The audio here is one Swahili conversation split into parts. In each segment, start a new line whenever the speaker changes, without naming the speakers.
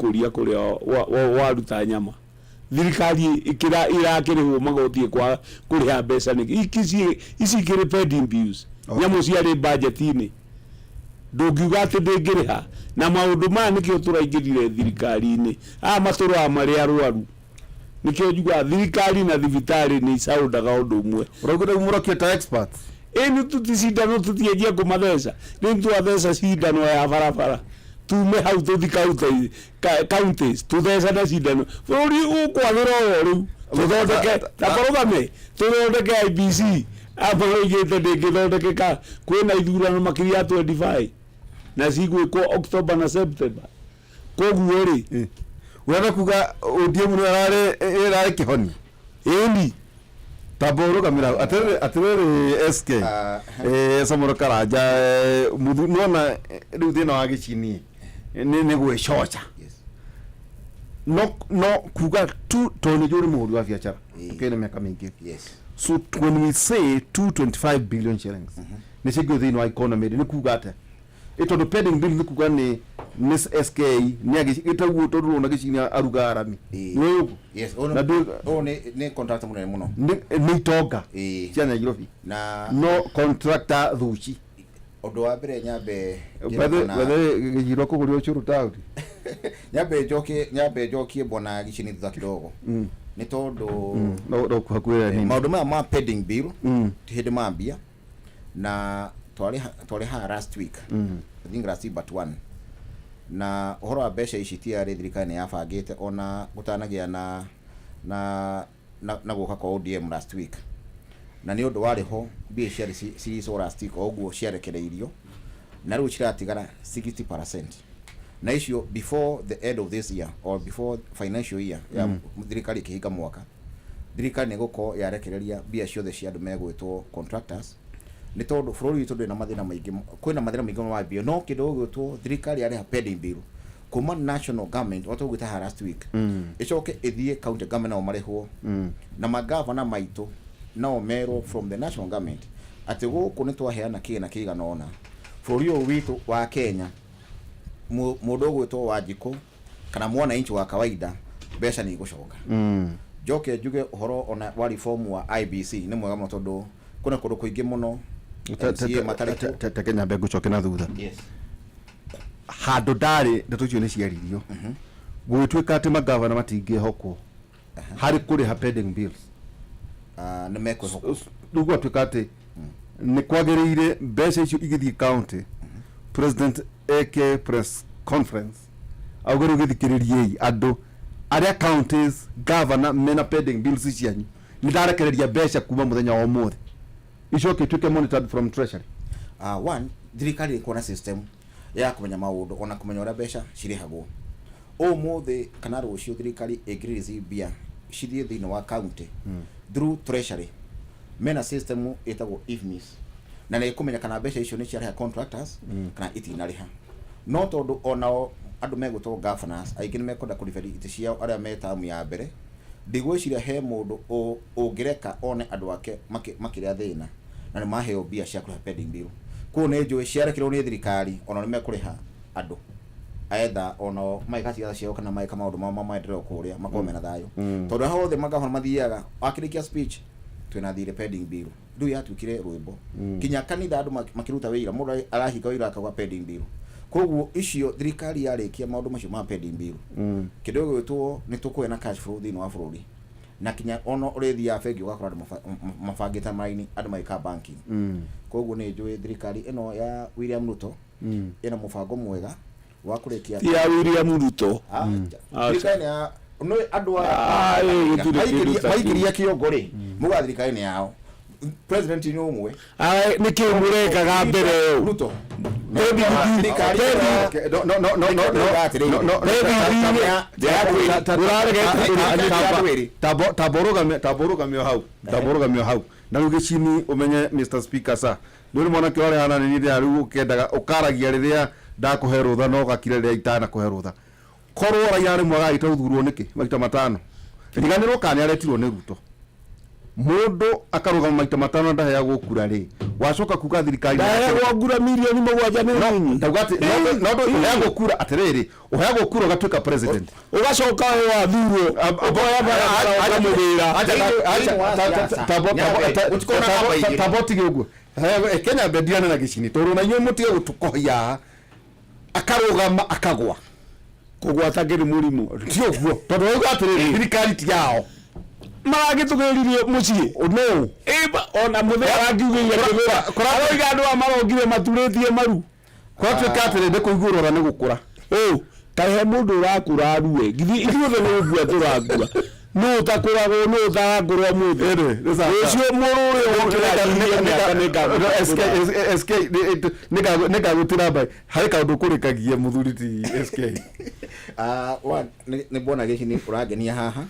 kuria kuria waruta nyama thirikari irakirihwo magoti kwa kuriha mbeca ni ici kiri pending bills nyamu ciari budget-ini ndungiuga ati ndingiriha na maundu maya nikio turaingirire thirikari-ini matura mari arwaru nikio njuga thirikari na thibitari ni saudaga undu umwe
urauga umurokia ta experts
ni tuticindano tutienjia kumatheca ni twatheca cindano ya barabara tume hau tuthi counties tutheca na cindano bururi ukwathira o riu tuthondeke tabarugame tuthondeke IBC abaroigite ndingithondekeka kwina ithurano makiria 25 na cigwikwo October na September koguo ri
urana kuga ODM no arare kihoni
eni
taborugamira atirere SK Samoro Karanja muthu nona riu thina wa gicini ni gwecoca no kuga tu toni juri muhuri wa biashara kene miaka mingi so when we say 225 billion shillings ni cigio thina wa economy ni kuga ate ito pending bill ni kuga ni Miss SK ni agitaguo toru na gicini aruga arami
yes ni contractor munene muno
ni tonga cia Nairobi
na
no contractor thuci
odo wa mbere nyambe
whether gijiro kuguria ucuru tauri
nyambe njokie bona gicini thutha kidogo ni tondu
no kuhakwira nini
maundu ma pending bill hindi mambia na twari ha last week I think last but one na uhoro wa mbeca ici tiari thirikari yabangite ona gutanagia na guka kwa ODM last week na ni undu wari ho mbia ciari cirico last week oguo ciarekereirio na riu ciratigara 60% na icio before the end of this year or before financial year ya thirikari kihinga mwaka thirikari niguko yarekereria mbia ciothe cia andu megwitwo contractors ni tondu bururi witu ndina mathina maingi kwina mathina maingi ma mbia no kindu gwitwo thirikari ari ha pending bill kuma national government watu gwita last week icoke ithie county government na marihwo na magavana maitu no mero from the national government ati guku ni twaheana kina kigana ona bururi witu wa Kenya mundu gwitwo Wanjiku kana mwana inchi wa kawaida mbeca ni gucoka joke njuge uhoro ona wa reform wa IBC ni mwega muno tondu kuna kundu kuingi muno
Kenya mbegu choke na thutha handu ndari ndeto cio ni ciaririo gwitwika ati magavana matingihokwo hari kuri ha pending bills
ni mekwe hokwo
rugo atwika ati ni kwagiriire mbeca icio igithii county president AK press conference auguru githikiririe andu aria counties governor mena pending bills cianyu ni ndarekereria mbeca kuma muthenya wa umuthi icio kitwike monitored from treasury
one thirikari iko na system ya kumenya maundu ona kumenya ura mbeca cirihagwo umuthi kana rucio thirikari igirizi bia cithie thini wa county through treasury mena system etagwo IFMIS na ni kumenya kana mbeca icio ni ciariha contractors kana itinariha no tondu onao andu megutwo governors aingi ni mekwenda kuriberi iti ciao aria metamu ya mbere ndigwiciria he mundu ungireka one andu ake makiria thina na ni maheo bia cia kuriha pending bill ku ne njui ciarekirwo ni thirikari ona ni mekuriha andu aetha ono maikati ya ciao kana maika maundu ma maendeleo kuria makome na thayo tondu hao the magavana mathiaga akirikia speech twina thire pending bill ndu ya tukire rwimbo kinya kanitha andu makiruta wira mundu arahinga wira akagwa pending bill koguo icio thirikari yarikia maundu macio ma pending bill kidogo gwitwo ni tukwena cash flow thini wa bururi na kinya ono urithia bengi ugakora andu mabangita maini andu maika banking koguo ni njui thirikari ino ya William Ruto ina mubango mwega wa kurikia
ya William Ruto
thirikari ya no andu maigiria kiongori muga thirikari yao president ni umwe
ni kimurekaga mbere
Ruto
taborugamio hau na rugicini umenye Mr Speaker sa nduri mwana ki wale hana ni ria rugo kendaga ukaragia riria ndakuhe rutha no gakire riria itana kuhe rutha korwo raia ni mwaga itathurwo niki maita matano ndiganirwo kani aretirwo ni Ruto mundu akarugama maita matano ndaheagwo kura ri wacoka kuga thirikari
ndaheagwo kura milioni mũgwanja nĩ nyinyi
ndagati no uheagwo kura atiriri uheagwo kura ugatuika president
ugacoka wathurwo oya bara mũwĩra
taboti ũguo Kenya bendiana na gicini tondũ na inyuĩ mũtige gũtukohia akarugama akagwa
kũgwata kĩrĩ mũrimũ
ti ũguo tondũ ũguo atiriri thirikari ti yao
maragĩtũgĩririe mũciĩ
no
ona mũthenya wangiugĩire kũroiga andũ amarongire maturĩtie maru
kwatuĩka atĩrĩ nĩ kũiguĩrwo nĩ gũkũra
kahe mũndũ ũrakũra arue ithuothe nĩ gũkua tũrakua nũ ũtakũragwo nũ ũtagakũrwo mũthĩ rũciũ mũrũ ũrĩa
nĩngagũtĩra mbai harĩ kaũndũ kũrĩkagia mũthuri ti SK
nĩ mbona gĩci nĩ ũrangenia haha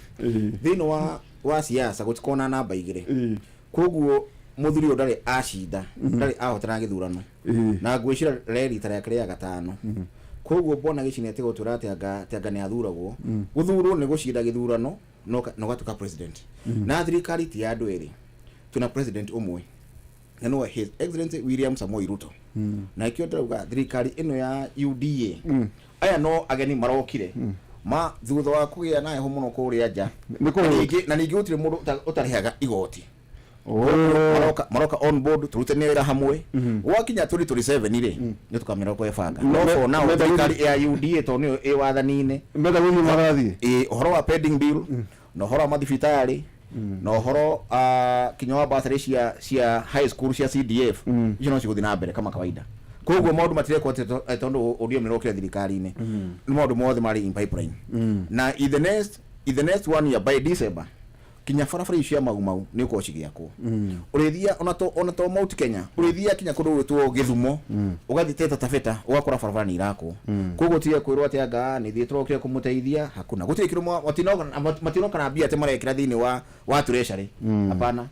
thĩinĩ wa siasa gũtikona namba igĩrĩ koguo mũthuri ũyũ ndarĩ acinda ndarĩ ahotana gĩthurano na ngwĩciria rita rĩake rĩa gatano koguo mbona gĩci nĩ atĩ gũtũra atĩ nĩ athuragwo gũthurwo nĩ gũcinda gĩthurano no gatuĩka president na thirikari ti ya andũ erĩ tuna president ũmwe na no His Excellency William Samoei Ruto na ikio ndauga thirikari ĩno ya UDA aya no ageni marokire ma thutha wa kũgĩa na heho mũno kũrĩa nja na ningĩ gũtirĩ mũndũ ũtarĩhaga igoti maroka on board turutane wĩra hamwe gwakinya 2027 rĩ nĩ tũkamera kwebanga no for now thirikari ya UDA to nĩyo ĩ wathani-inĩ
mbeta gũthiĩ marathiĩ
ũhoro wa pending bill na ũhoro wa mathibitarĩ na ũhoro kinya wa bursary cia high school cia CDF icio no cigũthiĩ na mbere kama kawaida koguo maũndũ matirekwo tondũ ODM nĩ rokire thirikari-inĩ nĩ maũndũ mothe marĩ in pipeline na in the next one year by December kinya barabara icio mau nĩ uko cigiakwo ũrĩthia ona to Mount Kenya ũrĩthia kinya kũndũ gwĩtwo Gĩthumo ũgathi Taita Taveta ũgakora barabara nĩ irakwo koguo tiga kwĩrwo atĩ anga nĩ thiĩ tũrokire kũmũteithia hakuna gũtirĩ kĩrũmo matinoka na mbia atĩ marekĩra thĩinĩ wa treasury hapana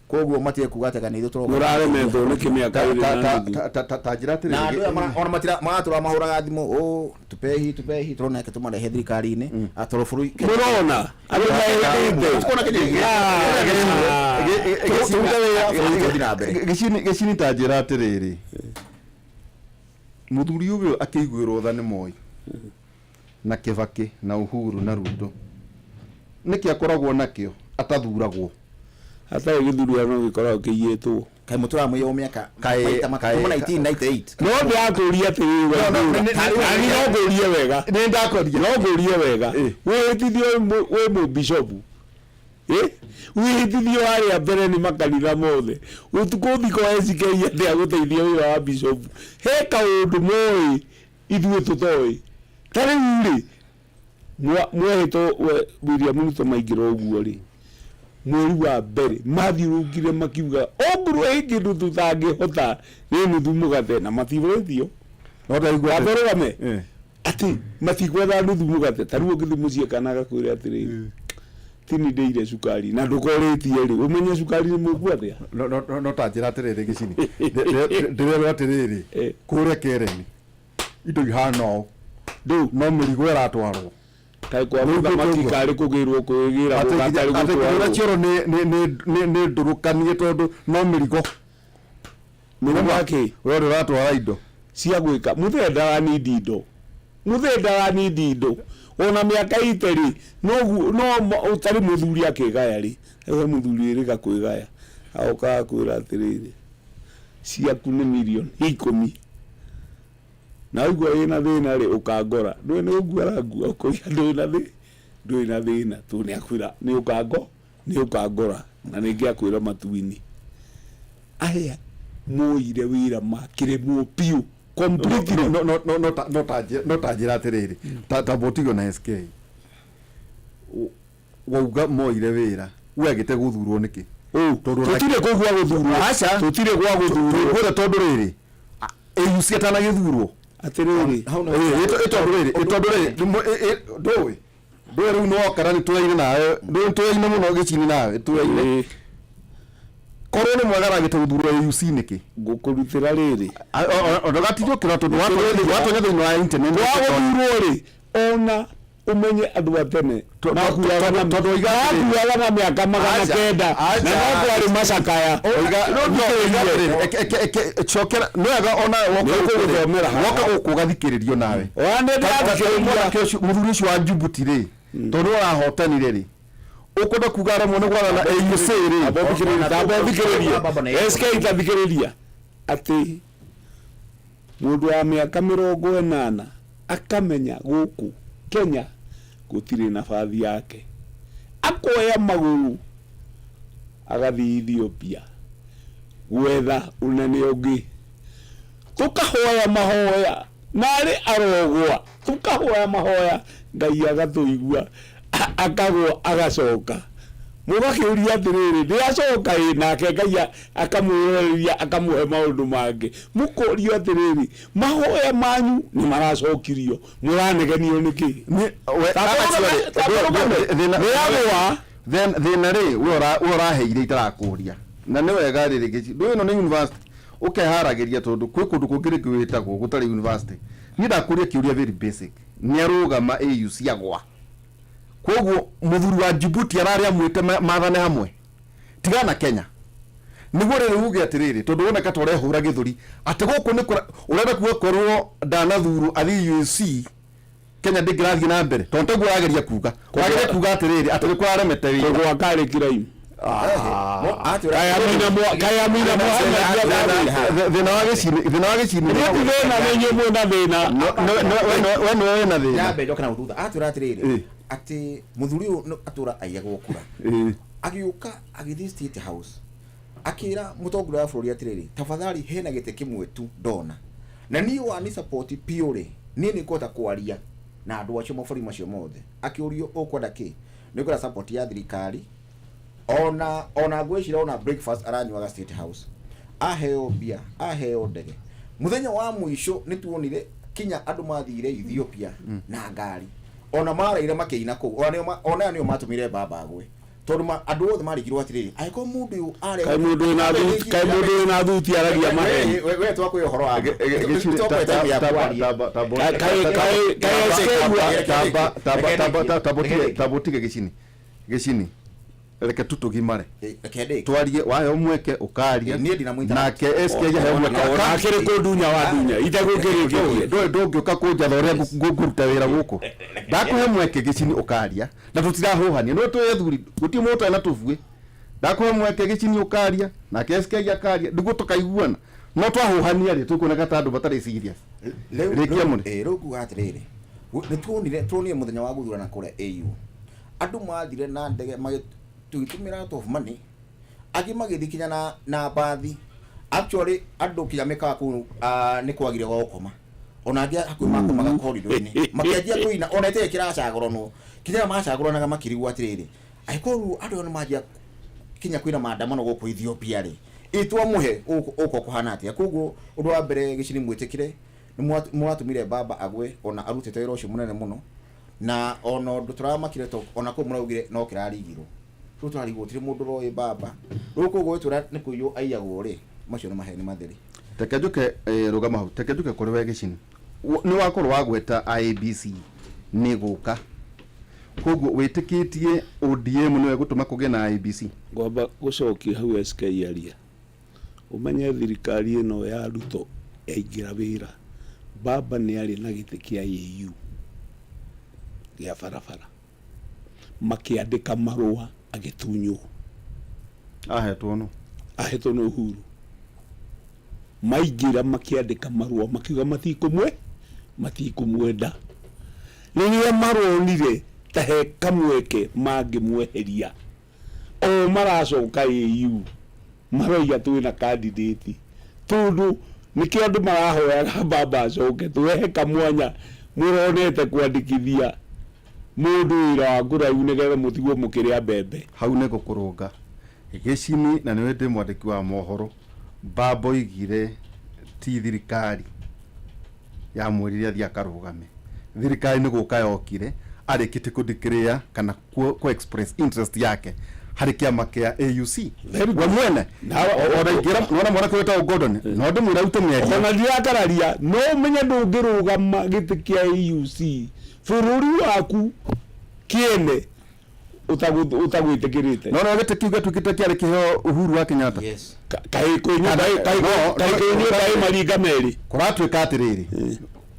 koguo matige kuga atĩ nĩ tũrokire
mũraremetwo nĩ kĩmĩaka
ta njĩra atĩ
na andũ ona maratũra mahũraga thimũ tupehi tũrona ake tũmarehe thirikari-inĩ atũrũbũrũ
mũrona andũ
gĩcini ta njĩra atĩrĩrĩ mũthuri ũyũ akĩiguĩrwo tha nĩ Moi na Kibaki na Uhuru na Ruto nĩkĩ akoragwo nakĩo atathuragwo
hatarĩ gĩthurano gĩkoragwo kĩiyĩtwo
kai mutura muyo miaka maita makuma 1998
no ndakũria atĩ no ngũrie wega
nĩ ndakoria
no ngũrie wega wĩhĩtithio wĩ mũbishopu wĩhĩtithio harĩa mbere nĩ makanitha mothe ũtukũ thiko SK atĩ agũteithia wĩra wa bishopu he kaũndũ moĩ ithuĩ tũtoĩ ta rĩu rĩ mwehĩtwo William Ruto maingĩra ũguo rĩ mweri wa mbere mathiũrũrũkire makiuga ongurũ kĩndũ tũtangĩhota nĩ nuthu mũgate na matirĩtio
no ndaigua
atũrũgame atĩ matikwetha nuthu mũgate ta rĩu ũngĩthiĩ mũciĩ kana agakwĩra atĩrĩrĩ tini ndeire cukari na ndũkorĩtie rĩ ũmenye cukari nĩ mũku atĩa
no ta njĩra atĩrĩrĩ gĩcini ndĩrerwo atĩrĩrĩ kũrĩa Kereni indo ihana ũũ no mĩrigo ĩratwarwo
kai kwa mũthamaki karĩ kũgĩrwo kwĩgira gũgatari
gũtwara cioro nĩ ndũrũkanie tondũ no mĩrigo
mũthaki
wewe ũratwara indo
cia gwĩka mũthenda nidi indo ona mĩaka iteri no ũtarĩ mũthuri akĩgaya rĩ ewe mũthuri rĩga kwĩgaya aoka kwĩra atĩrĩrĩ ciaku nĩ milioni 10 na ũgua ina thĩna rĩ ũkangora ndũĩ nĩ ũgua rangua ũkũiya ndũĩ na thĩna tu nĩ akwĩra nĩ ũkangora na nĩngĩ akwĩra matu-inĩ aya moire wĩra makĩremwo piũ completely
no ta njĩra atĩrĩrĩ ta Botigo na SK wauga moire wĩra wegĩte gũthurwo nĩkĩ
tũtirĩ kũgua gũthurwo tũtirĩ gwa gũthurwo
tondũ rĩrĩ AU ciatanagĩthurwo
atĩrĩrĩ
ĩtondũ rĩrĩ ndũĩ rĩu no okara nĩ tũraine nawe tũraine mũno gĩcini nawe tũraine korwo nĩ mwegaragĩte gũthurwo AUC nĩkĩ
ngũkũrutĩra rĩrĩ
ndũgatithũkĩra tondũ watonya thĩinĩ wa internet
gwa gũthurwo rĩ ona umenye andu atene
Makuaga
na miaka magana kenda na no kwari macakaya
chokera nwega ona woka gukugathikiririo nawe muthuri ucio wa Djibouti ri tondu arahotanire ri ukwenda kuga ramwe ni gwathana AUC ri
SK itathikiriria ati mundu wa miaka 80 akamenya guku Kenya gutire nabathi yake akoya maguru agathi Ethiopia gwetha unene ungi tukahoya mahoya nari arogwa tukahoya mahoya Ngai agatuigua akagwo agacoka mugakiuria atiriri ndiacoka nake Ngai akamwireria akamuhe maundu mangi mukorio atiriri mahoya manyu ni maracokirio muranegenio niki
thina ri we uraheire itarakuria na ni wega riri ndu ino ni university ukeharagiria tondu kwi kundu kungiri kwitagwo gutari university ni ndakuria kiuria very basic ni arugama AUC agwa koguo muthuri wa Djibouti arari amwite mathane hamwe tigana Kenya niguo riri uge atiriri tondu woneka tore hura githuri ati guku ni urenda kuwa korwo ndanathuru athi UC Kenya ndingirathie na mbere tondu taguo arageria kuga atiriri ati kuraremete wi
kogwa kari kirai kaya mwina
thina wa gicini wena thina
mbe ndoka na uthutha atura atiriri ati muthuri uyu atura aiyagwo kura agiuka agithi State House akira mutongoria wa bururi atiriri tafadhali hena gite kimwe tu ndona na ni wa ni support piore ni kota kwaria na andu acio maburi macio mothe akiurio ukwenda ki ni kora support ya thirikari ona gwicira ona breakfast aranywaga State House aheo bia aheo ndege muthenya wa mwisho ni tuonire kinya andu mathire Ethiopia na ngari ona maraire makeina ku ona nio matumire baba agwe tondu andu othe marigirwo atiriri aiko mundu are
kai mundu na thuti aragia mahe
we twakwe uhoro wa
tabotige gicini reke tutugimare twarie wahe umweke ukaria nake SK yahe umweke
akire kundunya wa dunya
itagukirikie ndungioka kunjatha uria nguruta wira guku ndakuhe mweke gicini ukaria na tutirahuhania no twethuri guti mutu na tuvue ndakuhe mweke gicini ukaria nake SK yakaria ndugu tukaiguana no twahuhania ri tukuoneka tandu batari serious rekia mune
ruku atiriri ni tuonire muthenya wa guthurana kure AU andu mathire na ndege tugitumira out of money agi magithikinya na bathi actually andu kiyameka ku ni kwagire gukoma ona ngia hakuhi makomaga corridor-ini makianjia kuina ona ite kiracagoro no kinya macagoronaga makirigwo atiriri aikoru andu ni majia kinya kuina maandamano guku Ethiopia ri itwa muhe uko kuhana atia koguo undu wa mbere gicini mwitikire ni mwatumire baba agwe ona arutete wira ucio munene muno na ono nduturamakire to ona ko muraugire no kirarigirwo tutarigwo tiri mundu roi baba ruko gwetura ni kuyo aiyagwo ri macio ni maheni matheri
tekejuke rugama hau tekejuke kuri we gicini ni wakorwo wagweta IEBC ni guka koguo witikitie ODM niwe gutuma kuge na IEBC
ngomba gucokia hau SK aria umenye thirikari ino ya ruto aingira wira baba ni ari na giti kia EU ya farafara makiandika marua agitunywo ahetwo no Uhuru maingira makiandika marua makiuga matikumwenda niria maronire tahe kamweke mangimweheria o maracoka EU maroiga twina candidate tondu niki andu marahoyaga baba acoke twehe kamwanya muronete kwandikithia mundu wira wa nguraiu nigetha mutigwo mukiria mbembe
hau ne gukurunga gicini na niwe ndi mwandiki wa mohoro baba igire ti thirikari ya mwirire athia karugame thirikari ni guka yokire arikite kudikrea kana ku express interest yake hari kiama kia AUC wa mwene ora igira nona mwana kweta Gordon no ndimwira ute mweri
ona ndiakararia no menye ndungirugama giti kia AUC bururi waku kiene utagwitikirite
no gete kiuga tukite kiari kiheo Uhuru wa Kenyatta
yes
kai maringa meri
kuratuika atiriri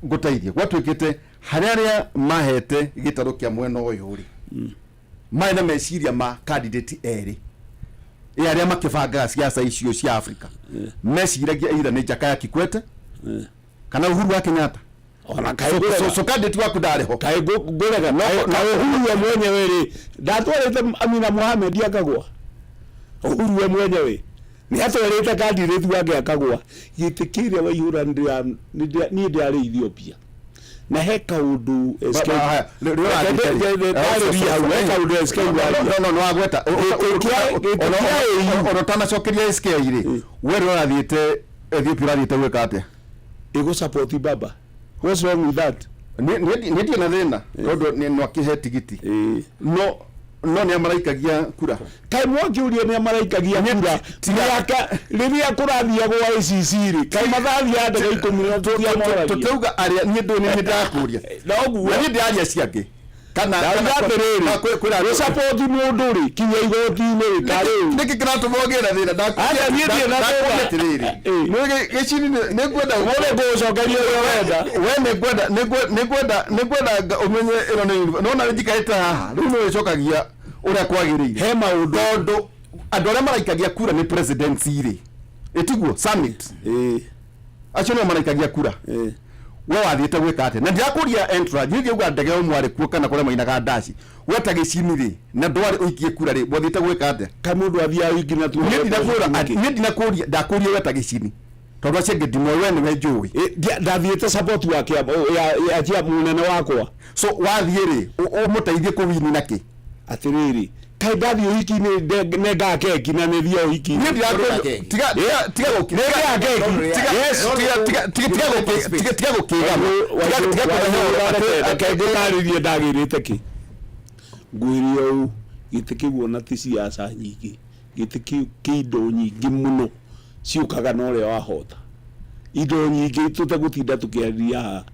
nguteithie gwatuikite haria mahete gitaro kia mwena uyu ri maina meciria ma candidate eri aria makibanga siasa icio cia Africa meciragia ira ni Jakaya Kikwete kana Uhuru wa Kenyatta
ona kai
so candidate waku ndariho
kai ngorega na Uhuru we mwenyewe ri ndatwarite Amina Mohamed akagwa Uhuru we mwenyewe ni atwarite candidate wake akagwa gitikiria wa ihura ni ndiari Ethiopia na heka undu SK
no agweta ono tana cokeria SK iri we rathiite Ethiopia rathiite gwika atia
ego support baba what's wrong with that
ni ndi na thina tondu ni no akihe tigiti no ni amaraikagia kura
kai mwakiuria ni amaraikagia kura tiaka riria kurathia gwa ICC ri kai mathathia andege 10
tutauga aria ni ndu ni ndakuria
noguo
ni ndiaria ciake kana
kwira support mundu ri kinya igoti-ini kari
niki kiratubogera thina
ndakuria ni ndi na
tiriri no gicini ni kwenda
wole gocokeria wenda
we ni kwenda umenye ino no na njikaita haha riu no icokagia uria kwagirire
he maundu
tondu andu aria maraikagia kura ni presidency ri etiguo summit acio no maraikagia kura we wathiite gwika atia na ndirakuria entra ngiye uga ndege umwari kuo kana kuria mainaga ndaci weta gicini ri na ndwari uikie kura ri wathiite gwika atia
ka mundu athia wingi na tu
ni ndinakuria ndakuria weta gicini tondu acio ngidimo we ni njui
ndathiite support wake ya munene wakwa
so wathie ri umuteithie kuwini naki
atiriri kai ndathi uhiki-ini nenga keki na nithia uhiki-ini
tiga
gutaririe ndagirite ki ngwirie u giti kiguona ti siasa nyingi giti kiindo nyingi muno ciukaga na uria wahota indo nyingi tutagutinda tukiaria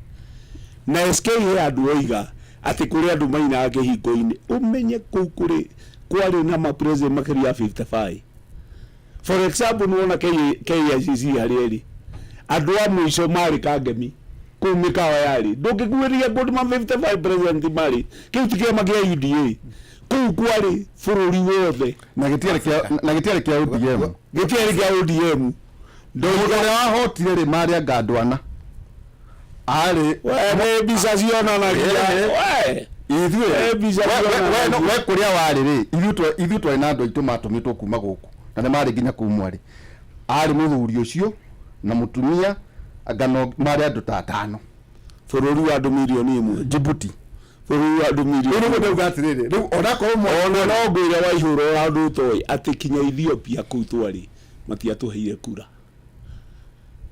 na SK andu oiga ati kuri andu maina kihiko-ini umenye kuu kuri kwari na ma president makiria 55 for example nuona KICC harieri andu a mwisho mari kangemi kumikawa yari ndungiguiria good man 55 president mari kiu tikema kia UDA kuu kwari bururi wothe
na gitiari kia ODM ndogo wahotire ri maria ngandwana ari
we bisa ciona na
we ithuĩ we kuria wari ri ithuĩ twari na andu aitu matumitwo kuma guku na ni mari nginya kumwa ri ari muthuri ucio na mutumia ngano mari andu ta 5
bururi wa andu milioni 1
Djibouti
bururi wa andu milioni
no ndauga atiriri riu onako
ona no ngwire wa ihuro wa andu toi ati kinya Ethiopia kuu twari matiatuheire kura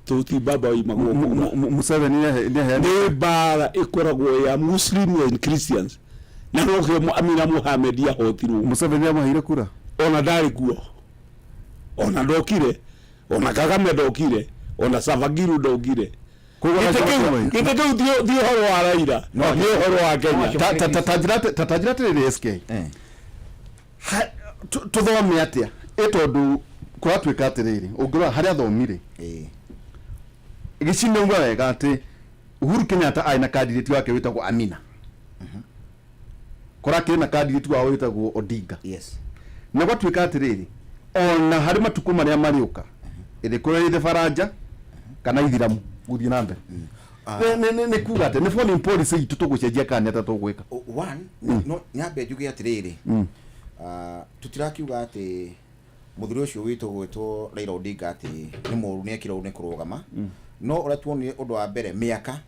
tuti baba imagwo
Museveni
ni bara ikoragwo ya Muslim and Christians na no ke Amina Mohamed ya hotiru
Museveni amaheire kura
ona ndari kuo ona ndokire ona Kagame ndokire ona Savagiru ndokire kite dio horo wa Raila no horo wa Kenya
tatajirate ri SK tuthome atia etondu kwatuika atiriri ungirwa haria thomire gicini ngwa wega ati Uhuru Kenyatta aina candidate wake witagwo Amina korake na candidate wao witagwo Odinga
yes
na gwatuika atiriri ona hari matuku maria mariuka iri kureire Faranja kana Ithiramu guthie na mbere ne kuga ati ne foreign policy itu tugucenjia kana ata tugwika
one no nyambe njuge atiriri tutirakiuga ati muthuri ucio witu gwitwo Raila Odinga ati ni muru ni ekira une kurugama no ora tuone undu wa mbere miaka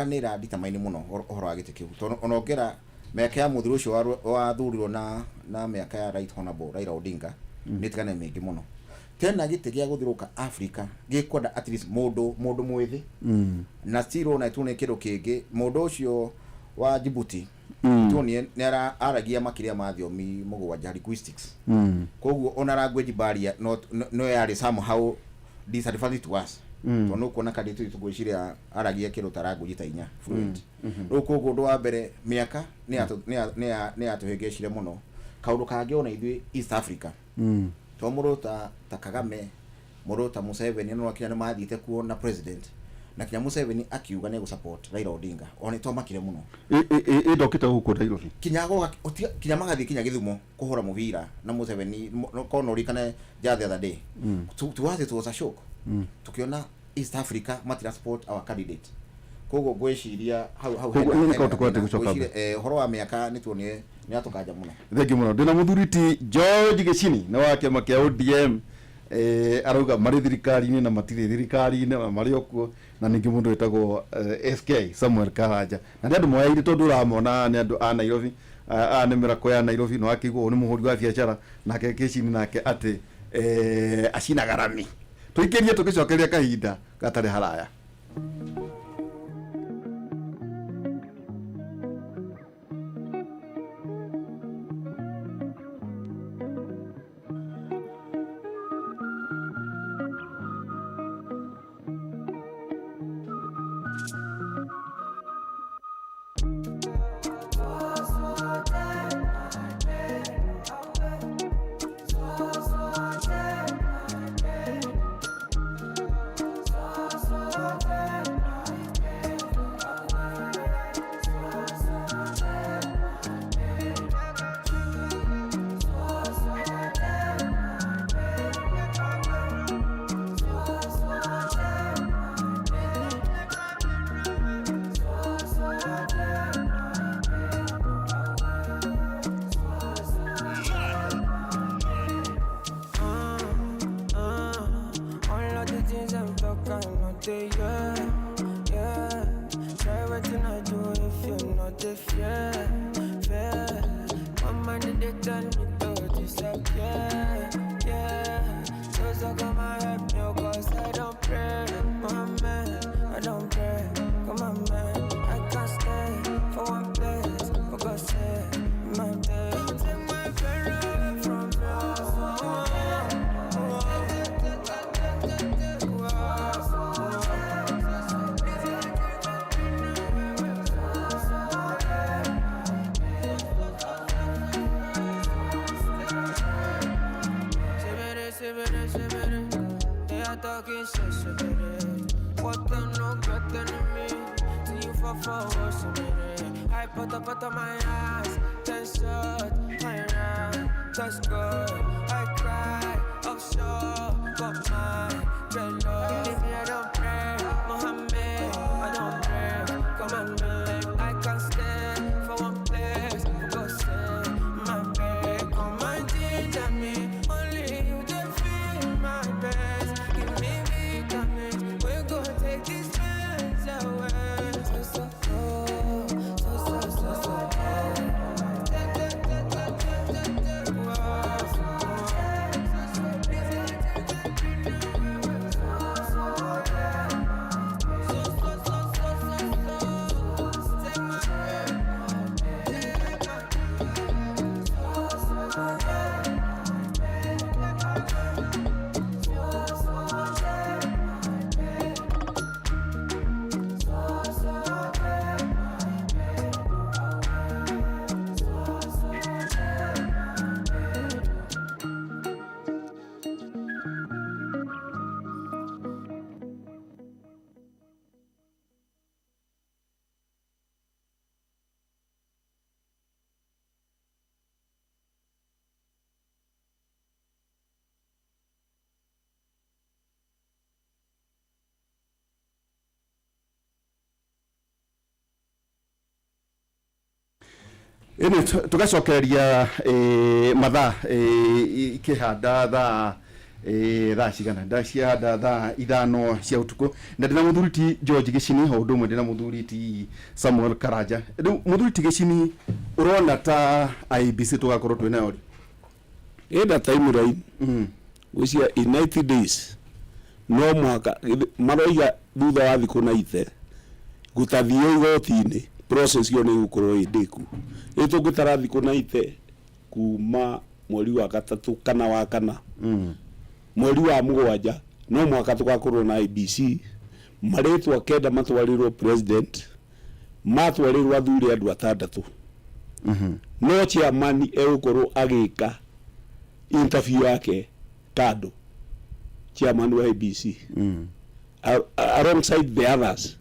ni radita maini muno horo agite kiu to onogera miaka ya muthuri ucio wa thurirwo na miaka ya Right Honorable Raila Odinga ni tigane mingi muno tena gite gia guthiruka Africa gikwenda at least mundu mwithi na stiro na tuone kiru kingi mundu ucio wa Djibouti tuone ni aragia makiria ma thiomi mugwanja linguistics koguo ona language barrier no yari somehow disadvantage to us tono kuona kadi tu tugwiciria aragia kiro tarangu gitainya fluent ruko ndo wa mbere miaka ni atuhegecire muno kaundu kangiona ithui East Africa to muruta ta Kagame muruta Museveni no akinya ni mathite kuona president na kinya Museveni akiuga ni gusupport Raila Odinga oni to makire muno
dokita huko Nairobi
kinya magathi kinya Githumo kuhura muvira na Museveni no kono rikane just the other day it was a shock tukiona East Africa matira support our candidate kogo gweciria hau horo wa miaka nituone ni atukaja muno
thengi muno ndina muthuriti George Gicini na wake makia ODM arauga mari thirikari-ini na matire thirikari-ini na mari okuo na ningi mundu etagwo SK Samuel Karanja na ndandu moyaire tondu ramona ni andu a Nairobi a Miracle ya Nairobi no akigwo ni muhuri wa biashara nake Gicini nake ati acina garami tuikirie tugicokeria kahinda gatari haraya ene tugacokeria mathaa ikihanda thaa cigana ndaciahanda thaa ithano cia utuku na ndina muthuriti George Gicini ho ndumwe ndina muthuriti Samuel Karanja riu muthuriti Gicini urona ta IBC tugakorwo twina yori
enda time line ucia in 90 days no mwaka maroiga thutha wa thiku na ithe gutathie igoti-ini process yo ni gukorwo indiku itungitara thiku na ithe kuma mweri wa gatatu kana wa kana mweri wa mugwanja no mwaka tugakorwo na IBC maretwa kenda matwarirwo president matwarirwo athuri andu 6 no chairman egũkorwo agĩka interview yake kado chairman wa IBC alongside the others.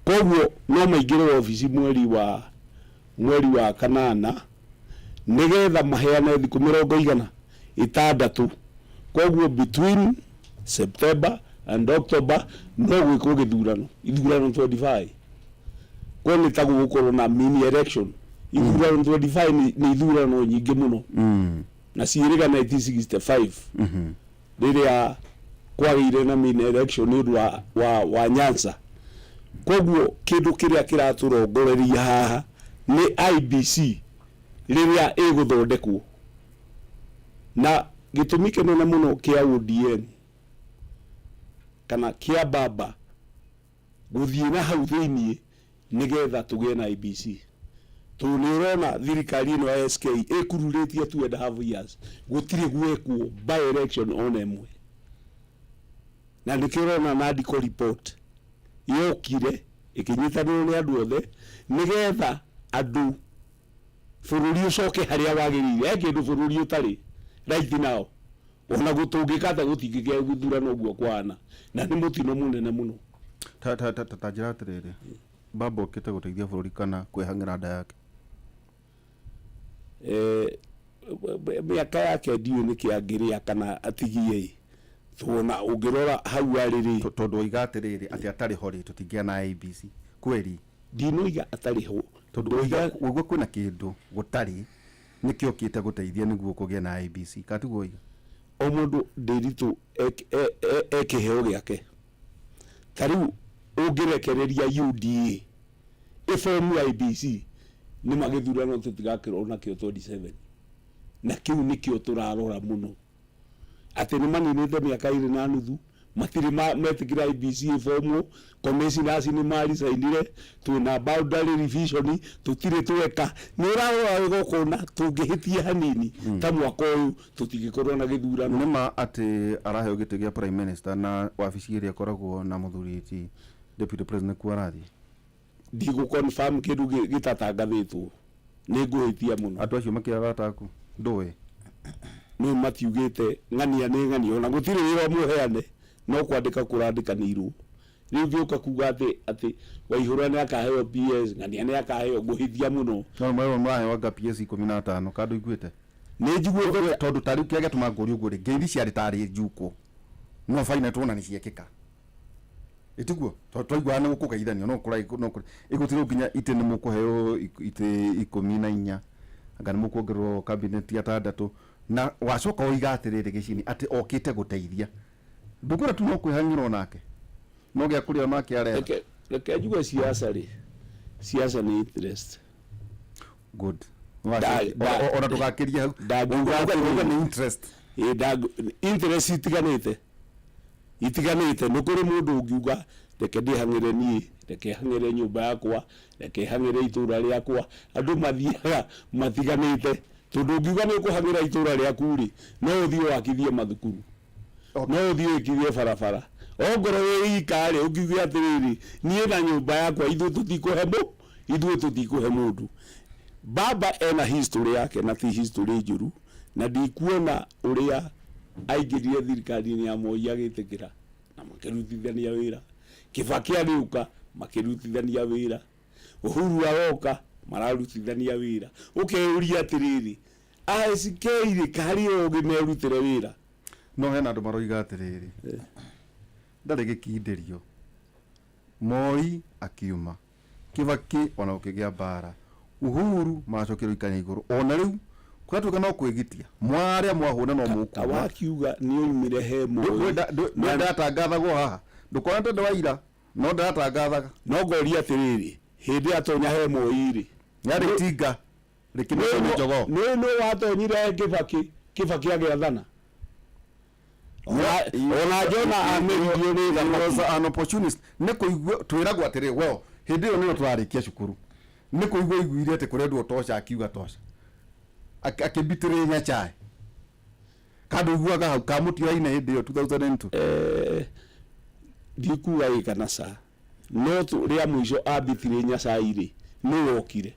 Koguo no maingĩre office mweri wa kanana nigetha maheane thikũ 60. Koguo between September and October no gwĩkwo gĩthurano 25. Kwa nĩ ta gũkorwo na mini election 25 ni ithurano nyingĩ mũno na ciĩrĩga 1965 rĩrĩa kwagĩire na mini election nĩ ũndũ wa Nyanza. Koguo kĩndũ kĩrĩa kĩratũrongoreria haha nĩ IBC rĩrĩa ĩgũthondekwo na gĩtũmi kĩnene mũno kĩa ODM kana kĩa baba gũthiĩ na hau thĩinĩ nĩgetha tũgĩe na IBC. Tũnĩrona thirikari ĩno ya SK ĩkururĩtie 2.5 years gũtirĩ gwekwo by election on emwe, na nĩkĩrona Nadco report yokire ĩkĩnyitanĩrwo nĩ andũ othe nĩgetha andũ bũrũri ũcoke harĩa wagĩrĩire. Kĩndũ bũrũri ũtarĩ right now ona gũtũngĩkata gũtingĩgĩa gĩthurano ũguo kwana na nĩ mũtino mũnene mũno.
ta njĩra atĩrĩrĩ, baba ũkĩte gũteithia bũrũri kana kwĩhang'ĩra nda yake?
Mĩaka yake ndiũĩ nĩ kĩangĩrĩa kana atigie. Tuona ũngĩrora hau arĩrĩ
tondũ oiga atĩrĩrĩ atĩ atarĩ ho rĩ tũtingĩa na IBC kweri.
Ndinoiga atarĩ ho
tondũ oiga ũguo kwĩna kĩndũ gũtarĩ nĩkĩo ũkĩte gũteithia nĩguo kũgĩa na IBC katiguo oiga.
O mũndũ Ndiritu ekĩheo gĩake. Ta rĩu ũngĩrekereria UDA ifomu IBC nĩ magĩthurano tũtigakĩrwo nakĩo 27 na kĩu nĩkĩo tũrarora mũno atĩ nĩ maninĩte mĩaka 2.5 matirĩ metikĩra IBC ifomu. Commissioners nĩ maricainire twĩna boundary revision tũtirĩ tweka. Nĩ ũrarora gũkona tũngĩhĩtia hanini ta mwaka ũyũ tũtingĩkorwo na gĩthurano.
Nĩma atĩ araheo gĩtĩ gĩa prime minister na wabici ĩrĩa ĩkoragwo na mũthuri deputy president Kuarathi.
Ndigũ confirm kĩndũ gĩtatangathĩtwo nĩ ngũhĩtia mũno.
Andũ acio makĩaga taku ndũĩ
nĩ matiugĩte ng'ania nĩ ng'ania ona gũtirĩ wĩra mũheane no kwandĩka kũrandĩkanĩirwo. Rĩu gĩũka kuga atĩ Waihũra nĩ akaheo PS ng'ania nĩ akaheo ngũhĩtia mũno.
No mwe maheo anga PS 15 kandũ iguĩte
nĩ njiguĩte
tondũ tarĩu kĩage tũmangũri ũguo rĩ ngeithi ciarĩ tarĩ njukũ no faina tuona nĩ ciekĩka itiguo twaigua nĩ gũkũgeithanio no kũrai igũtirwo nginya itĩ nĩ mũkũheo itĩ 14 anga nĩ mũkuongererwo cabinet ya 6 na wacoka oiga atĩrĩrĩ gĩcini atĩ okĩte gũteithia ndũkwĩra tu no kwĩhang'ĩra onake no gĩa kũrĩa onake arera.
Reke njuge siasa nĩ interest.
Good. Ona tũgakĩria hau ndaguga nĩ interest.
Interest itiganĩte nĩ kũrĩ mũndũ ũngiuga reke ndĩhang'ĩre niĩ, reke hang'ĩre nyũmba yakwa, reke hang'ĩre itũra rĩakwa. Andũ mathiaga matiganĩte tondũ ũngiuga nĩ ũkũhang'ĩra itũra rĩaku rĩ no ũthiĩ wakithie mathukuru no ũthiĩ wĩkithie barabara. Ongoro wĩ ikarĩ ũngiuga atĩrĩrĩ niĩ na nyũmba yakwa ithuĩ tũtikũhe mũndũ. Baba ena history yake na ti history njũru na ndikuona ũrĩa aingĩrire thirikari-inĩ ya Moi agĩtĩkĩra na makĩrutithania wĩra. Kibaki agĩũka makĩrutithania wĩra. Uhuru agoka mararutithania wĩra. Ũkeuria atĩrĩrĩ ASK thirikari ũgĩ merutĩre wĩra.
No hena andũ maroiga atĩrĩrĩ ndarĩ gĩkindĩrio Moi akiuma Kibaki ona ũkĩgĩa mbara Uhuru macokero ikanya igũrũ ona rĩu kwatuĩka no kwĩgitia mwarĩa mwahũna no mũkuo
wakiuga nĩ oimire he Moi
ndatangathagwo haha ndũkona tondũ wa ira no ndatangathaga
no ngoria atĩrĩrĩ hĩndĩ atonya he Moi rĩ
yarĩ tinga rĩkĩnĩkwo njogo
nĩ watonyire Kibaki agĩathana ona Jona amerithio nĩ thamaki
an opportunist nĩ kũigua twĩragwo atĩrĩ well hĩndĩ ĩyo nĩyo tũrarĩkia cukuru nĩ kũigua iguire atĩ kũrendwo toca akiuga toca akĩmbitĩrĩ Nyachae kandu guaga hau kamutira-ine hindi yo 2002
ndikuga ikana sa no ria mwisho abitire Nyasairi ni wokire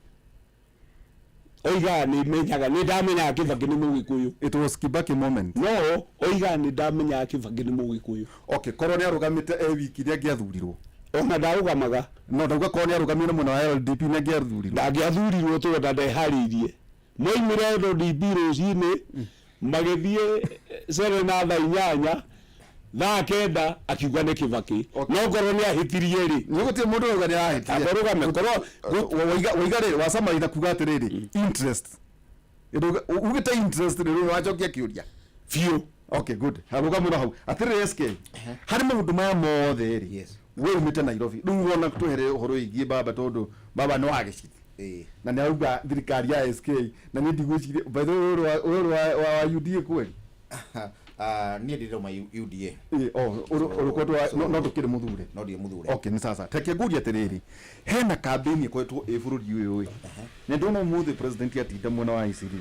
oiga ni menyaga ni ndamenya Kibaki ni Mugikuyu.
It was Kibaki moment.
No oiga ni ndamenya Kibaki ni Mugikuyu.
Okay, korwo ni arugamite wiki ria ngiathurirwo
ona ndarugamaga
no ndauga korwo ni arugamire muno wa LDP na ngiathurirwo
ndangiathurirwo tu ndandeharirie moimire LDP rucini magithie Serena thaa 8 thaa 9 akiuga ni Kibaki. No korwo ni ahitirie ri
ni gutie mundu uga ni ahitirie
akorugame korwo
waiga ri wasamari kuga atiriri interest ugite interest ni wachokia kiuria
fiu.
Okay, good. Haruga muno hau atiriri SK hari maundu maya mothe ri
Yes.
we umite Nairobi riu wona tuhere uhoro igie baba tondu baba no agicithi na ni auga thirikari ya SK na ni ndigwicirie by the way wa UDA kweli
ni ndiro ma UDA
urukwetwo no tukire muthure
no ndi muthure.
Okay, ni sasa teke nguria atiriri hena campaign ikwetwo bururi uyu ni ndona muthe president atinda mwena wa ICD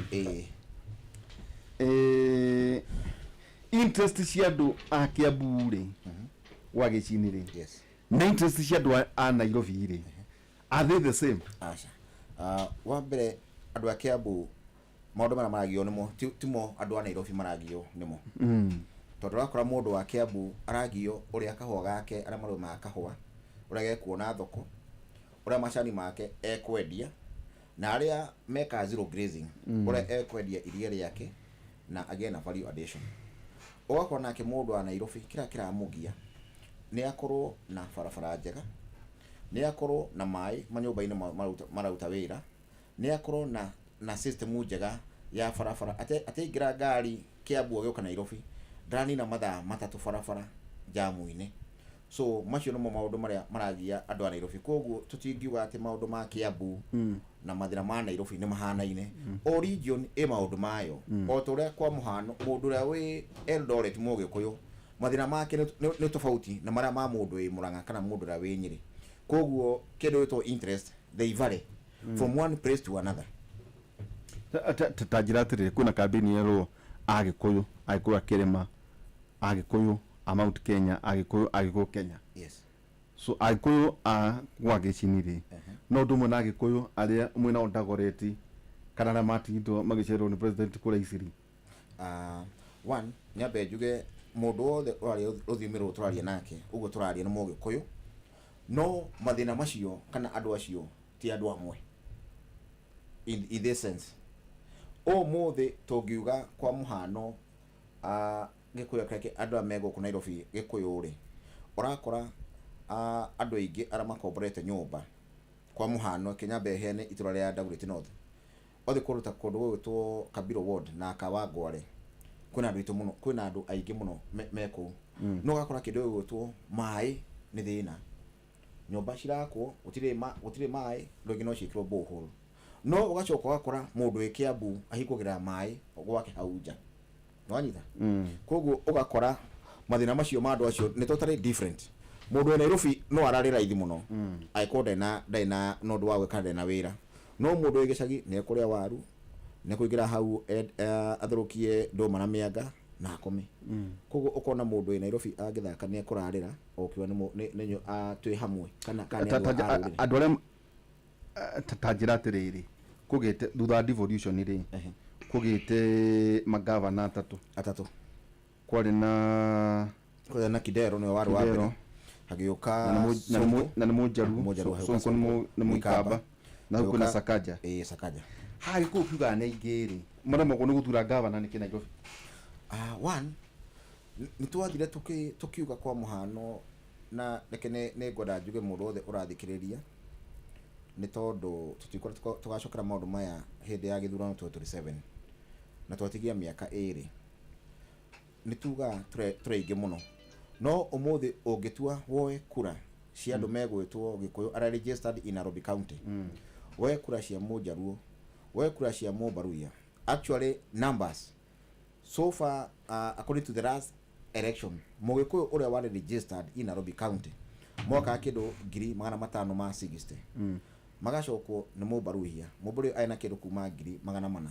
interest cia andu a Kiambu ri wa Gicini ri
Yes.
na interest cia andu a Nairobi ri are they the same?
Acha wa mbere andu a Kiambu maundu mara maragio nimo timo andu a Nairobi maragio nimo tondu rakora mundu wa Kiambu aragio uria kahua gake ara maru ma kahua uria gekuona thoko uria macani make ekwendia na aria meka zero grazing uria ekwendia iria riake na again a value addition. Ugakora nake mundu wa Nairobi kira mugia ni akorwo na barabara njega, ni akorwo na mai manyumba-ini marauta wira, ni akorwo na system njega ya barabara ate ngira ngari Kiambu agioka Nairobi ndanina mathaa matatu barabara jamu-ini. So macio no maundu maria maragia andu a Nairobi. Koguo tutingiuga ati maundu ma Kiambu na mathira ma Nairobi ni mahanaine. O region e maundu mayo o turia kwa muhano mundu ria wi Eldoret Mugikuyu mathira make ni tofauti na maria ma mundu wi Murang'a kana mundu ria wi Nyeri. Koguo kindu gitwo interest they vary from one place to another.
Tajira atiriri kuna campaign yero Agikuyu Kirima Agikuyu a Mount Kenya Agikuyu Kenya.
Yes.
So Agikuyu a wa Gicini ri no ndu mwe Agikuyu aria mwina Ondagoreti kana na matindo magicerwo ni president kura Isiri.
One nyabe juge mundu wothe urari ruthimirwo turaria nake uguo turaria ni Mugikuyu no mathina macio kana andu acio ti andu amwe in this sense. O mothe tungiuga kwa muhano Gikuyu kake andu amego ku Nairobi Gikuyu ri urakora andu aingi ara makomborete nyumba kwa muhano Kinyambe hene itura ria Dagoretti North othe kuruta kundu gwitwo Kabiro Ward na Kawangware kuna andu itu muno kuna andu aingi muno meko no gakora kindu gwitwo mai ni thina nyumba cirakwo utire mai ndogi no cikirwo borehole no ugacoka gakora mundu wi Kiambu ahikugira mai gwake hauja nwanyita koguo ugakora mathina macio ma andu acio ni totally different. Mundu wa Nairobi no arari raithi muno aikonda na no ndu wa gwikana na wira no mundu wi gicagi ni ekuria waru ni kuigira hau athurukie nduma na mianga na akome. Koguo ukona mundu wi Nairobi agithaka ni ekurarira okiwa ni twi hamwe kana
andu aria tajira atiriri kugite thutha devolution ri kugite magavana atatu kwari na
Kidero ni waru wa mbere hagioka
na mujaru Sonko ni Muikaba na huko na Sakaja
Sakaja
hari ko kuga na igiri mara mako ni gutura gavana ni kina Nairobi.
One ni twathire tukiuga kwa muhano na rekene ne ngoda njuge mundu othe urathikiriria ni tondu tutikora tugacokera maundu maya hindi ya githurano 2027 na twatigia miaka iri ni tuga tureingi muno no umuthi ungitua woe kura cia andu megwitwo Gikuyu ara registered in Nairobi County woe kura cia Mujaruo woe kura cia Mubaruya actually numbers so far according to the last election Mugikuyu uria wari registered in Nairobi County mwaka kindu 560 magacokwo ni Mubaruhia Mubaruhia aina kindu kuma 400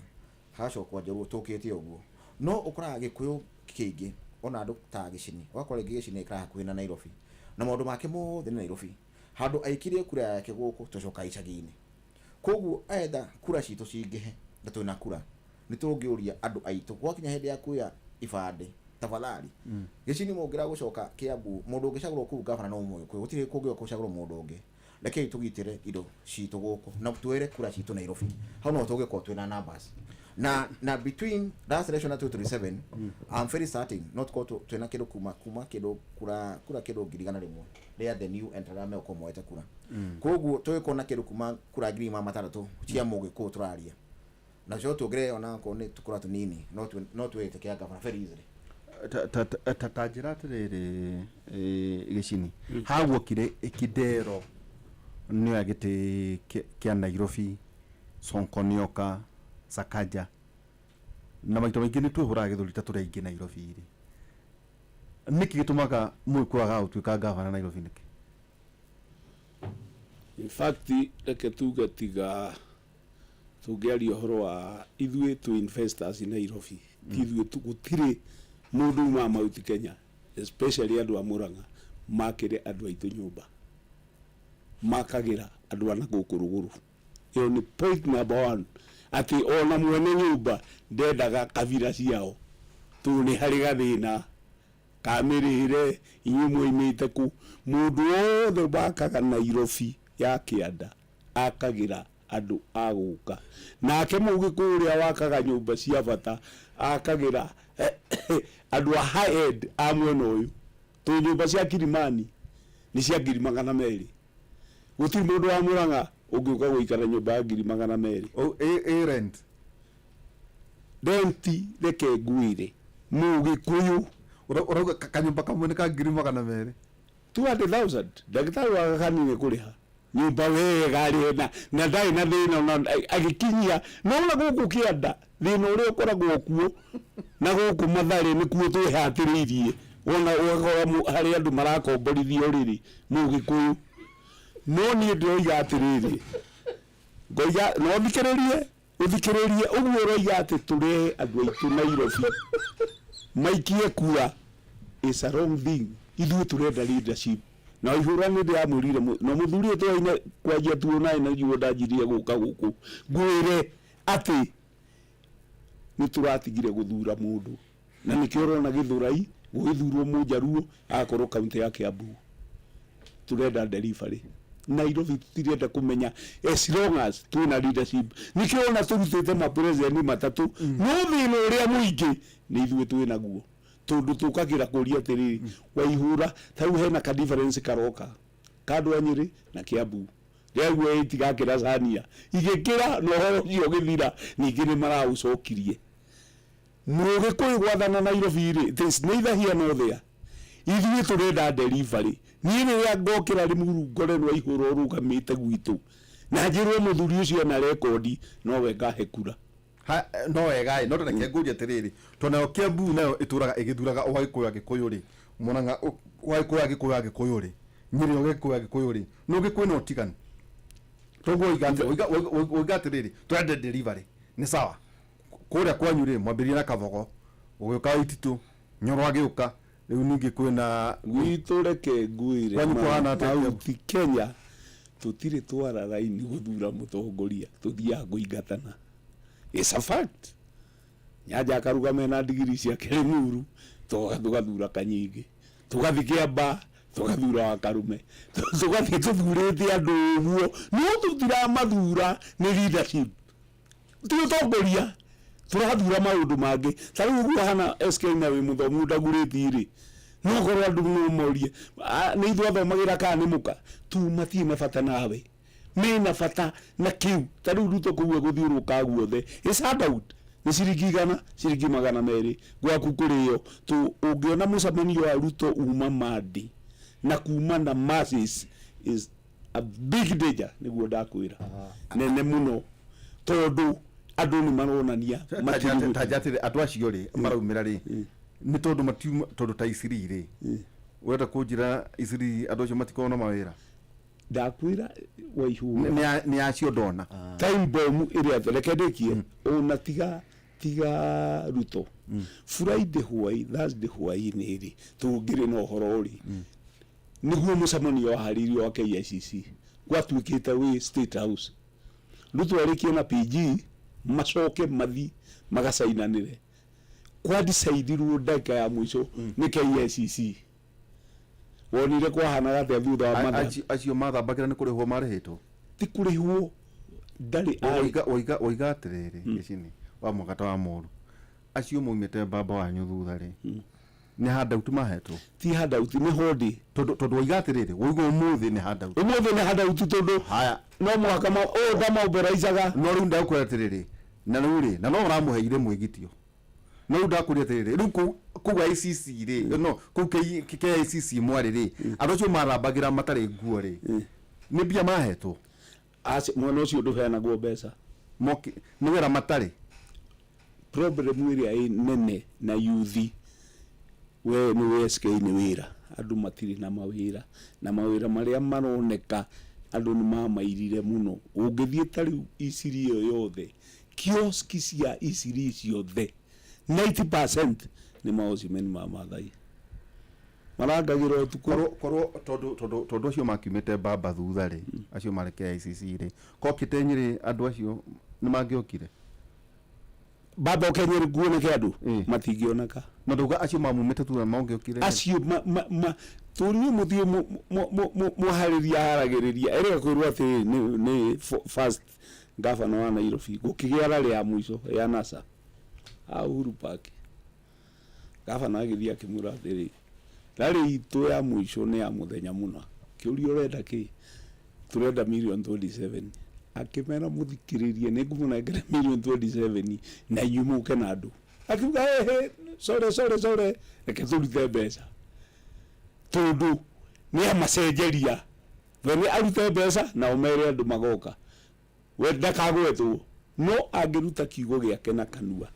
hacokwo Njaruo tukite uguo no ukora Gikuyu kingi ona andu ta Gicini wakora Gicini ikara hakuhi na Nairobi na maundu make mothe ni Nairobi handu aikirie kura yake guku tucoka icagi-ini koguo aenda kura citu cingihe na twina kura ni tungiuria andu aitu gwakinya hindi ya kuya ibande tafadhali Gicini mungira gucoka Kiambu mundu ungicagurwo kuu gavana no umwe kwi gutire kungi gucagurwo mundu ungi reke tugitire indo citu guku na twere kura citu Nairobi hau no tugiko twina numbers na between that election na 237 I'm very certain not ko twina kindu kuma kindu kura kindu ngirigana rimwe they are the new entera me ko moete kura koguo twiko na kindu kuma kura ngiri mataratu cia mugi ko turaria na jo tugire ona ko ni tukura tunini not wete kia gavana very easily
tatajira atiriri Gicini hagwokire ikidero ni agite kia Nairobi Sonkonioka Sakaja na maito maingi ni tuhura githuri ta turi ingi Nairobi ri niki gitumaga mwikwaga utuika gavana Nairobi niki
in fact reke tuge tiga tugeria uhoro wa ithuĩ tu investors in Nairobi ithuĩ gutire mundu ma mauti Kenya especially andu a Murang'a makire andu aitu nyumba makagira andu ana guku ruguru iyo ni point number 1 ati ona mwene nyumba ndendaga kabira ciao tu ni hari gathina kamirire inyumwe imite ku mundu wothe bakaga Nairobi ya Kianda akagira andu aguka nake Mugikuria wakaga nyumba cia bata akagira andu a high end amwena uyu tu nyumba cia Kilimani ni cia 200,000 gutiri mundu wa Murang'a ungiuka guikara nyumba ya 200,000
rent
denti reke nguire Mugikuyu
urauga kanyumba kamwe ni ka 200,000
200,000 ndagitari wa kanini kuriha nyumba wega rena na ndai na thina na agikinyia no na guku Kianda thina uri ukoragwo kuo na guku Mathare ni kuo twihatiririe ona hari andu marakomborithio riri Mugikuyu no ni ndio yatiriri ngoya no uthikiririe uguo roiga ati turi andu aitu Nairobi maikie kura is a wrong thing ithuĩ turenda leadership na ihura ni ndia murire no muthuri etu aina kwajia tuona ina yuo ndajirie guka guku ngwire ati ni turatigire guthura mundu na nikio na githurai guithurwo mujaruo akorwo kaunti ya Kiambu turenda delivery Nairobi tutirenda kumenya as long as tuna leadership nikio na turutete ma president matatu no thina uria muingi ni ithuĩ twina guo tundu tukagira kuria tiriri waihura tau hena ka difference karoka kandu Nyeri na Kiambu rĩu itigakira Sania igikira no horo cio githira ningi ni maraucokirie Mugikuyu gwathana Nairobi ri this neither here nor there ithuĩ turenda delivery ni ria ngokira rimuru ngore no ihuro rugamite gwitu na njirwo muthuri ucio na rekondi no we ngahe kura
no wega no tena kenguria tiriri tona Kiambu nayo ituraga igithuraga Ugikuyu Gikuyu ri Murang'a Ugikuyu Gikuyu ri Nyeri Ugikuyu Gikuyu ri no Gikuyu no tigani togo igatiriri twende delivery ni sawa kuria kwanyu ri mwambirie na Kavogo ugiuka Ititu Nyoro agiuka riu ningi kwina
gwitu reke nguire
kwanyu kuhana
ati Kenya tutire twara raini guthura mutongoria tuthia guingatana it's a fact nyaja karuga mena digiri cia Kirimuru tugathura Kanyingi tugathi Kiamba tugathura wa Karume tugathi tuthurite andu uguo no tutira mathura ni leadership tutongoria turathura maundu mangi tariu uguo hana SK na wi muthomu ndaguriti ri no korwo andu no morie ni ithu athomagira kana ni muka tu matie na bata nawe mena bata na kiu tariu Ruto kuwe guthiuruka guothe is about ni ciringi 100 ciringi 200 gwaku kuriyo tu ungiona mucamanio wa Ruto uma madi na kuma na masses is a big danger niguo ndakwira nene muno tondu andu ni maronania
tajatire andu acio ri maraumira ri ni tondu matiuma tondu ta Isiri ri urenda kunjira Isiri andu acio matikona mawira
ndakwira waihura
ni acio ndona
time bomb iria thelekedekie ona tiga tiga Ruto Friday hwai Thursday hwai niri tungire no horori niguo mucemanio wa haririo wa KICC gwatuikite wi State House Ruto arikie na PG macoke mathi magacainanire kwa decide ndaka ya mwisho ni KICC wonire kwa hana gathe thutha wa matha
acio mathambagira ni kurihwo marihitwo
ti kurihwo ndari
oiga atiriri gicini wa mugata wa muru acio muumite baba wanyu thutha ri ni handout mahetwo
ti handout ni hodi
tondu oiga atiriri oiga umuthi ni handout
tondu
haya
no mwaka ma o dama uberaicaga
no riu ndakwira atiriri na no uramuheire mwigitio no riu ndakwira atiriri riu kuga ICC ri no KICC mwari ri andu acio marambagira matari nguo ri ni bia mahetwo
mwana ucio nduheanagwo mbeca
ni wira matari
problem iria nene na yuthi we ni SK ni wira andu matiri na mawira maria maroneka andu ni mamairire muno ungithie tari Isiri yothe kioski cia Isiri ciothe 90% ni maosimeni ma mathai marangagirwo
korwo tondu acio makiumite baba thutha ri acio mareke ICC ri kokite nyiri andu acio ni mangiokire
baba okenyeri guone ke andu matingioneka
no nduga acio mamumite thutha mangiokire
acio turi muthie muhariria haragiriria erega kwirwo ati ni first governor wa Nairobi gukigia rari ya mwisho ya NASA Uhuru Park governor agithia kimura atiri rari itu ya mwisho ni ya muthenya muna kiurio renda ki turenda million 27 akimera muthikiririe ni ngumunengere million 27 na yumuke na andu akiuga sorry reke turute mbeca tondu ni amacenjeria vene arute mbeca na umere andu magoka we ndakagwetwo no angiruta kiugo giake na kanua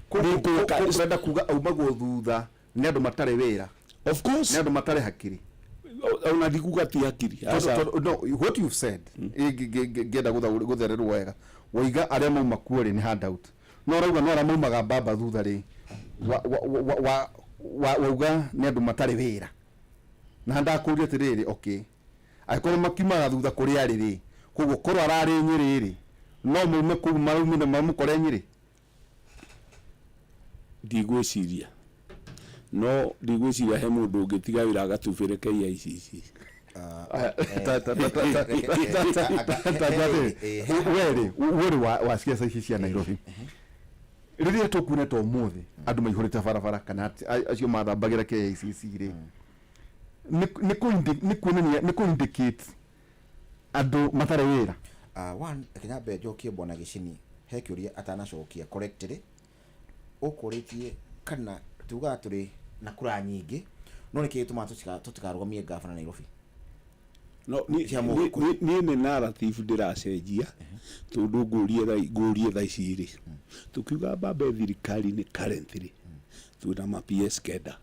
kurenda kuga aumagwo thutha ni andu matari wira
of course
ni andu matari hakiri
ona ndikuga ti hakiri
no what you've said genda guthererwo wega woiga aria mauma kuori ni handout no rauga no ara maumaga baba thutha ri wauga ni andu matari wira na ndakuria atiriri okay aikoro makimaga thutha kuri ari ri koguo korwo arari Nyeri ri no mume ku marumine mamukore Nyeri
ndigwiciria no ndigwiciria he mundu ungitiga wira agatubire KICC
wori wa siasa ici cia Nairobi riria tukune to muthi andu maihurite barabara kana acio mathambagira KICC ri ni ku indicate andu matare wira
one Kenyambe njokie bwana gicini he kiuria atanacokia correctly ukuritie kana tuga turi na kura nyingi no niki tuma tutikarugamie gavana Nairobi
no ni narrative ndiracenjia tondu ngurie tha iciri tukiuga baba thirikari ni currently tuna ma PS kenda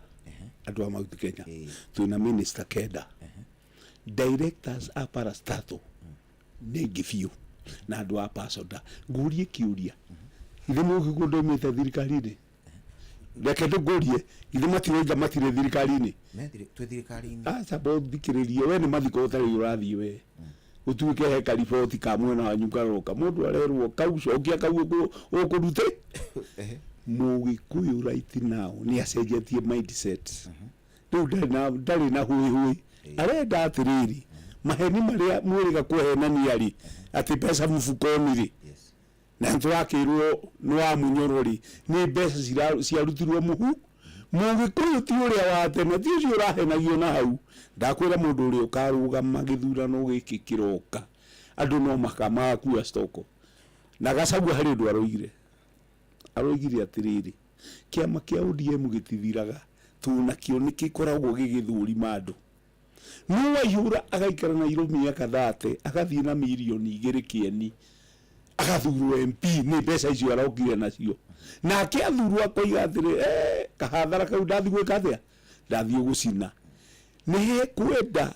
andu a mauti Kenya tuna minister kenda directors a parastato ni gifiu na andu a pasoda ngurie kiuria ithe mugigondo mete thirikari-ini reke ndugurie ithe matire thirikari-ini
tu thirikari-ini
sabo thikiririe we ni mathiko utari urathie we utuike he ka report ka mwena wa nyukaroka mundu arerwo kaucokia kau ukurute mugikuyu right now ni acenjetie mindset riu ndari na hui arenda atiriri maheni maria mwiriga kuhenania ri ati pesa mfukoni ri na nturakirwo nwa munyorori ni mbeca ciarutirwo mugikuyu ti uria wa tene ti ucio urahenagio na hau ndakwira mundu uria ukarugama githurano giki kiroka andu no makama kuya stoko na gacagua hari ndu aroigire atiriri kiama kia ODM gitithiraga tunakio nikikoragwo gigithurima andu no waihura agaikara Nairobi miaka 30 agathie na milioni 2 kieni agathurwo MP ni mbeca icio arokire nacio na akiathurwo akoiga atiri kahathara kau ndathi gwika atia ndathi gucina ni he kwenda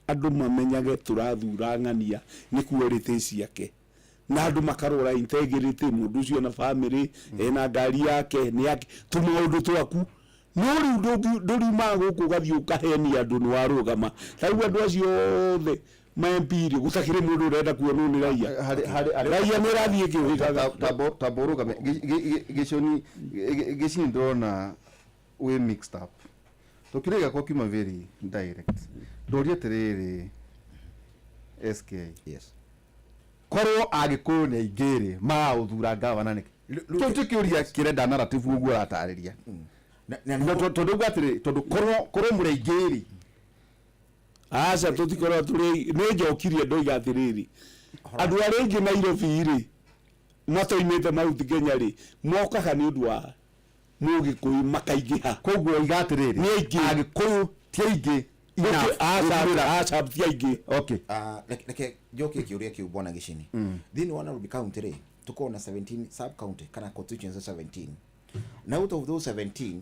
andu mamenyage turathura ng'ania ni kuorite ciake na andu makarora integrity mundu ucio na family ena ngari yake ni yake tumaundu twaku no riu nduriuma guku gathii ukahenia andu ni warugama riu andu acio othe maempiri gutakire mundu urenda kuonwo ni raia ni rathie kiwikaga
taborugame giconi gicindona we mixed up tukirega kwa kiuma very direct ndoria tiriri SK
yes
korwo agikuyu ni aingiri ma uthura gavana niki tontu kiuria kirenda narrative uguo ratariria tondu gatiri tondu korwo muri aingiri
aca tutikorwo turi ni njokirie ndoiga atiriri andu aria ingi Nairobi ri matoimite mauti Kenya ri mokaga ni undu wa mugikuyu makaingiha
koguo igatiriri
ni aingĩ
agikuyu ti aingĩ
aca ti aingĩ
okay
reke njokie kiuria kiu bwana Gicini thini wa Nairobi county ri tuko na 17 sub county kana constituency 17 na out of those 17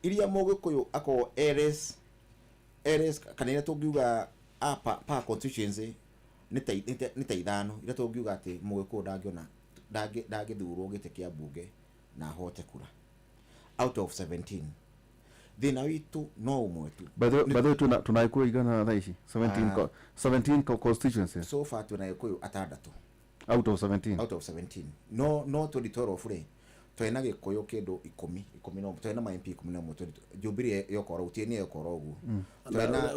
iria mugikuyu ako areas kana ira tungiuga pa constituency ni ta ithano ira tungiuga ati mugikuyu ndangiona ndangithurwo gite kia bunge na hote kura out of 17 thina witu no umwe tu
by the tunaikuwa igana thaa ici 17 constituencies
so far tunaikuwa atandatu
out of 17
no tuditoro fure twena gikuyu kindu 10 no twena ma MP 11 Jubilee yokora utieni yokora ugu twena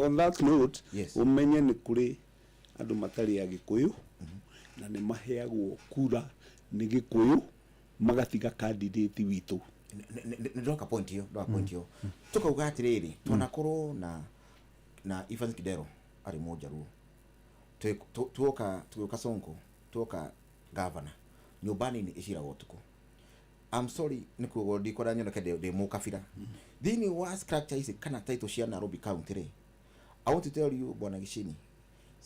on that note
yes.
umenye ni kuri andu matari ya gikuyu na ni maheagwo kura ni gikuyu magatiga candidate witu
ndoka point hiyo tukauga atiriri tunakorwo na Evans Kidero ari moja ruo tuoka Sonko tuoka governor nyumbani ni ishira wotuko I'm sorry nikugo ndikora nyona kede de mukafira thini wa structure isi kana title cia Nairobi county ri I want to tell you bwana Gicini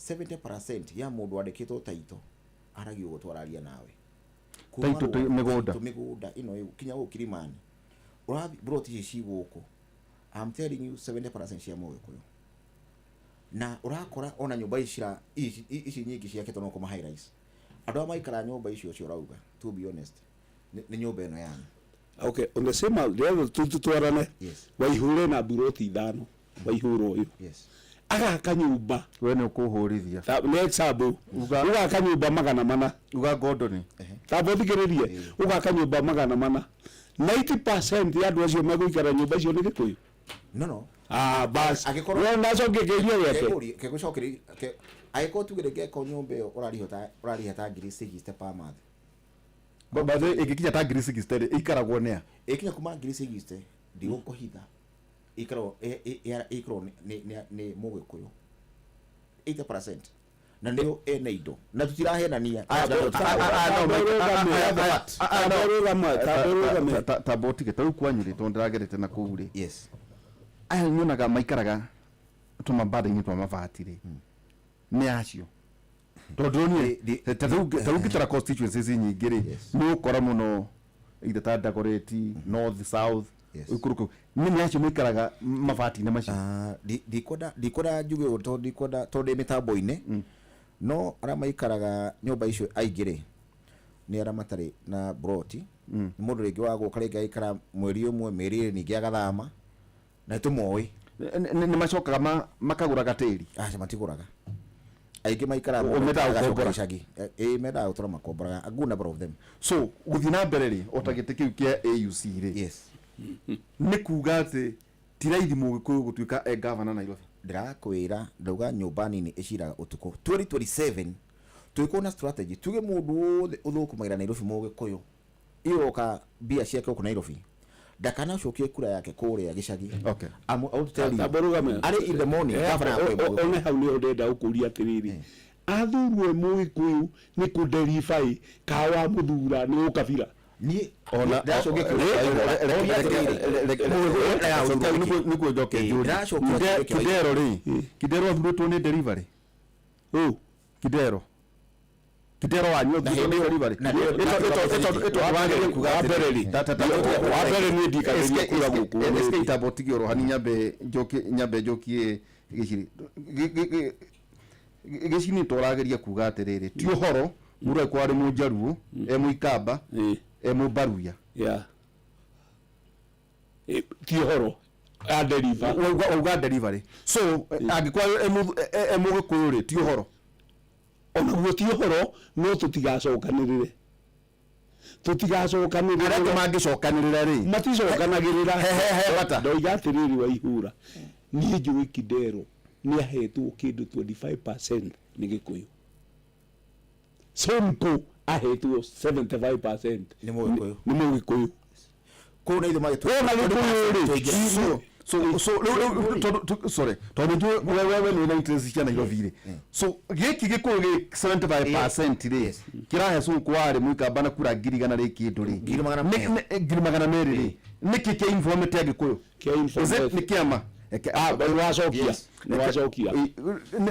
70% ya mundu andikitwo title aragio gutwararia nawe
title
migunda ino kinya ukirimani urathi brought ici guku I'm telling you 70% cia mugikuyu na urakora ona nyumba ici nyingi cia ketono kuma high rise andu maikara nyumba icio cio rauga to be honest ni nyumba eno yani
okay on the same level tutwarane
yes
waihure na buroti ithano waihuro uyu
yes
aga kanyumba
we ni ukuhurithia
ne sabu uga kanyumba magana mana
uga godoni
tabo thikiririe uga kanyumba magana mana 90% ya andu acio meguikara nyumba icio ni gikuyu
no
bas we nacoke kiria yake
kegucokeri aiko tugire geko nyumba iyo urarihota ngiri 60 per month
baba ikikinya ta ngiri 60 ikaragwo nea
ikinya kuma ngiri 60 ndigukuhitha ikaro ni mugikuyu 80% na ndio ene indo na tutirahenania
tabotike tau kwanyire tondiragerete na kuure
yes
aya nyonaga maikaraga tumabada-inĩ twa mabati ri ni acio tondu ni tau gitara constituencies nyingĩ ri ni ukora muno ida ta Dagoretti north south ukuruku ni acio maikaraga mabati-inĩ macio
dikoda juge tondu mitambo-inĩ no ara maikaraga nyumba icio aingĩ ni ara matari na broti mundu ringi wa guka ringi aikara mweri umwe meri ningi agathama na tumoi
ni macokaga makagura gatiri
matiguraga aingĩ maikara icagi menda utora makombora a good number of them
so guthi na mbere ri otagite kiu kia AUC ri
yes
ni kuga ati tiraithi mugikuyu gutuika governor Nairobi
ndirakwira ndauga nyumba nini iciraga utuko 2027 tuikona strategy tuge mundu uthukumagira Nairobi mugikuyu iroka bia ciake ku Nairobi dakana cokie kura yake kuria gicagi
okay
ari
in the morning governor
one hau ni ndenda ukuria atiriri athurwe mugikuyu ni kuderify kawa muthura ni ukabira
ni
ona ndacoke nikuo njoke Kidero ri Kidero athurĩtwo ni delivery Kidero wanyu delivery ito wagere kuga mbere ri wabere ni ndikageria kura guku SK tabotigio rohani nyambe njokie giciri gicini torageria kuga atiriri ti uhoro mure kwari mujaruo muikamba mubaruya
ti uhoro a deliver
uga delivery so angikwa mugikuyu ri ti uhoro
ona guo ti uhoro no tutigacokanirire
arĩa mangicokanirira ri
maticokanagirira
bata
ndoiga atiriri wa ihura niĩ njũĩ Kidero nĩ ahetwo kĩndũ 25% nĩ Gĩkũyũ. Sonko ahetwo 75%
nĩ
Mũgĩkũyũ.
Kũu na ithuĩ
Gĩkũyũ
sorry tondu wewe ni na interest cia Nairobi ri so giki Gĩkũyũ gĩ 75% ri kirahe Sonko wari Mũikamba na kura ngirigana ri kindu ri ngirigana meri ri niki kia informate Gĩkũyũ ni kiama
wacokia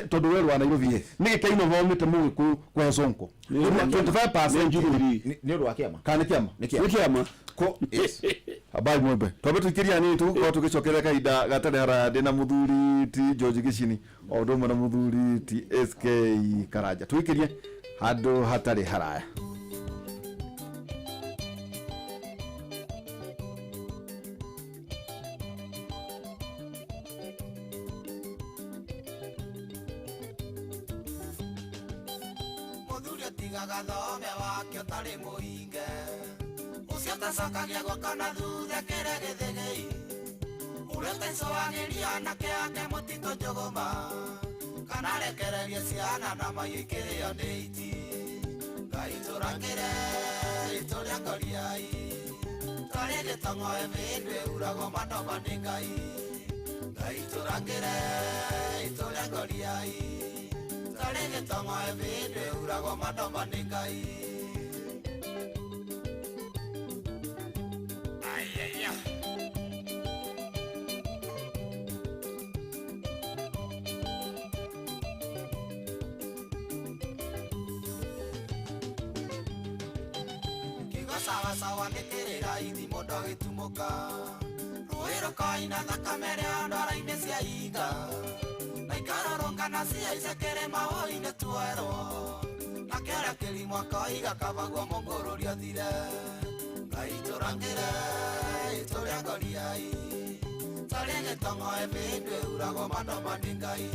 tondu we rwa Nairobi niki kia informate Mũgĩkũyũ kwa Sonko 25%
ni ũndũ wa kĩama
kana kiama
ni kiama
ko yes
habari mwembe twabe tukiria ni tu kwa tugicokerera kahinda gatare hara ndina muthuri ti George Gicini o ndomwe na muthuri ti SK Karanja twikirie handu hatari haraya
muthuri tigaga thome wake utari muinge ucio tacokagia gwakana thutha kĩrĩa gĩthĩgĩi ũrĩa taicoagĩria anake ake mũtitũ njũgũma kana rekererie ciana na mahiũ ikĩrĩo nĩ iti Ngai tũrangĩre ritũ rĩa ngoriai twarĩ gĩtong'oe mĩndũ ĩuragwo manoma nĩ Ngai Ngai tũrangĩre ritũ rĩa ngoriai twarĩ gĩtong'oe mĩndũ ĩuragwo manoma nĩ Ngai sawa gĩkĩrĩra ithi mũndũ agĩtumũka rũĩ rũkoina thakame rĩa ndwara-inĩ cia inga na ikarũrũngana ciaice kĩrĩma hũi-inĩ twerwo na kĩrĩa kĩrimũ akoiga kabagwo mũngũrũri ũthire Ngai tũrangĩre ritũ rĩa ngoriai tarĩ gĩtong'oe mĩndũ ĩuragwo manoma nĩ Ngai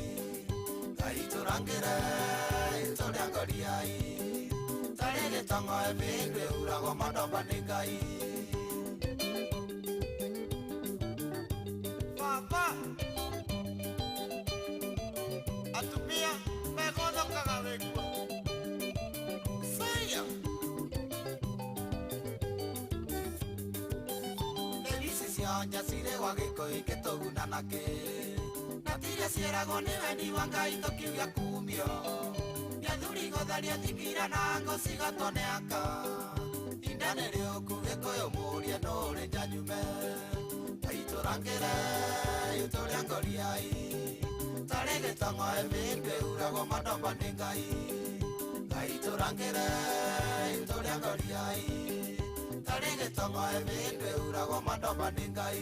Ngai tũrangĩre ritũ rĩa ngoriai tarĩ gĩtong'oe mĩndũ ĩuragwo manoma nĩ Ngai Baba atumia megũthũkaga wĩkua Saya Nĩgici cia nja cirĩ gwa Gĩkũyũ ingĩtũguna nakĩ na tiria ciĩragwo nĩ weni wa Ngai tũkiuga kumio Nyathuri gũtharia thingira na ngoci gatone aka Indane rĩũku Gĩkũyũ mũrie no ũrĩ njanyume Ngai tũrangĩre ritũ rĩa ngoriai tarĩ gĩtong'oe mĩndũ ĩuragwo manoma nĩ Ngai Ngai tũrangĩre ritũ rĩa ngoriai tarĩ gĩtong'oe mĩndũ ĩuragwo manoma nĩ Ngai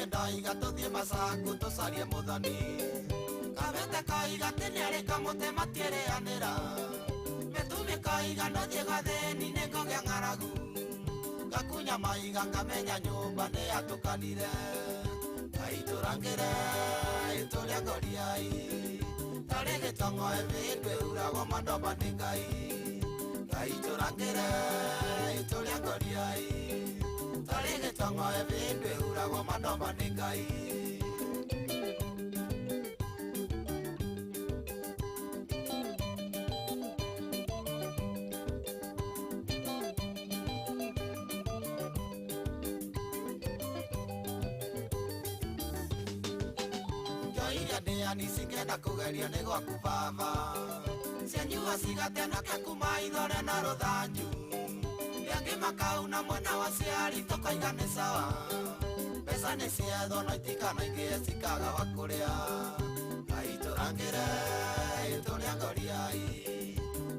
Ndaiga tũthiĩ macaku tũcarie mũthoni Kabete kaiga atĩ nĩarĩ kamũtĩ matiĩrĩanĩra Mĩtumi kaiga no thiĩ gathĩni nĩ ngũgĩa ng'aragu Ngakunya maiga ngamenya nyũmba nĩ yatũkanire Ngai tũrangĩre ritũ rĩa ngoriai tarĩ gĩtong'oe mĩndũ ĩuragwo manoma nĩ Ngai Ngai tũrangĩre ritũ rĩa ngoriai tarĩ gĩtong'oe mĩndũ ĩuragwo manoma nĩ Ngai Njoiria ndĩani cingĩenda kũgerio nĩ gwaku Baba cianyua cigatenokia kuma ithore na rũthanju Rĩangĩ makauna mwena wa ciari tũkoiga nĩ sawa Mbeca nĩ cietho no itikanaingĩhe cikaga wa kũrĩa Ngai tũrangĩre Aiturangire ituria ngoriai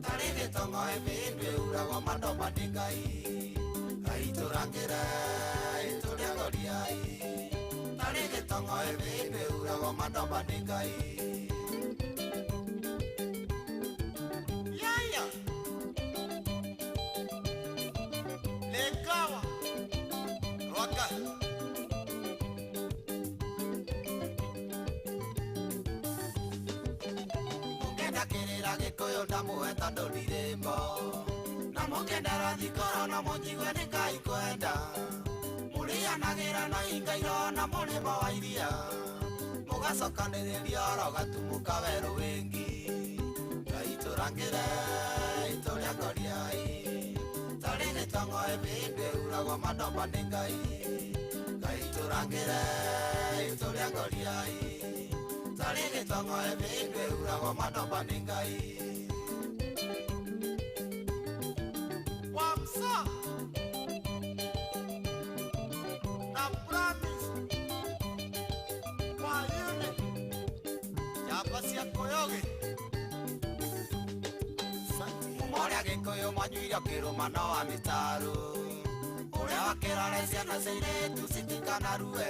Tarige tongo ebindwe urago mandomba ningai Aiturangire ituria ngoriai Tarige tongo ebindwe urago mandomba ningai Yaya Lekawa Roka Gikuyu ndamuheta ndurirembo na mugendera thikoro na munjigwe ni Ngai kwenda murianagira na ingairo na murimo wa iria mugacokaniriria oro gatumuka weru wingi Ngai turangire ituria ngoriai tari gitongo ebindwe uragwo mandomba ni Ngai Ngai turangire ituria ngoriai Tarige tongo ebindwe urago mandomba ni Ngai Wamsa Na promise Wayune Yapasi ya koyoge Umoria gikuyu manyuirio kirumano wa mitaru Uria wakirare ciana ciairetu citikanarue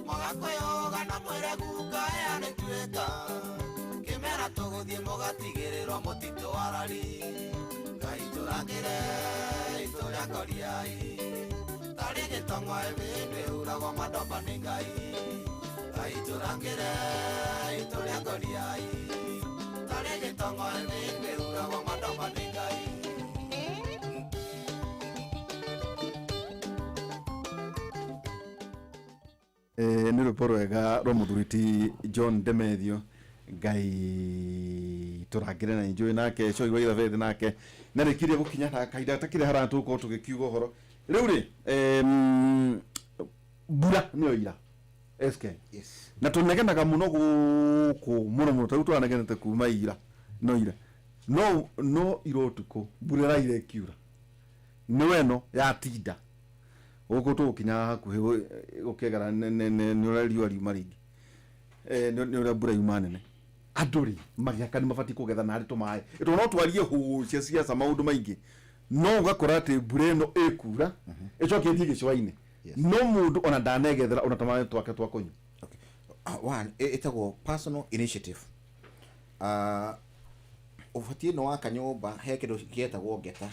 Magakoyoga na mwere guka ya netueka Kimera tuguthie mugatigirirwo mutito warari Ngai turangire ituria ngoriai Tari gitongo ebindwe uragwo mandomba ni Ngai Ngai turangire ituria ngoriai Tari gitongo ebindwe uragwo mandomba ni Ngai
nä rwä mbo rwega rwa må thuriti John Demethio Ngai tå rangä re na njå nake coi wa ithabethä nake na rä kirie gå kinya na kahinda takä rä harana tå korwo tå gä kiuga å horo rä u rä mbura nä yo ira SK na tå negenaga må no gå kå må no må no tarä u tå ranegenete kuma ira no ira å tukå mbura raire ĩkiura nä weno yatinda Oko to kinya hakuhe gukegera ne ora riwa riuma ringi ne ora mbura yuma nene anduri magiaka ni mabati kugetha na arito mai ito no twarie hu cia maundu maingi no ugakora ati mbura ino ikura icoke thie gicwaine no mundu ona ndanegethera ona tamane twake twakonyu
one etagwo personal initiative ufatie no waka nyumba he kindu gietagwo ngeta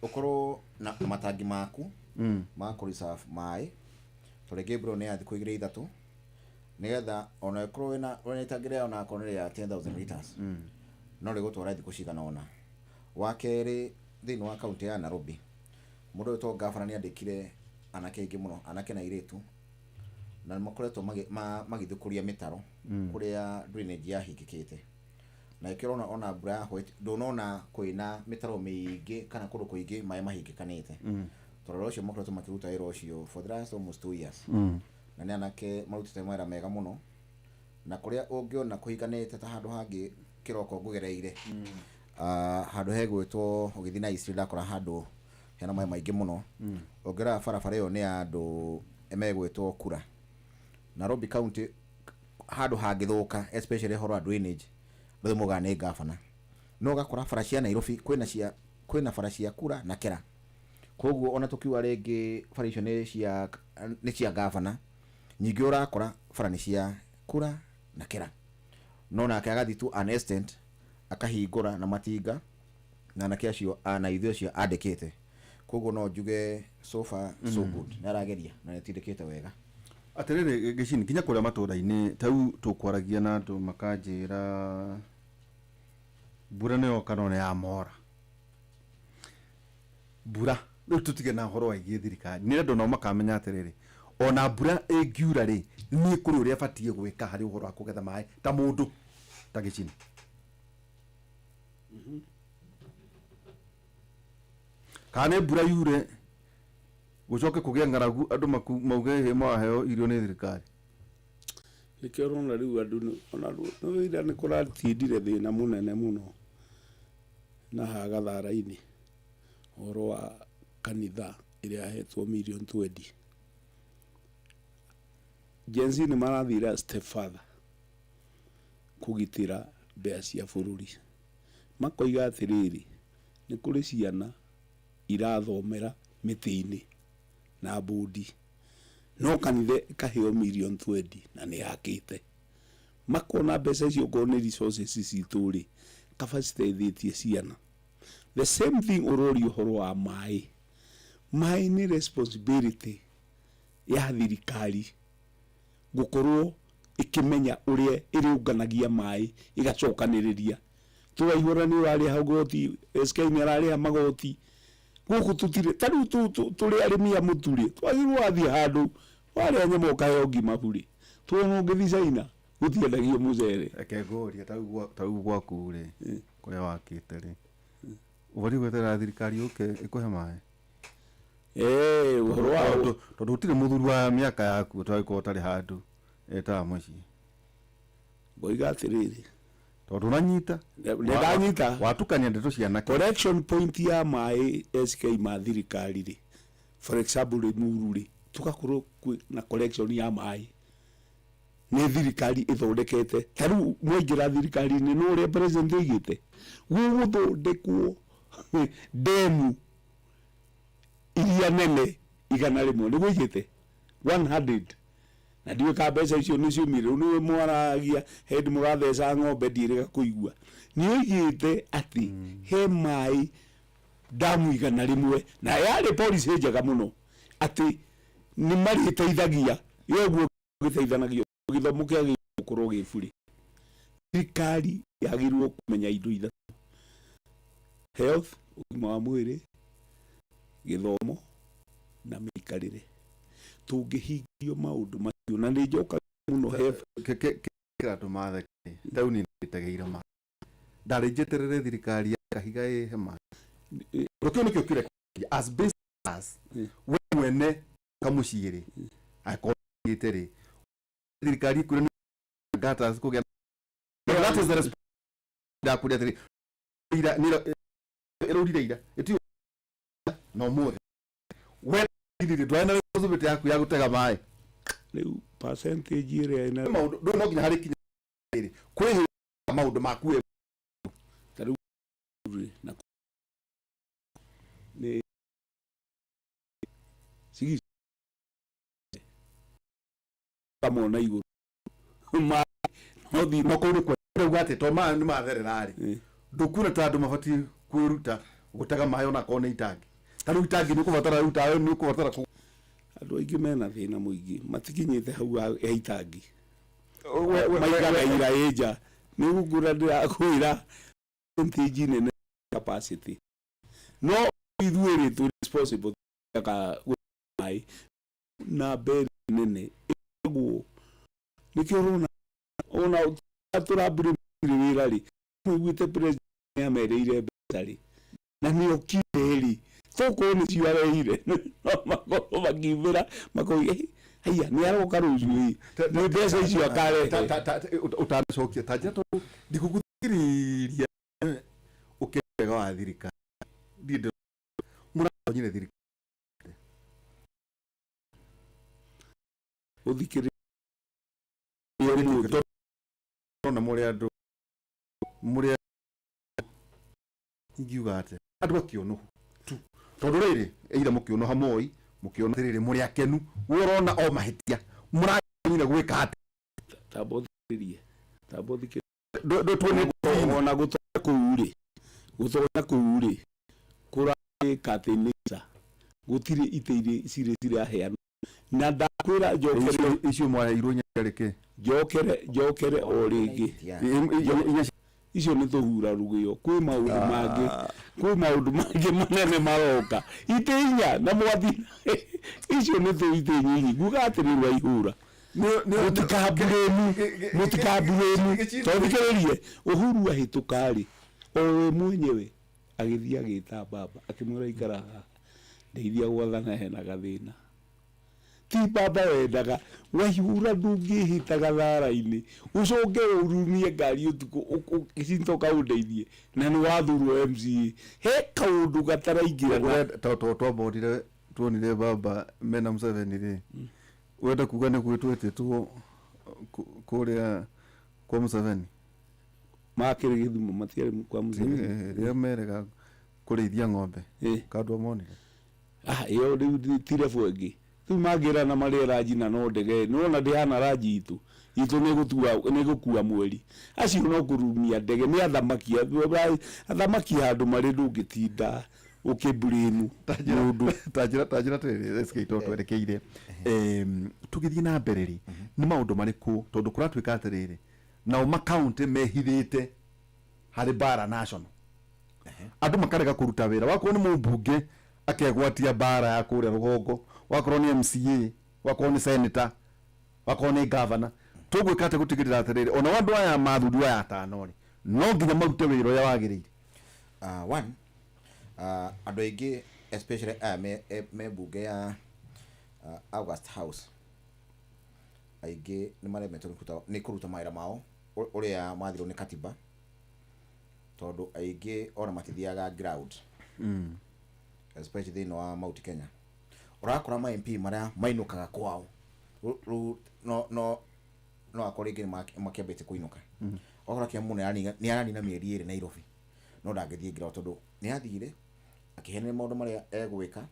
ukorwo na matangi maku ma ku reserve mai tore Gabriel ne athi kuigire ithatu nigetha ona ikorwo na itangire ona akonere ya 10,000 liters no ri gutwara thiku cigana ona wakeri thini wa county ya Nairobi mundu to gavana ni andikire anake ingi muno anake na iretu na makoretwo magithukuria mitaro kuria drainage yahingikite na ikirona ona mbura white ndonona kuina mitaro miingi kana kundu kuingi mai mahingikanite tororo cio makoretwo makiruta wira ucio for the last almost 2 years na ni anake marutite mawira mega muno na kuria ungiona kuhiganite ta handu hangi kiroko ngugereire handu hegwitwo ugithi na East ndakora handu hena mai maingi muno ongera barabara iyo ni andu emegwitwo kura Nairobi County handu hangithuka especially horo drainage ndothe mugane gavana no gakora faracia Nairobi kwina faracia kura na kera koguo ona tukiwa rege faracio ni cia gavana nyingi urakora fara ni cia kura na kera no na akaga tu an instant akahingura na matinga na nake acio ana ithuo cio andikite koguo no njuge so far so good narageria na nitindikite wega
atiriri gicini kinya kuria matura-ini tau tukwaragia na andu makanjira mbura niyo kanone ya mora mbura riu tutige na horo waigi thirikari ni andu no makamenya atiriri ona mbura ingiura ri ni kuri uria batie gwika hari uhoro wa kugetha mai ta mundu ta gicini kane mbura yure gucoke kugia ngaragu andu mauge he maheo irio ni thirikari
nikio rona riu andu ona no ira ni kuratindire thina munene muno na hagathara-ini horo wa kanitha iria hetwo million 20 Jenzi ni marathira step father kugitira mbea cia bururi makoiga atiriri ni kuri ciana irathomera miti-ini na bodi no kanithe kaheo million 20 na ni yakite makona mbeca icio ngone resources cituri capacity ithitie ciana the same thing urori uhoro wa mai ni responsibility ya thirikari gukorwo ikimenya uria iriunganagia mai igacokaniriria turaihura ni urari hagoti SK ni arari magoti guku tutire tari turi arimi ya muturi twagirwo athi handu wari anyamo kayo ngima buri tuono ngithicaina gutiendagio mucere
ekegoria tau gwaku ri kuria wakite ri ubari gwetera thirikari ikuhe mai
uhoro wa
tondu utire muthuri wa miaka yaku utagiko utari handu eta muci
boiga atiriri
tondu nanyita
ndanyita
watukania ndeto ciana
collection point ya mai SK ma thirikari ri for example ri muru ri tugakorwo na collection ya mai ni thirikari ithondekete taru mwingira thirikari ni no ri president igite guguthondekwo demu iria nene igana rimwe ni gwigite 100 na ndiwe ka mbeca icio ni ciumire ni mwaragia head muratheca ng'ombe ndirega kuigua ni oigite ati he mai damu igana rimwe na yari policy njega muno ati ni mari teithagia yoguo giteithanagio githomo kia gukorwo gifuri thirikari yagirwo kumenya indo ithatu health ugima wa mwiri githomo na mikarire tungihingio maundu macio na ni njoka muno health
kira tumathe tau ni nditegeire ma ndarejeterere thirikari kahiga hema rokio nikio kire as best as wene kamuciri akogiteri thirikari kure gatas kugea that is the response da kuria thiri ira ni erurire eti no more when did dwana responsibility yaku ya gutega mai
riu percentage ire ina
maundu no nginya hari kinya iri kwihi maundu maku
taru na ni sigi kama na iguru ma no di
no kuri kwa ugate to ma ni matherera ri ndukuna tandu mabati kwiruta gutega mayo na kone itangi taru itangi ni kubatara ruta ni kubatara ku
andu aingi mena thina muingi matikinyite hau ya itangi maigaga ira eja ni gugura ndira kuira percentage nene capacity no ithuiri tu responsible ka mai na beri nene iguo nikio ona turabure wira ri mwite president amerire betari na ni okiri toko ni ciareire mako magivira mako haya ni aroka ruju ni mbeca icio akare
utacokia tanja to ndikuguthiria ukega wa thirikari ndindo muranyire thirikari
uthikiri
na muri andu muri ingiuga ate andu akiono tu tondu riri eira mukiono hamoi mukiono riri muri akenu urona o mahitia muranyire gwika ate
tabothirie
do tuone
ona gutonya kuuri kura katenisa gutire iteire cire aheana na ndakwira njokere
icio mwara ironya reke
njokere o ringi icio ni tuhura rugio kwi maundu mangi manene maroka iteinya na mwathi icio ni tuite nyinyi guga atirirwa ihura mutikabulemu tondikererie uhuru ahitukari o mwenyewe agithia agita baba akimwira ikara ndeithia gwathana hena gathina ti baba wendaga waihura ndungihitaga thara-ini ucoke urumie ngari utuku ukicintoka undeithie na ni wathurwo MCA he kaundu gataraingirana
twambodire tuonire baba mena Museveni ri wenda kuga ni gwitwete tu kuria kwa Museveni
makire Githumo matiari kwa Museveni
ria merega kurithia ng'ombe kandu monire
iyo riu tire bwengi tu magira na mari raji na no ndege no na ndihana raji itu ni gukua mweri acio no kurumia ndege ni athamaki handu mari ndungitinda ukibrinu
tajira tiri skito twerekeire tugithie na mbere ni maundu mariku tondu kuratwika atiriri nao makaunti mehithite hari bara national andu makarega kuruta wira wakorwo ni mumbunge akegwatia bara ya kuria rugongo wakorwo ni MCA wakorwo ni senator wakorwo ni governor tugwikate gutigirira atiriri ona wandu aya mathuri aya atano ri no nginya marute wira uria wagirire
one andu aingi especially me bunge ya August House aingi ni maremetwo ni kuruta mawira mao uria mathirwo ni katiba tondu aingi ona matithiaga ground especially thini wa Mount Kenya urakora ma MP maria mainukaga kwao no akoringi makiambite kuinuka okora kia muno ni arani na mieri iri Nairobi no ndangithie ground tondu ni athire akihene maundu maria egwika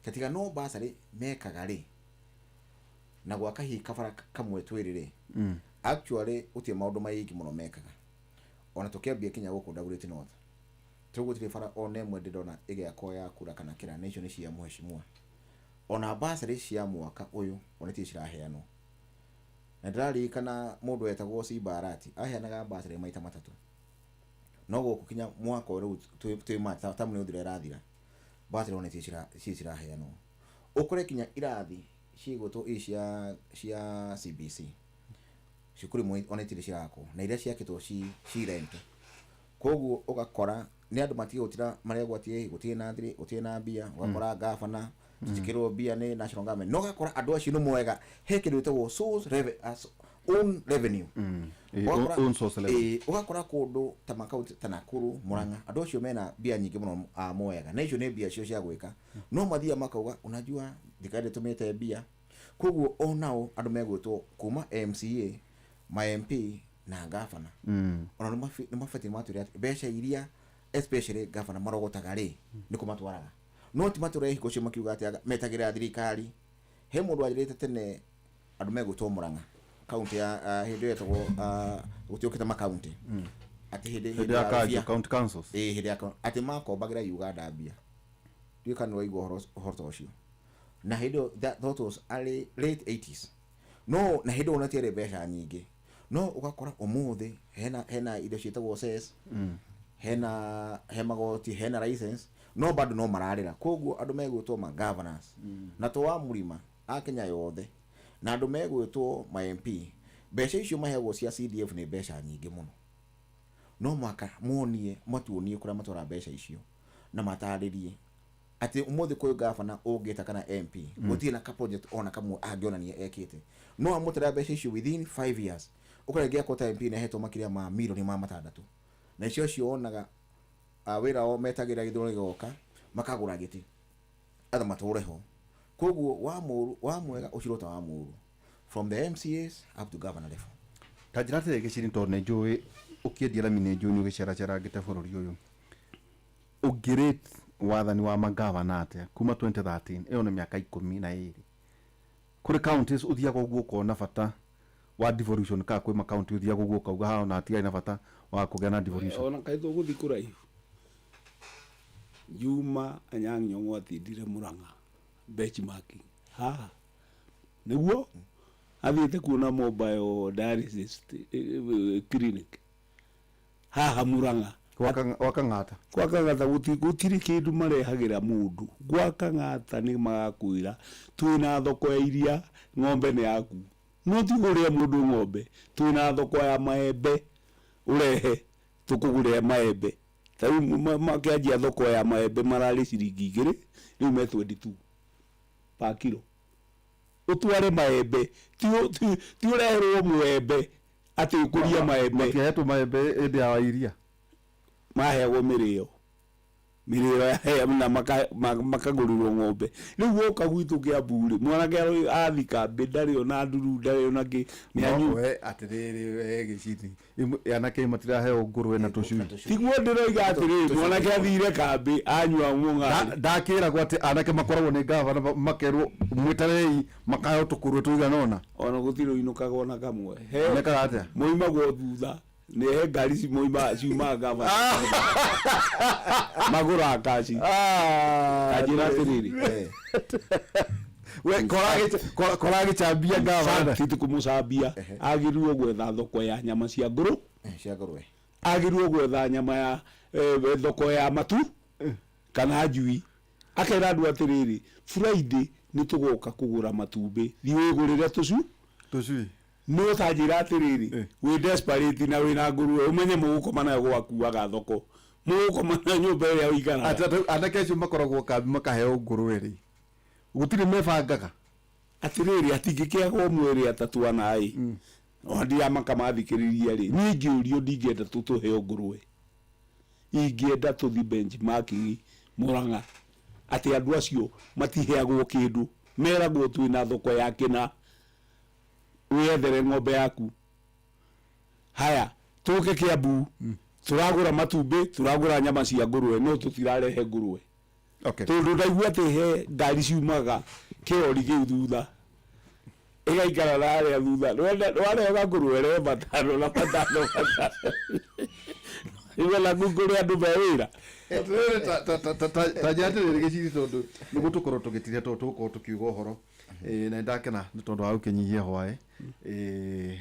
katiga no basari mekaga ri na gwa kahika bara kamwe twirire actually utie maundu maingi muno mekaga ona tukiambia Kenya guku Dagoretti North tugutire bara one mwe ndona igiakwa ya kura kana kira nation cia muheshimiwa ona basari cia mwaka uyu ona ti ciraheanwo na ndari kana mundu etagwo Sibarati aheanaga basari maita matatu no guku kinya mwaka uru twi mata tamu ni uthire rathira basari ona ti ciraheanwo ukore kinya irathi cigutwo cia CBC cukuri mwe ona ti cirako na iria ciakitwo ci rento koguo ugakora ni andu matigutira maregwatie gutie na thiri gutie na mbia ugakora gavana tikirwo mbia ni national government no gakora andu acio ni mwega he kindu gitagwo own revenue
own source revenue
ugakora kundu ta makaunti ta Nakuru Murang'a andu acio mena mbia nyingi muno mwega na icio ni mbia cio cia gwika no mathia makauga unajua thikari tumite mbia koguo onao andu megwitwo kuma MCA ma MP na governor ona ni mafati maturi besha iria especially governor marogotaga ri ni kumatwaraga no ti mature hiko cio makiuga ati metagira thirikari he mundu ajirite tene andu megwitwo Murang'a county ya hindi yetagwo gutiokita ma county ati hindi
ya county councils
hindi ya ati makombagira Uganda mbia duka no igwo horto ucio na hindi that was early late 80s no na hindi ona tiere besha nyingi no ugakora umuthi hena indo cietagwo ses he magoti hena license no bado no mararira koguo andu megwitwo ma governors na to wa murima a Kenya yothe na andu megwitwo ma MP besha icio mahegwo cia CDF ni besha nyingi muno no mwaka monie matuonie kura matwara besha icio na mataririe ati umuthi kwa governor ungita kana MP gutie na ka project ona kamwe angionania ekite no amutera besha icio within 5 years ukaregia kota MP na heto makiria ma milioni ma matandatu na icio cionaga wira o metagira githuro gigoka makagura giti atha matureho koguo wa mwega ucirota wa muru from the MCAs up to governor level
tajirate giciri tonne njui ukiendia lamine njui ni ugicera ngite bururi uyu ugirate wathani wa magavana atia kuma 2013 iyo ni miaka 12 kuri counties uthiaga uguo kona bata wa devolution ka kwi county uthiaga uguo kauga ha na atia ina bata wa kugena devolution
ona kaitho guthikura hiyo Juma Anyang' Nyong'o atindire Murang'a benchmarking niguo athiite kuona mobile dialysis clinic Murang'a
wakang'ata
gutiri kindu marehagira mundu gwakang'ata ni magakwira twina thoko ya iria ng'ombe ni yaku no tiguria mundu ng'ombe twina thoko ya maembe urehe tukugure maembe tau makianjia thoko ya maembe marari ciringi 2 riu me 22 pa kilo utware maembe ti ureherwo mwembe ati ukuria maembe
makihetwo maembe ende ya iria
mahegwo mirio miriro ya na makagurirwo ng'ombe riu woka gwitu Kiambu mwanake athika ndari ona nduru ndari ona ki
no we atiriri we gicini anake matiraheo ngurwe na tucui
tiguo ndiroiga atiriri mwanake athire kambi anyua munga
ndakira gwate anake makoragwo ni gavana makerwo mwitarei makaheo tukurwe tuiganona
ona gutiro inukaga ona kamwe
neka atia
moima go thutha ne he ngari ci moima ciuma gavana magura akaci ajira atiriri
we korage chambia gavana
titu kumusambia agirirwo gwetha thoko ya nyama cia nguru
cia ngurwe
agirirwo gwetha nyama ya thoko ya matu kana njui akera andu atiriri Friday ni tugoka kugura matumbi thiwigurire tucui no tajira atiriri we desperate na we na nguru umenye mugukoma nayo gwakuaga thoko mugukoma na nyumba ya uigana
anake cio makoragwo kambi makaheo ngurwe ri gutire mebangaga
atiriri atingikiagwo mwiri atatuana ai ondia makamathikiriria ri ni ngiurio ndingenda tutuheo ngurwe ingienda tuthi benchmarking Murang'a ati andu acio matiheagwo kindu meragwo twina thoko ya kina wethere ng'ombe yaku haya tuke Kiambu turagura matumbi turagura nyama cia ngurwe no tutirarehe ngurwe tondu ndaigua ati he ngari ciumaga kiori giu thutha igaikara naria thutha rwarega ngurwe re matano na matano iwe la ngurwe andu mewira
tajatiriri giciri tondu niguo tukorwo tugitire tukorwo tukiuga uhoro na ndakena ni tondu wa ukinyihia hwae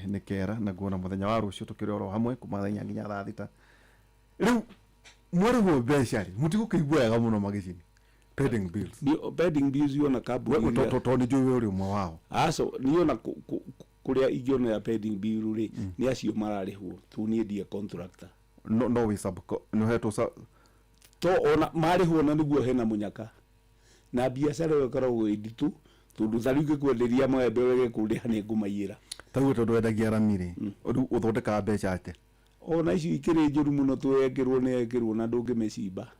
ni kera na nguona muthenya wa rucio tukiri oro hamwe kumathenya nginya thaa thita riu mwarigwo mbeca ri mutigukiigua wega muno magicini
pending bills yona kabuni
to ni njui uri umwe wao
aso niona kuria igiona ya pending bill ri ni acio mararihwo tu ni dia contractor
no we sub no heto
to ona marihwo na niguo hena munyaka na biacara yo karagwo inditu tondu thariuke kwenderia mwembe wege kuriha ni ngumaiyira
taguo tondu wendagia ramiri uthondeka mbeca ate
ona icio ikiri njuru muno twekirwo ni ekirwo na ndungimecimba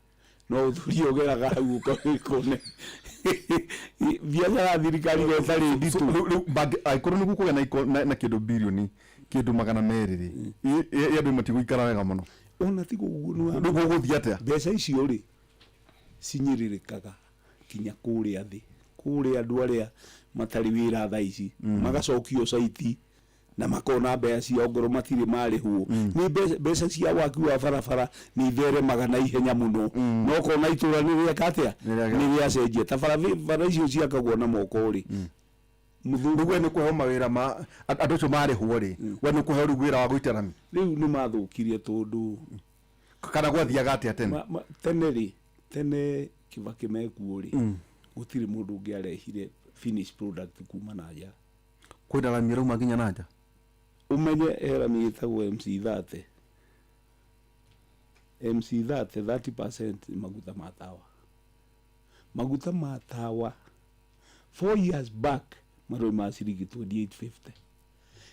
no uthurio geraga hau ukone biacara thirikari gethari nditu
aikoro nigu kugena na kindu bilioni kindu 200 ri yandu matiguikara wega muno
ona tigo gugunwa
ndugu guthia atia
mbeca icio ri cinyiririkaga kinya kuria thi kuria andu aria matari wira tha ici magacokio saiti na makona mbeca cia ngoro matire marihwo ni mbeca cia waki wa barabara ni theremaga na ihenya muno no kona itura ni ria katia ni ria cenjia ta barabara icio ciakagwo na moko ri
muthungu we ni kuhe mawira ma andu acio marihwo ri we ni kuhe wira wa guitarami
riu ni mathukirie tondu
kana gwathiaga atia tene
tene Kibaki mekuo ri gutire mundu ungiarehire finish product kuma na nja
kwindaramia rauma nginya na nja
umenye eramia itagwo MC30 30% maguta ma tawa 4 years back maroi ma ciringi 2850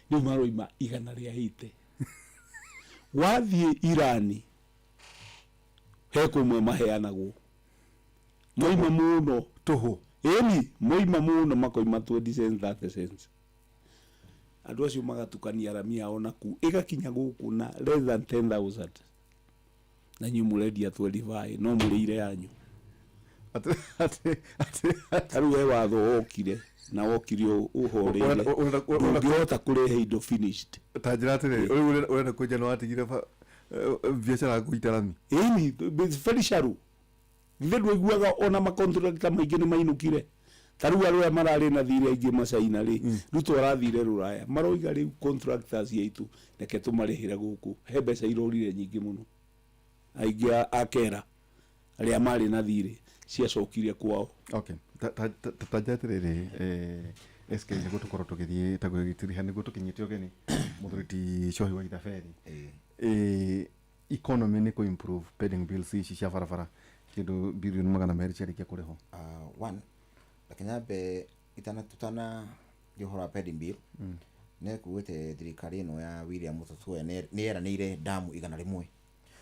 ni maroi ma igana ria 80 wathie Irani he kumwe maheanagwo moima muno
tuhu
eni moima muno makoima 20 cents 30 cents andu acio magatukania ramia ona ku igakinya guku na less than 10,000 na nyu muredia 25 no murire yanyu taru we watho okire na okire uhorere ungihota kurehe indo finished
tajira tire urenda kuja no atigire biacara guitarami
eni very shallow ndedu iguaga ona ma contractor maingi ni mainukire taru arua marari na thire aingi macaina ri ruto arathire ruraya maroiga ri contractors yaitu reke tumarihira guku he mbeca irorire nyingi muno aingi akera aria mari na thire ciacokirie kwao
okay tajatiriri SK niguo tukorwo tugithie ta gwitiriha niguo tukinyitio geni muthuriti Cohi wa Ithaberi economy ni ku improve pending bills ici cia barabara kindu bilioni 200 ciarikia kuriho
one lakini be tutana johora pending bill ne kuwete thirikari no ya William Ruto ni era nire damu igana rimwe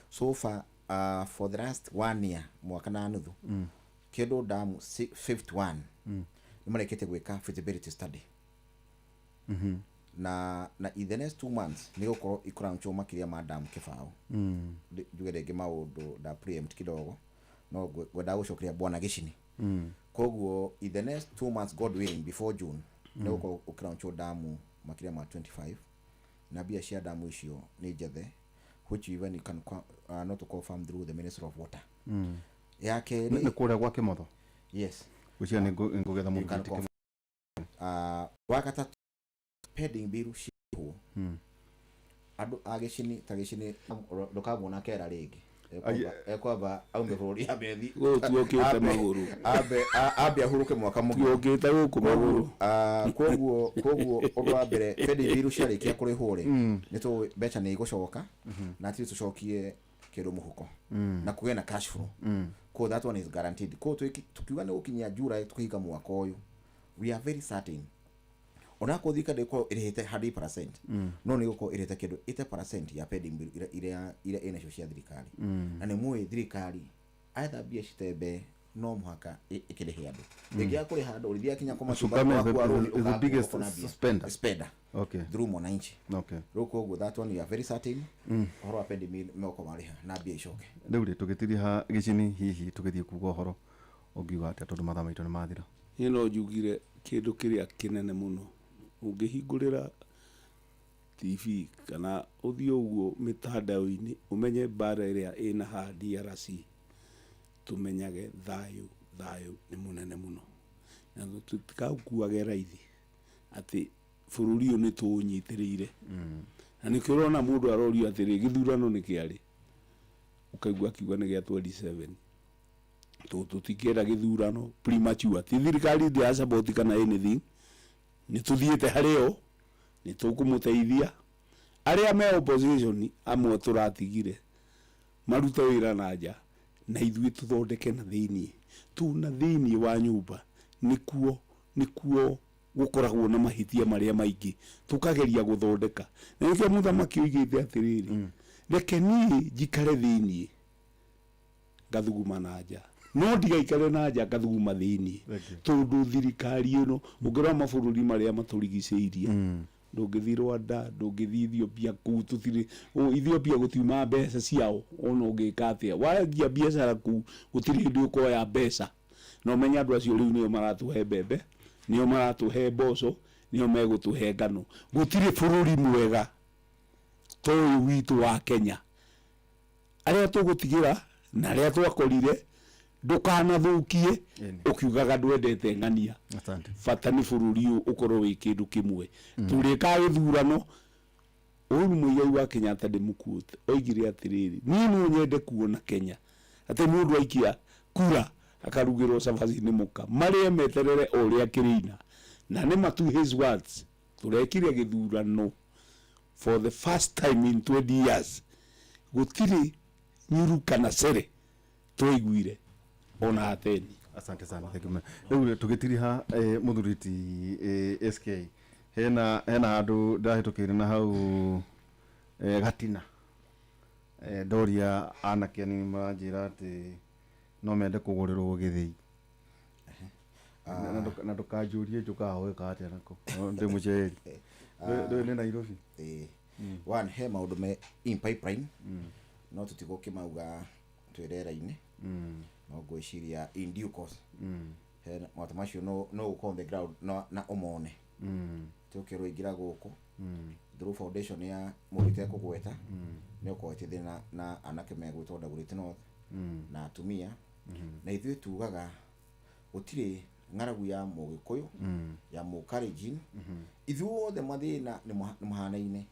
so far for the last 1 year mwaka na nuthu Kedo Dam 51 nimarekete gweka feasibility study na in the next 2 months ni gukoro ikurancho makiria ma dam kifao juge rege maundu da preempt kidogo no gwenda gucokeria bwana gicini koguo in the next 2 months God willing before June ni gukoro ukurancho damu makiria ma 25 na bia cia damu icio ni jethe which even you can not confirm through the Ministry of Water yake
ni kura gwa Kimotho
yes
ucia ni ngugetha mu
wakata pending bill ciho andu agicini tagicini ndukabona kera ringi ekwamba aume bururi ya bethi
tuokite maguru
abe ahuruke mwaka mugi
tuokite guku maguru
koguo odwa mbere pending bill ciarikia kuriho ri nitu becha ni igucoka na ti tucokie kiru muhuko na kugena cash flow ko that one is guaranteed ko tukiuga ni gukinya July tukihiga mwaka uyu we are very certain ona ko thika de ko irihite 100% no ni guko irihite kindu 80% ya pending bill ire ina cia thirikari na ni mwe thirikari either bia citembe no muhaka ikirihe andu ingia kuri handu urithia kinya koma
the biggest spender
okay through mwananchi
okay
roko go that one you are very certain horo wa pending bill meko mariha na bia icoke
ndeure tugitiri ha gicini hihi tugithie kugo horo ungiuga ati tondu matha maitu ni mathira
ino njugire kindu kiria kinene muno ungihingurira TV kana uthio uguo mitandao-ini umenye bara iria ina ha DRC tumenyage thayu ni munene muno na tutikakuage raithi ati bururi uyu ni tunyitiriire na nikirona mundu arorio atiri githurano ni kiari ukaigua kiuga ni gia 27 tutikienda githurano premature ti thirikari ndia support kana anything ni tuthiete hario ni tukumuteithia aria me opposition amwe turatigire maruta wira na nja na ithui tuthondeke na thiini tu na thiini wa nyumba nikuo gukoragwo na mahitia maria maingi tukageria guthondeka na nikio muthamaki oigite atiriri reke ni jikare thiini gathuguma na nja no ndigaikare na nja gathuguma thiini tondu thirikari ino ungirwa mabururi maria maturigiceirie ndungithi Rwanda ndungithi Ethiopia ku tutire Ethiopia gutiuma mbeca ciao ona ungika atia wagia biacara ku gutiri ndu ukoya mbeca no menya andu acio riu nio maratuhe mbembe nio maratuhe mboco nio megutuhe ngano gutiri bururi mwega toyu witu wa Kenya aria tugutigira na aria twakorire ndukanathukie ukiugaga ndwendete ngania bata ni bururi ukorwo wi kindu kimwe turika githurano Uhuru Muigai wa Kenyatta ndimukuote oigire atiriri ni no nyende kuona Kenya ati mundu aikia kura akarugirwo cabaci ni muka maria meterere uria kirina na ni matu his words turekire githurano for the first time in 20 years gutiri nyuru kana sere tuiguire ona ateni
asante sana ndeure tugitiri ha muthuriti SK hena andu ndahitukire na hau gatina doria anakeni maranjira ati no mende kugurirwo githii na ndukanjurie njukahoe kati nako ndi muceri ndo ni Nairobi
one he maundu me in pipeline no tutiguke mauga twirera-ini no gwiciria in due course he mautamacio no go on the ground na umone tukirwo ingira guku through foundation ya murite kugweta ni ukwetithina na anake megwitwo Dagoretti North na atumia na ithui tugaga gutiri ngaragu ya Mugikuyu ya Mukalenjin ithuothe mathina ni muhanaine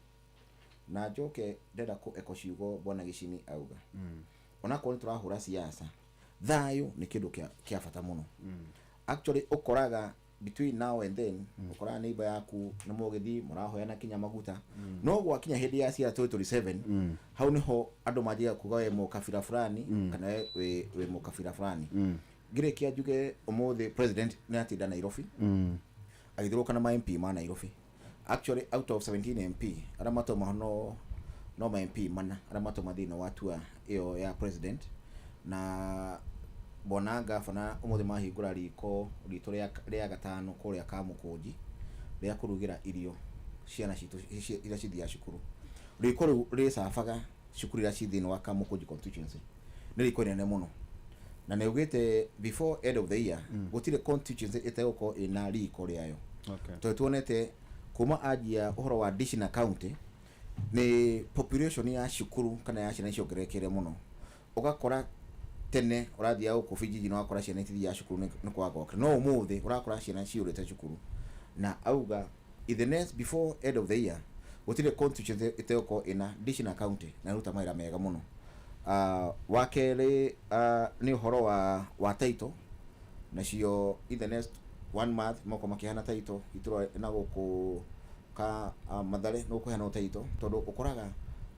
na njoke ndenda ku eko ciugo bwana gicini auga ona ko turahura siasa thayo ni kindu kia bata muno actually ukoraga between now and then ukora neighbor yaku na mugithi murahoyana kinya maguta no gwakinya hindi ya cia 27 hau niho andu majia kuga we mukabira fulani kana we mukabira fulani ngire kia juge umuthi president ni atinda Nairobi agithiruka na MP ma Nairobi actually out of 17 MP ara mato mahono no ma MP mana ara matoma thina watua iyo ya president na bonanga fana umuthe mahingura riko rito ria gatano kuria Kamukunji ria kurugira irio ciana citu ira cithia cukuru riko ri safaga cukuru ira cithina wa Kamukunji constituency ni riko nene muno na ne ugite before end of the year gutire constituency itego ina riko riayo. Okay. Tuonete kuma ajia uhoro wa additional county ni population ya cukuru kana ya ciana ciongererekere muno ugakora tene urathia uko Fiji no akora ciana ithia cukuru ni kwa gokre no umuthi urakora ciana ciurite cukuru na auga in the next before end of the year gutire constituency iteko ina additional county na ruta maira mega muno. Wakere ni uhoro wa title na cio in the next 1 month moko makihana title ituro na guku ka Mathare no kuhana title tondu ukoraga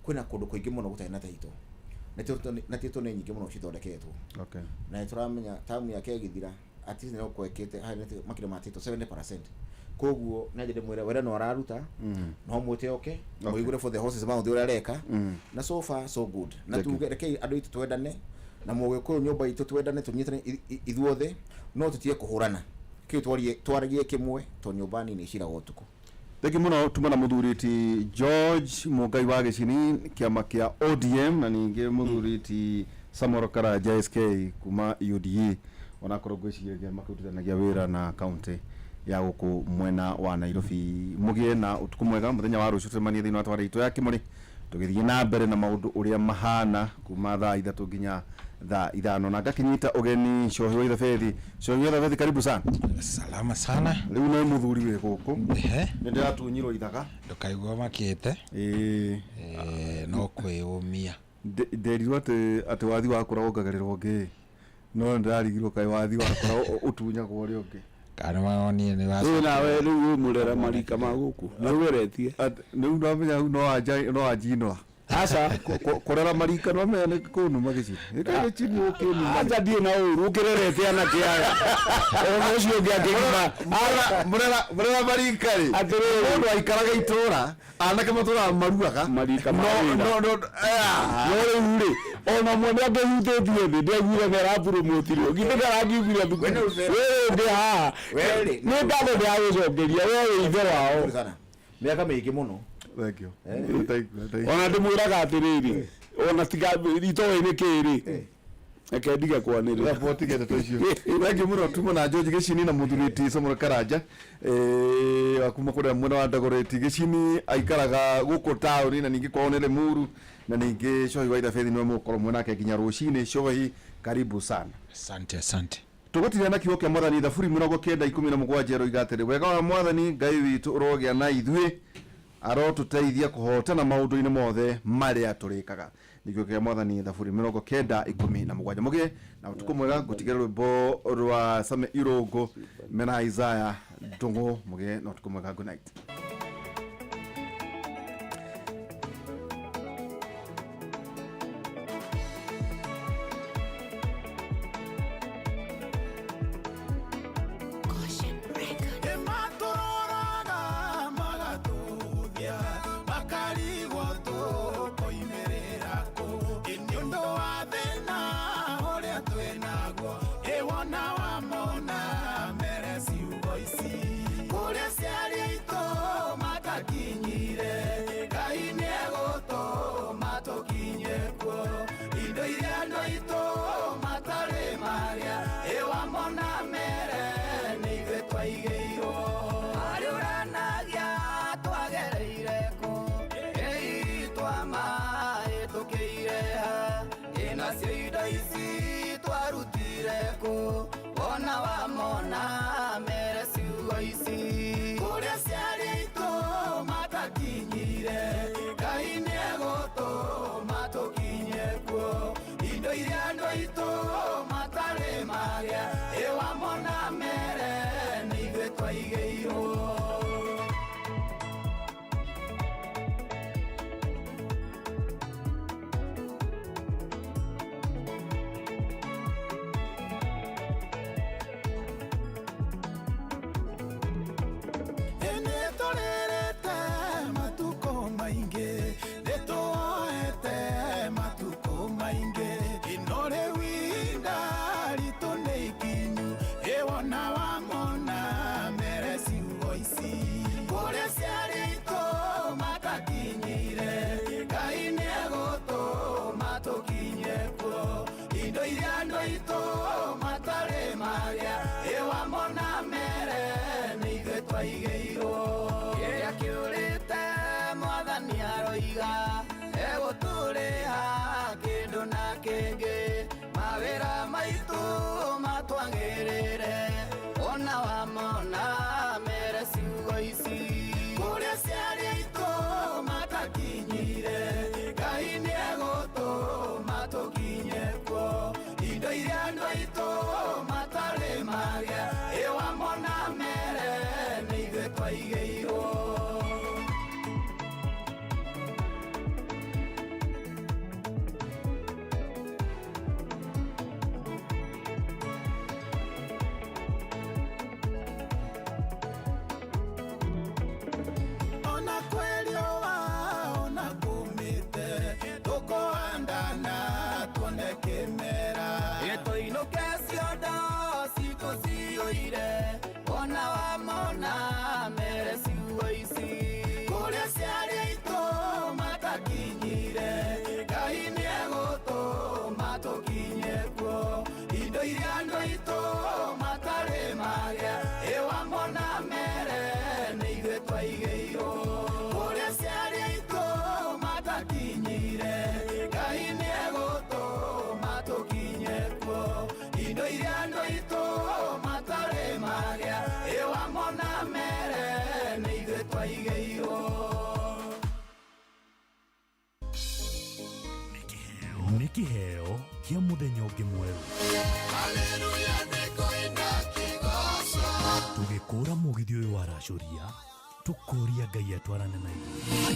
kwina kundu kuingi muno gutena title na title ni nyingi muno cithondeketwo. Okay. Na turamenya tamu yake githira at least no kwekete makire ma title 70%. Koguo na jide mwira wera no araruta no muте okay muigure for the horses mouth ura reka na so far so good na tugereke andu itu twendane na mugwe ko nyumba itu twendane tunyitane ithuothe no tutie kuhurana ki twaragie kimwe to nyumba ni cira gotuko.
Thegi muno tumana muthuriti George Mugai wa Gicini kiama kia ODM na ninge muthuriti Samoro Karaja SK kuma UDA ona korogweciria makutithanagia wira na county ya guku mwena wa Nairobi. Mugie na utuku mwega muthenya wa rucio tumanie thina twara itu ya kimuri tugithie na mbere na maundu uria mahana kuma thaa 3 nginya thaa 5 na ngakinyita ugeni Shohi wa Ithafethi. Shohi wa Ithafethi, karibu sana.
Salama sana.
Riu no muthuri we guku ndira tunyiro ithaga
ndukaigwa makite no kwiyumia
nderirwo ati wathi wakora ongagerirwo ngi no ndarigirwo kai wathi wakora utunyagwo ri ungi
kana maoni ni
wacu na we riu murera marika maguku no weretie
ni ndamenya no ajino
asa
korera marika no mene kunu magici ikaje chini ukini
aja die na uru ukirerete ana kiaya ono cio ngiagima
ara murera marika ri
atire
ndo aikaraga itura anake matura maruaga
marika
no
uri ona mwana ngehutethie ndi ndegwire mera promotirio ngithe ndarangibira thuku wewe ndi ha wewe ni ndalo ndiagucokeria wewe ithe wao
sana miaka mingi muno.
Thank you.
Ona ndimwiraga atiriri ona tiga itowe ni kiri eke ndiga kwaniri
rapport gete tocio wengi muno tumo na George Gicini na muthuriti Samoro Karaja akuma kuria mwena wa Dagoretti. Gicini aikaraga guku town na ningi kwaonele Muru na ningi Shohi wa Ithafethi no mukoro mwena ke ginya rucini. Shohi, karibu sana.
Asante.
Tugotire na kiwo kia mwathani Thafuri 1917 igatire wega wa mwathani Ngai witu urogia na ithui arotuteithia kuhotana maundu-ini mothe maria turikaga nikio kia mwathani Thafuri 1917 mugie na utuku mwega gutigera rwimbo rwa Same Irungu mena Isaiah Ndungu mugie na utuku mwega. Good night.
Ene torerete matuko maingi, neto toire ona wa mona mere siuisi kuria ciari ito matakinyire Ngai niegutu matukinye kuo indo iria andu ito matare magia ewa mona mere ni ithuĩ twaigeirwo kuria ciari ito matakinyire Ngai niegutu matukinye kuo indo iria andu ito matare magia ewa mona mere ni ithuĩ twaigeirwo
nĩ kĩheo kĩa mũthenya ũngĩ mwerũ
Haleluya nĩkũina kĩgoco
tũgĩkũra mũgithi ũyũ wa racoria tũkũria Ngai atwarane na ithuĩ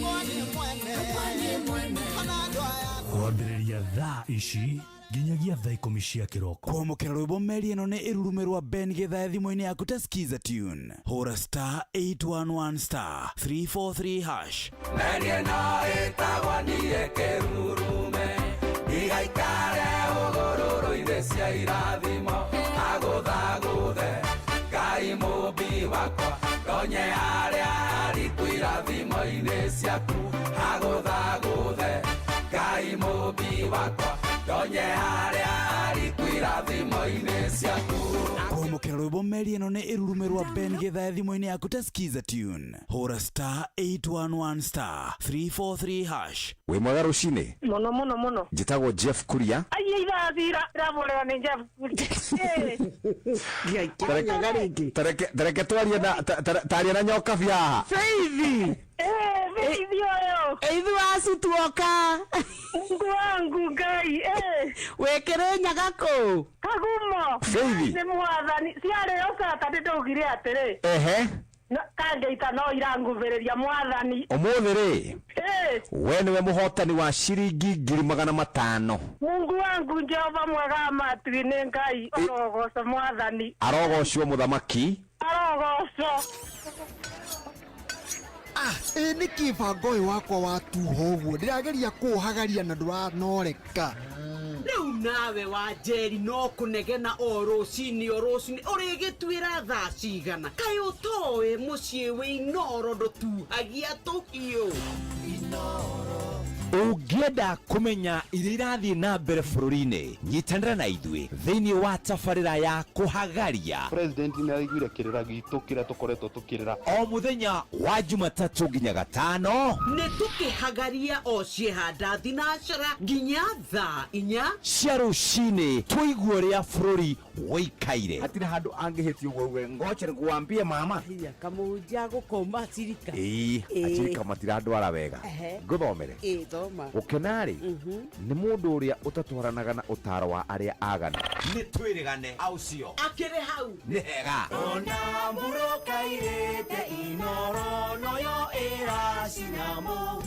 kwambĩrĩria thaa ici nginyagia thaa 10 cia kĩroko
kwamũkĩra rwĩmbo meri ĩno nĩ ĩrurume rwa Ben Githae thimũ-inĩ yaku ta skiza tune hũra star 811 star 343 hash
meri ĩno ĩtagwo niĩ kĩrurume igaikare ũgũrũrũ-inĩ cia irathimo agũthagũthe Ngai mũmbi wakwa ndonye harĩa hariku irathimo-inĩ ciaku agũthagũthe Ngai mũmbi wakwa ndonye harĩa hariku irathimo-inĩ ciaku
kwamũkĩra rwĩmbo meri ĩno nĩ ĩrurume rwa Ben Githae thimũ-inĩ yaku ta skiza tune hũra star 811 star 343 hash
wĩ mwega rũcinĩ
muno
njĩtagwo Jeff Kuria
ai irathira iraborera ni Jeff Kuria
tareke twarie na taria na nyoka biaha
Faith yo
Eithu asu tuoka
Mungu wangu Ngai
wekere nyagako
kagumo
Faith
ni mwathani ciare yosata ndogire atere kangeita no iranguvereria mwathani
ũmũthĩ rĩ we nĩwe mũhotani wa ciringi 500,000
Mungu wangu Jehova mwega matu-inĩ Ngai arogoco mwathani
arogocwo mũthamaki
arogoco
nĩ kĩbango ũyũ wakwa watuha ũguo ndĩrageria kũhagaria na ndũranoreka
rĩu nawe wa Njeri no kũnegena o rũcinĩ ũrĩgĩtuĩra thaa cigana kaĩ ũtoĩ mũciĩ wĩ Inoro ndũtuhagia tũhiũ
ũngĩenda kũmenya iria irathiĩ na mbere bũrũri-inĩ nyitanĩra na ithuĩ thĩinĩ wa tabarĩra ya kũhagaria
president nĩ araiguire kĩrĩra gitũ kĩrĩa tũkoretwo tũkĩrĩra
o mũthenya wa Jumatatũ nginya Gatano
nĩ tũkĩhagaria o ciehanda thinacara nginya thaa 4
cia rũcinĩ tũigue ũrĩa bũrũri woikaire
hatirĩ handũ angĩhĩtio guo ngoche nĩkuambie mama
kamũnja gũkoma cirika
acirika matirandwara wega ngũthomere gũkena-rĩ nĩ mũndũ ũrĩa ũtatwaranaga na ũtaro wa arĩa agana
nĩ twĩrĩgane aucio
akĩrĩ hau
nĩ hega
ona mburũka irĩte Inoro noyo ĩracina mũhu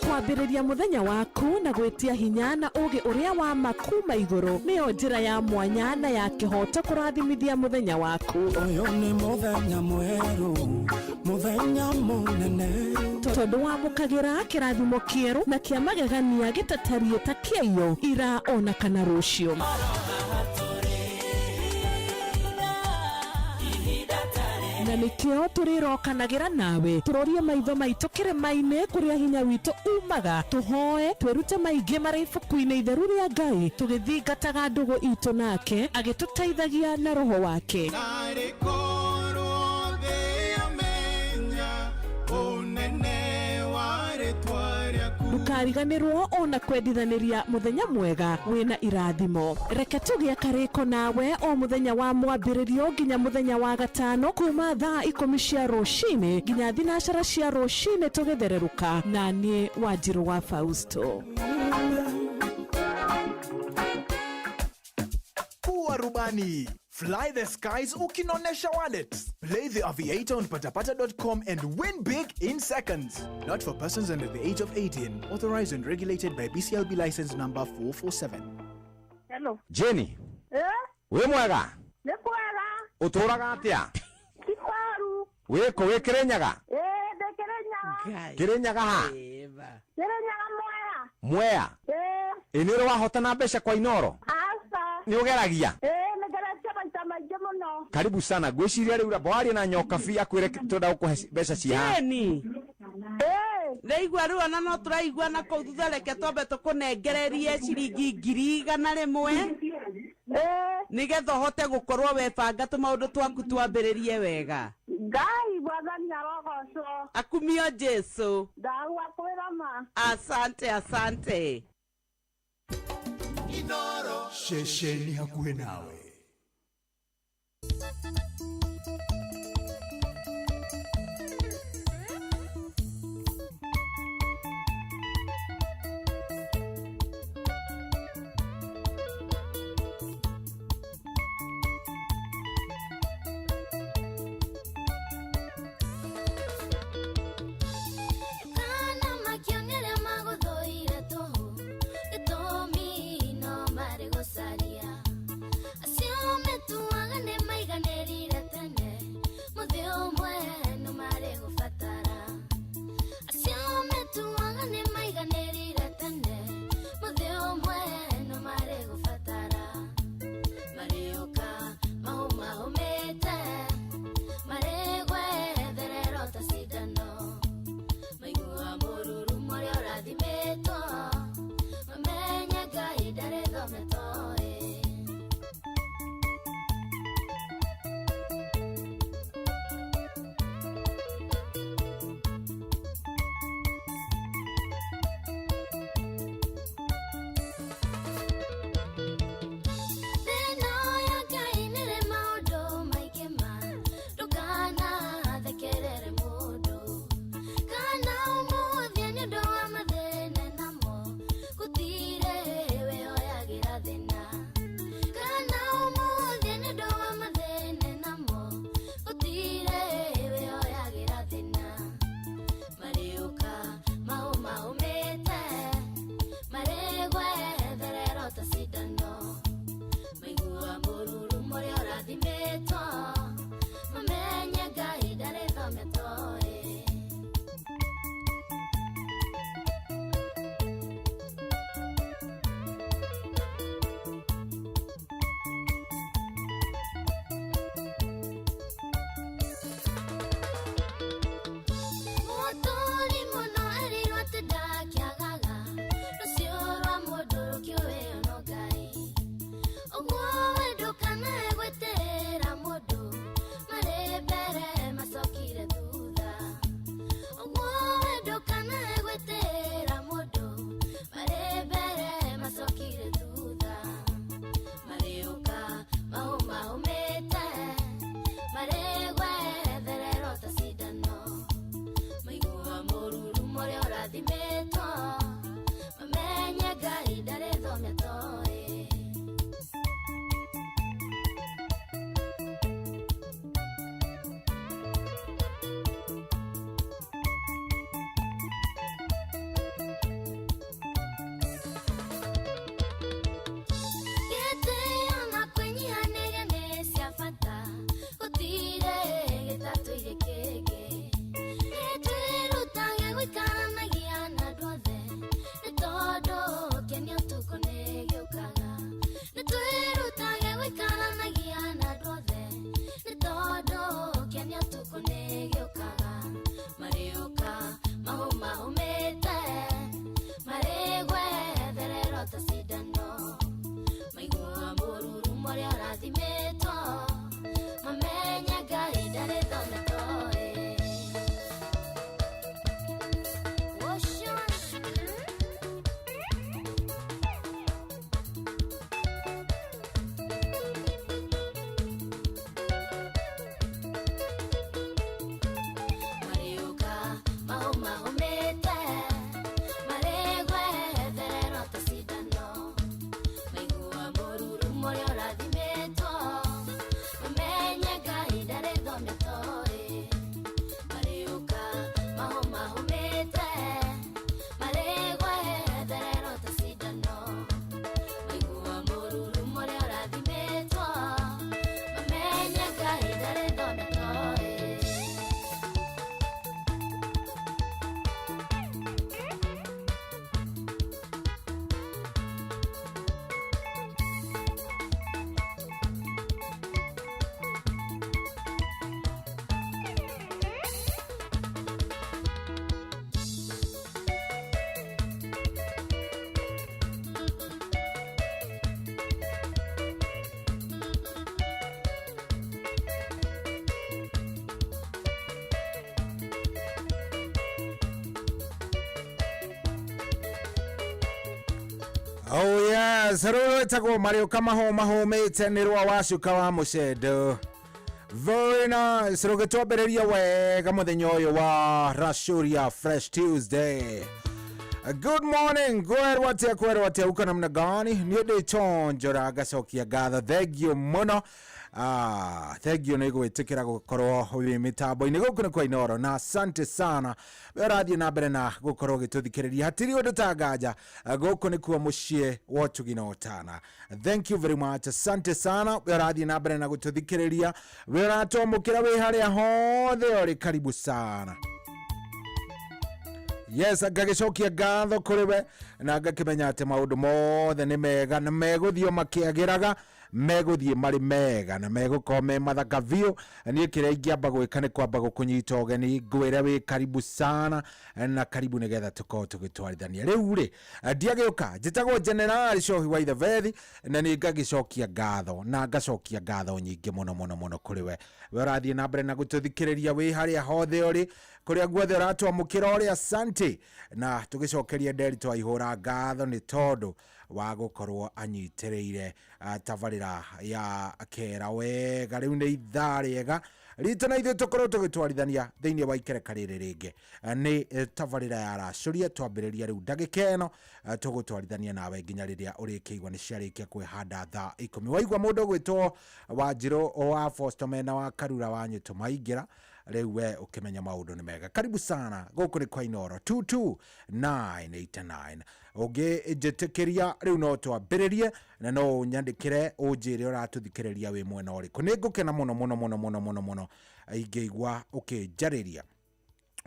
kwambĩrĩria mũthenya waku na gwĩtia hinya na ũgĩ ũrĩa wa makuma igũrũ nĩyo njĩra ya mwanya na ya kĩhoto kũrathimithia mũthenya waku
ũyũ nĩ mũthenya mwerũ mũthenya mũnene
tondũ wamũkagĩra kĩrathimo kĩerũ na kĩa magegania gĩtatarie ta kĩayo ira ona kana rũciũ na nĩkĩo tũrĩrokanagĩra nawe tũrorie maitho maitũ kĩrĩma-inĩ kũrĩa hinya witũ umaga tũhoe twĩrute maingĩ marĩ ibuku-inĩ itheru rĩa Ngai tũgĩthingataga ndũgũ itũ nake agĩtũteithagia na roho wake ndũkariganĩrwo ona kwendithanĩria mũthenya mwega wĩna irathimo reke tũgĩe karĩko nawe o mũthenya wa mwambĩrĩrio nginya mũthenya wa gatano kuma thaa 10 cia rũcinĩ nginya thinacara cia rũcinĩ tũgĩthererũka na niĩ Wanjirũ wa Fausto
Kuwa rubani fly the skies ukinonesha wallets. Play the aviator on patapata.com and win big in seconds. Not for persons under the age of 18. Authorized and regulated by BCLB license number 447.
Hello.
Jenny. Wĩ mwega?
Nĩ kwega.
Ũtũraga atĩa?
Kikwaru.
Wĩkũ wĩ Kĩrĩnyaga?
Ndĩ Kĩrĩnyaga.
Kĩrĩnyaga ha?
Kĩrĩnyaga Mwea.
Mwea? Nĩ ũrĩ wahotana mbeca kwa Inoro?
Asa.
Nĩ ũgeragia?
Nĩgeretie maita maingĩ
karibu sana gwiciria riu bwari na nyoka bia kwire tunda gukuhe mbeca cia
Jeni Reigua riu ona no turaigua na kou thutha reke twambe tukunengererie ciringi 100,000 nigetha uhote gukorwo webanga tumaundu twaku twambiririe wega.
Ngai Mwathani arogocwo.
Akumio Jesu.
Ndagwakwĩra ma.
Asante.
Inoro shesheni hakuhe nawe.
Acio metuaga nĩ maiganĩrire tene Oh yes, rwetagwo Mario kama mahomete ni rwa wacuka wa mucedo. Very nice. Rugitwambiriria wega muthenya uyu wa Rashuria Fresh Tuesday. Good morning. Kwerwa te uko namna gani? Ni ndi chonjora gacokia gatho. Thank you muno. Thank you nego itikira gukorwo wi mitambo-ini guku ni kwa Inoro na asante sana werathie na mbere na gukorwo gituthikiriria hatiri undu tangaja guku ni kuo mucie wotugina otana. Thank you very much, asante sana werathie na mbere na gututhikiriria weratomukira wi haria hothe uri karibu sana. Yes, agagicokia gatho kuriwe na ngakimenya ati maundu mothe ni mega na meguthio makiagiraga meguthie mari mega na megukorwo me mathaka biu. Nie kiria ingiamba gwika ni kwamba gukunyita ugeni ngwire wi karibu sana na karibu nigetha tukorwo tugitwarithania riu ri ndiagiuka njitagwo General Shohi wa Ithevethi na ni ngagicokia gatho na ngacokia gatho nyingi muno kuriwe werathie na mbere na gututhikiriria wi haria hothe uri kuria guothe uratwamukira uri asante na tugicokeria nderi twaihura gatho ni tondu wa gukorwo anyitiriire tabarira ya kera wega riu ni ithaa riega rito na ithuĩ tukorwo tugitwarithania thiini wa ikereka riri ringi ni tabarira ya Rashuria twambiriria riu ndagika ino tugutwarithania nawe nginya riria urikiigwa ni ciarikia kwihanda thaa 10 waigwa mundu gwitwo Wanjiru wa Foster mena wa Karura wa Nyituma ingira riu we ukimenya maundu ni mega. Karibu sana guku ni kwa Inoro 22989 oge ejetikiria riu no twambiririe na no nyandikire unjire uratuthikiriria wi mwena uriku ni ngukena muno ingiigwa ukinjariria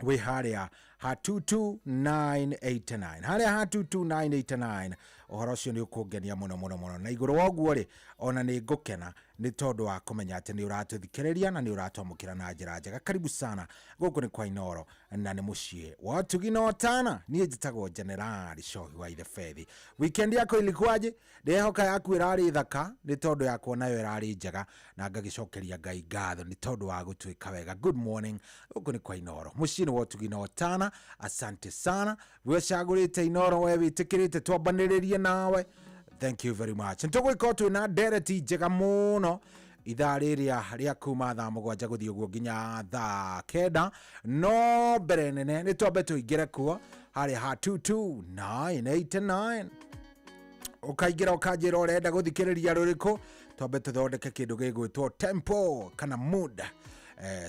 wi haria ha 22989 haria ha 22989 uhoro ucio ni ukungenia muno na iguru woguo ri ona ni ngukena ni tondu wa kumenya ati ni uratuthikiriria na ni uratwamukira na njira njega. Karibu sana guku ni kwa Inoro na ni mucie watugina otana ni njitagwo General Shohi wa Ithevethi. Weekend yako ilikuwaje? Ndehoka yaku irari thaka ni tondu yakwo nayo irari njega na ngagicokeria Ngai ngatho ni tondu wa gutwika wega. Good morning guku ni kwa Inoro mucie ni watugina otana. Asante sana wecagurite Inoro we witikirite twambaniririe nawe. Thank you very much. Ntugwika twina ndereti njega muno ithaa riria ria kuma thaa 7 guthii uguo nginya thaa 9 no mbere nene ni twambe tuingire kuo hari ha 22989 ukaingira ukanjira urenda guthikiriria ruriku twambe tuthondeke kindu gigwitwo tempo kana mood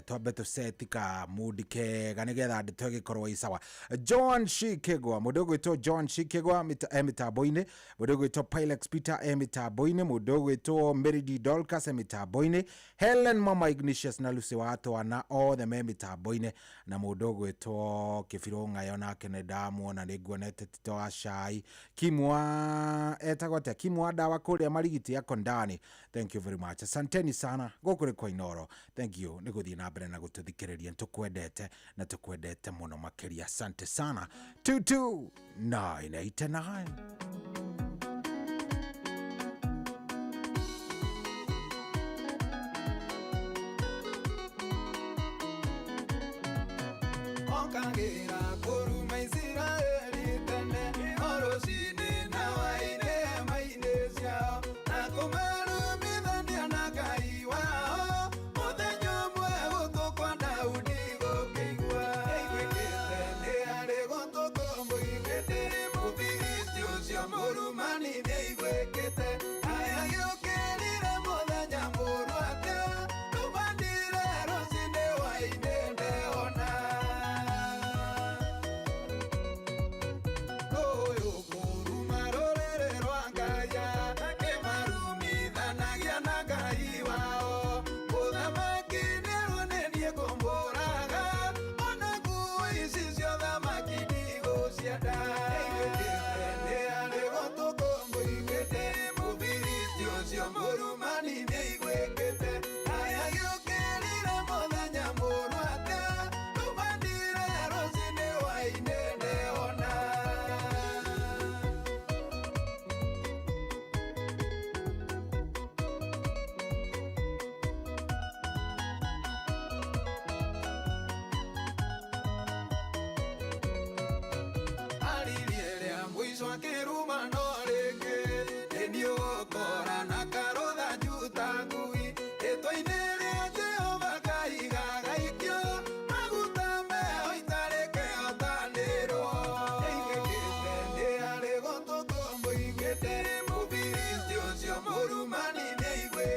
twambe tusetika mood kega nigetha nditwe gikorwo isawa. John Shikegwa mundu gwitwo John Shikegwa mitambo-ini mundu gwitwo Pilex Peter mitambo-ini mundu gwitwo Meridi Dolcas mitambo-ini Helen Mama Ignatius na Lucy Watwana othe me mitambo-ini na mundu gwitwo Kibirunga yona Keneda muona ni nguonete Tito wa Cai Kimwa etagwate Kimwa dawa kuria marigiti yako ndani. Thank you very much, asanteni sana gukuri kwa Inoro. Thank you ni guthii na mbere na gututhikiriria tukwendete na tukwendete muno makiria. Asante sana 22989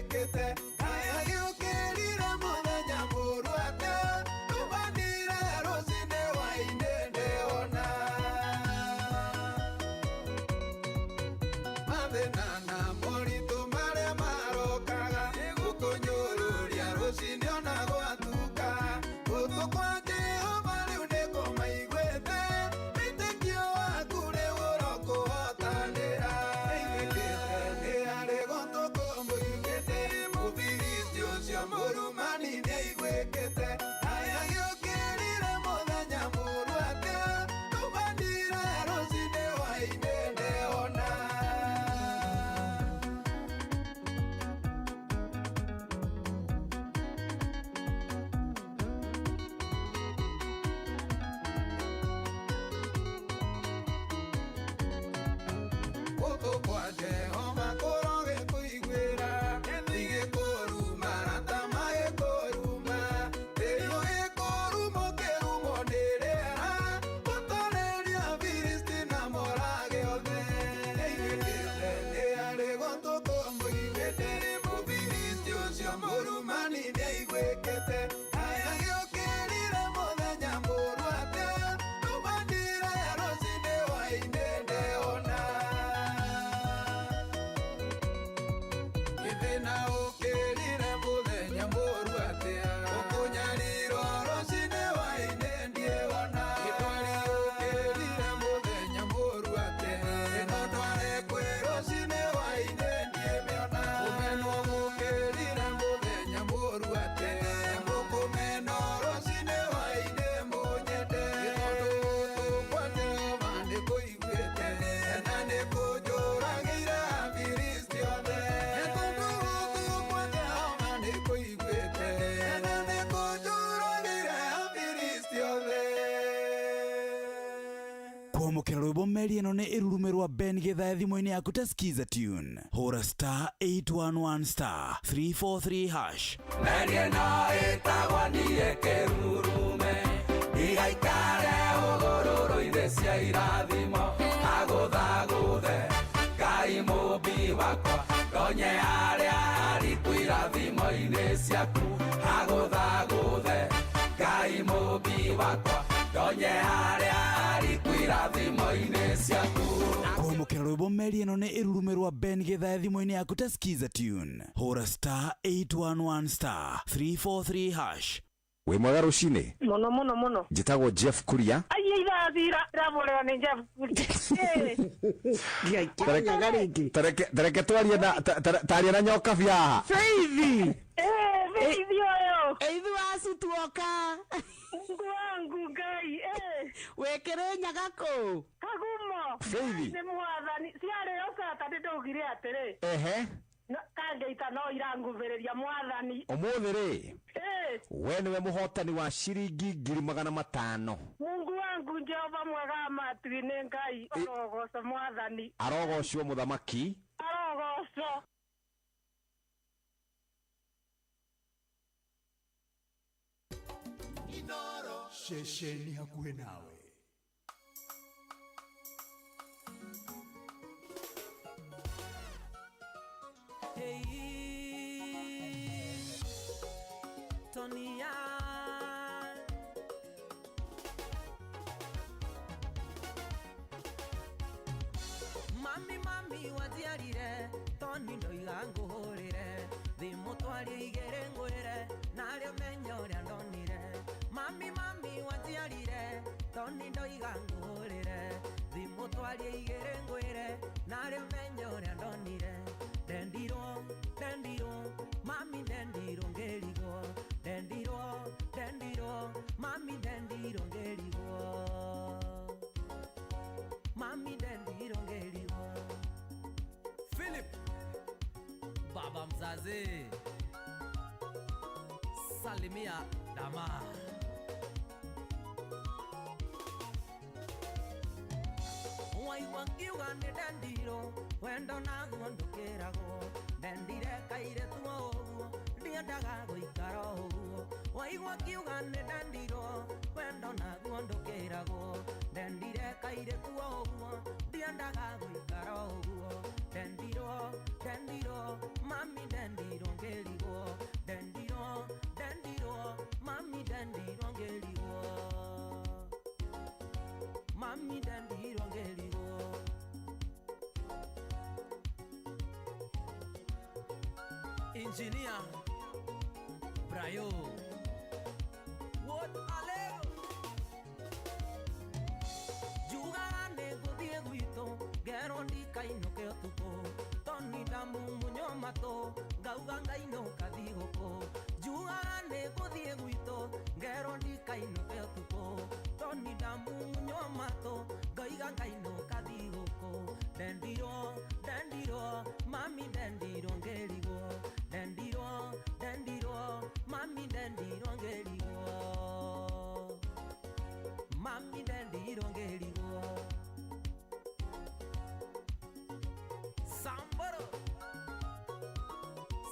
igwĩkĩte kaya gĩũkĩrire mũthenya mũru atĩa tumanire rũcinĩ hwainĩ ndĩona mathĩna na moritũ marĩa marokaga gũkũnyũrũria rũcinĩ ona gwatuka gũtũ kwa Jehova rĩu nĩko maiguĩte wĩtĩkio waku rĩu ũrokũhotanĩra ĩigĩkĩte nĩ harĩ gũtũkũ mũigĩte mũbiristi ũcio mũrumani nĩaiguĩkĩte kaya gĩũkĩrire mũthenya mũru atĩa tumanire rũcinĩ hwainĩ ndĩona gũkũ kwa Jehova kũroge kũiguĩra igĩkũruma rata magĩkũruma tĩri ũgĩkũruma ũkĩrumwo nĩ rĩera gũtoreria Filisti na morage othe ĩiguĩkĩte nĩ harĩ gũtũkũ mũiguĩte mũfilisti ũcio mũrumani nĩaiguĩkĩte kaya gĩũkĩrire mũthenya mũru atĩa tumanire rũcinĩ hwainĩ ndĩona gĩthĩna ũkĩrire mũthenya mũru atĩa ũkũnyarirwo rũcinĩ hwainĩ ndiĩona gĩtwari ũkĩrire mũthenya mũru atĩa ĩno ndware kwĩ rũcinĩ hwainĩ ndiĩmĩona ũmenwo mũkĩrire mũthenya mũru atĩa mũkũmeno rũcinĩ hwainĩ mũnyende tondũ gũkũ kwa Jehova nĩkũiguĩte na nĩkũnjũragĩire Afilisti othe tondũ gũkũ kwa Jehova nĩkũiguĩte na nĩkũnjũragĩire Afilisti othe
kwamũkĩra rwĩmbo meri ĩno nĩ ĩrurume rwa Ben Githae thimũ-inĩ yaku ta skiza tune hũra star 811 star 343 hash
meri ĩno ĩtagwo niĩ kĩrurume igaikare hũgũrũrũ-inĩ cia irathimo agũthagũthe Ngai mũmbi wakwa ndonye harĩa hariku irathimo-inĩ ciaku agũthagũthe Ngai mũmbi wakwa ndonye harĩa hariku irathimo-inĩ ciaku
kwamũkĩra rwĩmbo meri ĩno nĩ ĩrurume rwa Ben Githae thimũ-inĩ yaku ta skiza tune hũra star 811 star 343 hash
wĩ mwega rũcinĩ
Mũno mũno mũno.
njĩtagwo Jeff Kuria
Ai irathira irabolewa nĩ Jeff.
tareke twarie na taria na nyoka bia
Feithi. Feithi oyo.
Eithu wacu tuoka.
Mungu wangu Ngai.
Wekere nyagako.
Kagumo.
Feithi.
Nĩ mwathani. Ciarĩ ocata ndĩndũgire atĩrĩ.
ehe
Kangeita no irangũvĩrĩria mwathani.
ũmũthĩ rĩ we nĩwe mũhotani wa ciringi 500,000
Mungu wangu Jehova mwega matwi nĩ Ngai arogoco mwathani.
arogocwo mũthamaki
Arogoco.
Shesheni hakuhe nawe.
Tonia mami watiarire toni ndoiga ngũhũrĩre thimũ twarie igĩrĩ ngwĩre narĩo menya ũrĩa ndonire mami watiarire toni ndoiga ngũhũrĩre thimũ twarie igĩrĩ ngwĩre narĩo menya ũrĩa ndonire ndendirwo mami ndendirwo ngĩrigwo ndendirwo mami ndendirwo ngĩrigwo mami ndendirwo ngĩrigwo Philip baba mzazi salimia dama waigua ngiuga nĩ ndendirwo wendo naguo ndũkĩragwo ndendire kairĩtu o ũguo ndiendaga gũikara ũguo waigua ngiuga nĩ ndendirwo wendo naguo ndũkĩragwo ndendire kairĩtu o ũguo ndiendaga gũikara ũguo ndendirwo mami ndendirwo Engineer Brayo What Aleo Jugane godie guito Gerondi kaino ke otupo Toni damu munyo mato Gauganga ino kadigoko Jugane godie guito Gerondi kaino ke otupo Toni damu munyo mato Gauganga ino kadigoko Dendiro, dendiro, mami dendiro ngerigo Dendiro, dendiro, mami dendiro ngerigo Mami dendiro ngerigo Samboro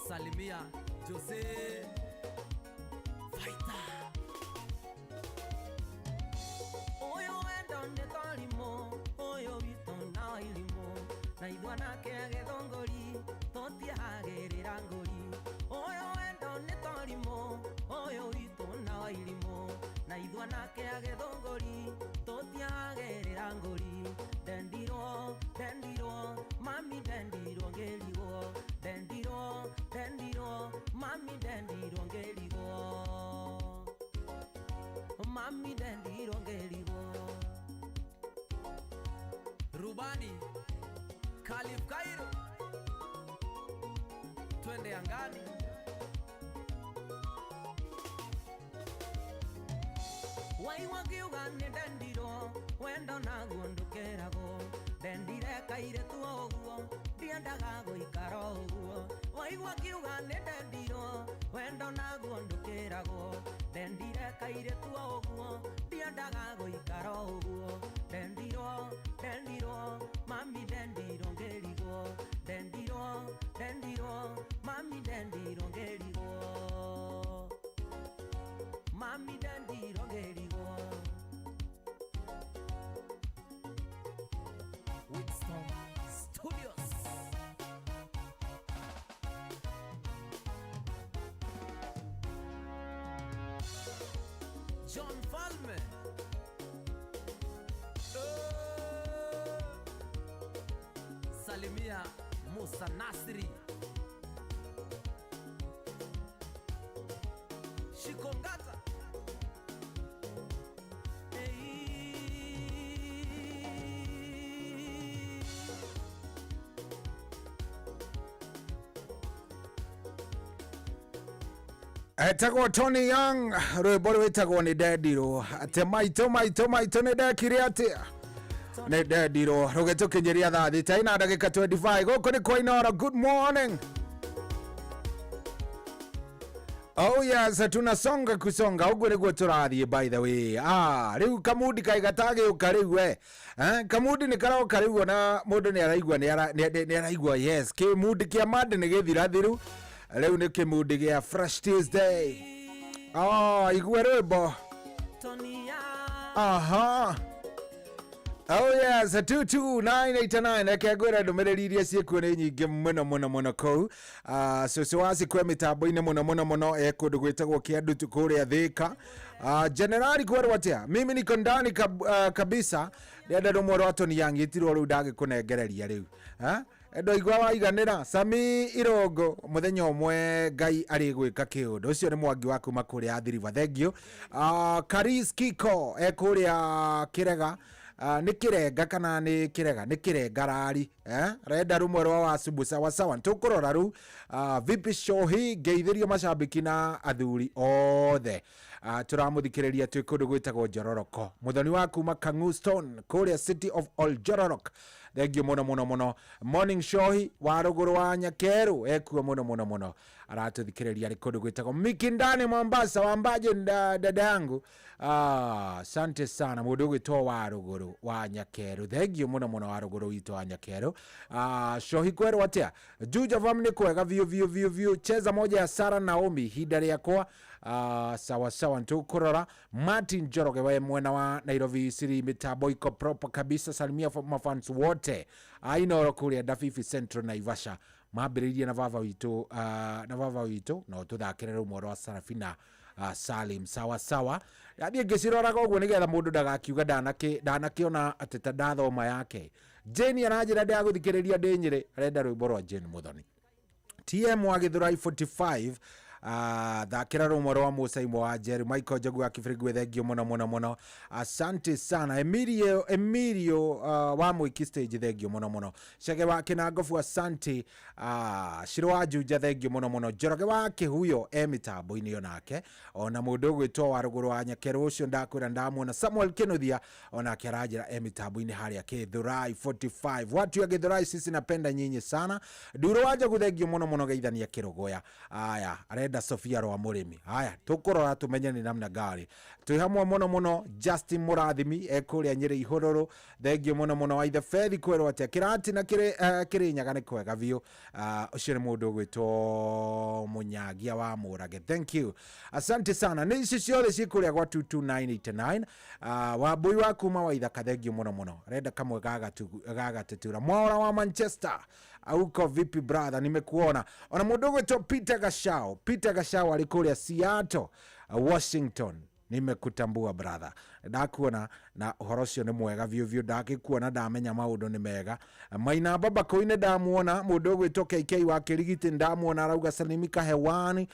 Salimia Jose Fighter Oyo endo netorimo Oyo vito na ilimo Na idwana ke agethongori Totia hagerera ngori Oyo endo netorimo Oyo vito na ilimo Na idwana ke agethongori Totia hagerera ngori Dendiro, dendiro, mami dendiro ngeligo Dendiro, dendiro, mami dendiro ngeligo Mami dendiro ngeligo Rubani Khalif Cairo Twende angani Waiwa kiugane dendiro Wendo na guondukerago Dendire kaire tuo guo Diendaga goikara oguo Waiwa kiugane dendiro Wendo na guondukerago Dendire kaire tuo guo Diendaga goikara oguo Dendiro, dendiro Mami dendiro ngerigo Dendiro, dendiro Mami dendiro ngerigo Mami dendiro ngerigo Winston Studios John Falme Salimia Musa Nasri Shikongata
Etagwo Tony Young rwimbo rwitagwo ni Dendiro ate maito ni ndekire atia ni Dendiro rugetukinyiria thaa thita ina ndagika 25 guku ni kwa Inoro. Good morning. Oh yes, tunasonga kusonga ugu niguo turathie by the way. Riu kamudi kaigatage ukariu we. Kamudi ni karoka riu na mundu ni araigua yes. Kimudi kia mad ni githira thiru. Riu ni kimudi gia Fresh Tuesday. Igwe rwimbo. Oh yes, 22989 ekegwira ndumiriri iria ciekuo ni nyingi muno kou. So wasi kwe mitambo-ini muno ekundu gwitagwo Kiandutu kuria Thika. Generali kwerwo atia mimi niko ndani kabisa ndienda rumwe rwa Tony Young itirwo riu ndagikunengereria riu endo igwa waiganira Sami Irongo muthenya umwe Ngai ari gwika kiundu ucio ni mwangi wa kuma kuria Athiriva. Thank you. Karis Kiko ekuria Kirega ni kirenga kana ni kirega ni kirengarari renda rumwe rwa Wasubu sawa tukurora ru vipi shohi geithirio macambiki na athuri othe turamuthikiriria twikundu gwitagwo Njororoko muthoni wa kuma Kanguston kuria City of Oljororok. Thank you muno morning shohi wa ruguru wa Nyakeru ekuo muno aratuthikiriria rikundu gwitagwo Mikindani Mombasa wambaje dada yangu. Asante sana mundu gwitwo wa ruguru wa Nyakeru. Thank you muno wa ruguru witwo wa Nyakeru. Shohi kwerwo atia Juja family kwega view cheza moja ya Sara Naomi hinda riakwa. Sawa ntukurora Martin Njoroge we mwena wa Nairobi City mitambo iko proper kabisa. Salimia mafans wote Inoro kuria Dafifi Central Naivasha mambiririe na vava witu no tuthakire rumwe rwa Sarafina Salim sawa yathie ngicirora koguo nigetha mundu ndagakiuga ndanakiona ateta ndathoma yake. Jane anajira ndia guthikiriria ndinyire arenda rwimbo rwa Jane Muthoni TM wa Githurai 45 thakira rumwe rwa musaimo wa Jerry Michael Jogu akifirigwe thengio muno asante sana Emilio wa Mwiki stage thengio muno Shage wake na Ngofu asante Shiro wa Juja thengio muno Joroge wake huyo mitambo ini yonake ona mundu gwitwo wa ruguru wa Nyakero ucio ndakwira ndamwona Samuel Kenothia ona kirajira mitambo ini haria Githurai 45 watu ya Githurai sisi napenda nyinyi sana Duro waje guthengio muno geithania Kirogoya aya arenda Sofia Rwa Murimi haya tukurora tumenye ni namna gari tuhamwe muno Justin Murathimi ekuria Nyeri Ihororo thengio muno wa ithe Fethi kwerwo atia kirati na kirinyaga ni kwega biu ucio ni mundu gwitwo Munyagia wa Murage thank you asante sana ni ici ciothe cikuria gwa 22989 wa boy wa kuma wa ithaka thengio muno renda kamwe gagatetura Mwaura wa Manchester auko vipi brother nimekuona ona mundu gwitwo Peter Gashao alikulia Seattle Washington nimekutambua brother ndakuona na uhorocio ni mwega vyo ndakikuona ndamenya maundu ni mega Maina baba koine ndamuona mundu gwitwo KK wa Kirigiti ndamuona arauga salimika hewani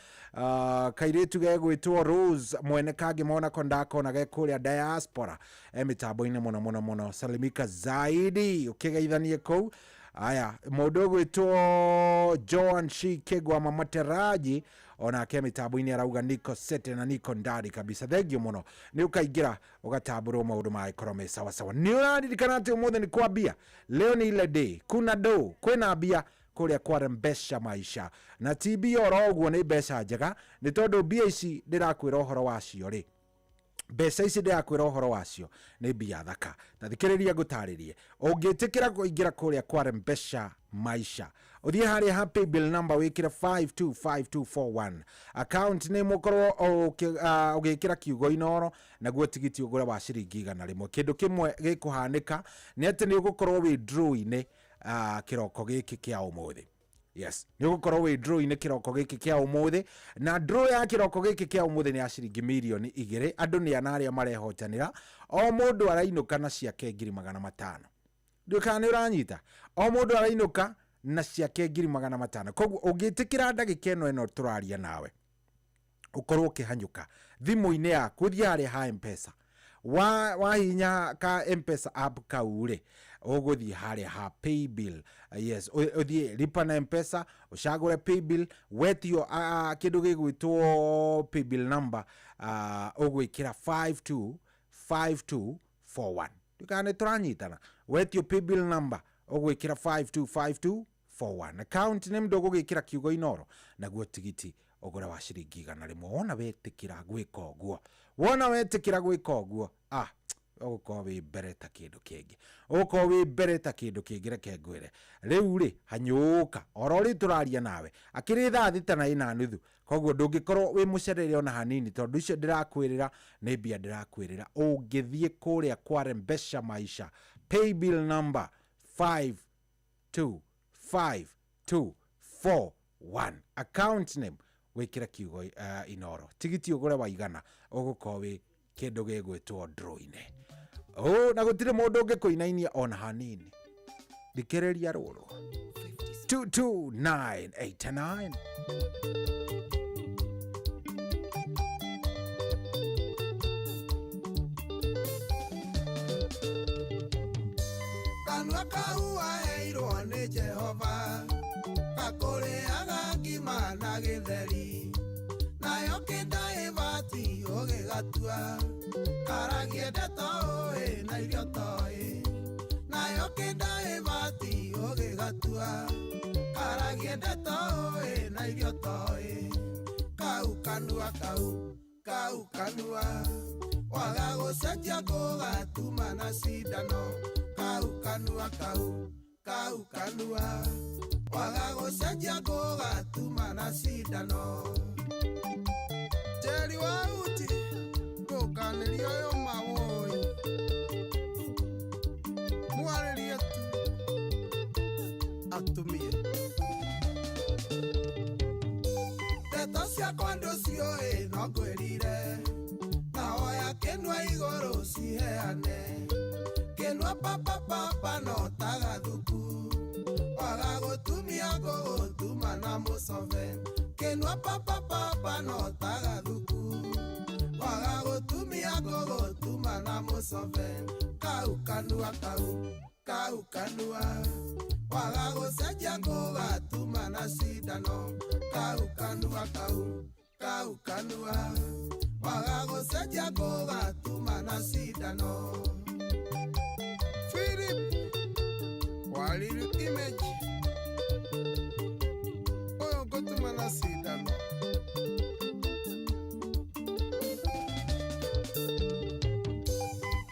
kairetu gegwitwo Rose mwene kage mona kondakona gekulia diaspora mitambo-ini muno salimika zaidi ukigeithanie kou aya mundu gwitwo Joan Shikegwa Mamateraji ona ke mitambo-ini arauga niko sete na niko ndari kabisa thengio muno ni ukaingira ugatamburwo maundu ma economy sawa ni uraririkana ati umuthe ni kwa bia leo ni ile day kuna do kwina bia kuria kwa mbesha maisha na TB oroguo ni mbesha njega ni tondu bia ici ndirakwira uhoro wacio ri Besa ici ndirakwira uhoro wacio ni bia thaka na thikiriria ngutaririe ungitikira kuingira kuria kwa mbesha maisha uthie haria happy bill number wikira 525241 account name ukorwo ugikira kiugo inoro na guo tigiti ugura wa ciringi 100 kindu kimwe gikuhanika ni ati ni ugukorwo withdraw ine kiroko giki kia umuthi yes ni ugukorwo withdraw ine kiroko giki kia umuthi na draw ya kiroko giki kia umuthi ni ya ciringi milioni 2 andu ni anaria marehotanira o mundu arainuka na ciake 500,000 ndukani uranyita o mundu arainuka na ciake 500,000 koguo ungitikira ndagika eno turaria nawe ukorwo ukihanyuka thimu-ini yaku thia haria ha M-Pesa wa hinya ka M-Pesa app kaure uguthie haria ha pay bill yes uthie lipa na M-Pesa ucagure pay bill wetio kindu gigwitwo pay bill number ugwikira 525241 ndukane turanyitana wetio pay bill number ugwikira 525241 account name ndogo gikira kiugo inoro na guo tigiti ogora wa ciringi 100 wona wetikira gwika oguo uko we bereta kindu kingi reke ngwire riu ri hanyuka orori turaria nawe akiri thaa 6:30 koguo ndungikorwo wi mucerere ona hanini tondu icio ndirakwirira ni bia ndirakwirira ungithie kuria kwa mbesha maisha pay bill number 525241 account name wikira kiugo inoro tigiti ugure wa igana ugukowi kindu gigwitwo draw-ine na gutire mundu ungikuinainia ona hanini thikiriria ruru 22989
kanua kau aheirwo ni Jehova gakureaga ngima na githeri nayo kĩndaĩbati ũgĩgatua karagie ndeto ũĩ na irio toĩ nayo kĩndaĩbati ũgĩgatua karagie ndeto ũĩ na irio toĩ kau kanua waga gũcenjia gũgatuma na cindano kau kanua waga gũcenjia gũgatuma na cindano Jerry Wauti ndũkanĩria ũyũ mawoi mwarĩrie tu atumie ndeto ciakwa ndũciũĩ no ngwĩrire na hoya kĩnua igũrũ ciheane kĩnua papa no tagathuku waga gutumia gutuma na musove kenwa papa no taga thuku waga gutumia gutuma na musove kau kanua waga gucenjia gugatuma na cindano kau kanua waga gucenjia gugatuma na cindano. Philip Waliri image oyo gutuma na cindano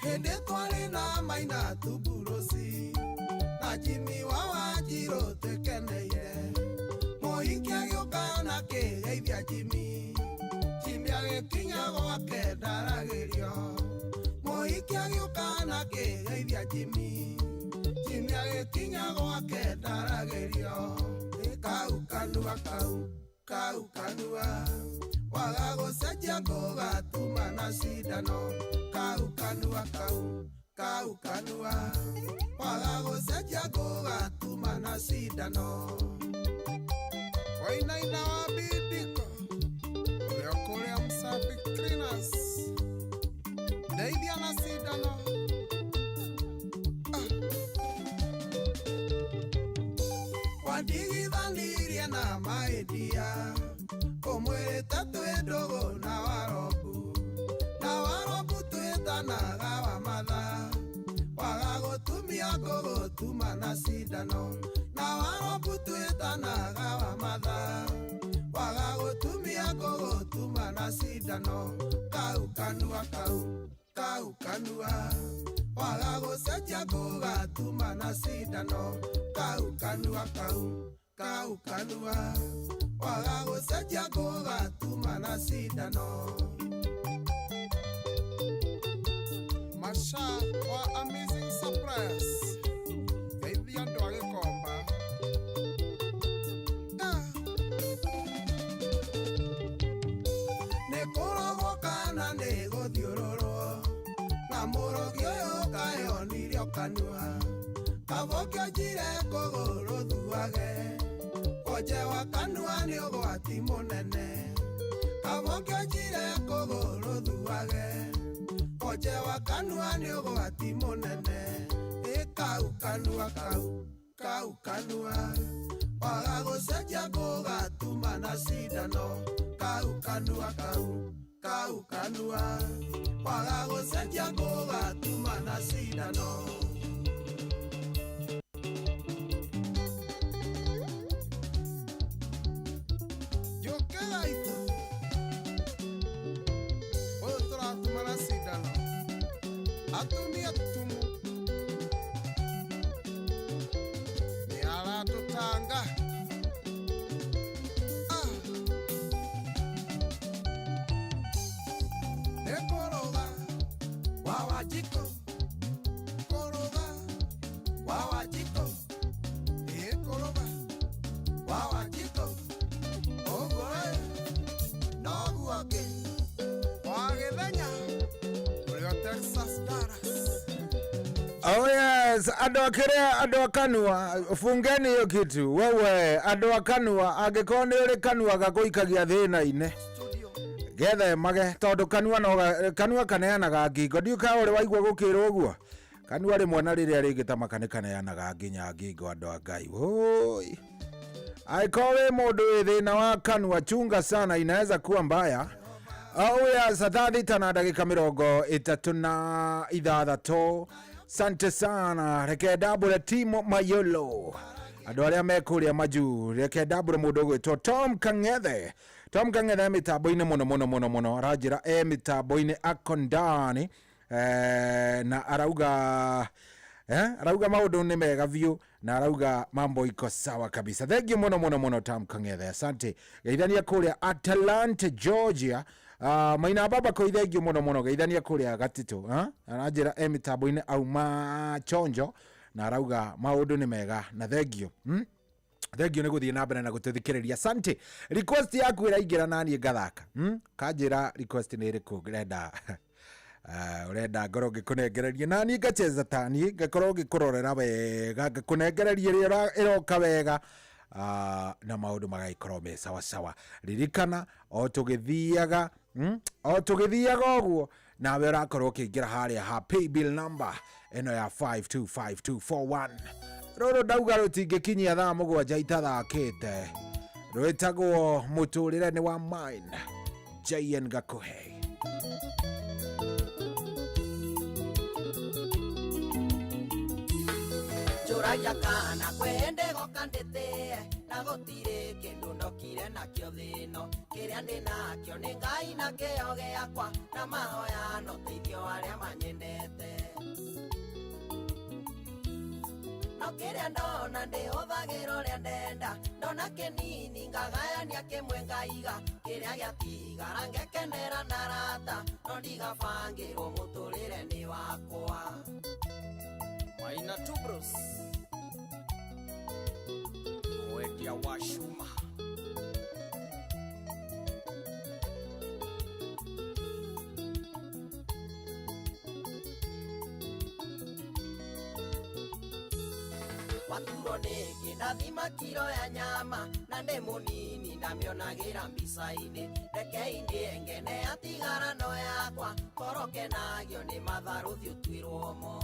hindi twari na maina tuburosi na Jimmy wa Wanjiru twekeneire muhiki agiuka na kigeithia Jimmy agikinya gwake ndaragirio muhiki agiuka na kigeithia Jimmy agikinya gwake ndaragirio kau kanua waga gucenjia gugatuma na cindano kau kanua waga gucenjia gugatuma na cindano. Wainaina wa Bidiko uria kuria Msafi Cleaners ndeithia na cindano wandigithanirie na maidia umwirite twi ndugu na warobu twitanaga wa matha waga gutumia gutuma na cindano na warobu twitanaga wa matha waga gutumia gutuma na cindano kau kanua waga gucenjia gugatuma na cindano kau kanua waga gucenjia gugatuma na cindano. Masha wa Amazing Surprise Eithia ndo agikomba nikurogwo kana niguthiururwo na murogi uyu kayonirio kanua kavokio njire kuguru thuage oje wa kanua ni ugwati munene kavokio njire kuguru thuage oje wa kanua ni ugwati munene kau kanua waga gucenjia gugatuma na cindano kau kanua waga gucenjia gugatuma na cindano. Atumia tumu ni aratutanga nekoroga wawajiko koroga wawajiko ekoroga wawajiko ogoe noguoke wagethenya urio Texas
Oh yes, andu akiria andu akanua fungeni hiyo kitu wewe andu akanua angĩkorwo nĩ ũrĩ kanua gakuikagia thĩna ine gethe mage tondu kanua kaneanaga ngingo ndiuka ũrĩ waigua gũkĩrwo ũguo kanua rĩmwe na rĩrĩa rĩngĩ ta maka kaneanaga nginya ngingo andu a Ngai oi aikowe mũndũ wĩ thĩna wa kanua chunga sana inaweza kuwa mbaya. Oh yes, saa 5:36 Sante sana reke dabure Timo Mayolo andu aria mekuria maju reke dabure mundu gwitwo Tom Kang'ethe mitambo-ini muno arajira mitambo-ini akondani na arauga maundu ni mega view na arauga mambo iko sawa kabisa. Thank you muno Tom Kang'ethe, asante. Geithania kuria Atlanta Georgia. Maina baba ko ithengio muno geithania kuria Gatito arajira mitambo-ini au machonjo na arauga maundu ni mega na thengio ni guthie na mbere na gutithikiriria. Asante. Request yaku iraingira nani ngathaka kanjira request ni iriku grenda urenda ngoro ngikunengereria na ni ngacheza tani ngakorwo ngikurorera wega ngakunengereria ria iroka wega na maundu magaikorwo me sawa sawa. Ririkana o tugithiaga oguo nawe urakorwo ukiingira haria ha pay bill number eno ya 525241. Roro ndauga rutingikinyia thaa 7 itathakite. Rwitagwo muturire ni wa mine JN Gakuhe.
Juraya kana kwende gokandete na gotire kindu ndokire nakio thino kiria ndi nakio ni Ngai na kio giakwa na mahoya no teithio aria manyendete no kiria ndona ndihuthagirwo ria ndenda ndona kinini ngagayania kimwe ngaiga kiria giatigara ngekenera na rata no ndigabangirwo muturire ni wakwa Maina Tubros Mwedia wa Shuma Waturo niki ndathima kiro ya nyama na ndi munini ndamionagira mbica-ini reke ingene atigara no yakwa koroke nagio ni matharuthi utwirwo mo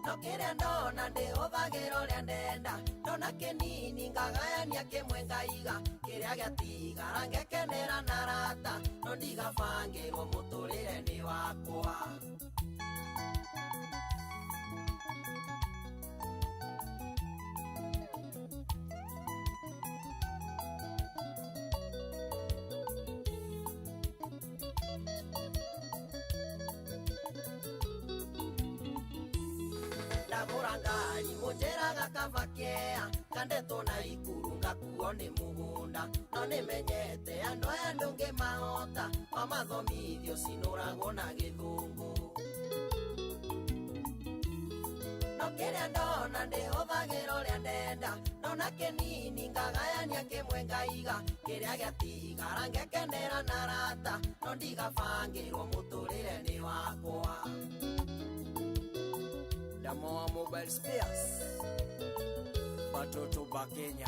no kiria ndona ndihuthagirwo ria ndenda ndona kinini ngagayania kimwe ngaiga kiria giatigara ngekenera na rata no ndigabangirwo muturire ni wakwa Ngari mujeraga kavakea kandeto na ikurunga kuone mugunda no nimenyete andu aya ndungi mahota amathomithio sinuragwo na githungu no kiria ndona ndihuthagirwo ria ndenda ndona kinini ngagayania kimwe ngaiga kiria giatigara ngekenera na rata no ndigabangirwo muturire ni wakwa Damoa Mobile Spares Batoto ba Kenya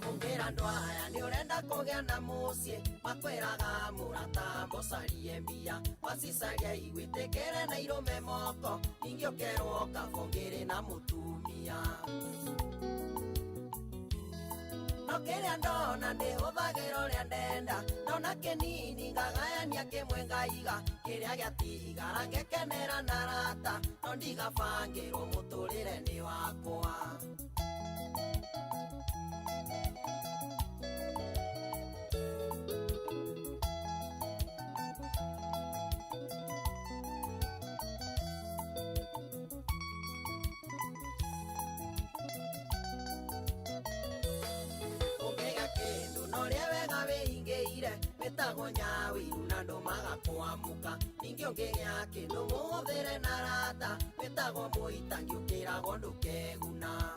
Ongera ndwaya ni urenda kugea na mucie makwiraga muratambo sarie mbia wasisaria igwitekere na irume moko ningio kerwo kabongere na mutumia no kiria ndona ndihuthagirwo ria ndenda ndona kinini ngagayania kimwe ngaiga kiria giatigara ngekenera na rata no ndigabangirwo muturire ni wakwa Wetago nyawiru na ndomaga kwamuka ningio ngigia kindu muthire na rata wetago muitangi ukirago ndukeguna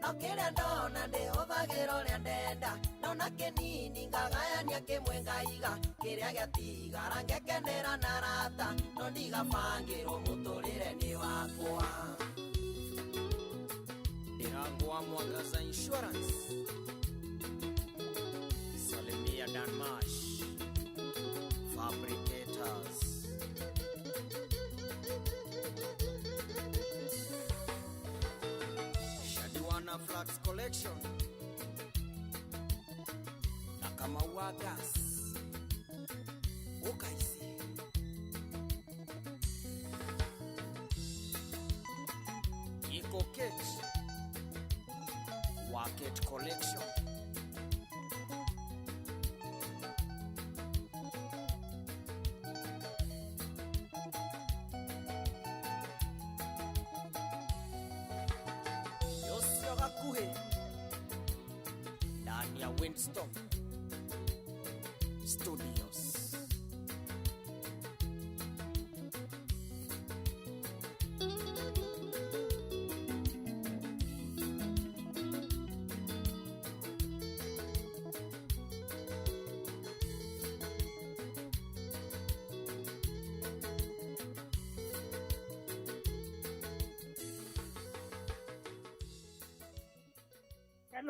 no kiria ndona ndihuthagirwo ria ndenda ndona kinini ngagayania kimwe ngaiga kiria giatigara ngekenera na rata no ndigabangirwo muturire ni wakwa Irangwa Mwangaza Insurance Salimia Danmash Fabricators Shadiwana Flax Collection Nakamawa Gas Ukaisi Iko Cage Waket Collection Yosio Gakuhe ndani ya Windstorm Studios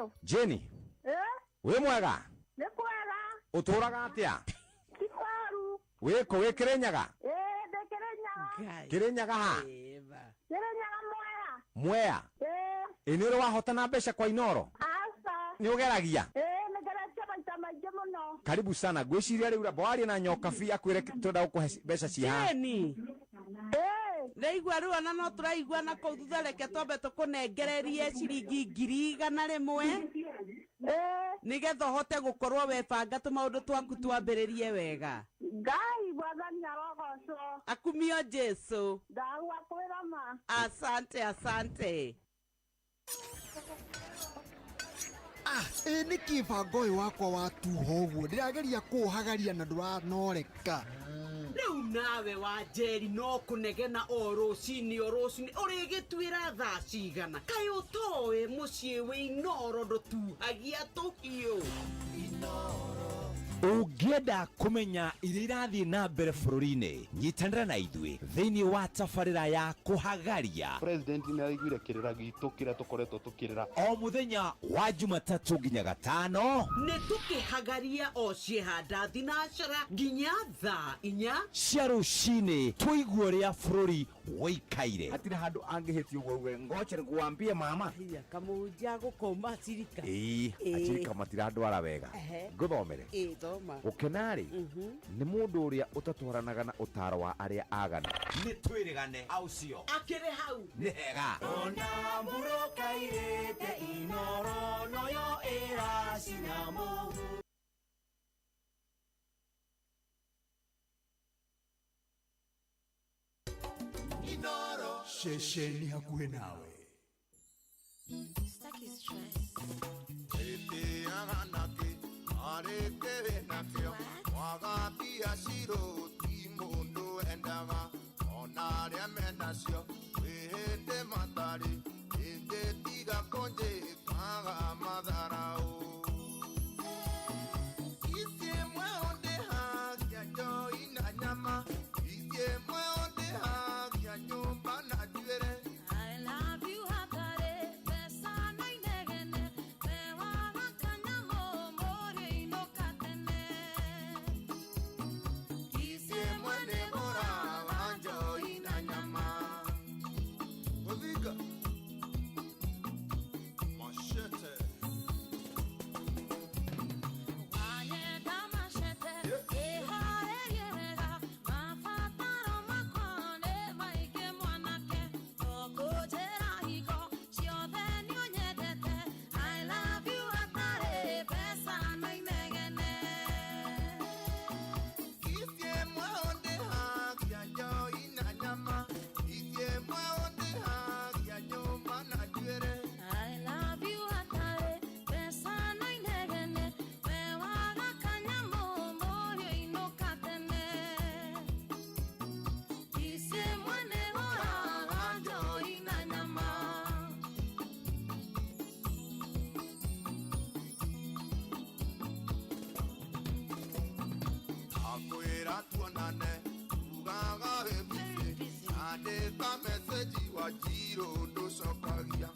Ngatho.
Jenny,
Eh?
wĩ mwega?
Nĩ kwega.
Ũtũraga atĩa?
Ti kwaru.
Wĩkũ wĩ Kĩrĩnyaga?
Ndĩ Kĩrĩnyaga.
Kĩrĩnyaga ha?
Kĩrĩnyaga Mwea.
Mwea? Ĩ nĩ ũrĩ wahotana mbeca kwa Inoro?
Aca.
Nĩ ũgeragia?
Nĩngeretie maita maingĩ mũno.
Karibu sana. Ngwĩciria rĩu ramba warie na nyoka bi akwĩre tũrenda gũkũhe mbeca ciha.
Jeni. Ndaigua rĩu ona no tũraigua na kũu thutha reke twambe tũkũnengererie ciringi 100,000 nĩgetha ũhote gũkorwo webanga tũmaũndũ twaku twambĩrĩrie wega.
Ngai Mwathani arogocwo.
Akumio Jesu.
Ndagwa kwĩra ma.
Asante, asante.
Nĩ kĩbango ũyũ wakwa wa tuho ũguo ndĩrageria kũũhagaria na ndũranoreka.
Rĩu nawe wa Njeri no kũnegena o rũcinĩ ũrĩgĩtuĩra thaa cigana. Kaĩ ũtoĩ mũciĩ wĩ Inoro ndũtuhagia tũhiũ.
Ũngĩenda kũmenya iria irathiĩ na mbere bũrũri-inĩ, nyitanĩra na ithuĩ thĩinĩ wa tabarĩra ya kũhagaria.
President nĩ araiguire kĩrĩra gitũ kĩrĩa tũkoretwo tũkĩrĩra
o mũthenya wa Jumatatũ nginya Gatano.
Nĩ tũkĩhagaria o ciĩhanda thinacara nginya thaa 4
cia rũcinĩ, tũigue ũrĩa bũrũri woikaire.
Hatirĩ handũ angĩhĩtio ũguo uge ngoche nikuambie mama.
Kamũnja gũkoma Acirika.
Acirika matirandwara wega. Ngũthomere. Ũkenarĩ nĩ mũndũ ũrĩa ũtatwaranaga na ũtaro wa arĩa agana.
Nĩ twĩrĩgane aucio.
Akĩrĩ hau.
Nĩ hega.
Ona mũroka irĩte Inoro noyo ĩracina mũhu. Inoro.
Shesheni hakuhĩ nawe.
Areke nakio wagatia ciro ti mundu endaga ona ria menacio wihinde matari inde tiga konje kaga matharau isie mwe onde hagia jo ina nyama isie mwe onde hagia nyumba na juere. I love you hatare pesa na inegene Wajiro ndo sokagia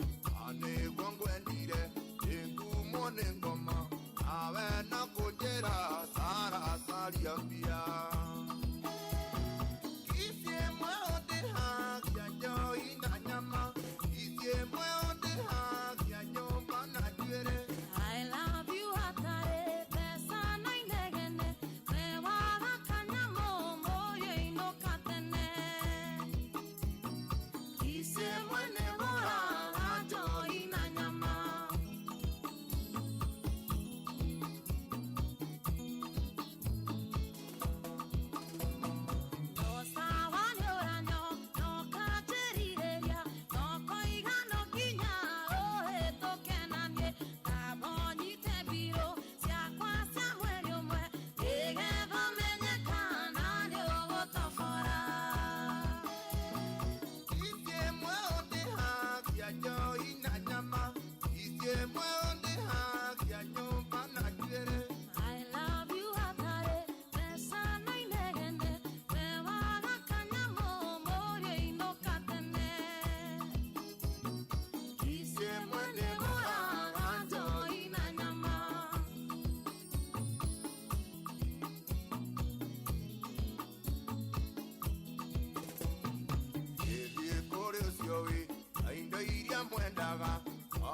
ane gwangwendire ingumo nengoma awe na kujera sara saria pia kisie mwaonde hagia jo ina nyama kisie mwaonde hagia nyumba na juere. I love you hatare pesa na inegene mewaga kanyamo moyo inokatene.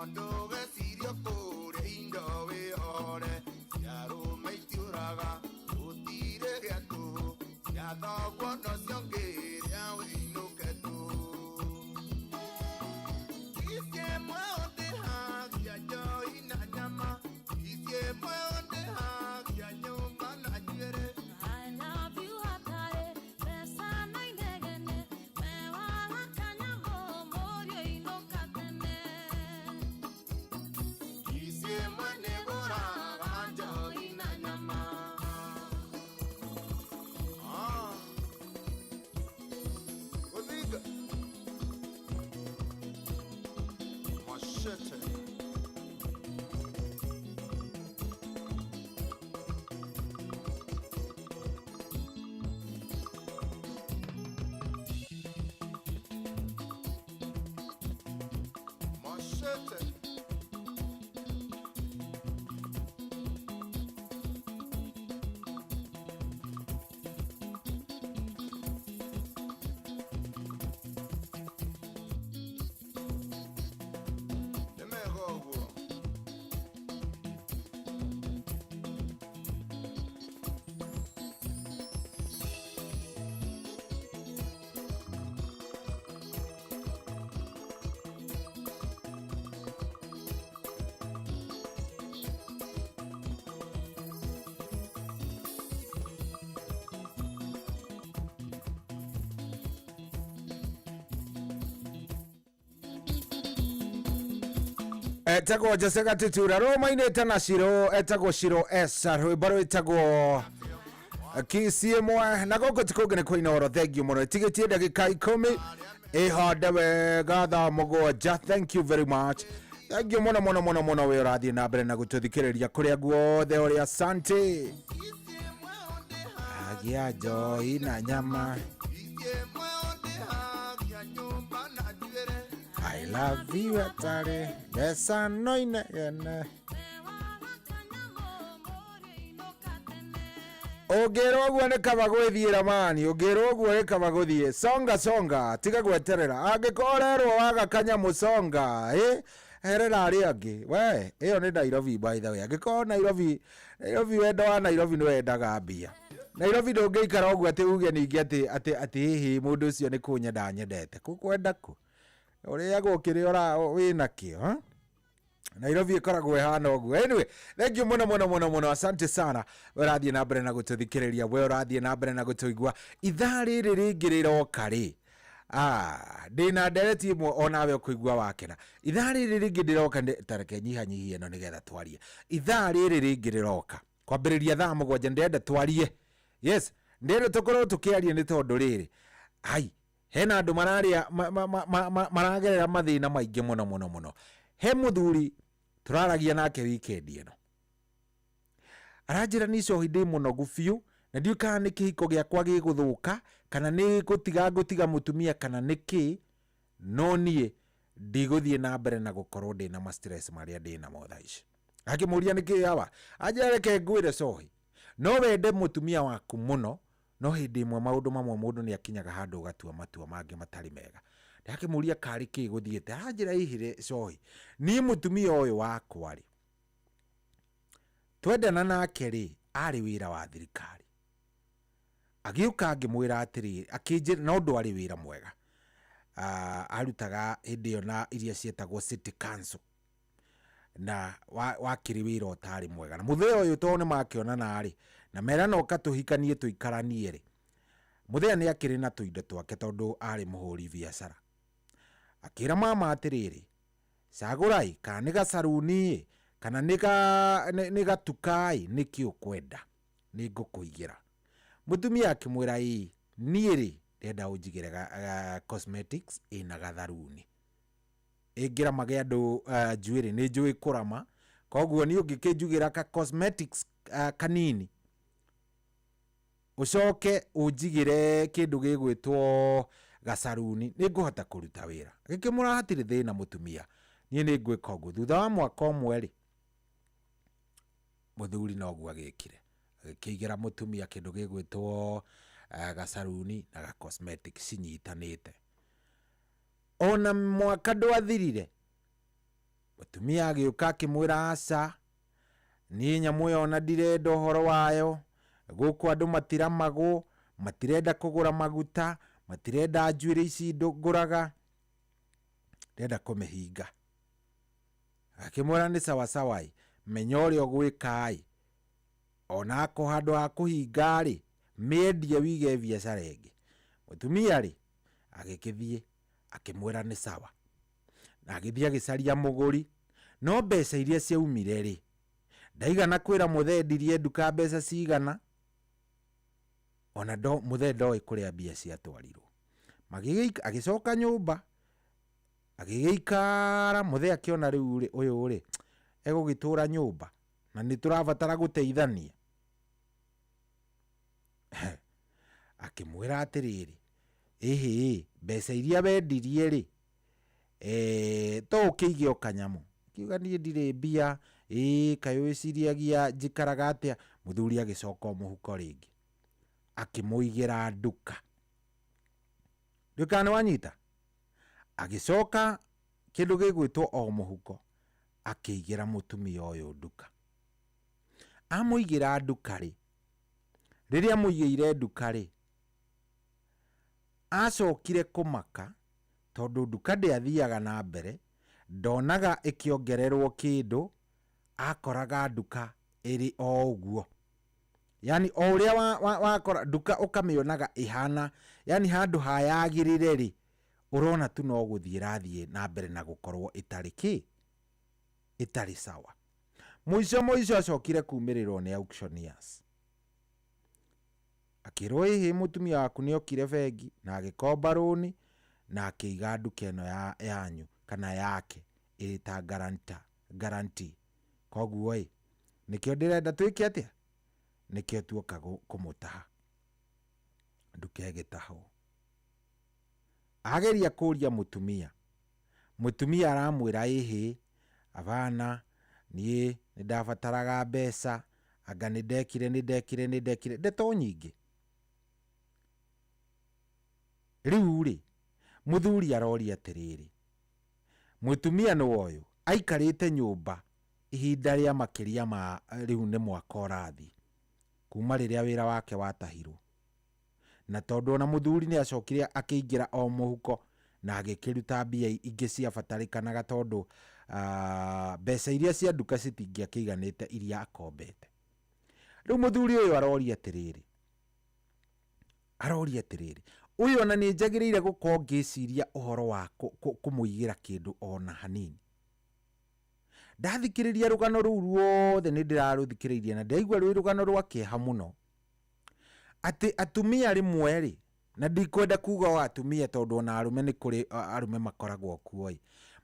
Ondo gesirio kore indo we ore Yaro meitiuraga utire getu Yada guano sionge ya wino ketu Isye mwonde hagi ya jo ina nyama Isye mwonde hagi ya nyumba na jere
I love you hatare pesa na inegene mewa kanyamo morio inokatene
Isye mwene gora anjo ina nyama Odiga Machete Machete
etagwo Jose Gatutura romainite na Shiro etagwo Shiro Esa rwimbo rwitagwo Kisiemwe na goko tikogene koina oro thank muno tigetie ndagika 10 ihonde wega thaa mũgwanja thank you very much thank you muno we urathie na mbere na gututhikiriria kuria guothe uri asante agia njoi na nyama I love you atare besa noine gene Ogero ogwo ne kaba gwithiira mani ogero ogwo ne kaba guthie songa tiga gweterera angikorerwo waga kanya musonga herera ari angi we iyo ni Nairobi by the way angikoro Nairobi wendo wa Nairobi ni wendaga mbia Nairobi ndungiikara ogwo ati uge ningi ati hihi mundu ucio ni kunyenda nyendete kukwenda ku uria gukiri ora wina kio Nairobi ikoragwo ihana ogwo anyway thank you muno asante sana urathie na mbere na gututhikiriria we urathie na mbere na gutuigua ithaa riri ringiriroka ri ndina ndereti imwe onawe kuigua wakena ithaa riri ringi ndiroka tareke nyihanyihie no nigetha twarie ithaa riri ringi riroka kwambiriria thaa mũgwanja ndenda twarie yes ndenda tukorwo tukiaria ni tondu riri ai hena andu maragerera mathina maingi muno he muthuri turaragia nake weekend ino aranjira ni cohi ndi munogu biu na ndiuka ni kihiko giakwa giguthuka kana ni gutiga mutumia kana niki no nie ndiguthie na mbere na gukorwo ndi na stress maria ndi na motha ici akimuria niki yawa ajereke ngwire cohi no wende mutumia waku muno no hindi imwe maundu mamwe mundu ni akinyaga handu ugatua matua mangi matari mega ndakimuria kari ki guthiete aranjira ihire cohi ni mutumia uyu wakwa ri twendana nake ri ari wira wa thirikari agiuka ngimwira atiri akinjira no ndu ari wira mwega arutaga hindi yo na iria cietagwo city council na wakiri wira utari mwega na mutheo uyu tone makionana ari na mera no katuhikanie tuikaranie ri muthea ni akiri na tuindo twake tondu ari muhuri biashara akira mama atiriri sagurai kana ni gasaruni kana ni gatukai niki ukwenda ni ngukuigira mutumia akimwira niiri ndenda unjigire cosmetics ina gatharuni ingira mage andu njuiri ni njui kurama koguo ni ungikinjugira ka cosmetics kanini ucoke unjigire kindu gigwitwo gasaruni ni nguhota kuruta wira gikimura hatiri thina mutumia nie ni ngwika uguo thutha wa mwaka umwe ri muthuri no guo agikire agikigira mutumia kindu gigwitwo gasaruni na ga cosmetics cinyitanite ona mwaka ndwathirire mutumia agiuka akimwira aca ni nyamu yo na ndirenda horo wayo guku andu matiramagu matirenda kugura maguta matirenda njuiri ici nguraga ndenda kumihinga akimwira ni sawa sawa menya uria ugwikai ona ko handu ha kuhinga ri miendie wige biacara ingi mutumia ri agikithie akimwira ni sawa na agithie agicaria muguri no mbeca iria ciaumire ri ndaigana kwira muthendirie nduka mbeca cigana ona ndo muthendo kuria mbia ciatwarirwo agicoka nyumba agigeikara muthe akiona riu ri uyu ri egugitura nyumba na ni turabatara guteithania akimwira atiriri ihi mbeca iria wendirie ri to ukiige okanyamu kiuga nie ndire mbia kayo iciriagia njikaraga atia muthuri agicoka muhuko ringi akimuigira nduka ndukane wanyita agicoka kindu gigwitwo o muhuko akiigira mutumia uyu nduka amuigira nduka ri riria muigire nduka ri acokire kumaka tondu nduka ndiathiaga na mbere ndonaga ikiongererwo kindu akoraga nduka iri o uguo yani o uria wakora nduka ukamionaga ihana yani handu hayagirire ri urona tu no guthie na mbere na gukorwo itari sawa muico acokire kumirirwo ni auctioneers akirwo ihi mutumia waku ni okire bengi na agikomba roni na akiiga nduka eno yanyu kana yake iri ta guarantee koguo nikio ndirenda twike atia nikio tuoka kumutaha nduka igitahwo ageria kuria mutumia aramwira ihi abana nie nindabataraga mbeca anga nindekire ndeto nyingi riu ri muthuri aroria atiriri mutumia no oyo aikarite nyumba ihinda ria makiria ma riu ni mwaka orathi kuma riria wira wake watahirwo na tondu na muthuri ni acokire akiingira o muhuko na agikiruta mbia ingi cia batarikanaga tondu mbeca iria cia nduka citingia kiiganite iria akombete riu muthuri uyu aroria atiriri uyu ona ni njagiriire gukorwo ngiciria uhoro wa kumuigira kindu ona hanini ndathikiriria rugano ruu ruothe ni ndiraruthikiriria na ndaigua rwi rugano rwa kieha muno ati atumia rimwe ri na ndikwenda kuga wa atumia tondu ona arume ni kuri arume makoragwo kuo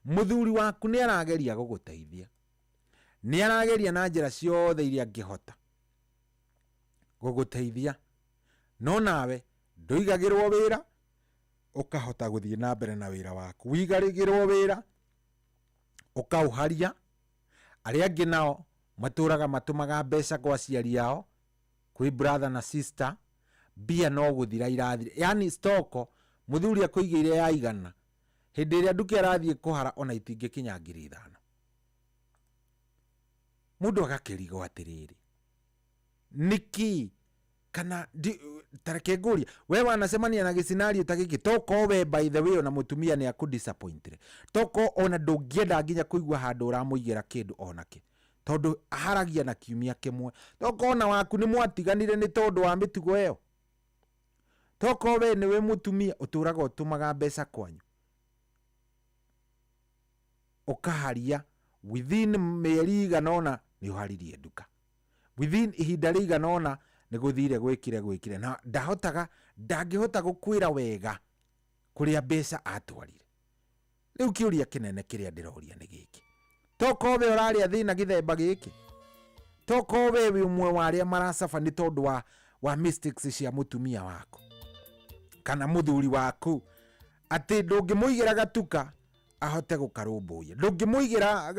muthuri waku ni arageria guguteithia ni arageria na njira ciothe iria angihota guguteithia no nawe nduigagirwo wira ukahota guthie na mbere na wira waku wigarigirwo wira ukauharia aria angi nao maturaga matumaga mbeca kwa aciari ao kwi brother na sister bia no guthira irathire yani stoko muthuri akuigire ya igana hindi iria nduka arathie kuhara ona itingi kinya 5,000 mundu agakirigo atiriri niki kana tareke nguria we wanacemania na gicinario ta giki toko we by the way ona mutumia ni akudisappointed toko ona ndungienda nginya kuigua handu uramuigira kindu onake tondu haragia na kiumia kimwe toko ona waku ni mwatiganire ni tondu wa mitugo iyo toko we ni we mutumia uturaga utumaga mbeca kwanyu ukaharia within mieri igana ni uharirie nduka within ihinda rigana ona ni guthire gwikire na ndangihota gukwira wega kuria mbeca atwarire riu kiuria kinene kiria ndiroria ni giki toko we uraria thina githemba giki toko we umwe waria maracafa ni tondu wa mistakes cia mutumia wako kana muthuri waku ati ndungimuigira gatuka ahote gukarumbuya ndungimuigira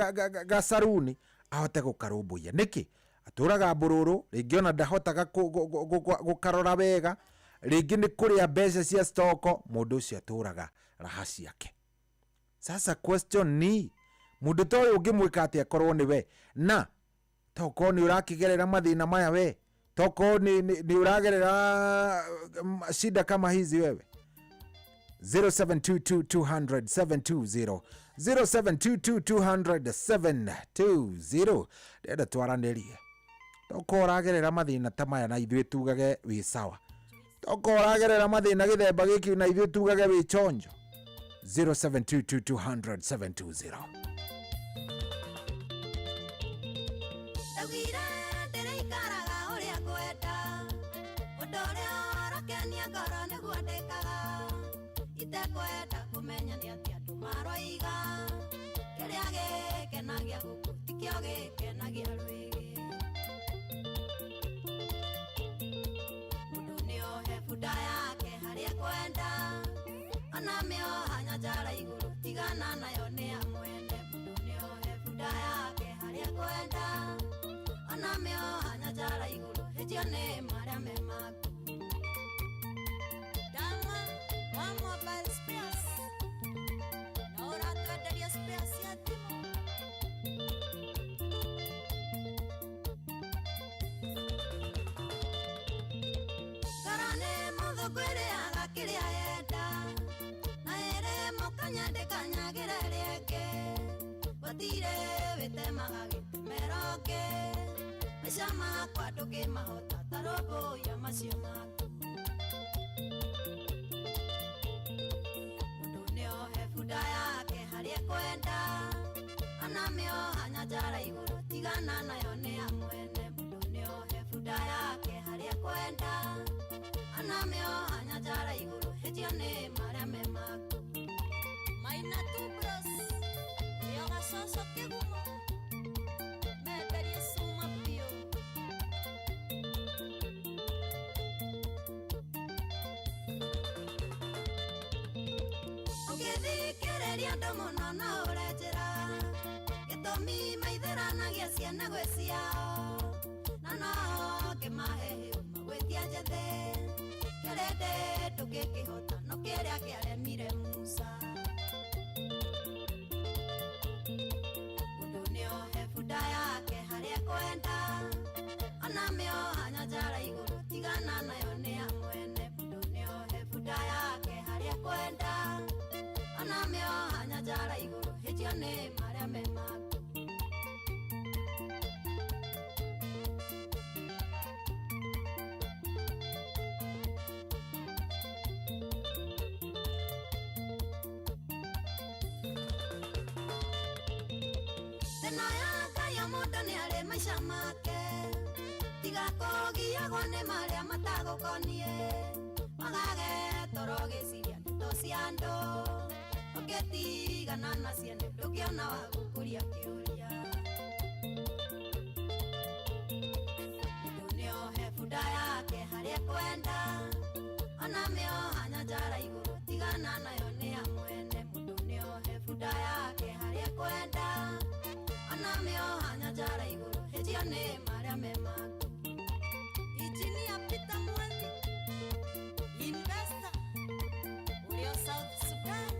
gasaruni ahote gukarumbuya niki aturaga mbururu ringi ona ndahotaga gukarora wega ringi ni kuria mbeca cia stoko mundu ucio aturaga raha ciake sasa question ni mundu ta uyu ngimwika atia korwo ni we na toko ni urakigerera mathina maya we toko ni uragerera shida kama hizi wewe 0722200720 0722200720 ndenda twaranirie toko uragerera mathina ta maya na ithuĩ tugage wi sawa toko uragerera mathina githemba giki na ithuĩ tugage wi chonjo 0722200720
Ndagwire ndĩrĩikaraga ũrĩa ngwenda ũndũ ũrĩa ũrokenia ngoro nĩguo ndĩkaga itekwenda kũmenya nĩ atĩa andũ maroiga kĩrĩa gĩkenagia gũkũ tikĩo gĩkenagia rwĩgĩ mũndũ nĩohe bunda yake harĩa kwenda ona mĩoha nyanjara igũrũ tigana nayo nĩ amwene mũndũ nĩohe bunda yake harĩa kwenda ona mĩoha nyanjara igũrũ hĩnjio nĩ marĩa me maku Dama wa mobile spares na ũratwenderia spares cia thimũ ngoro nĩ mũthũku ĩrĩaga kĩrĩa yenda na ĩrĩ mũkanya ndĩkanyagĩre rĩngĩ gũtirĩ wĩtemaga gĩtemero kĩ maica makwa ndũkĩmahota ta rũmbũiya macio maku mũndũ nĩohe bunda yake harĩa kwenda ona mĩoha nyanjara igũrũ tigana nayo nĩ amwene mũndũ nĩohe bunda yake harĩa kwenda ona mĩoha nyanjara igũrũ hĩnjio nĩ marĩa me maku Maina tu bros ĩyo gacoco kĩgumo menderie cuma biũ ũngĩthikĩrĩria andũ mũno no ũrenjĩra gĩtũmi maithĩranagia ciana gwĩ ciao na no kĩmahe hĩuma gwĩtia njethĩ kĩrĩndĩ ndũngĩkĩhota no kĩrĩa kĩaremire Musa mũndũ nĩohe bunda yake harĩa kwenda ona mĩoha nyanjara igũrũ tigana nayo nĩ amwene mũndũ nĩohe bunda yake harĩa kwenda ona mĩoha nyanjara igũrũ hĩnjio nĩ marĩa me maku thĩna ya Ngai ya mũndũ nĩ arĩ maica make tiga kũgiagwo nĩ marĩa matagũkoniĩ magage toro gĩciria ndeto cia andũ ũngĩtigana nacio nĩ ndũkĩona wa gũkũria kĩũria mũndũ nĩohe bunda yake harĩa kwenda ona mĩoha nyanjara igũrũ tigana nayo nĩ amwene mũndũ nĩohe bunda yake harĩa kwenda ona mĩoha nyanjara igũrũ hĩnjio nĩ marĩa me maku Engineer Peter Mwangi Investor ũrĩa South Sudan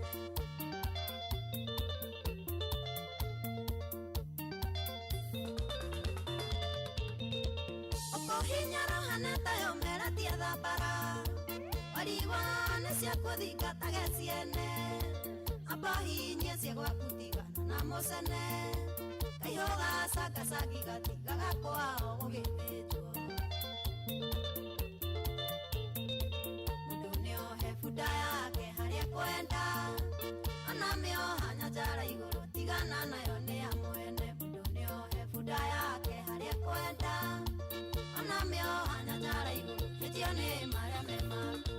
ũkũhinya rohane tayo meratia thambara warigwa nĩ ciakũthingatage ciene ambahinyie cia gwaku tigana na mũcene kaiho gacangacagi gatigaga kwao gũgĩthĩnjwo mũndũ nĩohe bunda yake harĩa kwenda ona mĩoha nyanjara igũrũ tigana nayo nĩ amwene mũndũ nĩohe bunda yake harĩa kwenda ona mĩoha nyanjara igũrũ hĩnjio nĩ marĩa me maku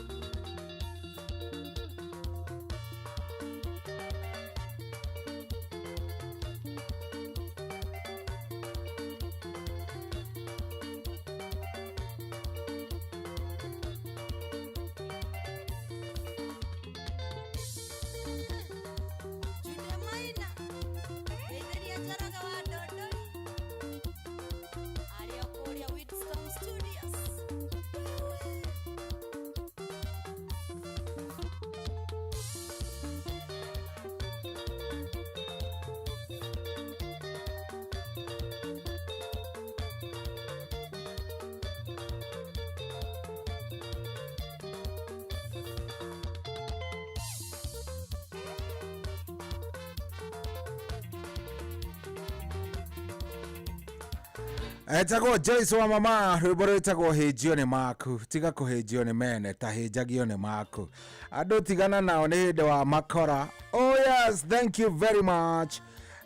Julia Maina Ĩtheria Njaraga wa Ndondori arĩ o kũrĩa Wheatstone Studios
Etagwo Joyce wa mama rwimbo rwitagwo hĩnjio nĩ maku tiga kũhĩnjio nĩ mene ta hĩnjagio nĩ maku andũ tigana nao nĩ hĩndĩ wa makora. Oh yes, thank you very much.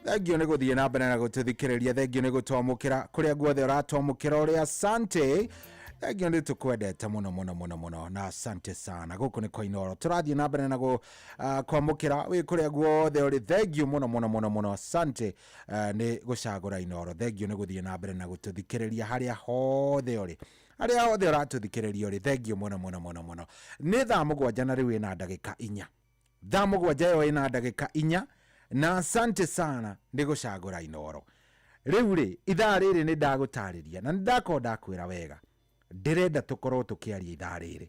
Thengio nĩ gũthiĩ na mbere na gũtũthikĩrĩria, thengio nĩ gũtwamũkĩra kũrĩa guothe ũratwamũkĩra ũrĩa. Asante, thengio nĩ tũkwendete mũno na asante sana. Gũkũ nĩ kwa Inooro tũrathiĩ na mbere na kwamũkĩra wĩ kũrĩa guothe ũrĩ. Thengio mũno asante nĩ gũcagũra Inooro. Thengio nĩ gũthiĩ na mbere na gũtũthikĩrĩria harĩa hothe ũrĩ, harĩa hothe ũratũthikĩrĩria ũrĩ. Thengio mũno. Nĩ thaa mũgwanja na rĩu ĩna ndagĩka 4, thaa mũgwanja ĩyo ĩna ndagĩka 4 na asante sana nĩ gũcagũra Inooro. Rĩu rĩ ithaa rĩrĩ nĩ ndagũtarĩria na nĩndakorwo ndakwĩra wega, ndĩrenda tũkorwo tũkĩaria ithaa rĩrĩ,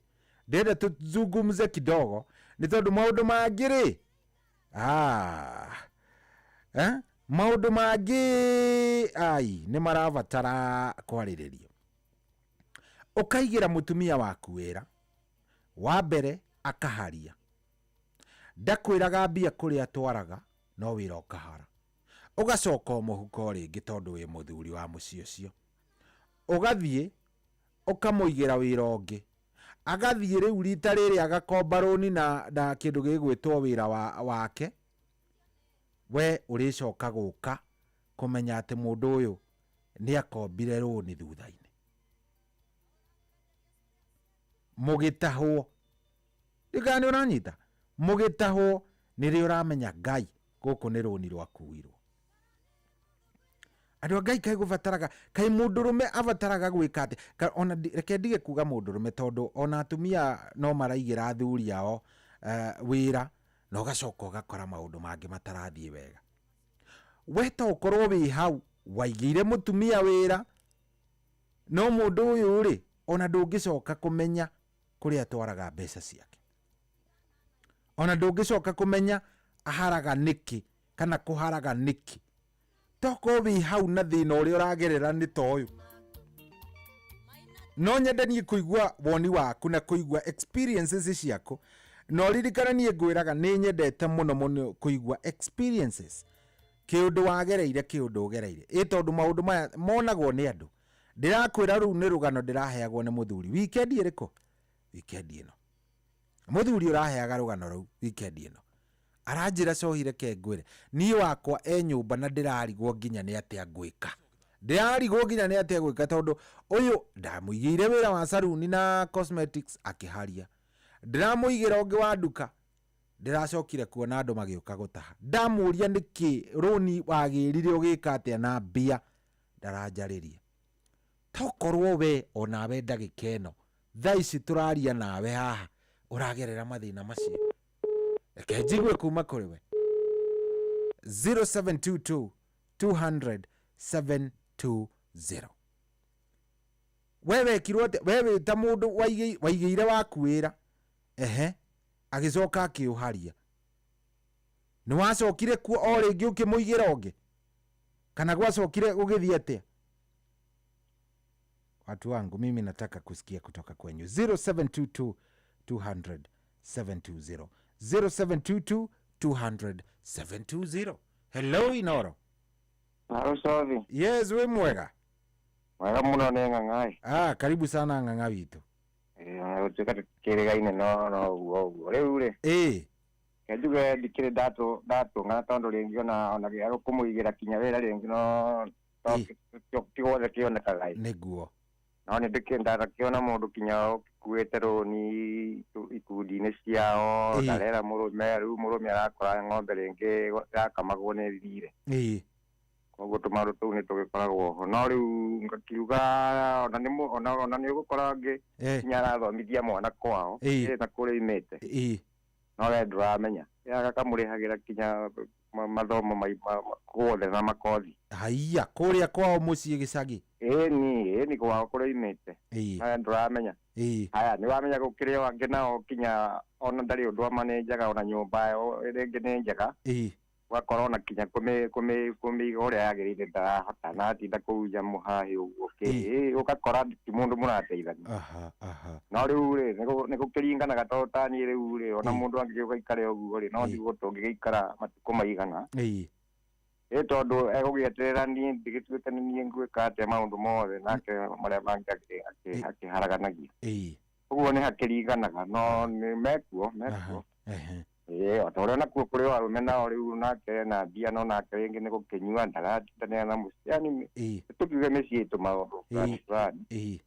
ndĩrenda tuzungumze kidogo nĩ tondũ maũndũ mangĩ rĩ maũndũ mangĩ nĩ marabatara kwarĩrĩrio. Ũkaigĩra mũtumia waku wĩra wa mbere akaharia, ndakwĩraga mbia kũrĩa twaraga no wĩra ũkahara, ũgacoka mũhuko rĩngĩ tondũ wĩ mũthuri wa mũciĩ ũcio, ũgathiĩ ũkamũigĩra wĩra ũngĩ, agathiĩ rĩu rita rĩrĩ agakomba rũni na kĩndũ gĩgwĩtwo wĩra wake. We ũrĩcoka gũka kũmenya atĩ mũndũ ũyũ nĩ akombire rũni thutha-inĩ. Mũgĩtahwo rĩka nĩ ũranyita, mũgĩtahwo nĩrĩ ũramenya Ngai gũkũ nĩ rũni rwakuirwo. Andũ Ngai kaĩ gũbataraga, kaĩ mũndũrũme abataraga gwĩka atĩ, ona reke ndige kuga mũndũrũme tondũ ona atumia no maraigĩra athuri ao wĩra na ũgacoka ũgakora maũndũ mangĩ matarathiĩ wega. We ta ũkorwo wĩ hau waigĩire mũtumia wĩra, no mũndũ ũyũ rĩ ona ndũngĩcoka kũmenya kũrĩa atwaraga mbeca ciake, ona ndũngĩcoka kũmenya aharaga nĩkĩ kana kũharaga nĩkĩ. Toko wĩ hau na thĩna ũrĩa ũragerera nĩ ta ũyũ. No nyende niĩ kũigua woni waku na kũigua experiences ciaku, no ririkana niĩ ngwĩraga nĩ nyendete mũno kũigua experiences, kĩũndũ wagereire kĩũndũ ũgereire, tondũ maũndũ maya monagwo nĩ andũ. Ndĩrakwĩra rĩu nĩ rũgano ndĩraheagwo nĩ mũthuri weekend ĩrĩkũ, weekend ĩno mũthuri ũraheaga rũgano rũu weekend ĩno aranjĩra cohire kengwĩre niĩ wakwa nyũmba na ndĩrarigwo nginya nĩ atĩa ngwĩka, ndĩrarigwo nginya nĩ atĩa ngwĩka tondũ ũyũ ndamũigĩire wĩra wa saruni na cosmetics akĩharia, ndĩramũigĩra ũngĩ wa nduka, ndĩracokire kuona andũ magĩũka gũtaha, ndamũria nĩkĩ rũni wagĩrire ũgĩka atĩa na mbia, ndaranjarĩria. Tokorwo we onawe ndagĩka ĩno thaa ici tũraria nawe haha ũragerera mathĩna macio, reke njigue kuma kũrĩ we. 0722 200 720. We wekirwo we wĩta mũndũ waigĩire waku wĩra agĩcoka akĩũharia, nĩ wacokire kuo o rĩngĩ ũkĩmũigĩra ũngĩ kana gwacokire gũgĩthiĩ atĩa? Watu wangu mimi nataka kusikia kutoka kwenyu. 0722 200 720. 0722 200 720. Hello Inooro.
Halo Sovi.
Yes, we mwega.
Mwega muno nĩ Ng'ang'ai.
Karibu sana Ng'ang'a witũ.
Ũtuĩka kĩrĩga-inĩ no ũguo rĩu rĩ. Njuge ndikĩrĩ ndatũng'ana tondũ rĩngĩ ona gĩa kũmũigĩra kinya wĩra rĩngĩ no kĩgothe kĩonekaga.
Nĩguo.
No nĩ ndĩkĩendaga kĩona mũndũ kinya kuĩte rũni ikundi-inĩ ciao, ndarera mũrũme, rĩu mũrũme arakora ng'ombe rĩngĩ yakamagwo nĩ thire. Koguo tũmaũndũ tũu nĩ tũgĩkoragwo ho, no rĩu ngakiuga ona nĩ ũgũkora ngĩ kinya arathomithia mwana kwao na kũrĩa imĩte, no we ndũramenya akamũrĩhagĩra kinya mathomo guothe na makothi.
Haiya kũrĩa kwao mũciĩ gĩcagi.
Ĩni kwao kũrĩa imĩte, haya ndũramenya. Haya nĩ wamenya gũkĩrĩ o angĩ nao kinya ona ndarĩ ũndũ amanĩnjaga ona nyũmba yao rĩngĩ nĩ njega, ũgakorwo na kinya kũmĩiga ũrĩa yagĩrĩire ndarahota na atinda kũu nja mũhahe ũguo ũgakora ti mũndũ mũrateithania. No rĩu rĩ nĩ gũkĩringanaga tondũ ta niĩ rĩu rĩ ona mũndũ angĩgĩũka ikare ũguo rĩ no ndigũ tũngĩgĩikara matukũ maigana tondu egugieterera ni ndigituite ni nie ngwika atia maundu mothe nake maria mangi akiharaganagia uguo ni hakiriganaga no ni mekuo otoria nakuo kuri warume nao riu nake na mbia no nake ringi ni gukinyua ndagatitania na musiani tukiuge micii itu maundu fulani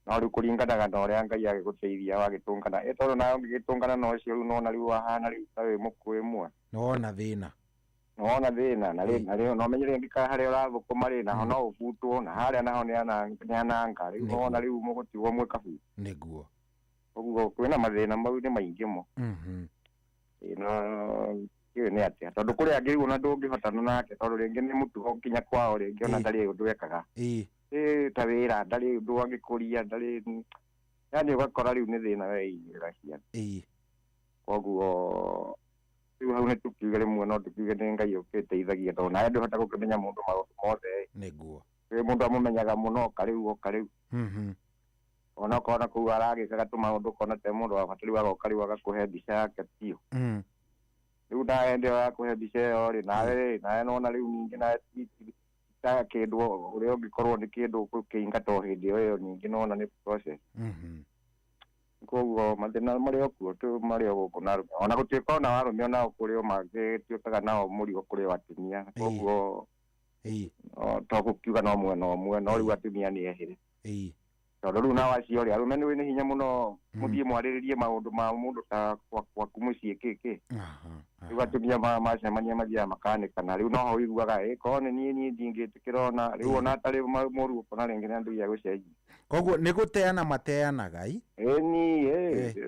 no riu kuringanaga na uria Ngai agiguteithia wagitungana tondu nawe ungigitungana na ucio riu nona riu wahana riu tawe mukui mwe
nona thina
na rĩu no menyere ngika haria ũrathũkũma rĩ naho no ũbutwo na haria naho nĩ ananga rĩu nona rĩu mũgũtigwo mwĩ kabu
nĩguo
ũguo kwĩna mathĩna mau nĩ maingĩ mo no kĩũĩ nĩ atĩa tondũ kũrĩ angĩ rĩu ona ndũngĩhotana nake tondũ rĩngĩ nĩ mũtugo nginya kwao rĩngĩ ona ndarĩ ũndũ ekaga ta wĩra ndarĩ ũndũ angĩkũria ndarĩ yani ũgakora rĩu nĩ thĩna weigĩra ciana koguo riu hau nĩ tukiuge rĩmwe no tukiuge nĩ Ngai ũgĩteithagia tondũ nawe ndũhota gũkĩmenya mũndũ maũndũ mothe
nĩguo
mũndũ amũmenyaga mũno oka rĩu ona kona kũu aragĩkaga tũmaũndũ kona te mũndũ wa bata rĩu agoka rĩu agakũhe mbica yake biũ rĩu nawe ndĩ agakũhe mbica ĩyo nawe nona rĩu ningĩ nawe ta kĩndũ ũrĩa ũngĩkorwo nĩ kĩndũ ũkũingata o hĩndĩ ĩyo ningĩ nona nĩ process koguo mathĩna marĩ okuo marĩ gũkũ na arũme ona gũtuĩka ona arũme ona kũrĩ o mangĩtuĩkaga nao mũrigo kũrĩ o atumia koguo to gũkiuga no mwena ũmwe no rĩu atumia nĩ ehĩre tondũ rĩu nao acio rĩ arũme nĩ hinya mũno mũthiĩ mwarĩrĩrie maũndũ ma mũndũ ta gwaku mũciĩ kĩkĩ rĩu atumia macemania mathiaga makanĩkana rĩu noho wĩiguaga korwo nĩ niĩ ndingĩtĩkĩra ona rĩu ona atarĩ mũru ũkona rĩngĩ nĩ andũ ya gũcenjia
koguo nĩ gũteana mateanaga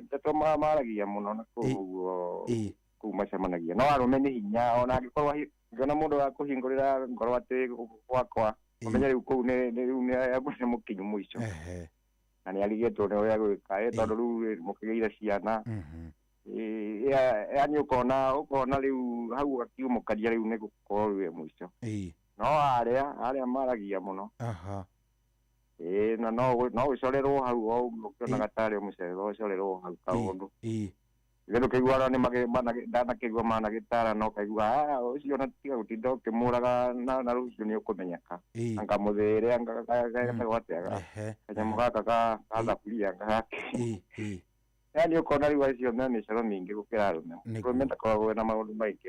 ndeto maragia mũno na koguo kũu macemanagia no arũme nĩ hinya ona angĩkorwo ngĩona mũndũ wa kũhingũrĩra ngoro atĩ gwakwa ũmenye rĩu kũu nĩ mũkinyu mũico na nĩ arigĩtwo nĩ ũrĩa gwĩka tondũ rĩu mũkĩgĩire ciana yani ũkona rĩu hau gakiumũkaria rĩu nĩ gũkorwo rĩu mũico no arĩa maragia mũno na no ũcorerwo hau o ũguo ũkĩonaga tarĩ mũcere ũcorerwo hau kaũndũ rĩu ũkĩiguaga ndanakĩigua managĩtara no ũkaigua ũcio ona tiga gũtinda ũkĩmũraga na rũciũ nĩ ũkũmenyeka anga mũthĩre gatagwateaga kanyamũ gaka ga thaburia gake yani ũkona rĩu acio mena mĩcoro mĩingĩ gũkĩra arũme arũme ndakoragwo na maũndũ maingĩ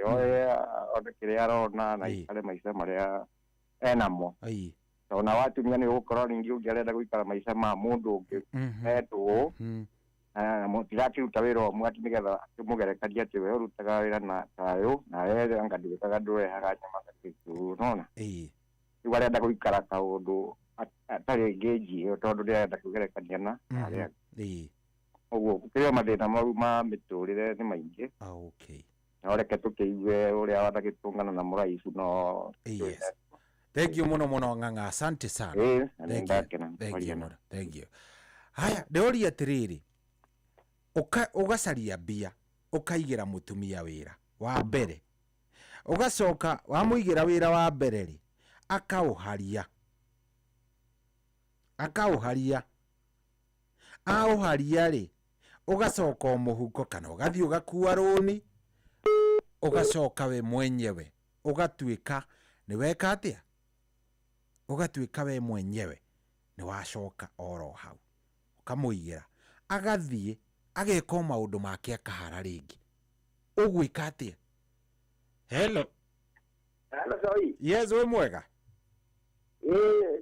ona kĩrĩa arona na ikare maica marĩa enamo ona watumia nĩ ũgũkorwo ningĩ ũngĩarenda gũikara maica ma mũndũ ũngĩ etwo mũtirakĩruta wĩra ũmwe atĩ nĩgetha akĩmũgerekania atĩ we ũrutaga wĩra na tayũ nawe anga ndũgĩkaga ndũrehaga nyama gakĩku nona rĩu arenda gũikara kaũndũ atarĩ ngĩnji tondũ ndĩrenda kũgerekania na arĩa ũguo kũrĩ mathĩna mau ma mĩtũrĩre nĩ maingĩ no reke tũkĩigue ũrĩa wanagĩtũngana na mũraicu no
thank you muno ng'ang'a asante sana thank you haya ndeoria atiriri ugacaria mbia ukaigira mutumia wira wa mbere ugacoka wamuigira wira wa mbere ri akauharia auharia ri ugacoka umuhuko kana ugathii ugakua roni ugacoka we mwenyewe ugatuika ni weka atia ugatuika we mwenyewe ni wacoka oro hau ukamuigira agathie ageka maundu make akahara ringi ugwika atia hello
Joy.
Yes, we mwega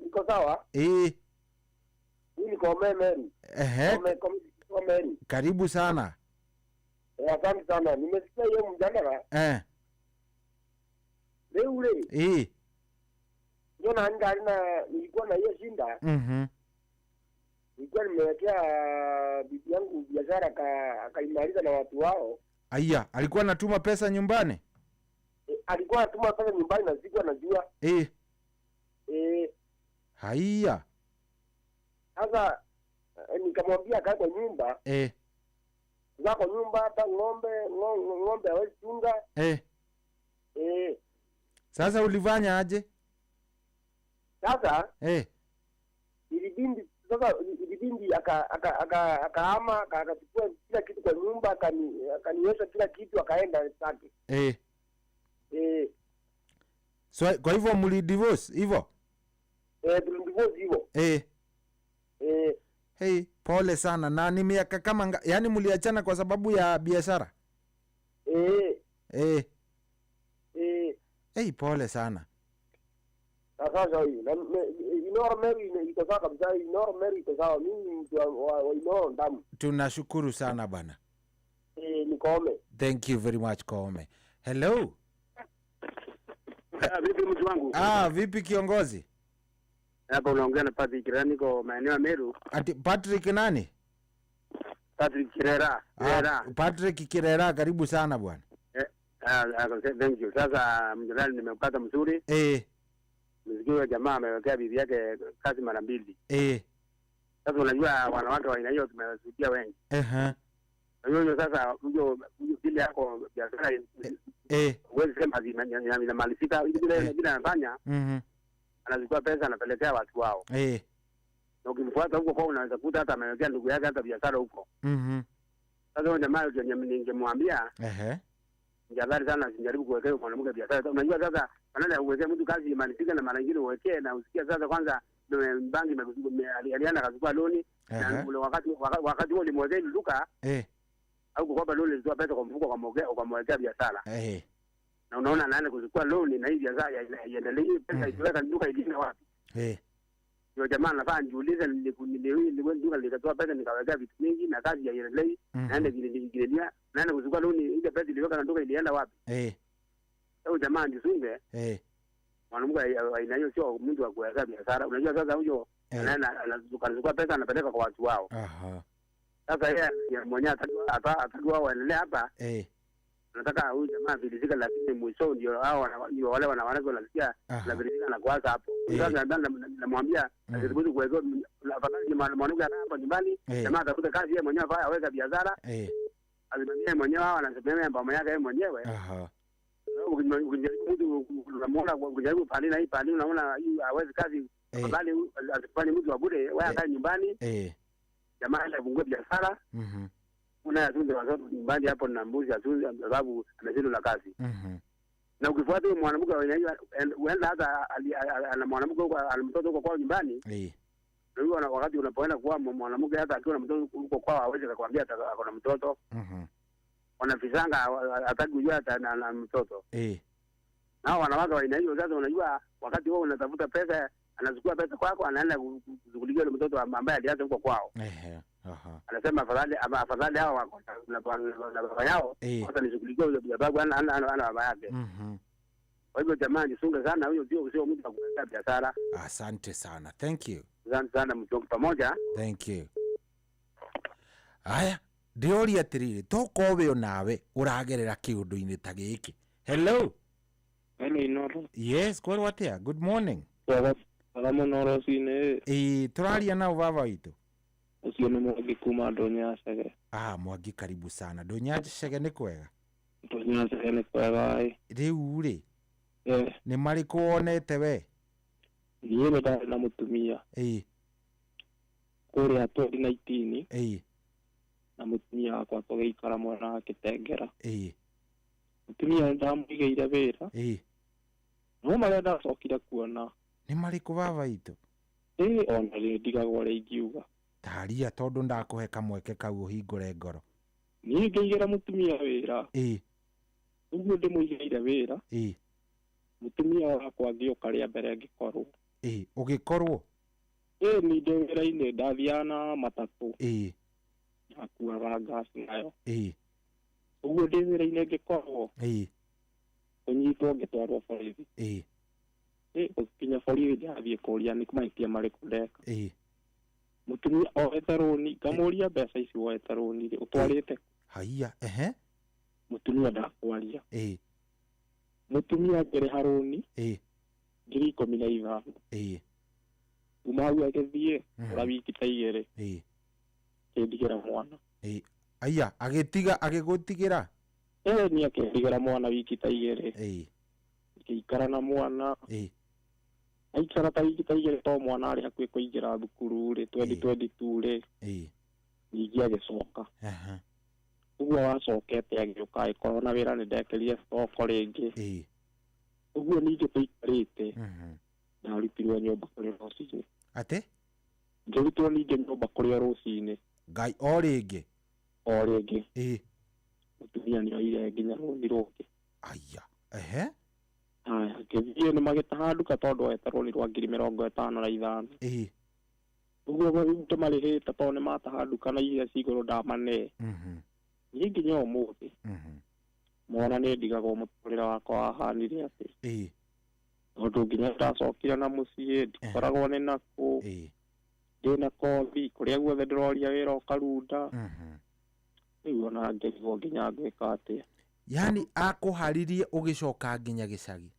niko sawa niko Meru Meru
karibu sana
asante sana nimesikia hiyo mjadala leo ule ndio nilikuwa na hiyo shinda nilikuwa nimewekea bibi yangu biashara akaimaliza na watu wao.
Aya, alikuwa anatuma pesa nyumbani?
Alikuwa anatuma pesa nyumbani na sikuwa najua.
Haya.
Sasa nikamwambia kae kwa nyumba. Kwa nyumba hata ng'ombe hawezi chunga.
Sasa ulifanya aje?
Sasa ilibindi akahama akachukua kila kitu kwa nyumba akaniweza kila kitu akaenda zake.
So kwa hivyo muli divorce hivyo?
Tulidivorce hivyo.
Hey, pole sana. Na ni miaka kama yani mliachana kwa sababu ya biashara? Hey, pole sana.
Sasa Inoro Mary iko sawa kabisa. Inoro Mary iko sawa. Mimi wa Inoro ndamu.
Tunashukuru sana bana.
Ni Koome.
Thank you very much Koome. Hello.
Vipi mtu wangu?
Vipi kiongozi?
Hapa unaongea na Patrick Kirera, niko maeneo ya Meru.
Ati Patrick nani?
Patrick Kirera.
Patrick Kirera, karibu sana bwana.
Thank you. Sasa mjadala nimepata mzuri. Mzigo jamaa amewekea bibi yake kazi mara 2. Sasa unajua wanawake wa aina hiyo tumewashuhudia wengi. Hiyo sasa huyo bibi yako biashara wewe sema inamalizika bila anafanya. Anachukua pesa anapelekea watu wao. Na ukimfuata huko kwa unaweza kuta hata amewekea ndugu yake hata biashara huko. Sasa huyo jamaa ningemwambia njadhari sana sijaribu kuwekea mwanamke biashara. Unajua sasa badala uwekee mtu kazi imalizike na mara nyingine uwekee na usikia sasa kwanza banki aliana kachukua loni na wakati huo limwekea duka au kukopa loni ilitoa pesa kwa mfuko ukamwekea biashara. Na unaona nani kuchukua loni na hii biashara iendelee pesa ikiweka duka ilinde wapi? Ndio jamaa anafaa niulize niliwe duka nikatoa pesa nikawekea vitu mingi na kazi ya iendelee naende giredia naende kuchukua loni ile pesa iliweka na duka ilienda wapi? Sasa jamaa ndisunge mwanamke aina hiyo sio mtu wa kuweka biashara. Unajua sasa huyo anachukua pesa anapeleka kwa watu wao. Sasa yeye mwenyewe atajua waendelee hapa. Nataka huyu jamaa vilizika, lakini mwisho ndio hao wale wanawake wanasikia na vilizika na kuanza hapo. Sasa namwambia asiruhusu kuweka afadhali mwanamke hapa nyumbani, jamaa atakuta kazi yeye mwenyewe afanye aweka biashara. Azimamie mwenyewe hao anasemea mama yake yeye mwenyewe. Ukijaribu unamuona ukijaribu pale na hii pale unaona hawezi kazi, afadhali asifanye mtu wa bure, wewe akae nyumbani. Jamaa anafungue biashara. Unayatunza watoto nyumbani hapo na mbuzi atunze sababu amezidi na kazi. Na ukifuata huyo mwanamke uenda hata ana mwanamke huko ana mtoto huko kwao nyumbani. Ndio wakati unapoenda kwa mwanamke hata akiwa na mtoto huko kwao hawezi kukwambia ako na mtoto. Wanafisanga hataki kujua hata na mtoto. Na wanawake wa aina hiyo sasa unajua wakati wewe unatafuta pesa anachukua pesa kwako anaenda kushughulikia yule mtoto ambaye aliacha huko kwao. Anasema afadhali hao wako na baba yao hata nishughulikie yule baba ana baba yake. Kwa hivyo jamani sunga sana huyo sio mtu wa kufanya biashara.
Asante sana. Thank you.
Asante sana mtu pamoja.
Thank you. Aya, ndiori atiriri tokowe nawe uragerera kiundu-ini ta giki. Hello.
Hello Inoro.
Yes, kwa watia. Good morning.
Salamu Noro sine.
Turaria nao baba witu.
Ucio ni Mwangi kuma Ndonyacege.
Mwangi karibu sana. Ndonyacege ni kwega?
Ndonyacege ni kwega.
Riu ri ni mariku wonete we?
Niĩ ndarĩ na mũtumia kũrĩa 2019 na mũtumia wakwa tũgĩikara mwena wa Kitengera. Mũtumia ndamũigĩire wĩra no marĩa ndacokire kuona
nĩ marĩkũ baba itũ?
Ona rĩ ndigagwo ũrĩa ingiuga.
Taria tondũ ndakũhe kamweke kau ũhingũre ngoro.
Niĩ ngĩigĩra mũtumia wĩra ũguo ndĩmũigĩire wĩra mũtumia wakwa ngĩũka rĩa mbere ngĩkorwo
ũgĩkorwo
nĩ ndĩ wĩra-inĩ ndathiaga na matatũ ngakuaga ngasi nayo ũguo ndĩ wĩra-inĩ ngĩkorwo kũnyitwo ngĩtwarwo borithi gũkinya borithi ndathiĩ kũũria nĩ mahĩtia marĩkũ ndeka. Mũtumia oete rũni ngamũũria mbeca ici woete rũni rĩ ũtwarĩte
haiya
mũtumia ndakwaria mũtumia ngĩrĩha rũni 15,000 kuma hau agĩthiĩ ũra wiki ta 2 kĩndigĩra mwana.
Aya agĩgũtigĩra
nĩ akĩndigĩra mwana wiki ta 2 ngĩikara na mwana aikara ta wiki ta 2 to mwana arĩ hakuhĩ kũingĩra thukuru rĩ 2022 rĩ ningĩ agĩcoka. Ũguo wacokete agĩũka agĩkorwo na wĩra nĩ ndekerire stoko rĩngĩ. Uguo ningĩ tũikarĩte ndarutirwo nyũmba kũrĩa rũcinĩ.
Ate?
Ngĩrutwo ningĩ nyũmba kũrĩa rũcinĩ.
Ngai o rĩngĩ?
O rĩngĩ. Mũtumia nĩoire nginya rũni rũngĩ.
Aya. Ehe.
Haya, ngĩthiĩ nĩmagĩtaha nduka tondũ wete rũni rwa 55,000. Uguo tũmarĩhĩte tondũ nĩmataha nduka na iria cigũrũ ndamane. Niĩ nginya ũmũthĩ mwana nĩndigagwo mũtũrĩre wakwa wahanire atĩ. Tondũ nginya ndacokire na mũciĩ ndikoragwo nĩ nakũ. Ndĩna kothi kũrĩa guothe ndĩroria wĩra ũkarunda. Rĩu ona ngĩrigwo nginya ngwĩka atĩa.
Yani akũharirie ũgĩcoka nginya gĩcagi?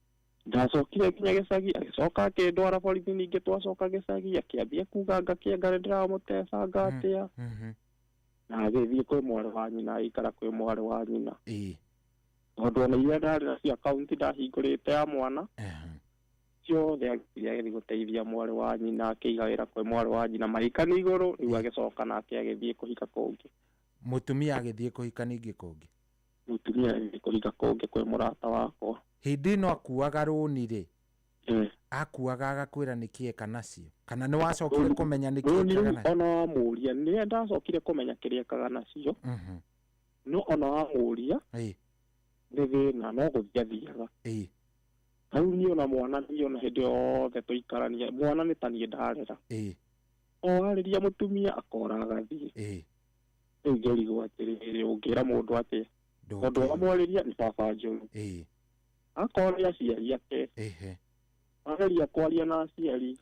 Ndacokire nginya gĩcagi, agĩcoka akĩndwara borithi, ningĩ twacoka gĩcagi, akĩambia kuga ngakĩanga nĩndĩramũteca ngatĩa. Na agĩthiĩ kwĩ mwarĩ wa nyina, aikara kwĩ mwarĩ wa nyina. Tondũ ona iria ndarĩ nacio akaunti ndahingũrĩte ya mwana, ciothe agĩthiĩ gũteithia mwarĩ wa nyina, akĩiga wĩra kwĩ mwarĩ wa nyina, mahikani igũrũ, rĩu agĩcoka nake agĩthiĩ kũhika kũngĩ.
Mũtumia agĩthiĩ kũhika ningĩ kũngĩ?
Mũtumia agĩthiĩ kũhika kũngĩ kwĩ mũrata wakwa.
Hĩndĩ ĩno akuaga rũni-rĩ, akuaga agakwĩra nĩkĩ eka nacio? Kana nĩwacokire kũmenya nĩkĩ ekaga nacio?
Ona wamũria, nĩ ndacokire kũmenya kĩrĩa ekaga nacio. No ona wamũria, nĩ thĩna, no gũthiĩ athiaga. Rĩu niĩ ona mwana niĩ ona hĩndĩ yothe tũikarania, mwana nĩ ta niĩ ndarera. O arĩria mũtumia akora agathiĩ. Rĩu ngĩrigwo atĩrĩrĩ, ũngĩra mũndũ atĩa? Tondũ wamwarĩria nĩ baba njũru. Akorĩa aciari ake. Ageria kwaria na aciari.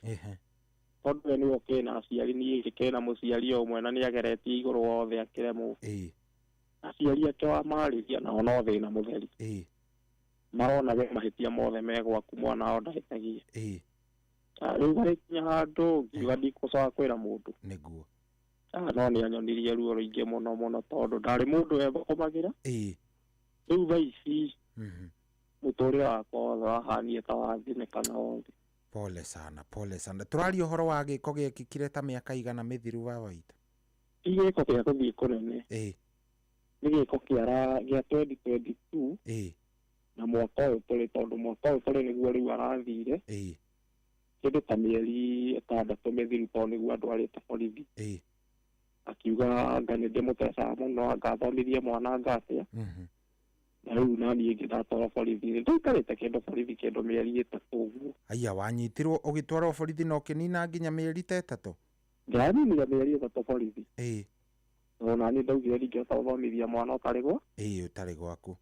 Tondũ we nĩwe kena aciari, niĩ kena mũciari o ũmwe na nĩageretie igũrũ wothe akĩremwo. Aciari ake wamarĩria nao no thĩna mũtheri. Marona we mahĩtia mothe me gwaku, mwana wao ndahĩtagia. Rĩu harĩkinya handũ ngiuga ndikũcoka kwĩra mũndũ.
Nĩguo.
No nĩanyonirie ruo rũingĩ mũno mũno tondũ ndarĩ mũndũ wethũkũmagĩra. Rĩu thaa ici mũtũrĩre wakwa wothe wahanie ta wathinĩkana wothe.
Pole sana, pole sana. Tũraria ũhoro wa gĩko gĩekĩkire ta mĩaka igana mĩthiru wa waita?
Ti gĩko gĩa gũthiĩ kũnene. Nĩ gĩko gĩa 2022. Na mwaka ũyũ tũrĩ, tondũ mwaka ũyũ tũrĩ nĩguo rĩu arathire. Kĩndũ ta mĩeri 6 mĩthiru tondũ nĩguo andwarĩte borithi. Akiuga anga nĩ ndĩmũtecaga mũno, angathomithie mwana ngatĩa. Na rĩu naniĩ ngĩndatwara borithi, nĩndaikarĩte kĩndũ borithi kĩndũ mĩeri 3 ũguo.
Aya, wanyitirwo ũgĩtwarwo borithi na ũkĩnina nginya mĩeri 3?
Ndaninire mĩeri 3 borithi. Ona niĩ ndaugire ndingĩhota gũthomithia mwana ũtarĩ gwa.
Ũtarĩ gwaku.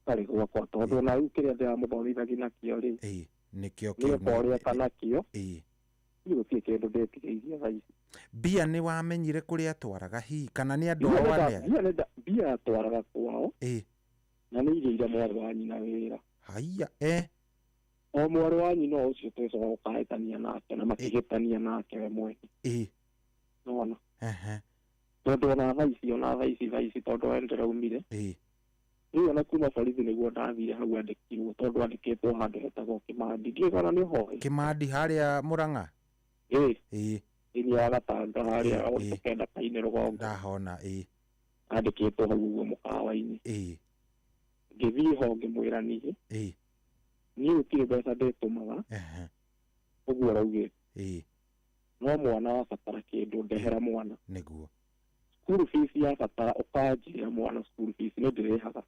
Ũtarĩ gwakwa, tondũ ona rĩu kĩrĩa ndĩramũthomithagia nakĩo-rĩ,
nĩkĩo
ũrĩa kanakĩo. Gũtirĩ kĩndũ ndĩtigĩirie thaa ici.
Mbia nĩ wamenyire kũrĩa atwaraga hihi, kana nĩ andũ ao arĩa?
Mbia atwaraga kwao. Na nĩ iria mwarĩ wa nyina wĩra.
Haiya,
O mwarĩ wa nyina ũcio twĩcoka gũkahĩtania nake na makĩhĩtania nake we mwene. Nona. Tondũ ona thaa ici tondũ we ndĩraumire. Rĩu ona kuma borithi nĩguo ndathire hau andĩkirwo, tondũ andĩkĩtwo handũ hetagwo Kĩmandi. Ndiũĩ kana nĩ ũhoĩ.
Kĩmandi harĩa Mũrang'a?
Thĩinĩ wa Gatanga harĩa ũkenda Kainĩ rũgongo.
Ndahona.
Andĩkĩtwo hau ũguo mũkawa-inĩ. Ngĩthiĩ ho ngĩmwĩra niĩ niĩ gũtirĩ mbeca ndĩtũmaga, ũguo araugĩte. No mwana wabatara kĩndũ ndehera mwana.
Nĩguo.
School fees yabatara ũkanjĩra mwana school fees nĩ ndĩrĩhaga.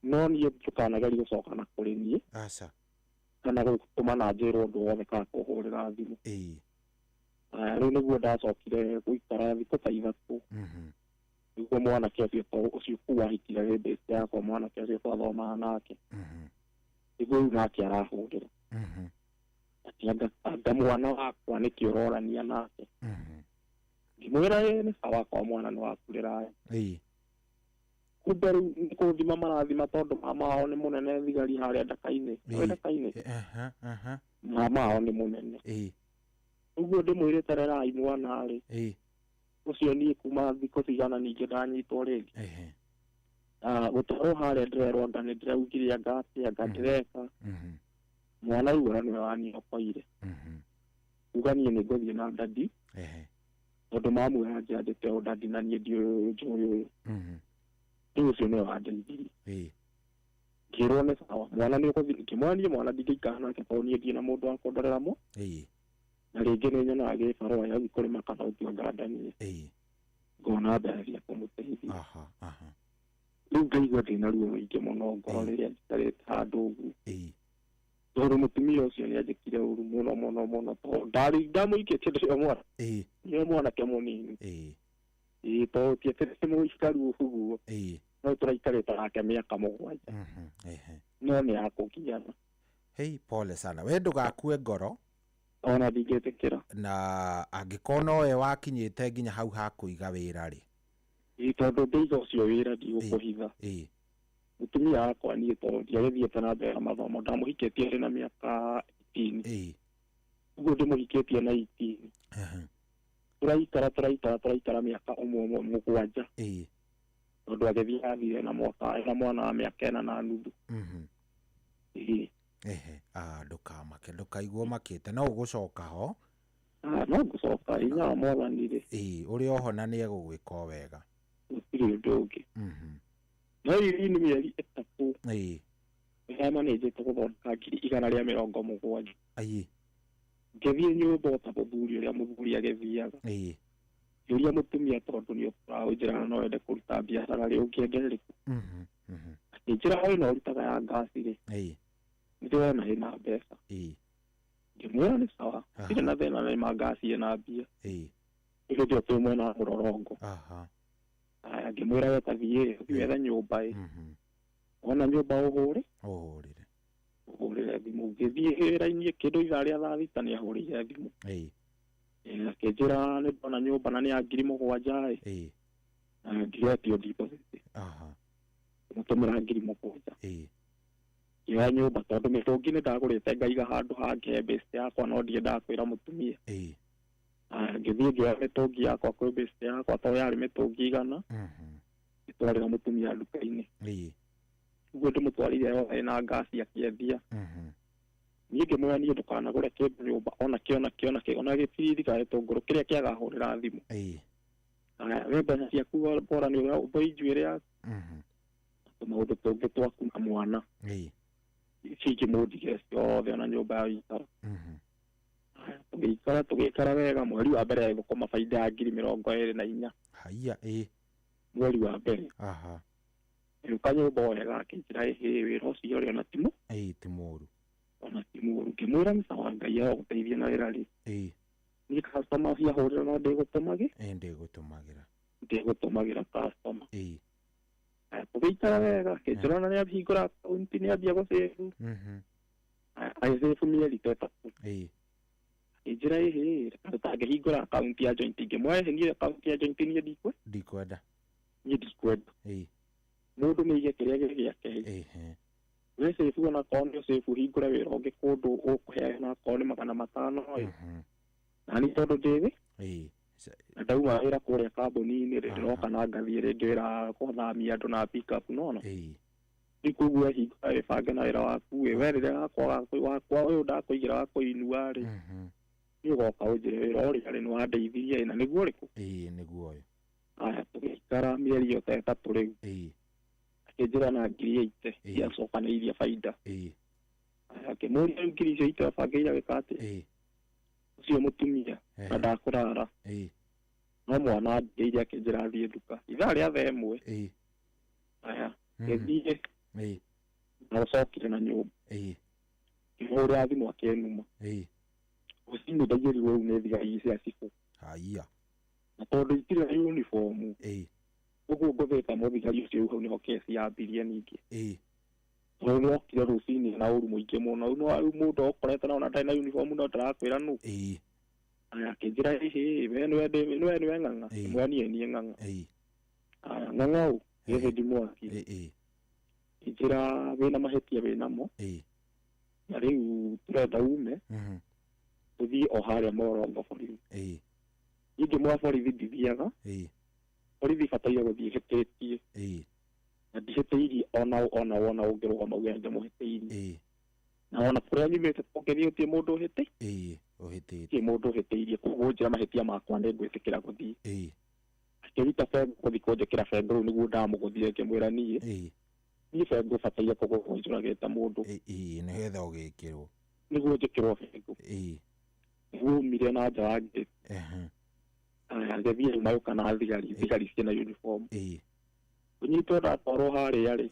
No niĩ ndũkanageria gũcoka na kũrĩ niĩ.
Aca.
Kana gũtũma na njĩrwo ũndũ wothe kana kũhũrĩra thimũ. Rĩu nĩguo ndacokire gũikara thikũ ta 3. Nĩguo mwanake ũcio kuwa ahikire hĩndĩ yakwa, mwanake ũcio twathomaga nake. Nĩguo rĩu nake arahũrĩra. Anga mwana wakwa nĩkĩ ũrorania nake. Ngĩmwĩra nĩ sawa kwa mwana nĩ wakurĩra. Kumbe rĩu nĩ kũthima marathima tondũ mama wao nĩ mũnene thigari harĩa Ndaka-inĩ. Ndaka-inĩ. Mama wao nĩ mũnene. Ũguo ndĩmwĩrĩte rerai mwana-rĩ. Ũcio niĩ kuma thikũ cigana ningĩ ndanyitwo rĩngĩ. Gũtwarwo harĩa ndĩrerwo anga nĩ ndĩraugire anga atĩa, anga ndĩreka. Mwana rĩu ona nĩwe waniokoire. Uga niĩ nĩ ngũthiĩ na ndadi. Tondũ mamwĩra njandĩte o ndadi na niĩ ndiũĩ ũyũ. Rĩu ũcio nĩwe wandeithirie. ngirwo nĩ sawa mwana nĩ ũgũthiĩ ngĩmwania mwana ndingĩikara nake tondũ niĩ ndirĩ na mũndũ wa kũndorera mo na rĩngĩ nĩ nyonaga gĩbarũa ya kũrĩma kana ũtio ngandani ngona mbere cia kũmũteithia rĩu ngaigua ndĩna ruo rũingĩ mũno ngoro rĩrĩa njikarĩte handũ ũguo tondũ mũtumia ũcio nĩ anjĩkire ũru mũno mũno mũno tondũ ndamũikĩtie ndĩrĩ mwana nĩ mwanake mũnini tondũ tietĩrĩte mũikaru ũguo no tũraikarĩte nake mĩaka 7 no nĩ akũgiana
pole sana we ndũgakue ngoro
ona ndingĩtĩkĩra
na angĩkorwo nowe wakinyĩte nginya hau ha kũiga wĩra rĩ
tondũ ndĩiga ũcio wĩra ndigũkũhitha mũtumia wakwa niĩ tondũ ndiagĩthiĩte na mbere na mathomo ndamũhikĩtie arĩ na mĩaka 18 ũguo ndĩmũhikĩtie na 18 tũraikara mĩaka 7 tondũ agĩthiĩ athire na mwana wa mĩaka 4 na nuthu
ndũkamake ndũkaigwo makĩte no ũgũcoka ho
no ngũcoka hinya wa mwathani rĩ
ũrĩ oho na nĩ egũgwĩka wega
gũtirĩ ũndũ ũngĩ no ithi nĩ mĩeri 3 hema nĩ njĩte gũthondeka 170 ngĩthiĩ nyũmba ta mũthuri ũrĩa mũthuri agĩthiaga yũria mũtumia tondũ nĩ ũkũranjĩra no wende kũruta biacara rĩ ũngĩenderĩku njĩra hau no ũrutaga ya ngasi rĩ ndĩrona hena mbeca ngĩmwĩra nĩ sawa ndirĩ na thĩna na ma ngasi ĩna mbia hĩndĩ ĩyo twĩ mwena wa Mũrorong'o ngĩmwĩra we tathiĩ wethe nyũmba ona nyũmba ũhũrĩre thimũ ngĩthiĩ wĩra-inĩ kĩndũ ithaa rĩa thaa thita nĩ ahũrĩire thimũ akĩnjĩra nĩ ndona nyũmba na nĩ ya 7,000 na ndiretio deposit mũtũmĩra 7,000 ya nyũmba tondũ mĩtũngi nĩ ndagũrĩte ngaiga handũ hange base yakwa no ndiendaga kwĩra mũtumia ngĩthiĩ ngĩoya mĩtũngi yakwa kwĩ base yakwa tondũ yarĩ mĩtũngi 100 ngĩtwarĩra mũtumia nduka-inĩ ũguo ndĩmũtwarĩire yothe na ngasi akĩendia niĩ ngĩmwĩra niĩ ndũkanagũre kĩndũ nyũmba ona gĩbiriti kana gĩtũngũrũ kĩrĩa kĩagahũrĩra thimũ we mbeca ciaku bora nĩ ũrĩa ũthoi njuĩrĩ yaku tũmaũndũ tũngĩ twaku na mwana ingĩmũndigire ciothe ona nyũmba ya gĩikara tũgĩikara wega mweri wa mbere gũkoma baida ya 24,000 mweri wa mbere gĩũka nyũmba wega akĩnjĩra wĩra ũcio ũrĩ ona timũ ona timũ ngĩmwĩra nĩ sawa Ngai agũteithie na wĩra rĩ niĩ customer ciahũrĩra no ndĩgũtũmagĩra customer tũgĩikara wega akĩnjĩra ona nĩ ahingũra akaunti nĩ ambia gũsave agĩsave mĩeri 3 akĩnjĩra atangĩhingũra akaunti ya joint ngĩmwĩra niĩ akaunti ya joint niĩ ndikwenda mũndũ nĩ ige kĩrĩa gĩake we save ona konde save hingũra wĩra ũngĩ kũndũ ũkũheana konde 500 na nĩ tondũ ndĩthĩ na ndauma wĩra kũrĩa kambuni-inĩ ndĩroka na ngathiĩ rĩngĩ wĩra kũthamia andũ na pick up nona rĩu koguo hingũra wĩbange na wĩra waku we rĩrĩa wakwa ũyũ ndakũigĩra wa kũinua rĩ nĩ ũgoka ũnjĩre wĩra ũrĩa rĩ nĩ wandeithirie na nĩguo ũrĩkũ
nĩguo ũyũ
tũgĩikara mĩeri ĩyo ta 3 rĩu akĩnjĩra na 8,000 ciacokanĩirie baida akĩmũria 8,000 abangĩire gwĩka atĩ ũcio mũtumia na ndakũrara no mwana ndĩire akĩnjĩra thiĩ nduka ithaa rĩa thaa 1 ngĩthiĩ na gũcokire na nyũmba ngĩhũrĩra thimũ akĩnuma rũcinĩ ndaigĩrirwo rĩu nĩ thigari cia cibũ na tondũ itirĩ na uniform ũguo ngũthĩta mũthigari ũcio hau nĩho kesi yambirie ningĩ tondũ nĩ okire rũcinĩ na ũru mũingĩ mũno rĩu mũndũ ũkorete na ona ndarĩ na uniform no ndarakwĩra nũ akĩnjĩra we nĩwe ng'ang'a mwe niĩ ng'ang'a ng'ang'a ũ gĩthĩ ndimwaki njĩra wĩna mahĩtia wĩnamo na rĩu tũrenda ume tũthiĩ o harĩa Mũrorong'o borithi ingĩmwa borithi ndithiaga borithi bataire gũthiĩ hĩtĩtie na ndihĩtĩirie ona wona ũngĩrũgama uge ndĩmũhĩtĩirie na ona kũrĩa nyumĩte tũngĩthiĩ ũtie mũndũ ũhĩtĩtie mũndũ ũhĩtĩirie koguo njĩra mahĩtia makwa nĩ ngwĩtĩkĩra gũthiĩ akĩruta bengo gũthiĩ kũnjĩkĩra bengo rĩu nĩguo ndamũgũthire ngĩmwĩra niĩ ni bengo bataire kũgũrwo njũragĩte mũndũ
nĩgetha ũgĩkĩrwo
nĩguo njĩkĩrwo bengo nĩguo umire na nja wa gate ngĩthiĩ mayũka na thigari ciĩna uniform ũnyitwo ndatwarwo harĩa-rĩ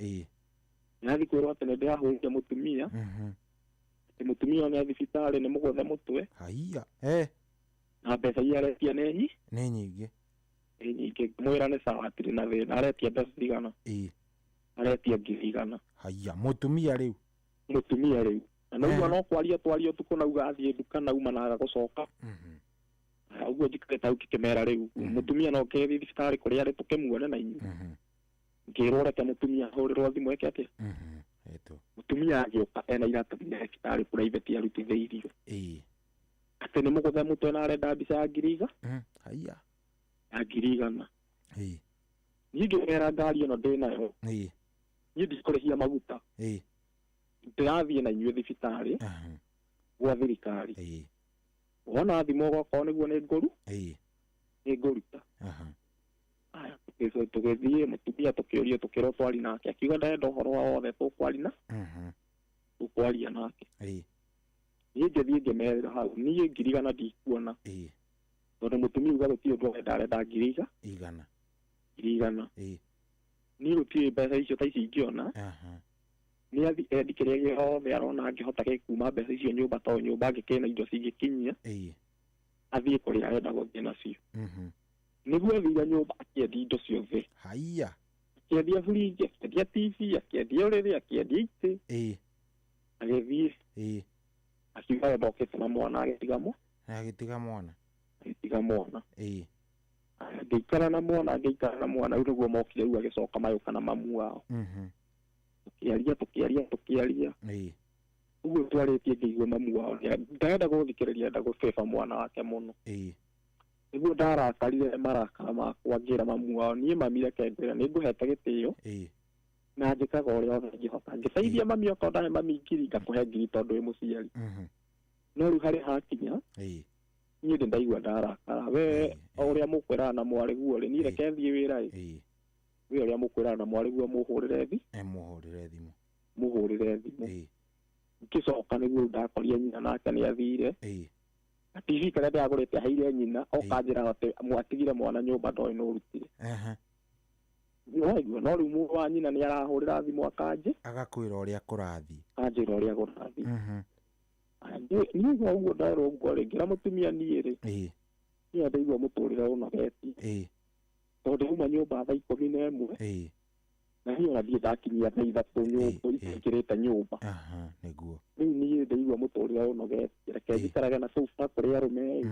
nĩathiĩ kwĩrwo atĩ nĩndĩrahũrire mũtumia atĩ mũtumia nĩ thibitarĩ nĩ mũgũthe mũtwe na mbeca iria aretia nĩ
nyingĩ
mwĩra nĩ sawa atirĩ na thĩna aretia mbeca cigana aretia 100,000
mũtumia rĩu
na naugua no kwaria twaria ũtukũ nauga athiĩ nduka nauma naga gũcoka ũguo njikarĩte hau ngĩkĩmera rĩu mũtumia no kethiĩ thibitarĩ kũrĩa arĩ tũkĩmuone na inyuĩ ngĩrwo reke mũtumia ahũrĩrwo thimũ eke atĩa mũtumia agĩũka ena iratũ nginya thibitarĩ private arutithĩirio atĩ nĩ mũgũthe mũtwe na arenda mbica ya 100,000 ya 100,000 niĩ ngĩmera ngari ĩno ndĩnayo niĩ ndikũrĩhia maguta ndĩrathiĩ na inyuĩ thibitarĩ gwa thirikari wona thimũ gwakorwo nĩguo nĩ ngũru nĩ ngũruta tũgĩthiĩ mũtumia tũkĩũrio tũkĩrwo twari nake akiuga ndarenda ũhoro wa wothe tũkwaria nake niĩ ngĩthiĩ ngĩmerĩra hau niĩ 100,000 ndikuona tondũ mũtumia uga gũtirĩ ũndũ arenda 100,000 niĩ gũtirĩ mbeca icio ta ici ingĩona nĩ athi endi kĩrĩa gĩothe arona angĩhota gĩkuma mbeca icio nyũmba to nyũmba angĩkĩna indo cingĩkinyia athiĩ kũrĩa arenda gũthiĩ nacio nĩguo athire nyũmba akĩendia indo ciothe akĩendia burinji akĩendia TV akĩendia ũrĩrĩ akĩendia itĩ agĩthiĩ akiuga we ndokĩte na mwana agĩtiga mwana ngĩikara na mwana rĩu nĩguo mokire rĩu agĩcoka mayũka na mamu wao tũkĩaria ũguo twarĩtie ngĩigua mamu wao ndarenda gũthikĩrĩria enda gũbeba mwana wake mũno nĩguo ndarakarire marakara makwa ngĩra mamu wao niĩ mami reke ngwĩra nĩ ngũhete gĩtĩo na njĩkaga ũrĩa othe ingĩhota ngĩteithia mami okorwo ndahe mami 1,000 ngakũhe 1,000 tondũ wĩ mũciari no rĩu harĩ hakinya niĩ ndĩ ndaigua ndarakara we ũrĩa mũkwĩraga na mwarĩ guo rĩ niĩ reke thiĩ wĩra we ũrĩa mũkwĩraga na mwarĩ guo mũhũrĩre thimũ ngĩcoka nĩguo ndakorire nyina nake nĩ athire TV karĩa ndĩragũrĩte aheire nyina okanjĩra atĩ mwatigire mwana nyũmba ndoĩ no ũrutire no rĩu mũrũ wa nyina nĩ arahũrĩra thimũ
agakwĩra ũrĩa kũrathiĩ
anjĩra ũrĩa kũrathiĩ niĩ ũguo ndarwo ũguo rĩ ngĩra mũtumia niĩ rĩ niĩ ndaigua mũtũrĩre ũnogetie tondũ uma nyũmba thaa 11 na hiyo na thiĩ ndakinyia thaa 3 nyũmba ikĩrĩte nyũmba
nĩguo
rĩu niĩ ndaigua mũtũrĩre ũnogetie reke njikarage na sofa kũrĩ arũme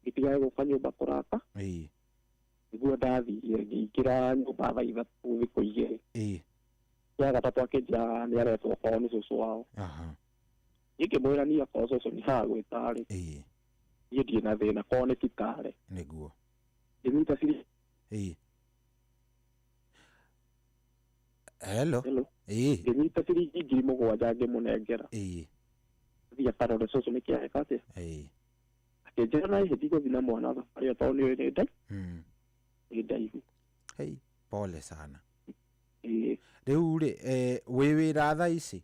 ngĩtigage gũka nyũmba kũraka nĩguo ndathire ngĩingĩra nyũmba thaa 3 thikũ igĩrĩ ya gatatũ akĩnjĩra nĩ aretwo kwao nĩ cũcũ wao ngĩmwĩra niĩ akorwo cũcũ nĩ haha gwĩtarĩ niĩ ndirĩ na thĩna korwo nĩ thibitarĩ
nĩguo
ngĩnyita ciri ngĩnyita ciringi 7,000 ngĩmũnengera thiĩ akarore cũcũ nĩ kĩaheka atĩa akĩnjĩra naĩ hĩndĩ gũthiĩ na mwana thabarĩ ĩyo tondũ nĩ ndaihu
pole sana rĩu rĩ wĩ wĩra thaa ici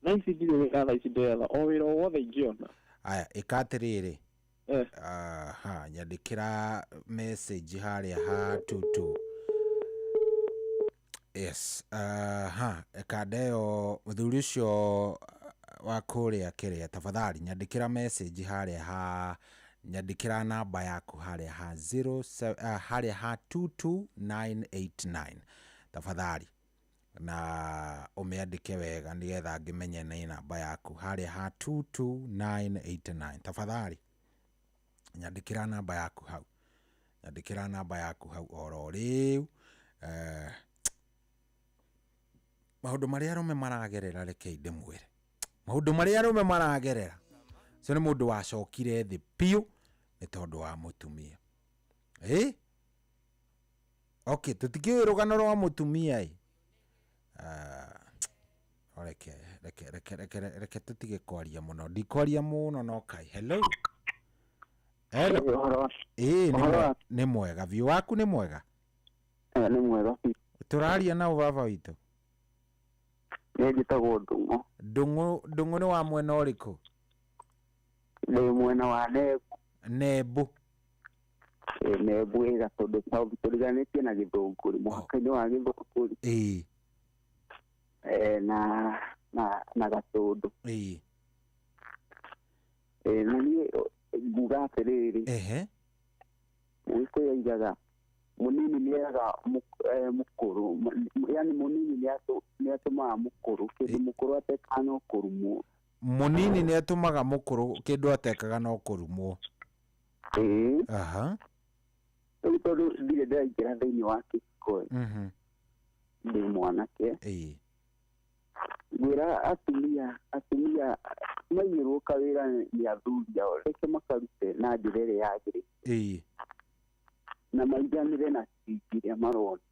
ndirĩ wĩra thaa ici ndĩretha o wĩra o wothe ingĩona
aya ĩka atĩrĩrĩ nyandĩkĩra message harĩa ha tutu kanda ĩyo mũthuri ũcio wa kũrĩa kĩrĩa tafadhali nyandĩkĩra message harĩa ha nyandĩkĩra namba yaku harĩa ha 22989 tafadhali na ũmĩandĩke wega nĩgetha ngĩmenye nĩ namba yaku harĩa ha 22989 tafadhali nyandĩkĩra namba yaku hau oro rĩu maũndũ marĩa arũme maragerera reke ndĩmwĩre maũndũ marĩa arũme maragerera ũcio nĩ mũndũ wacokire thĩ piũ nĩ tondũ wa mũtumia okay tũtikĩũĩ rũgano rwa mũtumia reke tũtige kwaria mũno ndikwaria mũno no kai hello nĩ mwega biũ waku nĩ mwega
nĩ mwega
tũraria na baba witũ
Nĩ njĩtagwo Ndung'u.
Ndung'u nĩ wa mwena ũrĩkũ?
Nĩ mwena wa Nembu.
Nembu.
Nembu ĩga tondũ South tũriganĩtie na Gĩthũngũri, mũhaka-inĩ wa Gĩthũngũri. Na Gatũndũ. Na niĩ nguga atĩrĩrĩ, Mũgĩkũyũ aigaga mũnini nĩaga mũkũrũ, yani mũnini nĩatũmaga mũkũrũ, kĩndũ mũkũrũ atekaga no kũrumwo.
Mũnini nĩatũmaga mũkũrũ kĩndũ atekaga no kũrumwo.
Rĩu tondũ ndirĩ ndĩraingĩra thĩinĩ wa kĩhiko ndĩ mwanake, ngwĩra atumia maigĩrwo kawĩra nĩ athuri ao, reke makarute na njĩra ĩrĩa yagĩrĩire na maiganĩre na ciringi iria marona.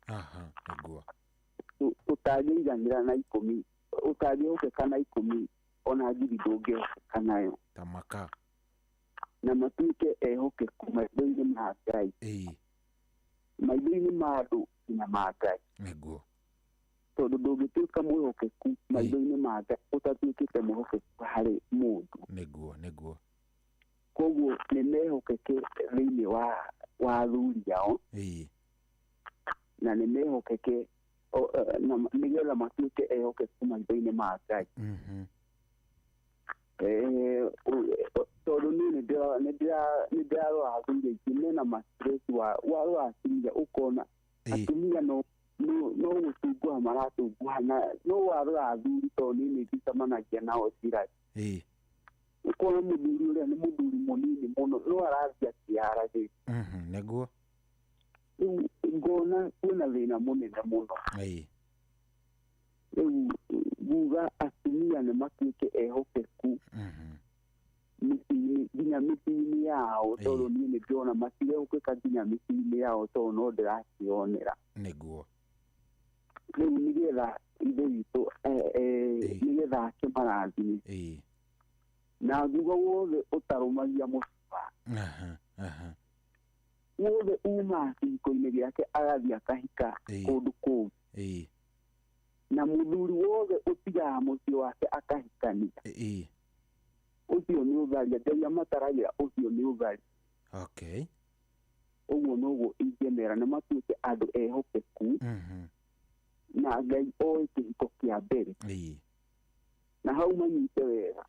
Ũtangĩiganĩra na 10, ũtangĩhokeka na 10 ona ngiri ndũngĩhokeka nayo.
Tamaka.
Na matuĩke ehokeku maitho-inĩ ma Ngai, maitho-inĩ ma andũ na ma Ngai. Tondũ ndũngĩtuĩka mwĩhokeku maitho-inĩ ma Ngai ũtatuĩkĩte mwĩhokeku harĩ mũndũ. Koguo nĩ mehokeke thĩinĩ wa athuri ao, na nĩ mehokeke nĩgetha matuĩke ehokeku maitho-inĩ ma Ngai. Tondũ niĩ nĩndĩrarora athuri aingĩ mena mastress warora atumia ũkona atumia no gũtunguha maratunguha, no warora athuri tondũ niĩ nĩndicemanagia nao njĩra-inĩ, ũkona mũthuri ũrĩa nĩ mũthuri mũnini mũno no arathiĩ akĩaragĩria. Rĩu ngona kwĩna thĩna mũnene mũno. Rĩu nguga atumia nĩ matuĩke ehokeku nginya mĩciĩ-inĩ yao, tondũ niĩ nĩndĩrona matirehokeka nginya mĩciĩ-inĩ yao tondũ no ndĩrakĩonera. Rĩu nĩgetha ithe witũ nĩgetha akĩmarathime, na nguga wothe ũtarũmagia mũciba, wothe uma kĩhiko-inĩ gĩake agathiĩ akahika kũndũ kũu, na mũthuri wothe ũtigaga mũciĩ wake akahikania, ũcio nĩ ũtharia. Ngai amataragĩra ũcio nĩ ũtharia. Ũguo noguo ingĩmera, nĩ matuĩke andũ ehokeku na Ngai oĩ kĩhiko kĩa mbere, na hau manyite wega.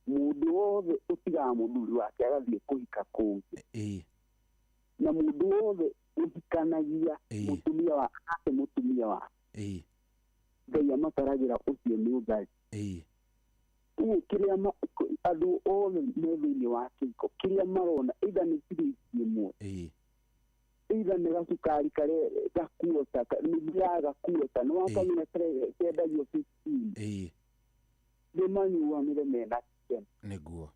Mũndũ wothe ũtigaga mũthuri wake agathiĩ kũhika kũngĩ, na mũndũ wothe ũhikanagia mũtumia wake, Ngai amataragĩra ũcio nĩ ũthari. Ũguo kĩrĩa andũ othe me thĩinĩ wa kĩhiko kĩrĩa marona either nĩ ciringi ĩmwe, either nĩ gacukari karĩa gakuota, nuthu ya gakuota, nĩ wakamenya kendagio 15, nĩmanyuanĩre mena gĩkeno.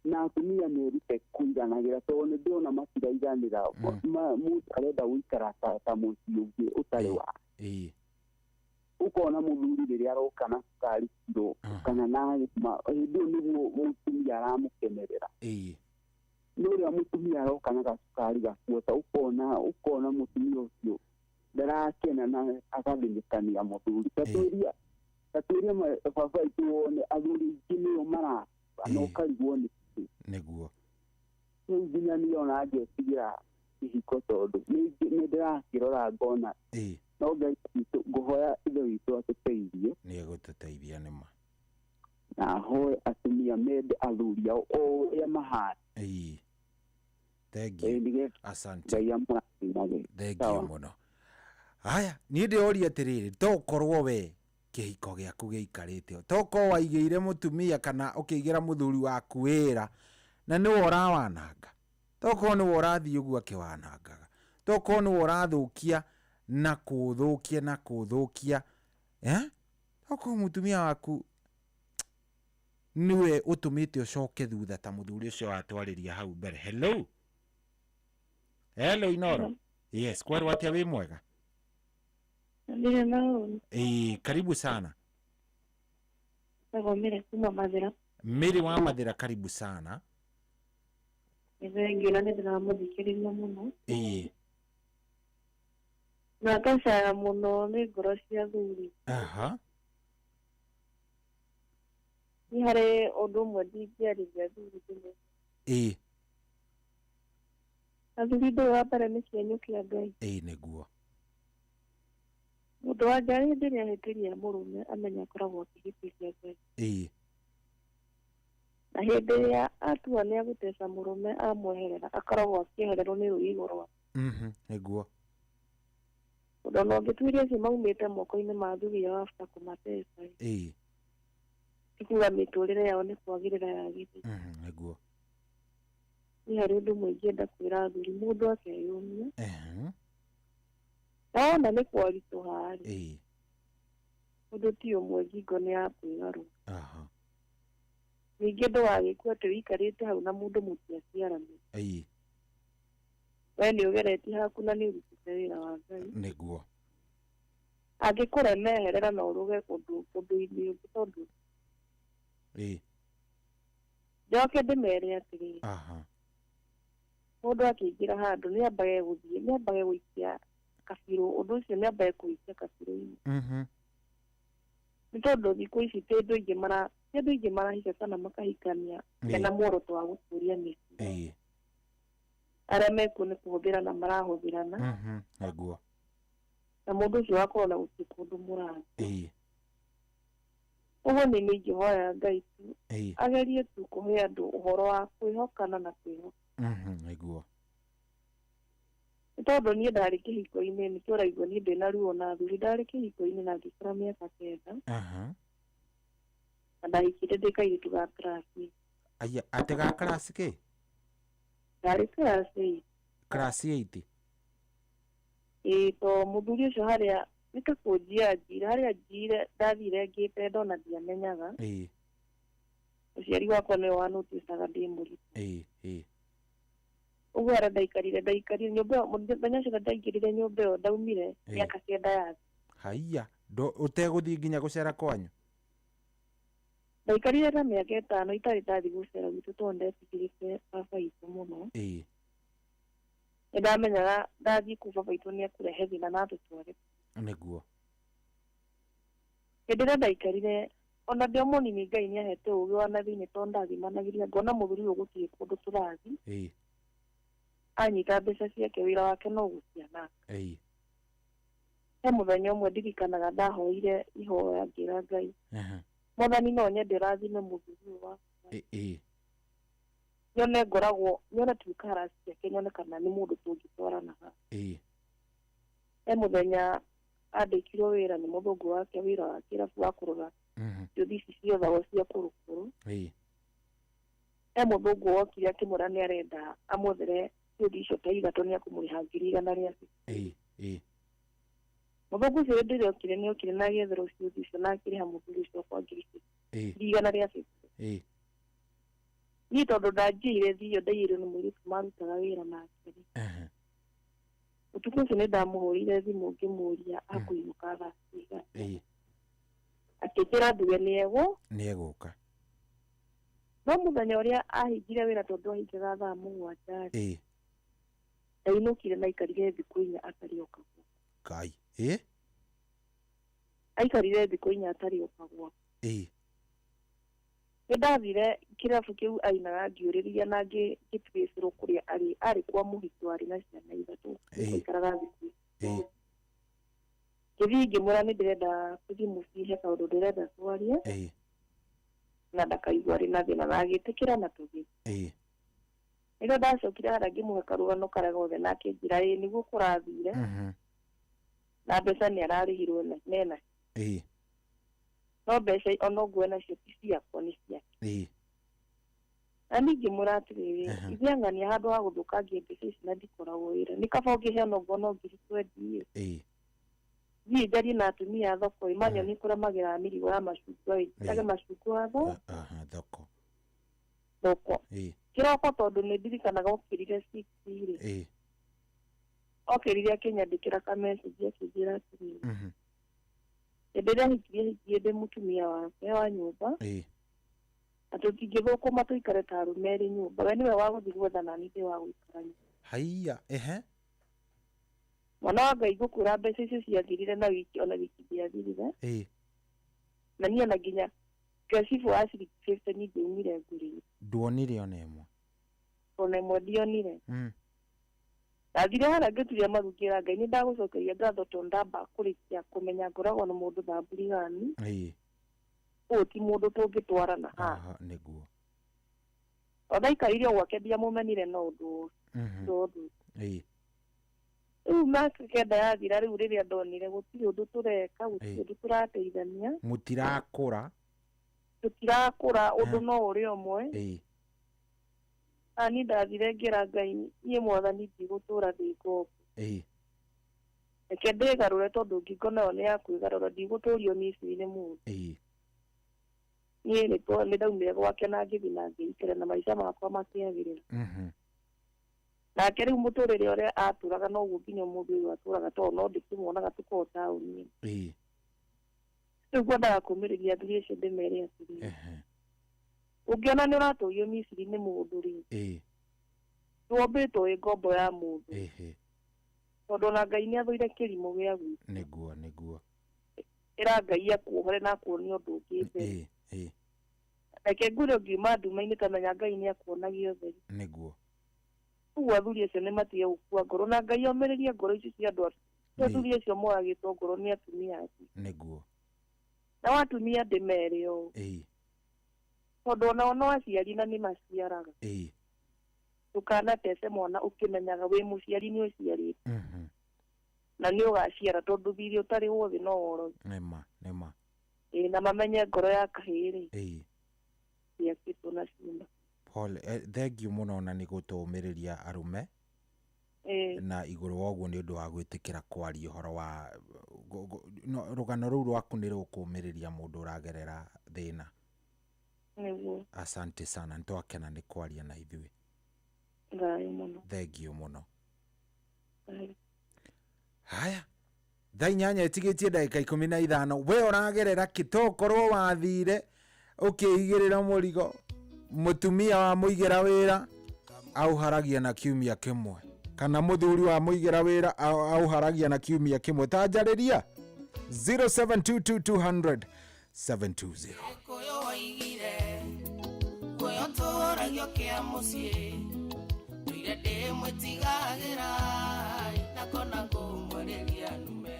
Na atumia merute kũiganagĩra, tondũ nĩ ndĩrona matiraiganĩra, mũndũ arenda gũikara ta mũciĩ ũngĩ ũtarĩ wa. Ũkona mũthuri rĩrĩa aroka na cukari kiro kana na gĩthima, hĩndĩ ĩyo nĩguo mũtumia aramũkenerera. Nĩ ũrĩa mũtumia aroka na gacukari gakuota, ũkona mũtumia ũcio ndarakena na agathĩnĩkania mũthuri. Tatuĩria baba aitũ wone athuri aingĩ nĩo maraba na ũkarigwo nĩguo. Rĩu nginya niĩ ona ngeciria kĩhiko, tondũ nĩ ndĩrakĩrora ngona no Ngai witũ, ngũhoya ithe witũ atũteithie,
nĩ egũtũteithia nĩma,
na hoye atumia mende athuri ao o ũrĩa mahana.
Asante. Thengi mũno. Haya, niĩ ndĩroria atĩrĩrĩ, tokorwo we kĩhiko gĩaku gĩikarĩte, tokorwo waigĩire mũtumia kana ũkĩigĩra mũthuri waku wĩra na nĩwe ũrawananga, tokorwo nĩwe ũrathiĩ ũguo akĩwanangaga, tokorwo nĩwe ũrathũkia na kũthũkia, tokorwo mũtumia waku niwe ũtũmĩte ũcoke thutha ta mũthuri ũcio watwarĩria hau mbere. Hello Inoro. Yes, kwerwo atĩa wĩ mwega? Karibu sana. Miri wa Mathira, karibu sana.
na ngacaya mũno nĩ ngoro cia athuri.
Aha.
Nĩ harĩ ũndũ ũmwe ndingĩarĩria athuri ndĩmwe.
Ĩĩ.
Athuri ndũĩ wa mbere nĩ kĩenyũ kĩa Ngai.
Ĩĩ nĩguo.
Mũndũ wa Ngai hĩndĩ ĩrĩa ahĩtĩria mũrũme amenya akoragwo akĩhĩtĩria Ngai.
Ĩĩ.
Na hĩndĩ ĩrĩa atua nĩ agũteca mũrũme amweherera akoragwo akĩehererwo nĩ rũĩgo rwake.
Nĩguo.
Ũndũ ona ũngĩtuĩria acio maumĩte moko-inĩ ma athuri ao after kũmateca.
Ĩĩ.
Ikuga mĩtũrĩre yao nĩ kwagĩrĩra yagĩrĩire.
Nĩguo.
Nĩ harĩ ũndũ ũmwe ingĩenda kwĩra athuri, mũndũ akeyũmia. Na wona nĩ kwaritũha-rĩ, ũndũ ti ũmwe ngingo nĩ ya kwĩgarũra. Ningĩ ndũgagĩkue atĩ wĩikarĩte hau na mũndũ mũtiaciaranĩra. We nĩ ũgeretie haku na nĩ ũrutĩte wĩra wa Ngai.
Nĩguo.
Angĩkũremeherera na ũrũge ũndũ-inĩ ũngĩ tondũ njoke ndĩmere atĩrĩrĩ, mũndũ akĩingĩra handũ nĩ ambage gũthiĩ, nĩ ambage gũikia kabirũ, ũndũ ũcio nĩ ambage kũikia kabirũ-inĩ. Nĩ tondũ thikũ ici ti andũ aingĩ marahika kana makahikania mena muoroto wa gũtũria mĩciĩ. Arĩa mekuo nĩ kũhũthĩra na marahũthĩrana.
Nĩguo.
Na mũndũ ũcio wakorwo na gũtirĩ kũndũ mũrathiĩ. Ũguo nĩ niĩ ingĩhoya Ngai tu agerie tu kũhe andũ ũhoro wa kwĩhokana na kwĩhoka.
Nĩguo.
Nĩ tondũ niĩ ndarĩ kĩhiko-inĩ nĩkĩo ũraigua niĩ ndĩna ruo na athuri, ndarĩ kĩhiko-inĩ na ngĩikara mĩaka 9. Na ndahikire ndĩ kairĩtu ga class.
Aya, atĩ ga class kĩ?
Ndarĩ class 8.
Class 8?
Ĩĩ, to mũthuri ũcio harĩa nĩ ta kũnjia njire, harĩa njire ndathire ngĩte ndona ndiamenyaga. Ũciari wakwa nĩwe wanũticaga ndĩ mũritũ. Ũguo harĩa ndaikarire nyũmba ĩyo, mũthenya ũcio ndaingĩrire nyũmba ĩyo ndaumire mĩaka 9 yathi.
Haiya, ũtegũthiĩ nginya gũcera kwanyu?
Ndaikarire ta mĩaka 5 itarĩ ndathiĩ gũcera gwitũ tondũ ndetigĩrĩte baba witũ mũno. Nĩ ndamenyaga ndathiĩ kũu baba witũ nĩ ekũrehe thĩna na atũtware.
Nĩguo.
Hĩndĩ ĩrĩa ndaikarire ona ndĩ o mũnini Ngai nĩ ahete ũgĩ wa na thĩinĩ tondũ ndathimanagĩria ngona mũthuri ũyũ gũtirĩ kũndũ tũrathiĩ. Anyita mbeca ciake wĩra wake no gũciana. He mũthenya ũmwe ndirikanaga ndahoire ihoya ngĩra Ngai, Mwathani no nyende rathime mũthuri ũyũ wakwa. Nyone tuikara ciake nyone kana nĩ mũndũ tũngĩtwaranaga. He mũthenya andĩkirwo wĩra nĩ mũthũngũ wake wĩra wa kĩrabu wa kũrora ciũthi ici ciothagwo cia kũrũkũrũ. He mũthũngũ wokire akĩmwĩra nĩ arenda amwethere ciũthi icio ta ithatũ nĩ akũmũrĩha 150. Mũthũngũ ũcio hĩndĩ ĩrĩa okire nĩ okire na agĩetherwo ciũthi icio na akĩrĩha mũthuri ũcio kwa 150. Niĩ tondũ ndanjiire thiyo ndaiyĩrwo nĩ mũirĩtu marutaga wĩra nake. Ũtukũ ũcio nĩ ndamũhũrĩire thimũ ngĩmũria akũinũka thaa cigana. Akĩnjĩra nduge nĩ egũka. No mũthenya ũrĩa ahingire wĩra tondũ ahingaga thaa 7, ndainũkire na aikarire thikũ 4 atarĩ oka gwakwa.
Ngai.
Aikarire thikũ 4 atarĩ oka gwakwa. Nĩ ndathire kĩrabu kĩu ainaga ngĩũrĩria na ngĩtwĩcirwo kũrĩa arĩ kwa mũhiki warĩ na ciana 3 aikaraga thikũ. Gĩthiĩ ngĩmwĩra nĩ ndĩrenda gũthiĩ mũciĩ he kaũndũ ndĩrenda twarie. Na ndakaigua arĩ na thĩna na agĩtĩkĩra na tũgĩthiĩ. Rĩrĩa ndacokire harĩa ngĩmũhe karũgano karĩa gothe na akĩnjĩra nĩguo kũrathire. Na mbeca nĩ ararĩhirwo nena. No mbeca ona ũguo nacio ti ciakwa nĩ ciake. Na niĩ ngĩmwĩra atĩrĩrĩ, ithiang'ania handũ ha gũthũkangia mbeca ici na ndikoragwo wĩra. Nĩ kaba ũngĩheana ũguo no ngiri 20. Thiĩ njarie na atumia thoko manyoni kũremagĩra mĩrigo ya macungwa tage macungwa thoko. Kĩroko tondũ nĩ ndirikanaga okĩrire 6 okĩrire akĩnyandĩkĩra kamecĩnji akĩnjĩra atĩrĩrĩ, hĩndĩ ĩrĩa hikirie ndĩ mũtumia wake wa nyũmba na tũtingĩthũkũma tũikare ta arũme erĩ nyũmba, we nĩwe wa gũthiĩ gwetha na niĩ ndĩ wa gũikara nyũmba.
Haiya,
mwana wa Ngai gũkũra mbeca icio ciathirire na wiki ona wiki ndiathirire na niĩ ona nginya ngacibũ wa ciringi 50 nĩndĩumire ngũrĩire.
Nduonire ona ĩmwe?
Ona ĩmwe ndionire. Ndathire harĩa ngĩturia maru ngĩra Ngai nĩndagũcokeria ngatho tondũ ndamba kũrĩkia kũmenya ngoragwo na mũndũ thamburigani. Ũyũ ti mũndũ tũngĩtwarana haha.
Nĩguo.
Ondaikarire gwake ndiamũmenire na ũndũ ũcio. Rĩu maka kenda yathira rĩu rĩrĩa ndonire gũtirĩ ũndũ tũreka, gũtirĩ ũndũ tũrateithania.
Mũtirakũra?
Tũtirakũra, ũndũ no ũrĩ ũmwe. Ani ndathire ngĩra Ngai niĩ Mwathani ndigũtũra ndĩ ngombo. Reke ndĩgarũre tondũ ngingo nayo nĩ ya kwĩgarũra, ndigũtũrio Misiri nĩ mũndũ. Niĩ nĩndaumire gwake na ngĩthiĩ na ngĩikara na maica makwa makĩagĩrĩra. Nake rĩu mũtũrĩre ũrĩa atũraga noguo nginya mũndũ ũyũ atũraga tondũ no ndĩkĩmuonaga tũkorwo taũni-inĩ. Rĩu ngwendaga kũmĩrĩria thiri icio ndĩmere atĩrĩrĩ, ũngĩona nĩ ũratũrio Misiri nĩ mũndũ rĩ, nĩwombĩtwo wĩ ngombo ya mũndũ, tondũ ona Ngai nĩathũire kĩrimũ gĩa gwitũ.
Nĩguo.
Ĩra Ngai akuohore na akuonie ũndũ ũngĩ mbere. Reke ngwĩre ũngiuma nduma-inĩ kamenya Ngai nĩakuonagia ũtheri.
Nĩguo.
Ũguo athuri acio nĩmatige gũkua ngoro na Ngai omĩrĩrie ngoro icio cia andũ athuri acio moragĩtwo ngoro nĩ atumia acio.
Nĩguo.
Na watumia ndĩmere ũũ, tondũ onao no aciari na nĩmaciaraga. Ndũkanatece mwana ũkĩmenyaga wĩ mũciari nĩ ũciarĩte na nĩ ũgaciara tondũ thirĩ ũtarĩ wothe no woro.
Nĩma.
Na mamenye ngoro ya kahĩĩ ciakĩtwo na ciuma.
Pole, thengiũ mũno na nĩ gũtũmĩrĩria arũme na igũrũ wa ũguo nĩ ũndũ wa gwĩtĩkĩra kwaria ũhoro wa rũgano rũu rwaku nĩ rũkũmĩrĩria mũndũ ũragerera thĩna. Asante sana, nĩtwakena nĩ kwaria na ithuĩ. Thengiũ mũno. Haya, thaa 8 ĩtigĩtie ndagĩka 15. We ũragerera kĩtokorwo wathire ũkĩigĩrĩra mũrigo, mũtumia wa mũigĩra wĩra auharagia na kiumia kĩmwe, kana mũthuri wa mũigĩra wĩra auharagia na kiumia kĩmwe. Tanjarĩria 0722 720.
Tũragio kĩa mũciĩ ndũire ndĩmwĩtigagĩra na kona ngũmũrĩria nume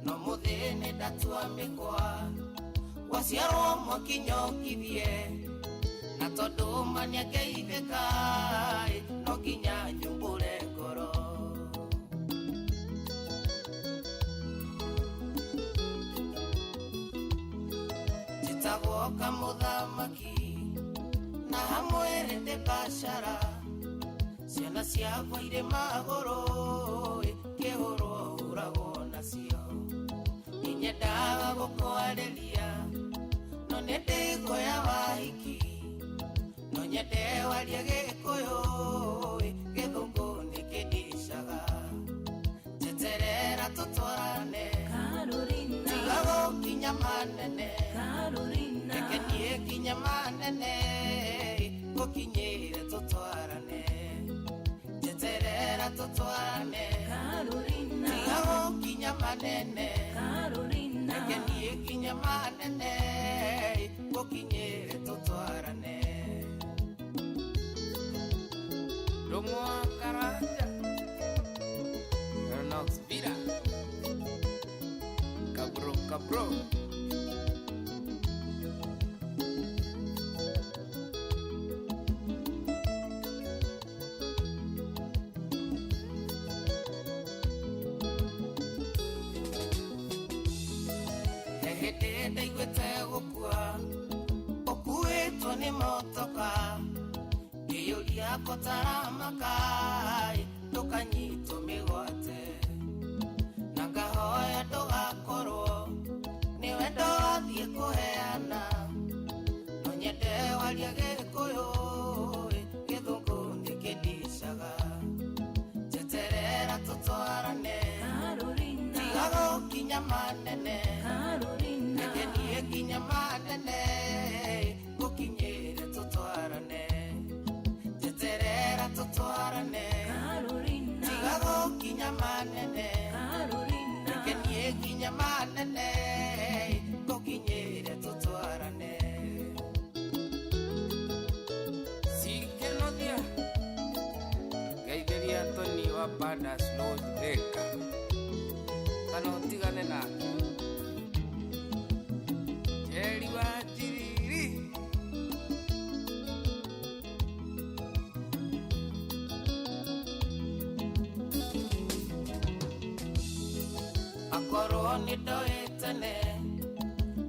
no mũthĩ nĩ ndatua mĩkwa waciarwo mwakinyokithie na tondũ mania ngeithĩka no nginya nyumbũre ngoro njĩtagwo Kamũthamaki na hamwe rende bashara ciana ciakwa irĩ magũrũ kĩhũrwo ũragwo nacio nĩnyendaga gũkwarĩria no nĩ ndĩgoya wahiki no nyende warie Gĩkũyũ Gĩthũngũ nĩ kĩndicaga njeterera tũtwarane tiga gũkinya manene reke niĩ kinya manene gũkinyĩre tũtwarane njeterera tũtwarane tiga gũkinya manene reke niĩ kinya manene gũkinyĩre tũtwarane Romoa Karanja Nox Vida Cabro ndaigwĩte gũkua ũkuĩtwo nĩ motoka ngĩyũria kũtaramaka ndũkanyitwo mĩgwate na ngahoya ndũgakorwo nĩ wendo wathiĩ kũheana no nyende waria Gĩkũyũ Gĩthũngũ nĩ kĩndicaga njeterera tũtwarane tiga gũkinya manene reke niĩ kinya manene gũkinyĩre tũtwarane njeterera tũtwarane tiga gũkinya manene
abundance Lord maker kana utigane nake Jerry Wanjiri akorwo nĩ ndoĩtene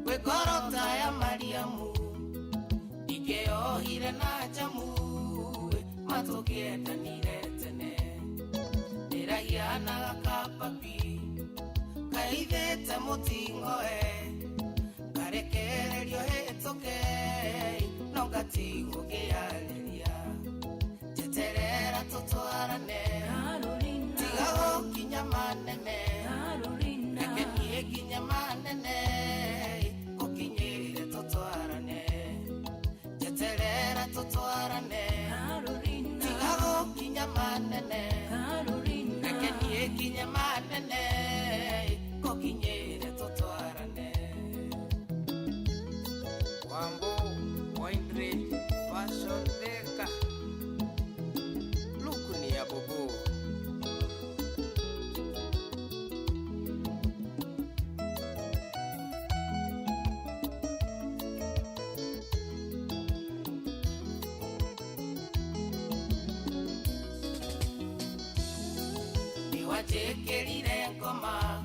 gwĩkorota ya Mariamu ingĩohire na njamu matũkĩendanire tene ndĩrahianaga kapapi kaithĩte mũting'oe ngarekererio hĩtũke no ngatigwo ngĩarĩria njeterera tũtwarane tiga gũkinya manene reke niĩ nginya manene gũkinyĩre tũtwarane njeterera tũtwarane tiga gũkinya manene reke niĩ nginya manene gũkinyĩre tũtwarane Wambo Windrich Fashion Maker Lukuni ya bobo Niwajekerire ngoma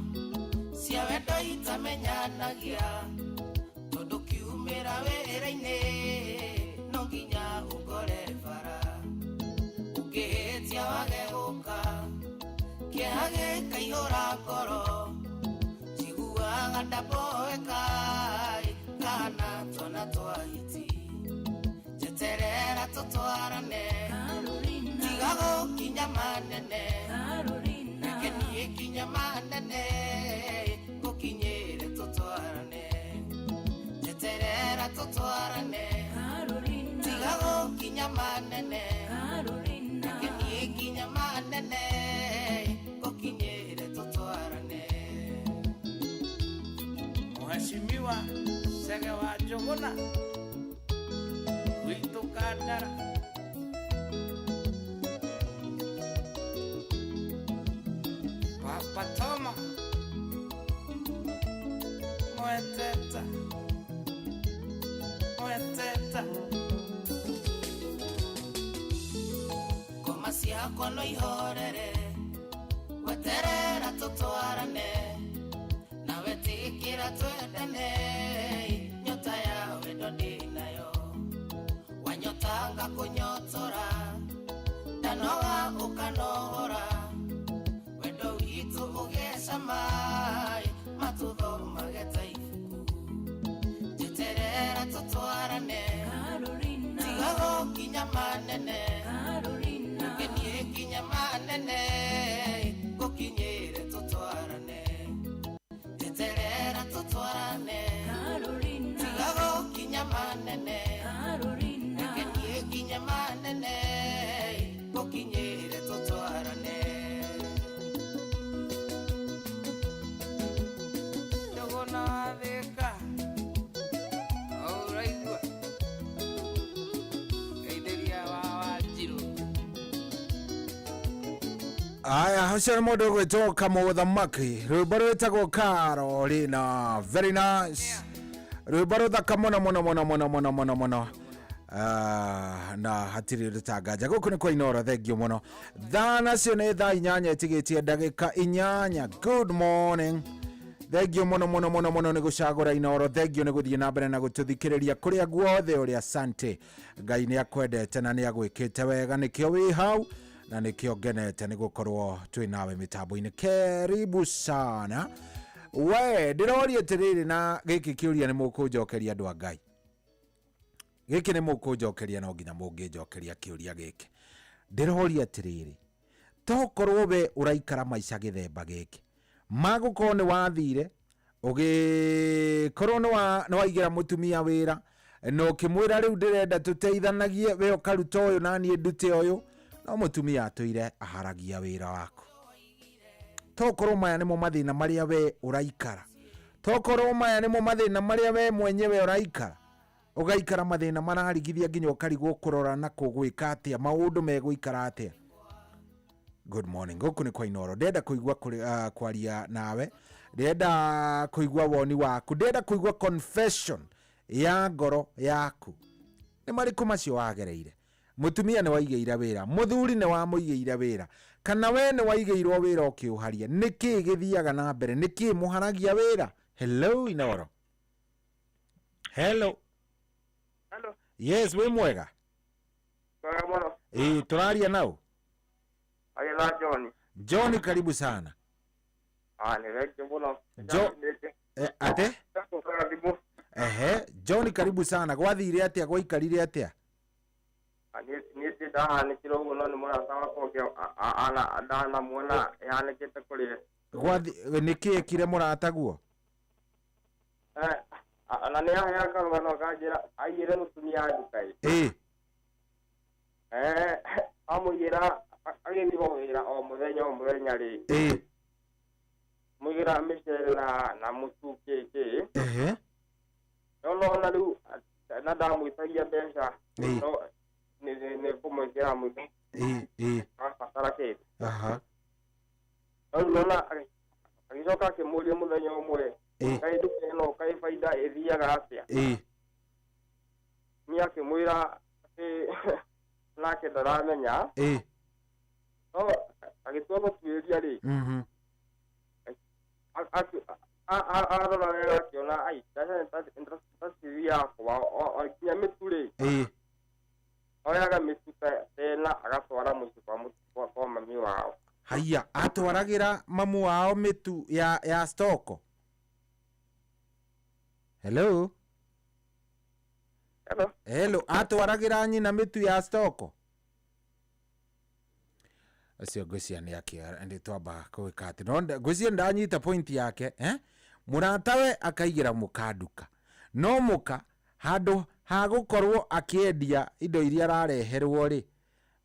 cia wendo itamenyanagia tondu kiumira wĩra-inĩ no nginya ũngore bara ũngĩhĩtia wage gũka kĩeha gĩkaihũra ngoro njiguaga ndaboeka kana twana twahiti njeterera tũtwarane tiga gũkinya manene reke niĩ nginya manene gũkinyĩre tũtwarane njeterera tũtwarane tiga gũkinya manene reke niĩ nginya manene gũkinyĩre tũtwarane Mheshimiwa Sege wa Njũgũna witũ Kandara Papa Toma Mweteta Ngoma ciakwa no ihorere weterera tũtwarane na wetĩkĩra twendane nyota ya wendo ndĩnayo wanyotanga kũnyotora ndanoga ũkanohora wendo witũ ũgĩcama matũthomage ta ibuku njeterera tũtwarane tiga gũkinya manene reke niĩ nginya manene gũkinyĩre tũtwarane njeterera tũtwarane tiga gũkinya manene reke niĩ nginya manene gũkinyĩre tũtwarane Njũgũna Thĩka ũraigua geithĩria wa Wanjirũ
aya hacio nĩ mũndũ ũgwĩtwo Kamũthamaki rwĩmbo rwĩtagwo Carolina very nice rwĩmbo rũthaka mũno mũno mũno mũno mũno mũno mũno na hatirĩ rũtangaja gũkũ nĩ kwa Inoro thengio mũno thaa nacio nĩ thaa 8 ĩtigĩtie ndagĩka 8 good morning thengio mũno mũno mũno mũno nĩ gũcagũra Inoro thengio nĩ gũthiĩ na mbere na gũtũthikĩrĩria kũrĩa guothe ũrĩa asante Ngai nĩ akwendete na nĩ agwĩkĩte wega nĩkĩo wĩ hau na nĩkĩo ngenete nĩ gũkorwo twĩ nawe mĩtambo-inĩ karibu sana we ndĩroria atĩrĩrĩ na gĩkĩ kĩũria nĩ mũkũnjokeria andũ a Ngai gĩkĩ nĩ mũkũnjokeria no nginya mũngĩnjokeria kĩũria gĩkĩ ndĩroria atĩrĩrĩ tokorwo we ũraikara maica gĩthemba gĩkĩ magũkorwo nĩ wathire ũgĩkorwo nĩ waigĩra mũtumia wĩra no ũkĩmwĩra rĩu ndĩrenda tũteithanagie we ũkaruta ũyũ na niĩ ndute ũyũ no mũtumia atũire aharagia wĩra waku tokorwo maya nĩmo mathĩna marĩa we ũraikara tokorwo maya nĩmo mathĩna marĩa we mwenyewe ũraikara ũgaikara mathĩna mararigithia nginya ũkarigwo kũrora na kũgwĩka atĩa maũndũ megũikara atĩa Good morning. Goku ni kwa Inoro. Ndenda kuigua kwaria nawe. Ndenda kuigua woni waku. Ndenda kuigua confession ya ngoro yaku. Ni mariku macio wagereire. Mutumia ni waigeira wira, muthuri ni wamuigeira wira, kana we ni waigeirwo wira ukiuharia. Niki githiaga na mbere? Niki muharagia wira? Hello Inoro. Hello.
Hello.
Yes, we mwega. Turaria nao.
Ayala John.
John, karibu sana.
Ni reke mbono.
Ate? John, karibu sana. Gwathire atia, gwaikarire atia?
Nisi dahani kidogo no ni mwana sawa koke ana muona yani kete kule.
Niki kire murata guo?
Anani ya kalwano kajira ayire mutumia dukai. Amuyira ageni bohira o muthenya ri. Mugira misere na mutuke ke. No na lu na damu itagia pesa. No ne como kira mu. Pasara ke. Ona alizoka ke muri muthenya umwe. Kai duke no kai faida edia gracia. Mia ke muira nake ndaramenya. No agitwa tuiria ri. Arora rera kiona ai tasivia kwa kinya mitule. Oyaga mituta tena agatwara muci kwa mami wao.
Haya, atwaragira mamu wao mitu ya stoko. Hello. Hello, atwaragira nyina mitu ya stoko. Acio Gucia ni akia ndi twamba kuwika ati no Gucia ndanyita point yake muratawe akaigira mukanduka no muka handu ha gukorwo akiendia indo iria arareherwo ri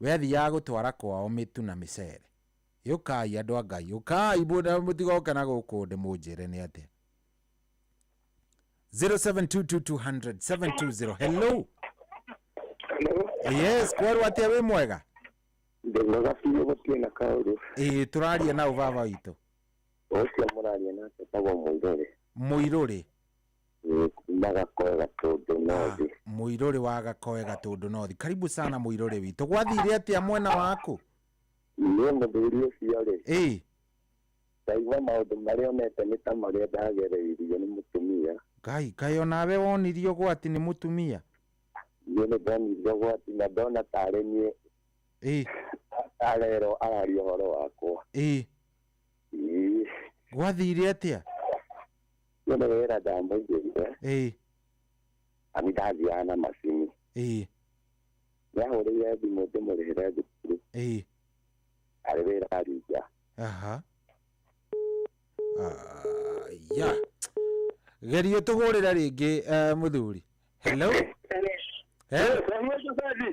wethi ya gutwara kwao mitu na micere yukai andu angai yukai bunda mutigoka na guku ndi munjire ni ati 0722200720. Hello. Yes, kweru atia we mwega?
Ndega fiyo gutiena kauru.
Turaria na ubaba wito.
Ocia muraria na tagwo Muirore.
Muirore.
Gakoe Gatundu North.
Muirore wa Gakoe Gatundu North. Karibu sana Muirore wito. Gwathire atia mwena waku?
Ni muthuri ucio ri. Ndaigua maundu maria onete ni ta maria ndagereirio ni mutumia.
Kai onawe wonirio gwati ni mutumia?
Ni ndonirio gwati na ndona tare nie. Arero arario horo wakwa.
Gwathire atia?
Yone wera dambo ngeire. Ami ndathia na macini. Yahore ya thimo ndimurihira thukuru. Ari wera arija.
Ya. Gerio tugurira ringi muthuri. Hello.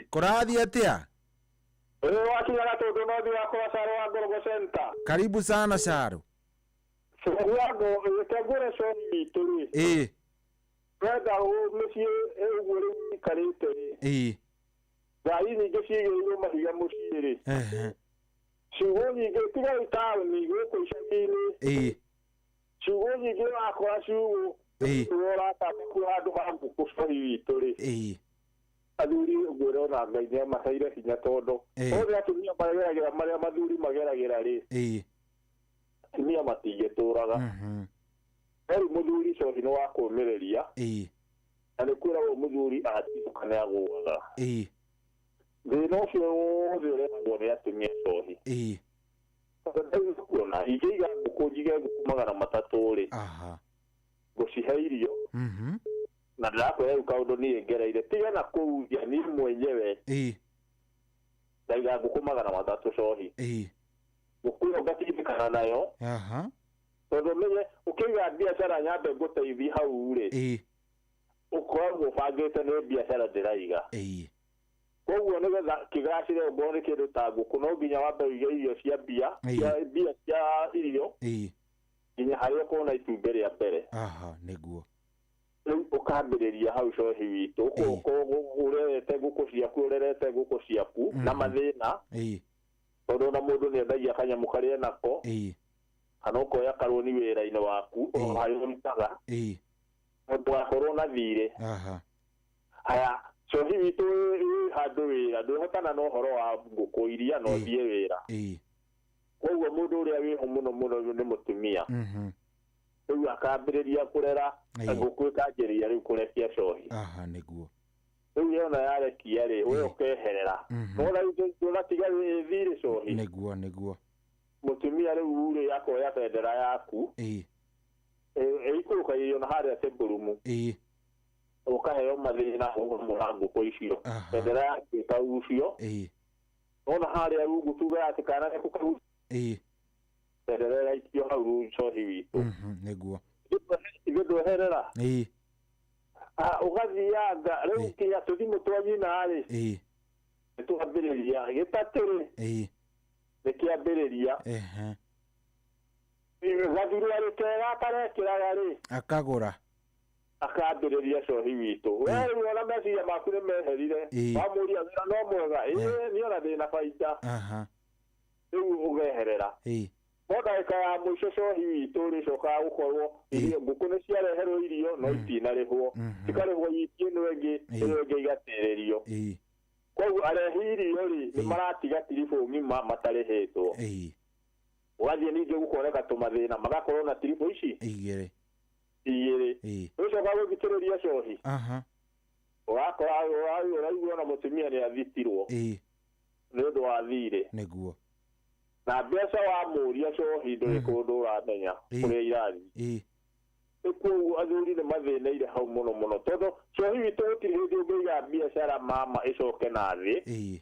Kurathi atia?
Wakinya Gatundu North wa Saru wa Ngorogo Center.
Karibu sana Saru.
Saru tegure soni tuli. Wenda umucie egure karite. Gai ni geciye yo mahiga mucire. Shugoni getiga itawe ni goko ishagini. Shugoni gira akora shugo. Ora taku hadu bangu kusori tuli. Athuri ngwira na ngaine masaire hinya tondo othe atumia mageragira maria mathuri mageragira ri atumia matige turaga eri muthuri cohi ni wa kumireria na ni kwira wo muthuri atibuka ni aguaga thina ucio wothe urehagwo ni atumia cohi kuona ingeiga nguku njige nguku 300 ri gucihe irio na ndakwe kaundu ni ngereire tiga na kuuja ni mwenyewe ndaiga nguku 300 cohi nguku ngatindikana nayo tondu menye ukiga biashara nyambe nguteithia hau ri ukoragwo bangite ni biashara ndiraiga koguo nigetha kigacire mboni kindu ta nguku no nginya wambe uige irio cia bia cia irio nginya haria kuona itumbi ria mbere
niguo
ukambiriria hau cohi witu urerete nguku ciaku na mathina tondu na mundu ni endagia kanyamu karia nako kana ukoya karoni wira-ini waku hayo mtaga mundu akorwo na thire haya cohi witũ handũ wĩra ndwĩhotana na ũhoro wa ngũkũ iria no thiĩ wĩra koguo mũndũ ũrĩa wĩho mũno mũno nĩ mũtumia rĩu akambĩrĩria kũrera ngũkũ ĩkanjĩrĩria rĩu kũrekia cohi
nĩguo
rĩu yona yarekia rĩ we ũkeherera nona ndũnatiga thirĩ cohi
nĩguo
mũtumia rĩu rĩ akoya bendera yaku ĩikũrũkagĩrio na harĩa tembũrumu ukaheo mathina murango kwa icio bendera yake kaucio ona haria rungu tuga ati kana ne kukaru bendera ikio hau cohi witu
niguo
igedweherera ugathianga riu kinya tuthimu twanyina ri tuambiriria gitatiri nikiambiriria gathuru arekera akarekeraga ri
akagura
akambĩrĩria cohi witũ we wona meciria maku nĩ meherire wamuria wĩra no mwega niona ndĩna baita rĩu ũgeherera no ndagĩka ya mũico cohi witũ rĩcokaga gũkorwo irio ngũkũ nĩ ciareherwo irio no itinarĩhwo cikarĩhwo itie ĩno ĩngĩ igatĩrĩrio koguo arehi irio rĩ nĩ maratiga tiribũ ng'ima matarĩhĩtwo ũgathiĩ ningĩ gũkoneka tũmathĩna magakorwo na tiribũ ici
igĩrĩ
ucoka gũthikĩrĩria cohi ũrakora ũraigua na mũtumia nĩ athitirwo nĩ ũndũ wa thirĩ
nĩguo
na mbeca wamũria cohi ndũrĩ kũndũ ũramenya kũrĩa irathiĩ koguo athuri nĩ mathĩnĩire hau mũno mũno tondũ cohi witũ gũtirĩ hĩndĩ ũngĩiga biacara mama ĩcoke na thĩ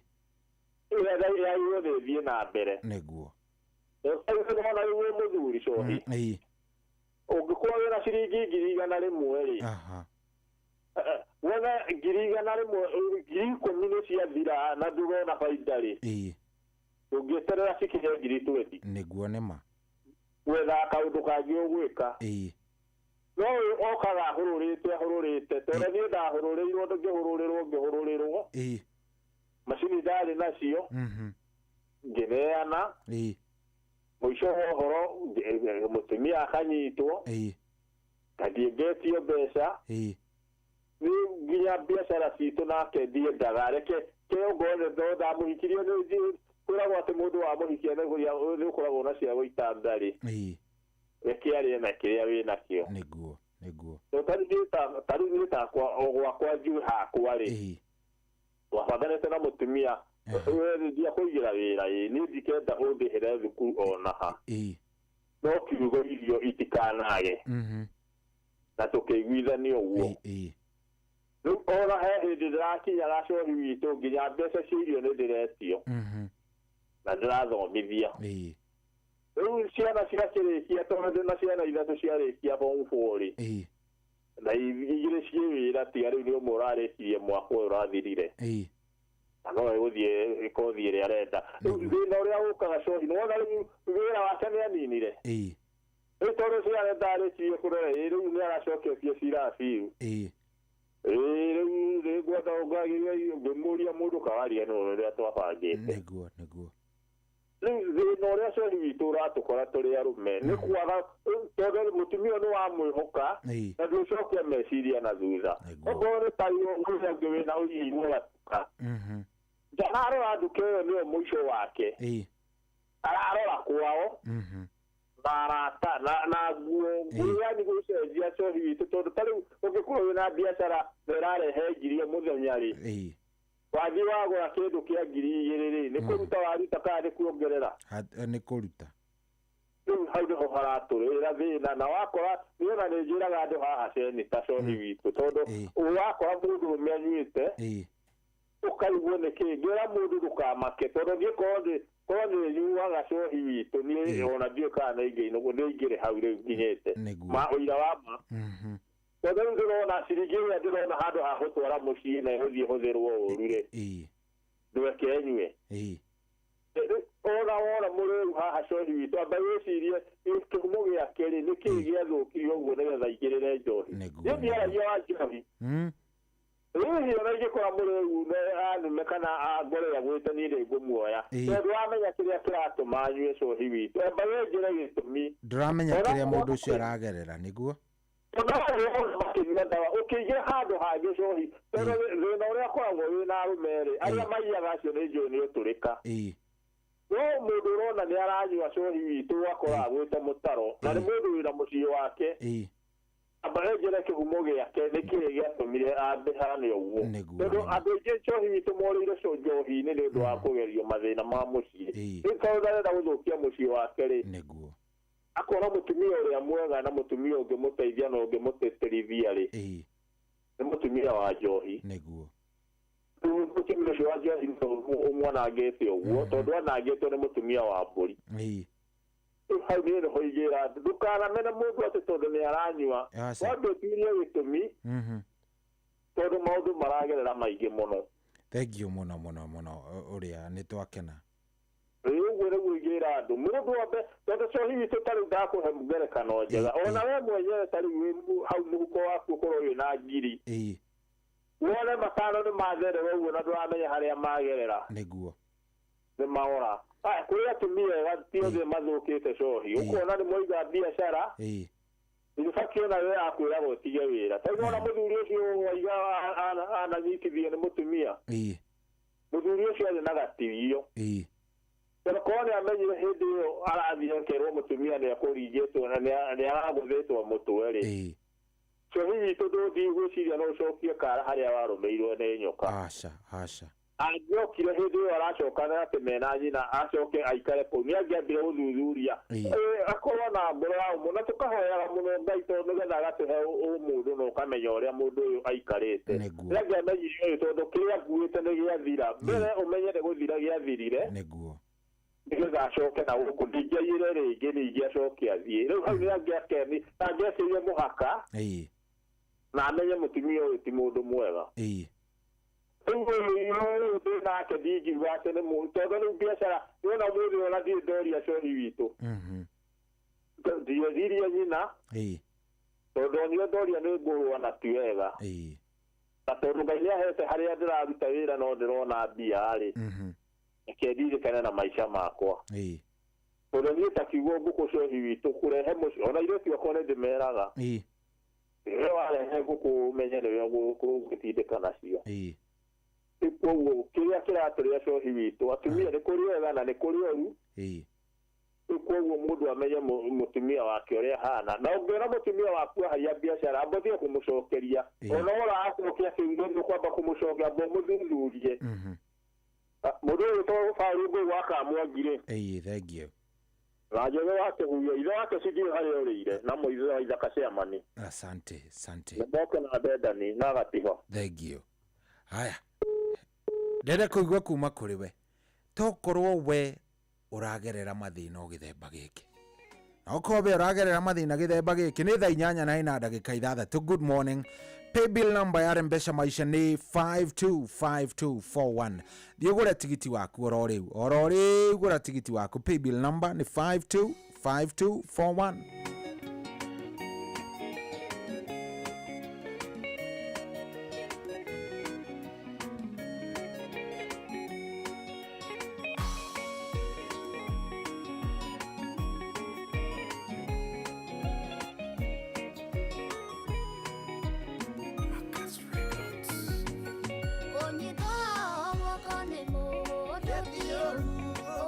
yagĩrĩirwo ĩthiĩ na mbere
nĩguo
ona rĩu wĩ mũthuri cohi ũngĩkorwo wĩna ciringi 100 rĩ wona 100 10,000 nĩ ciathira na ndũrona baida rĩ ũngĩeterera cikinye 20
nĩguo nĩma
gwetha kaũndũ kangĩ ũgwĩka no okaga ahũrũrĩte tondũ niĩ ndahũrũrĩirwo ngĩhũrũrĩrwo macini ndarĩ nacio ngĩneana mũico wa ũhoro mũtumia akanyitwo kathiĩ ngetio mbeca rĩu nginya biacara citũ nake ndiendaga reke kĩongothe no ndamũhikirie kwĩragwo atĩ mũndũ wamũhikia nĩ ũkoragwo na cia gũita ngarĩ reke arĩe na kĩrĩa wĩ nakĩo
nĩguo
tarĩu nĩ takwa gwakwa njue hakwa rĩ twabanganĩte na mũtumia ndia kũigĩra wĩra niĩ ndikenda ũndĩhĩre thukuru onaha no kiugo irio itikanage na tũkĩiguithania ũguo rĩu ona he hĩndĩ ndĩrakinyaga cohi witũ nginya mbeca cia irio nĩ ndĩretio na ndĩrathomithia rĩu ciana ciakĩrĩkia tondũ ndĩna ciana ithatũ ciarĩkia form 4 rĩ na igĩrĩ ciĩ wĩra tiga rĩu nĩ ũmwe ũrarĩkirie mwaka ũyũ ũrathirire no gũthiĩ kothi ĩrĩa arenda thĩna ũrĩa ũkaga cohi nĩwona rĩu wĩra wake nĩ aninire rĩu tondũ ciana ndarĩkirie kũrera rĩu nĩ aracoketie cirabiu rĩu ngwenda ũngagĩria ngĩmũria mũndũ kawaria nũ rĩrĩa twabangĩte
nĩguo
rĩu thĩna ũrĩa cohi witũ ũratũkora tũrĩ arũme nĩ kwaga tondũ mũtumia nĩ wamwĩhoka na ndũcokia meciria na thutha okorwo nĩ tario ũrĩa ũngĩ wĩna ũhihinyo gatuka ndararora nduka ĩyo nĩyo mũico wake ararora kwao na arata na nguo yani gũcenjia cohi witũ tondũ tarĩu ũngĩkorwo wĩna biacara na ĩrarehe ngiri mũthenya rĩ wathiĩ wagũra kĩndũ kĩa 2,000 rĩ nĩ kũruta waruta kana nĩ kuongerera
nĩ kũruta
rĩu hau nĩho haratũrĩra thĩna na wakora nĩona nĩ njĩraga andũ haha cenita cohi witũ tondũ wakora mũndũ ũrũme anyuĩte ũkaigua nĩkĩ ngĩra mũndũ ndũkamake tondũ niĩ korwo nĩ nyuaga cohi witũ niĩ ona ndiũĩ kana nĩ ingĩrĩ hau rĩu nginyĩte ũira wa ma tondũ rĩu ndĩrona ciringi ĩrĩa ndĩrona handũ ha gũtwara mũciĩ na ĩgũthiĩ hũthĩrwo ũru rĩ ndweke nyue ona wona mũrĩu haha cohi witũ amba wĩcirie kĩhumo gĩake rĩ nĩkĩĩ gĩathũkirio ũguo nĩgetha ingĩrĩre njohi niĩ ndiaragia wa njohi Hiyo ndio kwa mure mekana agore ya gwita ni ri ngumuoya ndu amenya kiria kiratuma nyue cohi witu mbaye njira gitumi
nduramenya kiria mundu ucio aragerera niguo
ukige handu hangi cohi thina uria koragwo wina arumeri aria maiyaga acio ni njuni uturika no mundu urona ni aranyua cohi witu akora gwita mutaro na ni mundu wina mucii wake abaregera kihumo giake nikire giatumire ambe hane uguo tondu andu aingi cohi witu morire cojohi ni ndu wa kugerio mathina ma mucii nikaurenda guthukia mucii wake ri
niguo
akora mutumia uria mwega na mutumia ungi muteithia na ungi muteterithia ri ni mutumia wa njohi
niguo
mutumia ucio wa njohi umwana angite uguo tondu anangitwo ni mutumia wa mburi hau ni ho igira ndukana mena mundu ati tondu ni aranyua wandu tirie gitumi tondu maundu maragerera maingi muno
thank you muno uria ni twakena
uguo ni guigira andu mundu wambe tondu cohi witu tari ndakuhe ngerekano njega ona we mwenyewe tari hau muhuko waku ukorwo wina ngiri wone matano ni mathere uguo na ndũramenya haria magerera
niguo
ni maora kuria atumia tiothe mathukite cohi ukona ni moiga biacara ibaki na we akwira gutige wira tondu ona muthuri ucio waiga ananyitithio ni mutumia muthuri ucio ari na gatirio pero kone amenyire hindi iyo arathie kerwo mutumia ni akuringitwo na ni araguthitwo mutwe ri cohi witu ndũndigwĩciria no ũcokie kara haria warumeirwo ni nyoka
aca
angiokire hindi iyo aracokana ati mena nyina acoke aikare kũu ni angiambire gũthuthuria akorwo na ngoro ya ũmwe na tũkahoyaga mũno Ngai tondu nĩgetha agatuhe mũndũ na ũkamenya ũrĩa mũndũ ũyũ aikarĩte nĩ angiamenyire ũyũ tondu kĩrĩa akuĩte nĩ gĩathira mbere ũmenye nĩ gũthira gĩathirire
nĩguo
nĩgetha acoke na gũkũ ndingĩaiyĩre rĩngĩ ningĩ acoke athiĩ rĩu hau nĩ angiakeni na angĩecirie mũhaka na amenye mũtumia ũyũ ti mũndũ mwega rĩu nake ndingiuga atĩ nĩ mũndũ tondu rĩu biacara nĩona mũndũ ona thiĩ ndoria cohi witũ ndiethirie nyina tondu onire ndoria nĩ ngũrũa na ti wega na tondu Ngai nĩ ahete harĩa ndĩraruta wĩra no ndĩrona mbia rĩ reke ndirikane na maica makwa tondu niĩ takiuga ngũkũ cohi witũ kũrehe mũciĩ ona irĩti akwa nĩ ndĩmeraga rĩrĩa warehe ngũkũ ũmenye nĩwe gũgĩtindĩka nacio koguo kĩrĩa kĩratũrĩa cohi witũ atumia nĩ kũrĩ wega na nĩ kũrĩ ũru koguo mũndũ amenye mũtumia wake ũrĩa hana na ũngĩona mũtumia waku aharia biacara ambũthie kũmũcokeria ona ũracokia kĩu nĩ kwamba kũmũcokia ambũ mũthuthurie mũndũ ũyũ tũbarũ ngũ wakamwangire
thank you
Rajowe wake huyo ithe wake sijui harĩa ũrĩire na mũithe wa ithaka cia mani
asante
nĩmoke na ndendani na gatiho
thank you haya ndenda kũigua kuma kũrĩ we tokorwo we ũragerera mathĩna o gĩthemba gĩkĩ na okorwo we ũragerera mathĩna gĩthemba gĩkĩ nĩ thaa 8 na ina ndagĩka 6 good morning pay bill number ya Mpesa Maisha nĩ 525241 thiĩ ũgũre tigiti waku oro rĩu gũra tigiti waku pay bill number nĩ 525241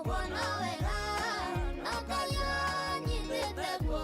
Bwana wera na kaya nyitete po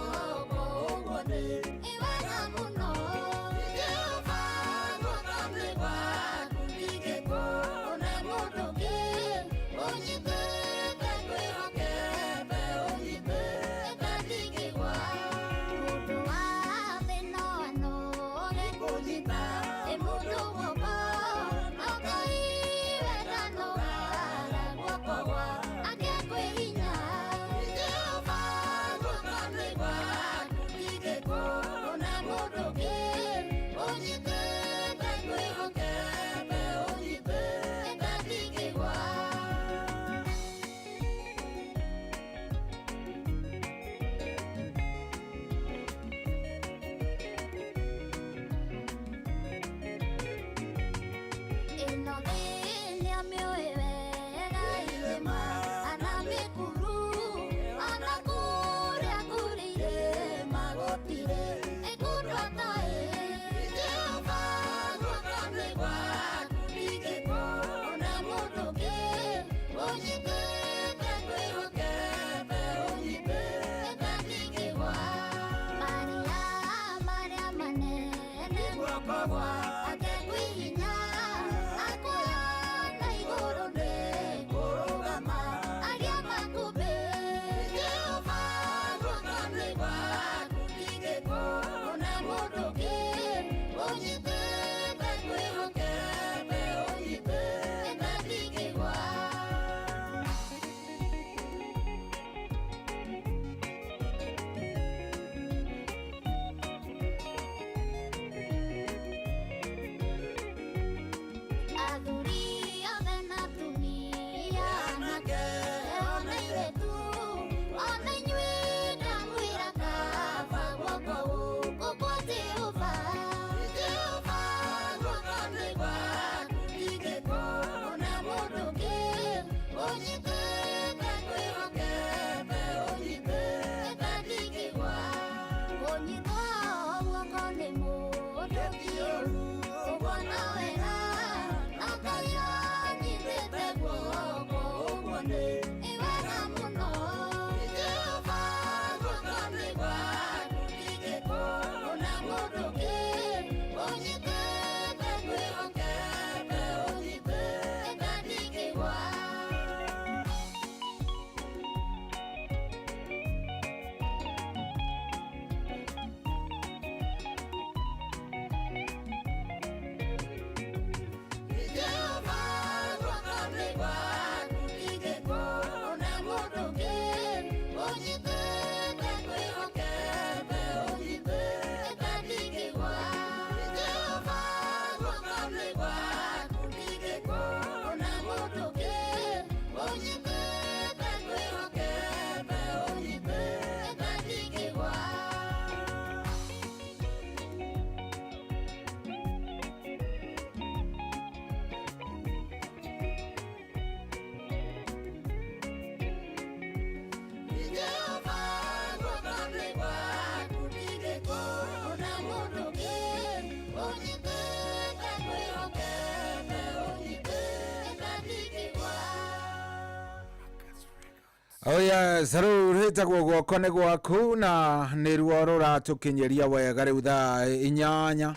Oya saru hitagwo gwoko nĩ gwaku na nĩ ruo rũratukinyeria wega rĩu thaa 8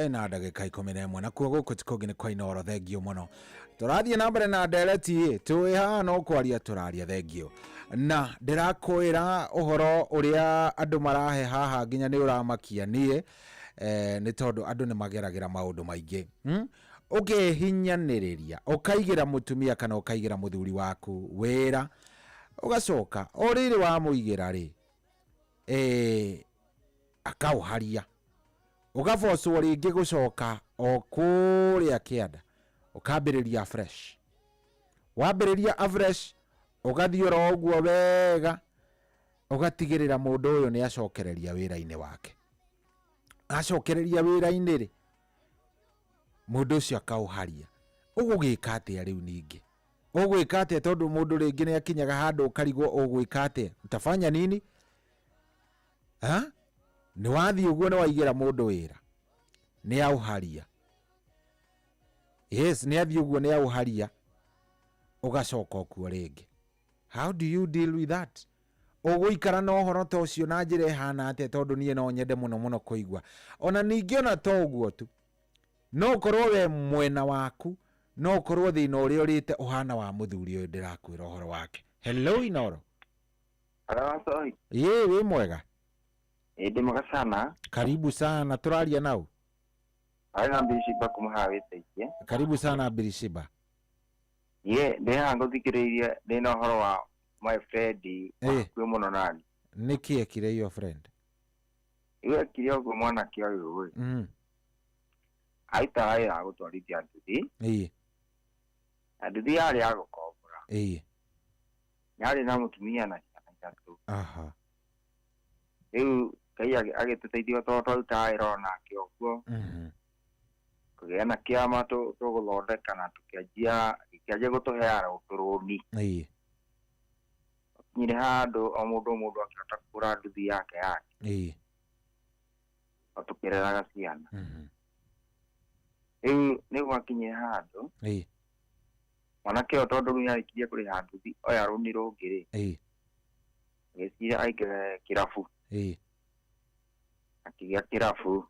na ndagĩka 11 na kuo gũkũ tikũngĩ nĩ kwa Inooro. Thengio mũno, tũrathiĩ na mbere na ndereti tũĩ haha no kwaria tũraria. Thengio na ndĩrakwĩra ũhoro ũrĩa andũ marahe haha nginya nĩ ũramakia niĩ nĩ tondũ andũ nĩ mageragĩra maũndũ maingĩ. Ũkĩhinyanĩrĩria ũkaigĩra mũtumia kana ũkaigĩra mũthuri waku wĩra ugacoka oriri wa muigira ri akauharia ugabocwo ringi gucoka okuria kianda ukambiriria fresh. Wambiriria afresh ugathiora oguo wega ugatigirira mundu uyu ni acokereria wira-ini wake. Acokereria wira-ini ri mundu ucio akauharia. Ugugika atia riu ningi? Ugwika atia tondu mundu ringi ni akinyaga handu ukarigwo ugwika atia? Utafanya nini? Ni wathi uguo ni waigira mundu wira ni auharia. Yes, ni athi uguo ni auharia ugacoka okuo ringi. How do you deal with that? Ugwikara no horo to cio na njire hana atia tondu nie no nyende muno muno kuigwa. Ona ningi ona to uguo tu, no korwo we mwena waku no korwo thina uria urite uhana wa muthuri uyu ndirakwira uhoro wake. Hello Inooro.
Hello sorry.
Wi mwega?
Ndi mwega sana.
Karibu sana, turaria nau.
Aina Birishiba kumuhawite iki.
Karibu sana Birishiba.
Ndi hango thikiriirie ndina uhoro wa my friend kwi muno nani.
Niki ekire your friend?
Iwe ekire oguo mwana kia uyu. Aita ai agutwarithia nduthi. Nduthi yari agukombora. Yari na mutumia na ciana itatu. Riu Ngai agituteithia twaruta wĩra nake ũguo. Kũgĩa na kĩama tũgũthondeka na gĩkĩanjia gũtũheana ũtũrũni. Nyire handũ o mũndũ akĩhota kũgũra nduthi yake. Tũkĩreraga ciana. Riu nĩ gwakinyire handũ mwanake ũyũ tondũ rĩu nĩarĩkirie kũrĩha nduthi oya rũni rũngĩ rĩ agĩciria aingĩre kĩrabu. Akĩgĩa kĩrabu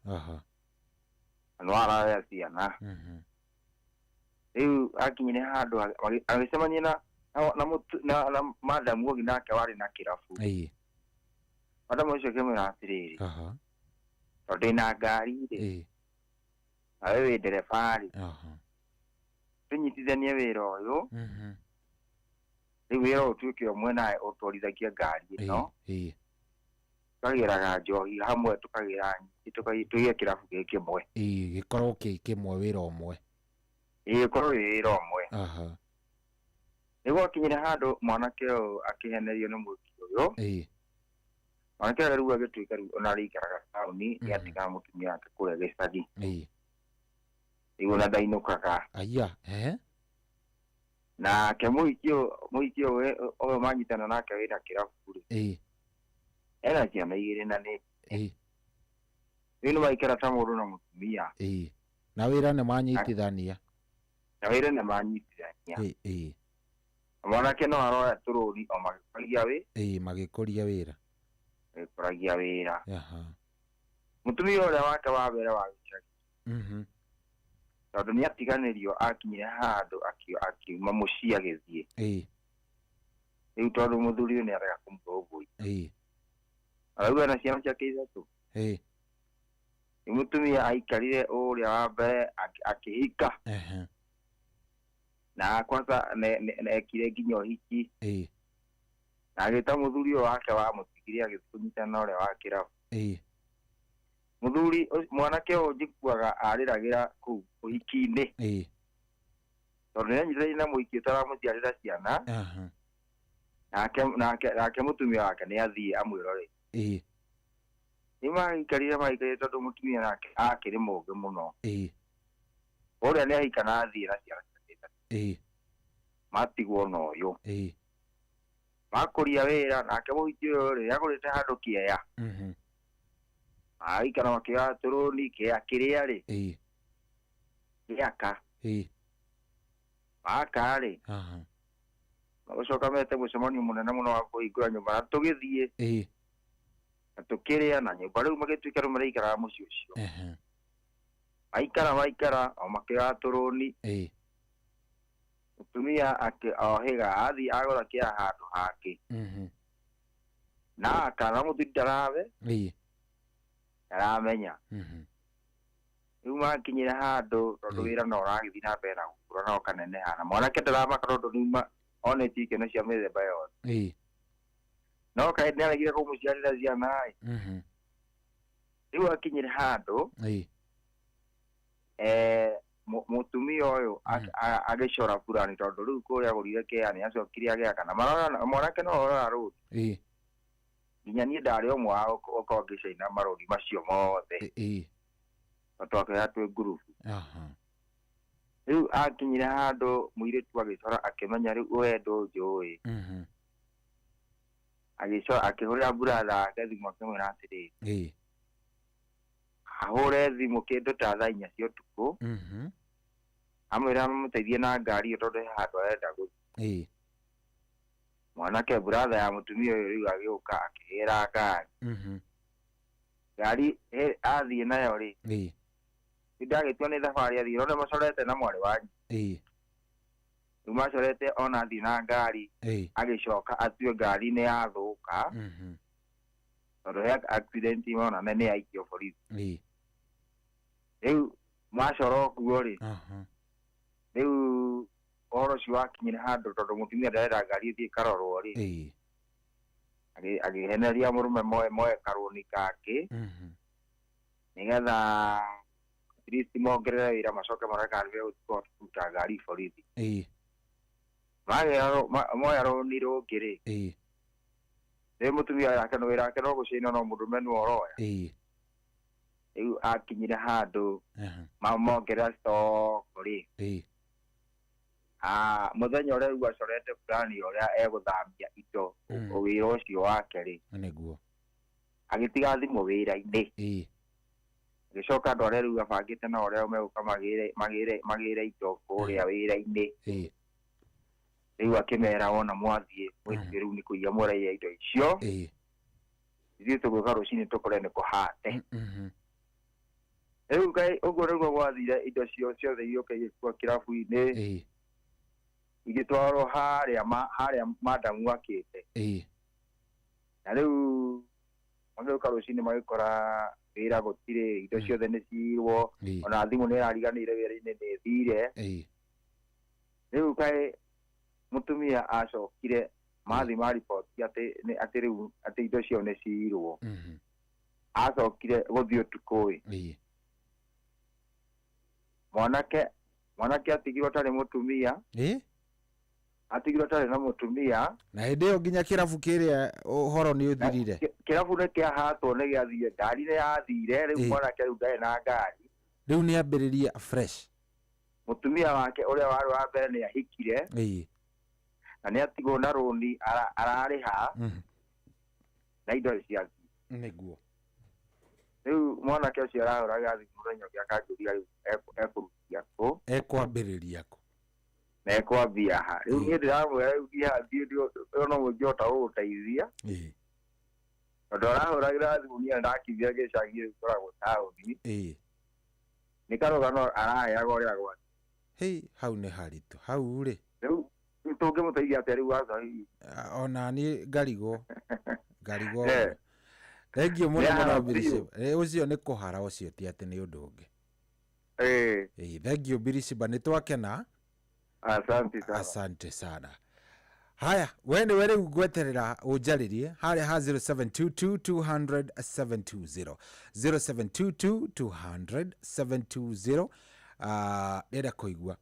no ara ciana riu akinyire handu agicemania na madam wogi nake wari na kirabu madam ucio akimwira atiriri tondu na ngari ri awe wi ndereba ri tunyitithanie wira uyu riu wira utuike umwe nae utwarithagia ngari ino tukagiraga njohi hamwe tukagira tuige kirabu kimwe
gikorwo kimwe wira umwe
gikorwo wira umwe niguo akinyire handu mwanake uyu akihenerio ni mwiki uyu mwanake riu agituika riu ona rikaraga tauni yatiga mutumia wake kuria gicagi riu ona ndainukaga nake mwiki uyu uyu manyitana nake wina kirabu ri ena ciana igiri na ni riu ni maikara ta mundu na mutumia
na wira ni manyitithania
mwanake no aroya tururi o
magikuria wira mutumia uria wake wa mbere wa gicagi tondu ni atiganirio akinyire handu akiuma mucii agithie riu tondu muthuri uyu ni arega kumurunguria arauga ena ciana ciake ithatu mutumia aikarire uria wa mbere akihika na kwanza ekire nginya uhiki na agita muthuri uyu wake wa mutigire agikunyitana na uria wa kirabu muthuri mwanake uyu njiguaga ariragira kuu uhiki-ini tondu nianyitithanie na muhiki utaramuciarira ciana nake mutumia wake ni athie amwirore ni maikarire tondu mutumia nake akiri mugi muno uria ni ahika na athie na ciana matigwo na uyu makuria wira nake muhiki uyu ri agurite handu kieya aikara makioya turuni kiria ri giaka maka ri ucoka mete mucemanio munene muno wa kuhingura nyumba na tugithie na tukiria na nyumba riu magituika riu maraikaraga mucii ucio maikara o makioya turuni mutumia ohiga athi agura kia handu hake na kana muthuri ndarabe aramenya riu makinyire handu tondu wira no uragithi na mbere na gukura no kaneneha na mwanake ndaramaka tondu nima onete ikeno cia mĩthemba yothe no kaĩ nĩaregire kũmũciarĩra ciana rĩu akinyire handũ mũtumia ũyũ agĩcora burani tondũ rĩu kũrĩa agũrire kĩea nĩacokire agĩaka na mwanake no orora rũthi nginya niĩ ndarĩ ũmwe wa gũkorwo ngĩcaina marũri macio mothe twakĩoya twĩ ngurubu riu akinyire handu muiritu agicora akimenya riu we ndunjui agicora akihurira buratha ake thimu akimwira atiriri ahure thimu kindu ta thaa 4 cia utuku amwira amuteithie na ngari iyo tondu handu arenda guthii mwanake buratha ya mutumia uyu riu agiuka akihira ngari athie nayo ri ndagĩtua nĩ thabarĩ athire ona macorete na mwarĩ wanyu rĩu macorete ona athi na ngari agĩcoka atue ngari nĩ yathũka tondũ he accident ona nene yaikio borithi rĩu macora ũguo rĩ rĩu ũhoro ũcio wakinyire handũ tondũ mũtumia ndarenda ngari ĩthiĩ ĩkarorwo rĩ agĩheneria mũrũme moe karũni kake nĩgetha Kristi mongerera wira macoke marakarire kuruta ngari borithi moya rũni rũngĩ rĩ rĩu mũtumia yake no wĩra wake no gũcina no mũndũme nĩ oroya rĩu akinyire handũ mongerera stoko rĩ muthenya ũrĩa rĩu acorete fulani ũrĩa egũthambia indo wĩra ũcio wake rĩ agĩtiga thimũ wĩra-inĩ gicoka andu aria riu abangite na uria meguka magire indo kuria wira-ini riu akimera wona mwathie mwithie riu ni kuiya muraia indo icio ithuĩ tũgũka rũcinĩ tũkore nĩ kũhate
Rĩu kai ũguo nĩguo gwathire indo ciothe iroka igĩkua kĩrabu-inĩ igĩtwarwo harĩa madamu akĩte. Na rĩu magĩũka rũcinĩ magĩkora wĩra gũtirĩ, indo ciothe nĩ cirwo, ona thimũ nĩ ĩrariganĩire wĩra-inĩ nĩ thire. Rĩu kai mũtumia acokire mathi maripoti atĩ rĩu atĩ indo ciao nĩ cirwo. Acokire gũthiĩ ũtukũ mwanake atigirwo atarĩ mũtumia, atigirwo atarĩ na mũtumia,
na hĩndĩ ĩyo nginya kĩrabu kĩrĩa ũhoro nĩ ũthirire.
Kĩrabu nĩ kĩahatwo nĩ gĩathire, ngari nĩ yathire, rĩu mwanake rĩu ndarĩ na ngari,
rĩu nĩ ambĩrĩria fresh.
Mũtumia wake ũrĩa warĩ wa mbere nĩ ahikire na nĩ atigwo na rũni ararĩha na indo ciake
nĩguo.
Rĩu mwanake ũcio arahũraga thimũ mũthenya ũngĩ akangĩria rĩu ekũrutia kũ,
ekwambĩrĩria kũ
na ekwambia ha. Rĩu niĩ ndĩramwĩra rĩu thiĩ no mũngĩhota gũgũteithia, tondũ arahũragĩra thimũ niĩ ndakithia gĩcagi rĩu tũragwo taũni, nĩ karũgano araheaga ũrĩa gwake.
Hau nĩ haritũ hau rĩ,
rĩu tũngĩmũteithia atĩa rĩu waca
ona niĩ ngarigwo. Thengiũ mũno mũno Birisiba. Ũcio nĩ kũhara ũcio ti atĩ nĩ ũndũ ũngĩ. Thengiũ Birisiba, nĩ twakena. Asante sana. Haya, we nĩwe rĩu ngweterera ũnjarĩrie harĩa ha 0722-200-720 0722-200-720. Ndĩrenda kũigua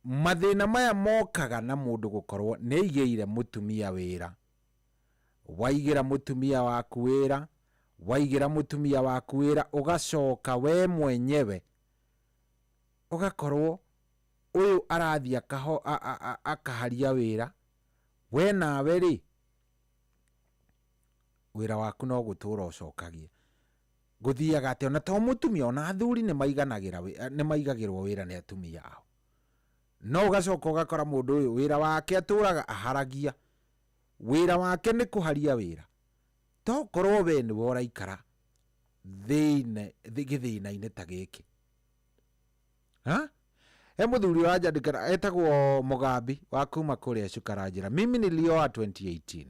mathĩna maya mokaga na mũndũ gũkorwo nĩ aigĩire mũtumia wĩra. Waigĩra mũtumia waku wĩra, ũgacoka we mwenyewe ũgakorwo ũyũ arathiĩ akaharia wĩra, we nawe rĩ wĩra waku no gũtũra ũcokagia. Gũthiaga atĩ ona to mũtumia, ona athuri nĩ maigagĩrwo wĩra nĩ atumia ao, no ũgacoka ũgakora mũndũ ũyũ wĩra wake atũraga aharagia, wĩra wake nĩ kũharia wĩra. Tokorwo we nĩwe ũraikara gĩthĩna-inĩ ta gĩkĩ. He mũthuri wanjandĩkĩra etagwo Mugambi wa kuma kũrĩa Cukaranjĩra. Mimi nilioa 2018,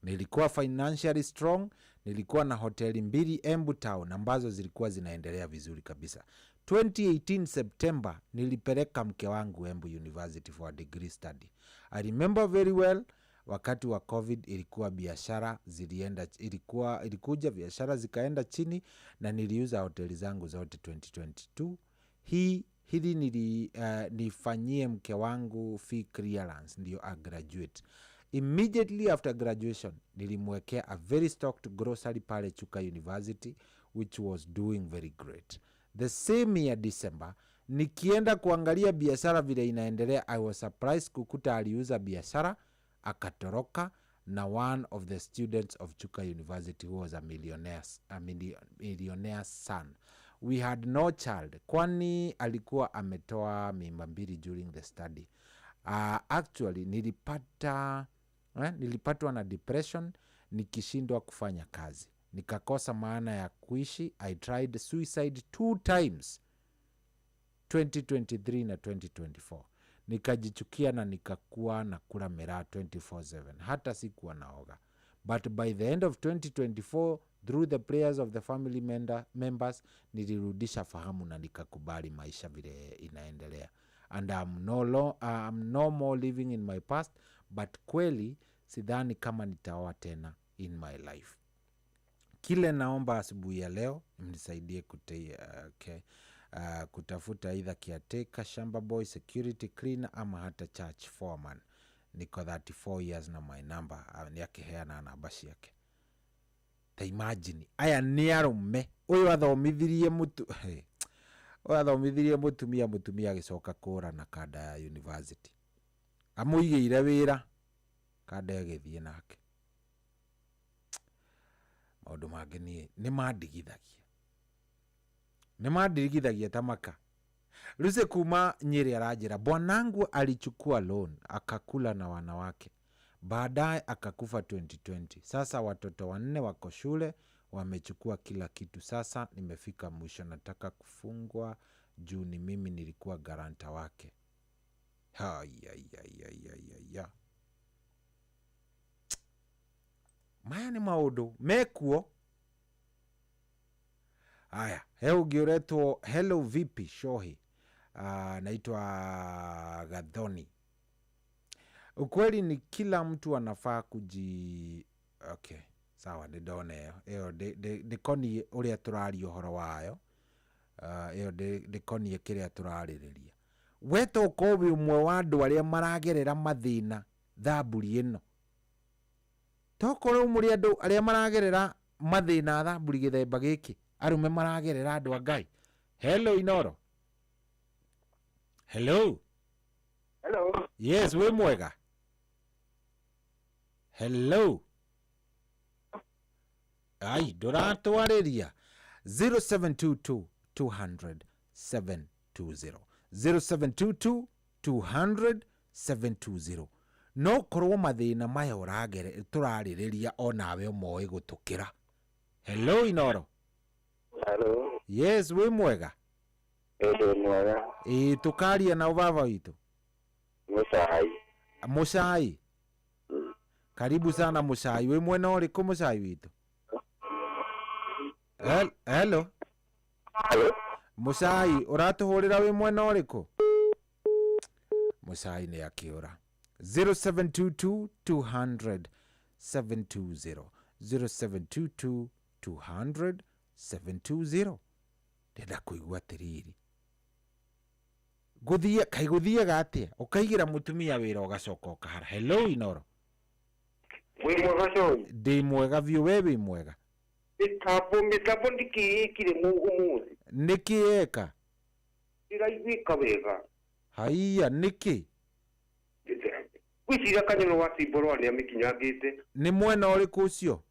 nilikuwa financially strong, nilikuwa na hoteli 2 Embu Town ambazo zilikuwa zinaendelea vizuri kabisa. 2018 September nilipeleka mke wangu Embu University for a degree study. I remember very well, wakati wa COVID ilikuwa biashara ilikuja biashara zikaenda chini na niliuza hoteli zangu zote 2022. Hili nifanyie mke wangu fee clearance ndio a graduate. Immediately after graduation nilimwekea a very stocked grocery pale Chuka University which was doing very great. The same year December nikienda kuangalia biashara vile inaendelea, I was surprised kukuta aliuza biashara akatoroka na one of the students of Chuka University who was a millionaire son. We had no child, kwani alikuwa ametoa mimba 2 during the study. Actually nilipatwa na depression nikishindwa kufanya kazi, nikakosa maana ya kuishi. I tried suicide 2 times, 2023 na 2024. Nikajichukia na nikakuwa na kula miraa 24/7, hata sikuwa naoga. But by the end of 2024, through the prayers of the family members, nilirudisha fahamu na nikakubali maisha vile inaendelea. And I'm no more living in my past, but kweli sidhani kama nitaoa tena in my life. Kile naomba asubuhi ya leo mnisaidie kutafuta either caretaker, shamba boy, security cleaner ama hata church foreman. Niko 34 years na my number niakiheana namba ciake. Ta imagine aya ni arume uyu athomithirie mutumia agicoka kũra na kada ya university, amuigĩire wĩra kada agĩthiĩ nake. Maũndũ mangĩ niĩ nĩ mandigithagia ta maka. Luce kuma Nyeri arajira, bwanangu alichukua loan akakula na wanawake, baadaye akakufa 2020. Sasa watoto 4 wako shule wamechukua kila kitu. Sasa nimefika mwisho, nataka kufungwa juu ni mimi nilikuwa garanta wake. Ya. Maya ni maundu mekuo. Aya, heu gioretwo hello vipi shohi. Naitwa Gadhoni. Ukweli ni kila mtu anafaa okay, sawa ndone eo dekoni uria turari uhoro wayo. Eo dekoni kiria turaririria. Weto kobi umwe wa andu aria maragerera mathina thamburi ino. Tokoro muri andu aria maragerera mathina thamburi githemba giki. Arume maragerera andu a Ngai. Hello Inoro. Hello.
Hello.
Yes, we mwega. Hello. Ai, doratwariria 0722 200 720 0722 200 720. No korwo mathina maya uragere turaririria onawe moe gutukira. Hello Inoro.
Hello.
Yes, we mwega.
Mwega.
Tukaria na ubaba witu.
Musai.
Musai. Karibu sana Musai. We mwena uriku Musai witu? Hello.
Hello.
Musai, uratuhurira we mwena uriku? Musai ni akiura. 0722 200 720 0722 200 720. Ndenda kuigua tiriri. Guthia gatia ukaigira mutumia wira ugacoka ukahara. Hello Inoro.
We mwega shoyi.
Ndi mwega vyo wewe mwega.
Mitapo ndikikire umuzi.
Niki eka.
Iraigwika wega.
Haiya niki.
Wishira kanyoro wa Siboro ni amikinyagite.
Ni mwena uriku ucio?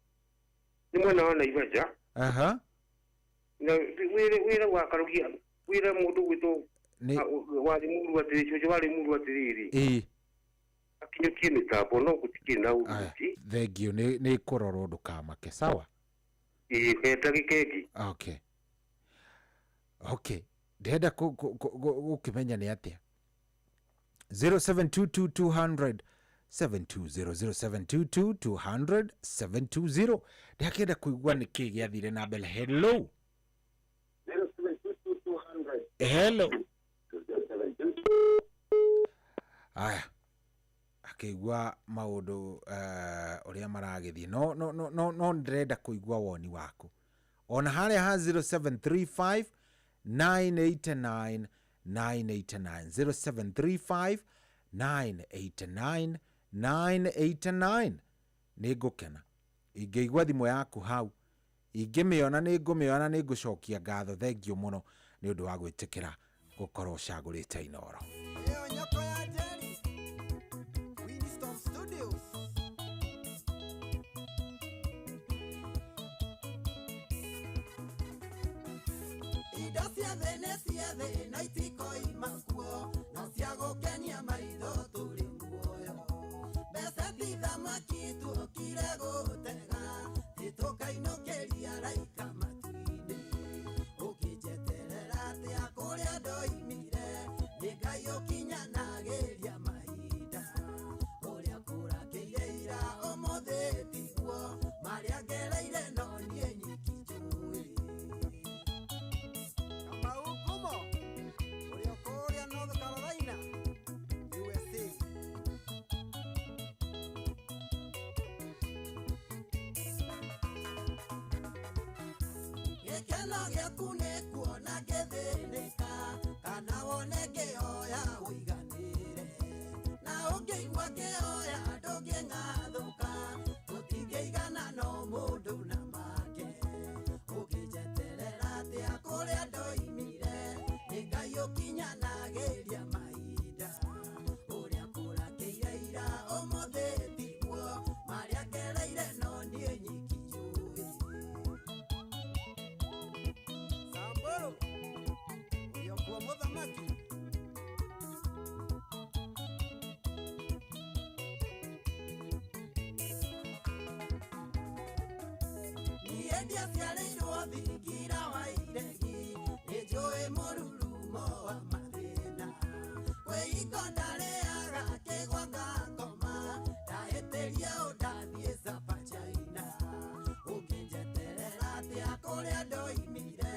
Ni mwena wa Naivaja.
Aha.
Na wira wakarugia. Wira mundu witu wali mundu wa tiriri. Akinyukie mitapo no gutikire na uruti.
Thegio ni kororo ndukamake sawa.
Heta gikegi.
Okay. Ndenda gukimenya ni atia. 0722 200 720 0722 200 720. Ndakenda kuigua niki giathire na mbele. Hello.
0722 200.
Hello. Aya. Akigua maundu uria maragithie. No ndrenda kuigua woni waku. Ona haria ha 0735 989 989 0735 989 989. Nigukena ingĩigua thimũ yaku hau, ingĩmĩona nĩngũcokia ngatho. Thengio mũno nĩ ũndũ wa gwĩtĩkĩra gũkorwo ũcagũrĩte Inoro.
Endia ciarĩirwo thingira wa iregi, nĩnjũĩ mũrurumo wa mathĩna. Kwĩhingo ndarĩaga kĩgwa ngakoma, ndahĩtĩria ũndathiĩ Sabachaina. Ũkĩnjeterera atĩa kũrĩa ndoimire,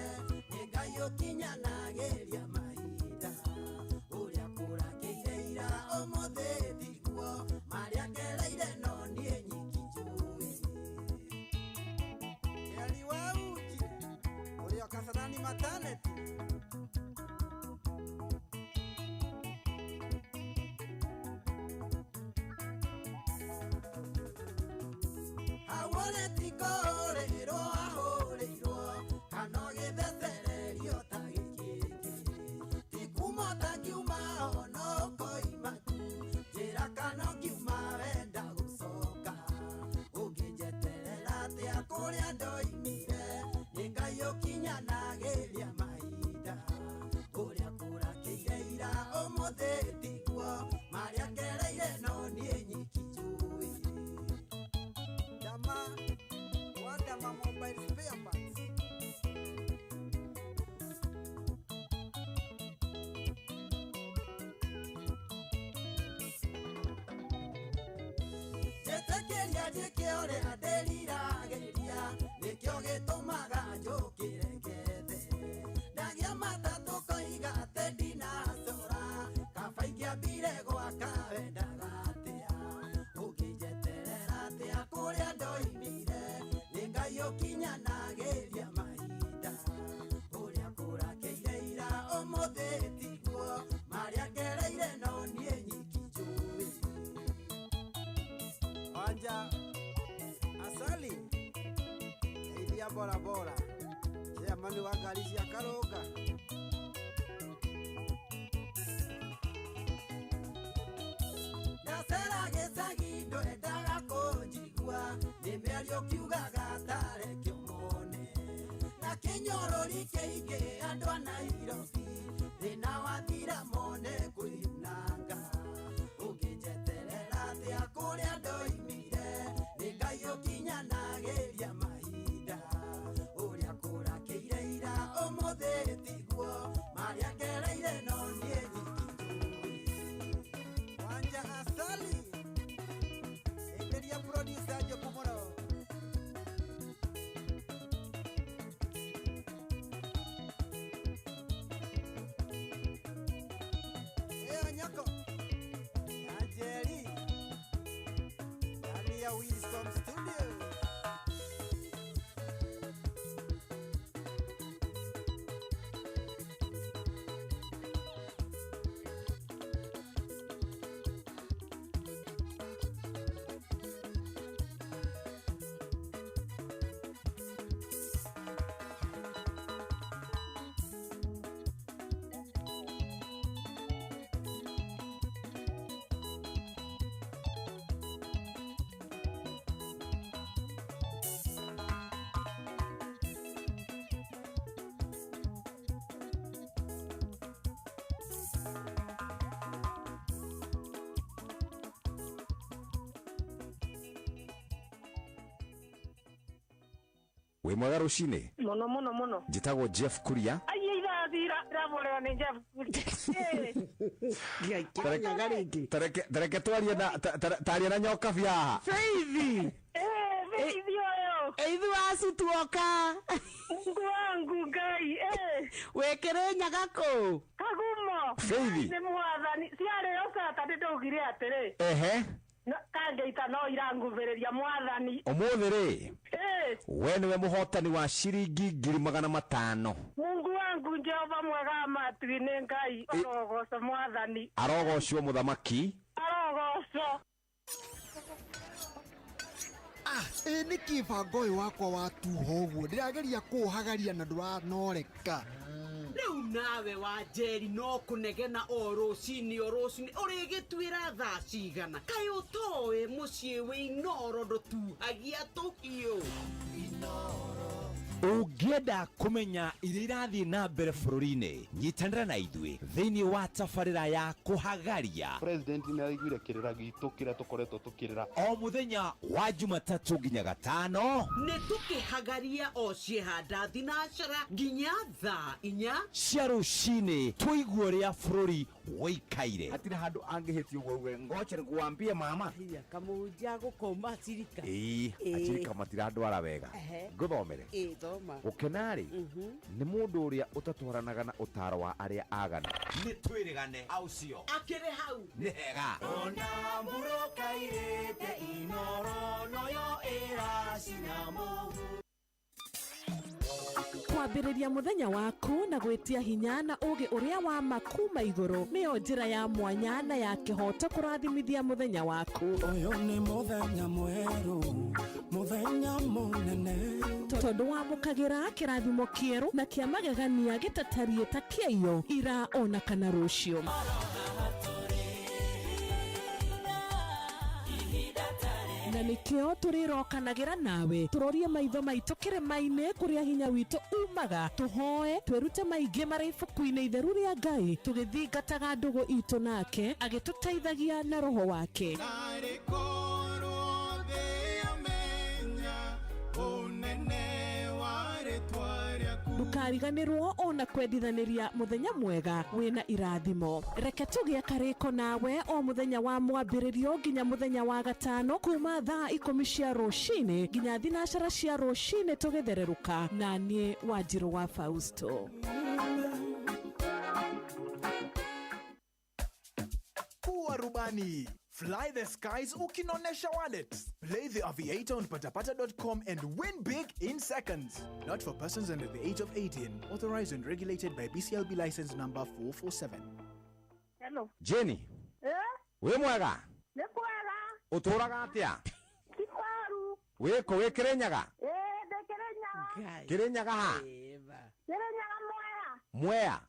nĩ Ngai ũkinyanagĩria mahinda. Ũrĩa kũrakĩire ira ũmũthĩ tiguo, marĩa ngereire no niĩ nyiki njũĩ. Yali wa uji, ũrĩa Kasarani maternity. Awole tikorero ahorero, kana gĩthethererio ta gĩkĩngĩ. Tikumo ta kiuma ono koimaku, njĩra kana kiuma wenda gũcoka. Ũngĩnjeterera atĩa kũrĩa ndoimire, nĩ Ngai ũkinyanagĩria mahinda. Ũrĩa kũrakĩire ira ũmũthĩ tiguo, marĩa ngereire no niĩ nyiki njũĩ. Dama mobile spare parts. Jetekeria jekĩorera ndĩriragĩria, nĩkĩo gĩtũmaga njũkĩre ngethe. Ndagĩa matatũ koiga atĩ ndinacora, kaba ingĩambire gwaka wendaga atĩa. Ũkĩnjeterera atĩa kũrĩa ndoimire, nĩ Ngai ũkinyanagĩria mahinda. Ũrĩa kũrakĩire ira ũmũthĩ tiguo, marĩa ngereire no niĩ nyiki njũĩ. Wanja Asali Eithia Bora Bora, chairman wa ngari cia Karũnga. Ndacera gĩcagi ndwendaga kũnjigua, nĩ mĩario kiugaga tarekio mone. Na kĩnyorori kĩingĩ andũ a Nairobi, thĩna wathira mone kwĩyunanga. Ũngĩnjeterera atĩa kũrĩa ndoimire, nĩ Ngai ũkinyanagĩria mahinda. Ũrĩa kũrakĩire ira ũmũthĩ tiguo, marĩa ngereire no niĩ nyiki njũĩ. Wanja Asali Enderia producer Jokumoro. Nyako Ajeri Alia Wisdom Studio.
Wĩ mwega rũcinĩ?
Mũno mũno mũno.
Njĩtagwo Jeff Kuria.
Ai irathira ndamũrega nĩ Jeff Kuria.
Tareke twarie na nyoka bia.
Feithi. Feithi oyo.
Eithu asutuoka.
Mungu wangu Ngai.
Wekere nyagako.
Kagumo.
Feithi.
Nĩ mwathani. Ciarĩ ũcata ndĩndũgire atĩrĩ.
Ehe.
Kangeita no irangũvĩrĩria mwathani.
Ũmũthĩ rĩ, we nĩwe mũhotani wa ciringi 500,000.
Mungu wangu Jehova mwega matwi nĩ Ngai. Arogoco mwathani.
Arogocwo mũthamaki.
Arogoco.
Nĩ kĩbango ũyũ wakwa wa tuho ũguo ndĩrageria kũũhagaria na ndũranoreka.
Rĩu nawe wa Njeri no kũnegena o rũcinĩ ũrĩgĩtuĩra thaa cigana. Kaĩ ũtoĩ mũciĩ wĩ Inoro ndũtuhagia tũhiũ.
Ũngĩ
ukienda kumenya iria irathii na mbere bururi-ini nyitanira na ithuĩ thĩinĩ wa tabarĩra ya kũhagaria.
President nĩ araiguire kĩrĩra gitũ kĩrĩa tũkoretwo tũkĩrĩra
o mũthenya wa Jumatatũ nginya Gatano.
Nĩ tũkĩhagaria o ciehanda thinacara nginya thaa 4
cia rũcinĩ tũigue ũrĩa bũrũri woikaire.
Hatirĩ handũ angĩhĩtio gũruge ngoche nĩkuambia mama
kamũnja gũkoma cirika
acirika matirandwara wega ngũthomere
thoma
ũkenarĩ nĩ mũndũ ũrĩa ũtatwaranaga na ũtaro wa arĩa agana.
Nĩ twĩrĩgane aucio
akĩrĩ hau
nĩ hega
ona mũroka irĩte inoro noyo ĩracina mũhu.
Kwambĩrĩria mũthenya waku na gwĩtia hinya na ũgĩ ũrĩa wa makuma igũrũ nĩyo njĩra ya mwanya na ya kĩhoto kũrathimithia mũthenya waku.
Ũyũ nĩ mũthenya mwerũ, mũthenya mũnene,
tondũ wamũkagĩra kĩrathimo kĩerũ na kĩa magegania gĩtatariĩ ta kĩayo ira ona kana rũciũ. Na nĩkĩo tũrĩrokanagĩra nawe tũrorie maitho maitũ kĩrĩma-inĩ kũrĩa hinya witũ umaga, tũhoe twĩrute maingĩ marĩ ibuku-inĩ itheru rĩa Ngai tũgĩthingataga ndũgũ itũ nake agĩtũteithagia na roho wake. Ndũkariganĩrwo ona kwendithanĩria mũthenya mwega wĩna irathimo. Reke tũgĩe karĩko nawe o mũthenya wa mwambĩrĩrio nginya mũthenya wa Gatano kuma thaa 10 cia rũcinĩ nginya thinacara cia rũcinĩ tũgĩthererũka na niĩ Wanjirũ wa Fausto.
Kuwa rubani. Fly the skies ukinonesha wallets. Play the aviator on patapata.com and win big in seconds. Not for persons under the age of 18. Authorized and regulated by BCLB license number 447.
Hello.
Jenny. We mwega?
Nĩ kwega.
Ũtũraga atĩa?
Kikwaru.
Wĩkũ wĩ Kĩrĩnyaga?
Ndĩ Kĩrĩnyaga.
Kĩrĩnyaga ha?
Kĩrĩnyaga Mwea.
Mwea?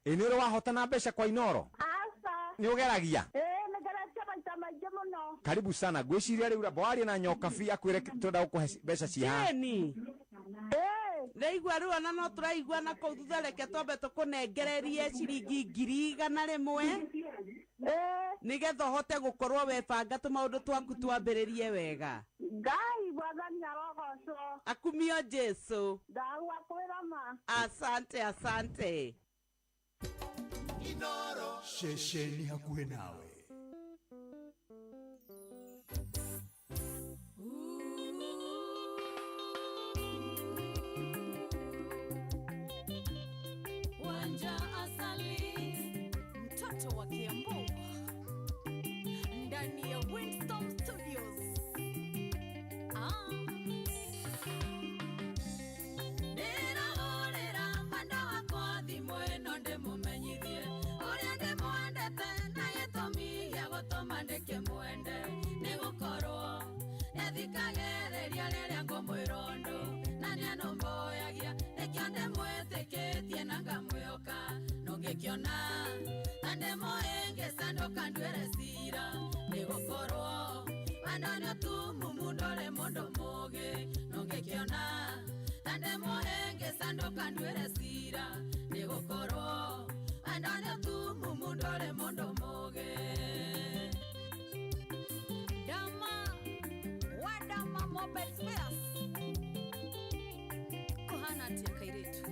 Nĩ ũrĩ wahotana mbeca kwa Inoro?
Asa.
Nĩ ũgeragia?
Nĩngeretie maita maingĩ mũno.
Karibu sana. Ngwĩciria rĩu ramba waria na nyoka bi akwĩre tũrenda gũkũhe mbeca ciha.
Jeni. Ndaigua rĩu ona no tũraigua na kũu thutha reke twambe tũkũnengererie ciringi 100,000 nĩgetha ũhote gũkorwo webanga tũmaũndũ twaku twambĩrĩrie wega.
Ngai Mwathani arogocwo.
Akumio Jesu.
Ndagwa kwĩrama.
Asante, asante.
Inoro.
Shesheni hakuhe nawe.
Wanja Asali, mtoto wa Kiambu, ndani ya Windstorm Studios. Ndĩrahũrĩra mwenda wakwa thimũ ĩno ndĩmũmenyithie ũrĩa ndĩmwendete na gĩtũmi gĩa gũtũma ndĩkĩmwende nĩ gũkorwo nĩathikagĩrĩria rĩrĩa ngũmwĩra ũndũ na nĩanũmbũyagia nĩkĩo ndĩmwĩtĩkĩtie na ngamwĩhoka nũngĩkĩona na ndĩmũhĩngĩcanũka nduĩre cira nĩ gũkorwo wendo nĩũtumumu ndũrĩ mũndũ mũũgĩ nũngĩkĩona na ndĩmũhĩngĩcanũka nduĩre cira nĩ gũkorwo wendo nĩũtumumu ndũrĩ mũndũ mũũgĩ. Dama wa Dama Mobile Spares kuhana atia kairitu.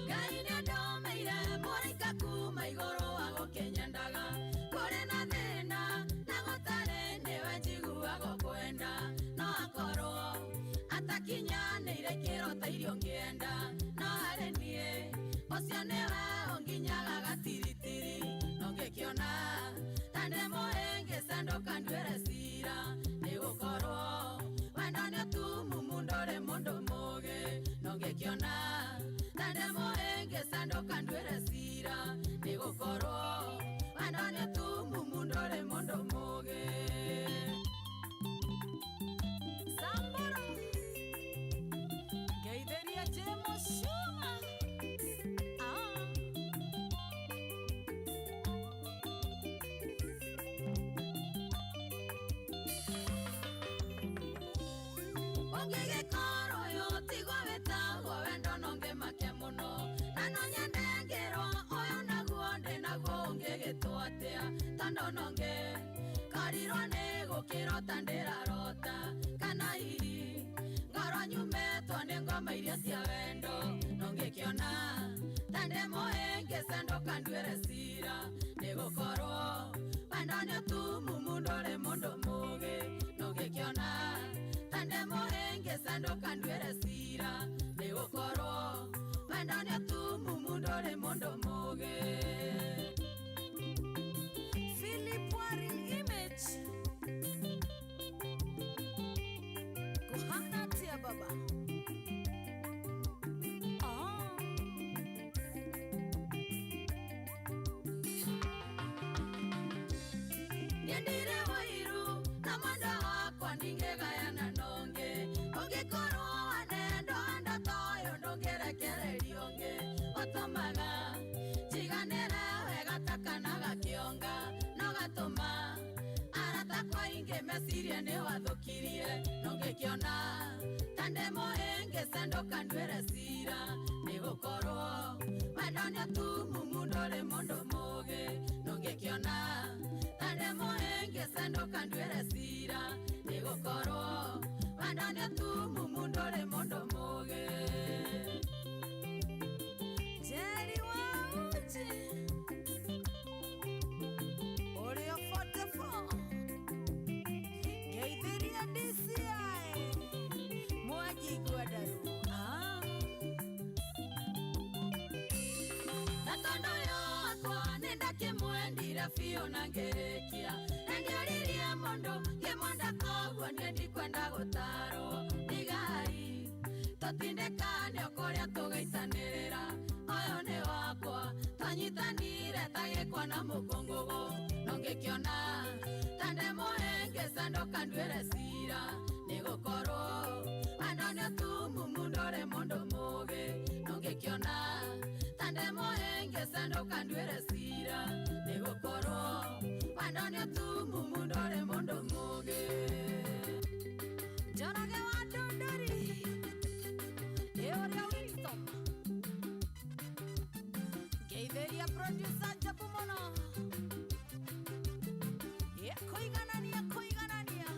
Ngai nĩandomeire mũraika kuma igũrũ wa gũkĩnyendaga kũrĩ na thĩna na gũtarĩ nĩwe njiguaga kwenda no akorwo atakinyanĩire ikĩro ta irio ngĩenda no harĩ niĩ ũcio nĩwe ũnginyaga gatiritiri nũngĩkĩona ta ndĩmũhĩngĩcanũka nduĩre cira nĩ gũkorwo wendo nĩũtumumu ndũrĩ mũndũ mũũgĩ nũngĩkĩona ta ndĩmũhĩngĩcanũka nduĩre cira nĩ gũkorwo wendo nĩũtumumu ndũrĩ mũndũ mũũgĩ. Samburu Geithĩria James Shuma. ungigikoro yotigwo wetagwo wendo nongimake muno na nonyendengero oyo naguo ndi naguo ungigitwatia tando nonge karirwo ni gukirota ndirarota kana hihi ngoro nyumetwo ni ngoma iria cia wendo nongikiona tande moenge sendo kandwere sira nigukorwo wendo ni utumu mundore mundu muge nongikiona tande moenge sendo kandwere sira nigukorwo wendo ni utumu mundore mundu muge. Philip Warren Image Kuhana tia baba Niendire wairu na mwenda wakwa ningegayana nonge Ungikoro wanendo anda toyo ndongerekereri onge Otomaga chiganere wega takanaga kionga No gatoma arata kwa inge mesirie ni wathukirie Nongekiona tande moenge sendo kandwere sira Nigukorwo wendo ni utumu mundore mundu muge Nongekiona tande moenge sendo kandwere sira Nigukorwo wendo ni utumu mundore mundu muge Jerry Wauchi Oreo 44 Geithiria DCI Mwaji Guadaru Natondo yakwa nenda kimwendira fio na ngerekia Nendioriria mondo kimonda kogwa nendi kwenda gutaro Nigari totindekane okoria tugaitanirira Oyo ni wakwa tanyitanire tagekwa na mukongogo Nongikiona tande moenge sando kandwere sira Nigukorwo wendo ni utumu mundore mundu muge Nongikiona tande moenge sando kandwere sira Nigukorwo wendo ni utumu mundore mundu muge Jonage wa Dondori Eoria Wilson Geitheria producer Jabu Mono Koiganania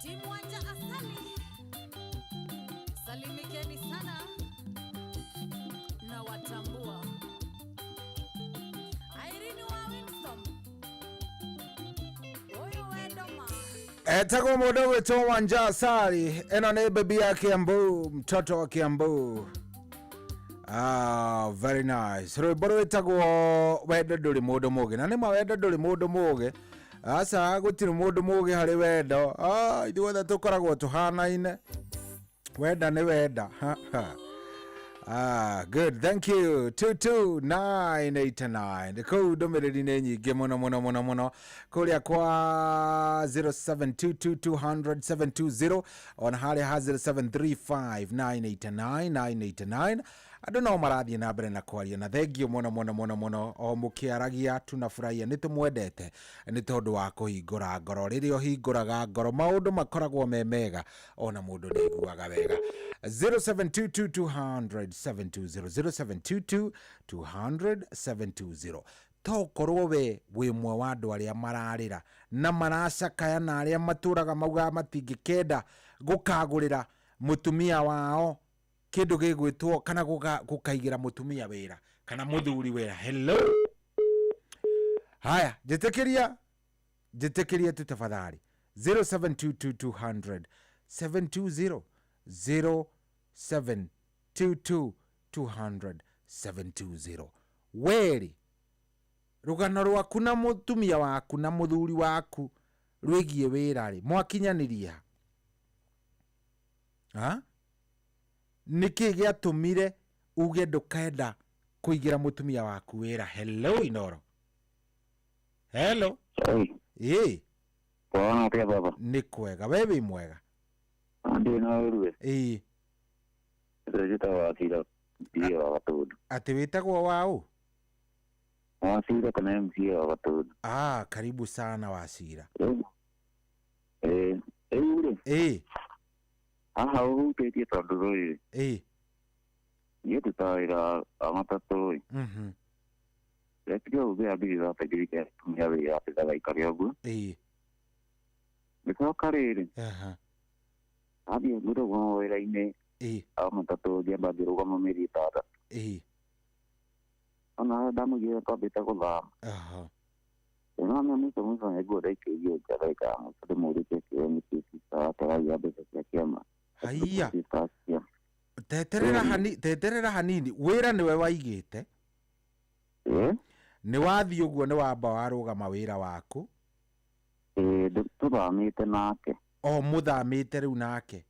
Timu Wanja Asali Salimikeni sana na watambua Irene wa Winston Oyo Wedoma
Etako mudo wito Wanja Asali eno ni baby ya Kiambu, mtoto wa Kiambu. Very nice. Rwimbo rwitagwo wendo nduri mundu muge na nima wendo nduri mundu muge asa gutiri mundu muge hari wendo ithuothe tukoragwo tuhanaine wenda ni wenda good, thank you. 22989 kou ndumiriri ni nyingi muno kuria kwa 0722200720 on hari ha 0735989989 andu no marathie na mbere na kwaria na thengio muno o mukiaragia tunafurahia nitumwendete ni tondu wa kuhingura ngoro riria hinguraga ngoro maundu makoragwo me mega ona mundu niguaga wega 0722200720 0722200720 tokorwo we mwe wa andu aria mararira na maracakaya na aria maturaga mauga matingikenda gukagurira mutumia wao kindu gigwitwo kana gukaigira mutumia wira kana muthuri wira. Hello, haya jitekeria tu tafadhali 0722200720 0722200720 weri rugano rwaku na mutumia waku na muthuri waku rwigie wira ri mwakinyaniria niki giatumire uge ndukenda kuigira mutumia waku wira. Hello Inoro. Hello.
Kwa pia baba.
Ni kwega, wewe mwega.
Ndio na wewe.
Ati witagwo wau?
Wasira kana MC wa Gatundu.
Karibu sana Wasira.
Ule. Aha uketie tondu rũĩ. Niĩ tũtawĩra amatatũ. Rĩtiga ũgĩa mbiri za ngirike tumia wĩra atĩ gaikare ũguo. Nĩcoka rĩrĩ. Athiĩ ngũrũgama wĩra-inĩ. Amatatũ thiamba ngĩrũgama mĩeri ĩtandatũ. Ona ndamũgĩra twambĩte gũthama. Ona mũico nĩguo ndaikĩirie nja ndaika mũico ndĩmũrĩtie kĩo nĩkĩo ataragia mbeca cia kĩama.
Haiya. Teterera hanini wĩra nĩwe waigĩte. Nĩ wathiĩ ũguo nĩ wamba warũgama wĩra waku.
Tũthamĩte nake.
Mũthamĩte rĩu nake.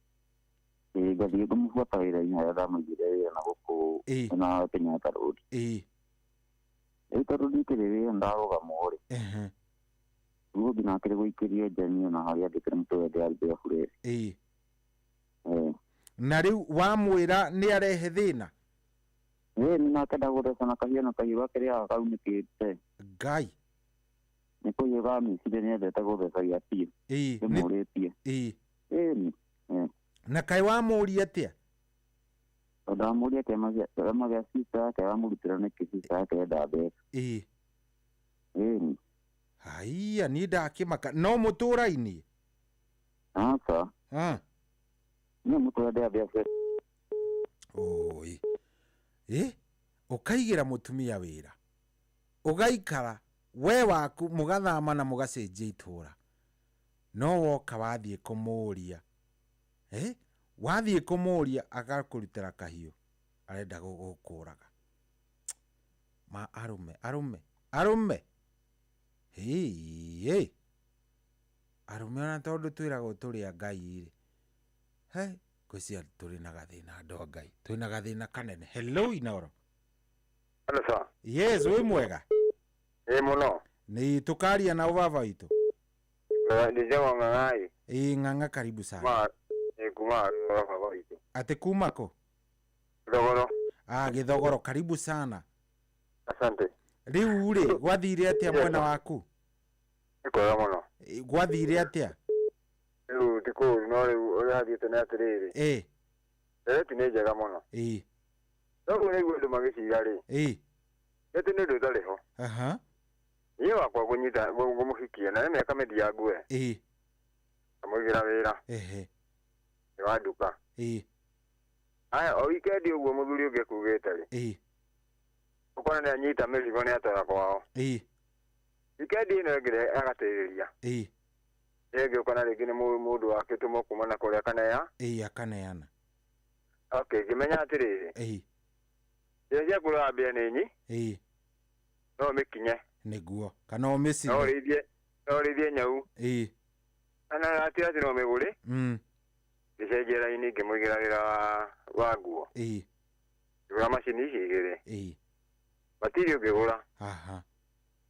Ngathiĩ ngũmũbuata wĩra-inĩ harĩa ndamũigĩire wĩra na gũkũ na Kenyatta Road. Rĩu tondũ ndikĩrĩ wĩra ndarũgama rĩ. Gũthiĩ nake gũikĩrio njani na harĩa ndĩkĩrĩ mũtwe ndĩarĩ bureri.
Na rĩu wamwĩra nĩ arehe thĩna?
Nĩ nake ndagũtheca na kahiũ na kahiũ gake rĩaga kaunĩkĩte.
Ngai.
Nĩ kũhiũ gamĩcire nĩendete gũthecagia biũ. Ndĩmũrĩtie.
Na kaĩ wamũria atĩa?
Ndamũria kĩama gĩa sister yake wamũrutĩra nĩkĩ sister yake enda mbeca.
Haiya niĩ ndakĩmaka. No mũtũra-inĩ?
Aca. Niĩ mũtũra ndĩambia mbeca.
Ũkaigĩra mũtumia wĩra ũgaikara we waku mũgathama na mũgacenjia itũra, no woka wathiĩ kũmũria wathiĩ kũmũria agakũrutĩra kahiũ arenda gũkũraga. Ma arume arume ona tondũ twĩragwo tũrĩa Ngai rĩ, ngwĩciria tũrĩ na gathĩna andũ a Ngai, twĩ na gathĩna kanene. Hello Inoro.
Hello sir.
Yes, wĩ mwega?
Mũno.
Nĩ tũkaria na baba witũ.
Ndĩjema Ng'ang'ai.
Ng'ang'a karibu sana.
Kuma baba witũ.
Ate kuma ko?
Gĩthogoro.
Gĩthogoro, karibu sana.
Asante.
Rĩu rĩ gwathire atĩa mwena waku?
Nĩ kwega mũno.
Gwathire atĩa?
Rĩu ti kũũru no rĩu ũrĩa athiĩte nĩ atĩrĩrĩ. Ndereti nĩ njega mũno. Noguo nĩguo andũ magĩciria rĩ. Nĩatĩ nĩ ũndũ ũtarĩ ho. Niĩ wakwa ngũmũhikia na nĩ mĩaka mĩthiangu ngamũigĩra wĩra nĩ wa nduka. Aya o wikendi ũguo mũthuri ũngĩ akugĩte rĩ, ũkona nĩ anyita mĩrigo nĩ atwara kwao. Wikendi ĩno ĩngĩ agatĩrĩria, ĩngĩ ũkona rĩngĩ nĩ mũndũ wake tũmo kuma na kũrĩa akaneana. Ngĩmenya atĩrĩrĩ, irio cia kũrambia nĩ nyi, no mĩkinye
nĩguo kana ũmĩcine,
no ũrĩithie nyau, kana atĩ no mĩgũrĩ. Ngĩcenjia raini ngĩmũigĩra wĩra wa nguo, ngĩgũra macini ici igĩrĩ, matiri ũngĩgũra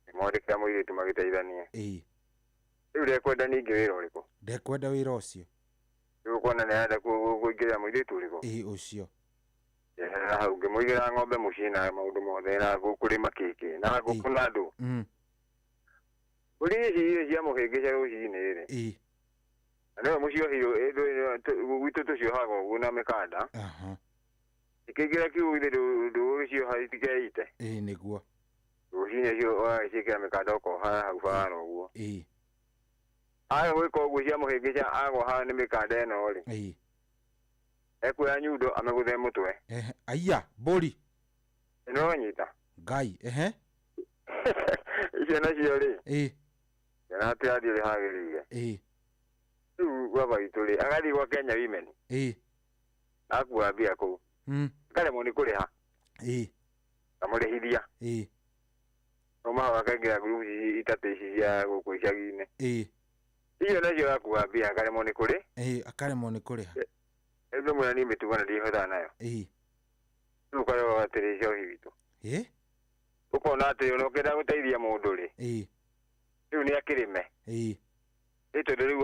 ngĩmwandĩkĩra mũirĩtu magĩteithanie. Rĩu ndekwenda ningĩ wĩra ũrĩkũ?
Ndekwenda wĩra ũcio.
Rĩu kuona nĩ arenda kũingĩrĩra mũirĩtu ũrĩkũ?
Ũcio.
Hau ngĩmũigĩra ng'ombe mũciĩ na maũndũ mothe na kũrĩma kĩkĩ na ngũkũ na andũ. Mbũri ici irio cia mũhĩngĩca rũcinĩ rĩ, na nĩwe mũciĩ gwitũ tũciohaga ũguo na mĩkanda, ikĩingĩra kiugũ-inĩ ndũgũgĩcioha itikeite.
Nĩguo
rũcinĩ cio ũgagĩciĩkĩra mĩkanda ũkoha hau bara ũguo. Aga gwĩka ũguo cia mũhĩngĩca agwa nĩ mĩkanda ĩno rĩ, ekuoya nyundo amĩgũthe mũtwe.
Aiya mbũri
ĩno nyita
Ngai.
Icio nacio rĩ, na atĩ athiĩ ũrĩa hagĩrĩire. Rĩu baba witũ rĩ agathiĩ gwa Kenya Women, akuua mbia kũu, akaremwo nĩ kũrĩha, ngamũrĩhithia. Mauma akaingĩra ngurubu itatũ ici cia gũkũ icagi-inĩ, icio nacio akuua mbia akaremwo nĩ kũrĩha. Endo mwana ni mĩtugo na ndihotaga nayo. Rĩu kareba atĩrĩ ciohi witũ, ũkona atĩ ona ũkĩenda gũteithia mũndũ rĩ, rĩu nĩ akĩrĩme, nĩ tondũ rĩu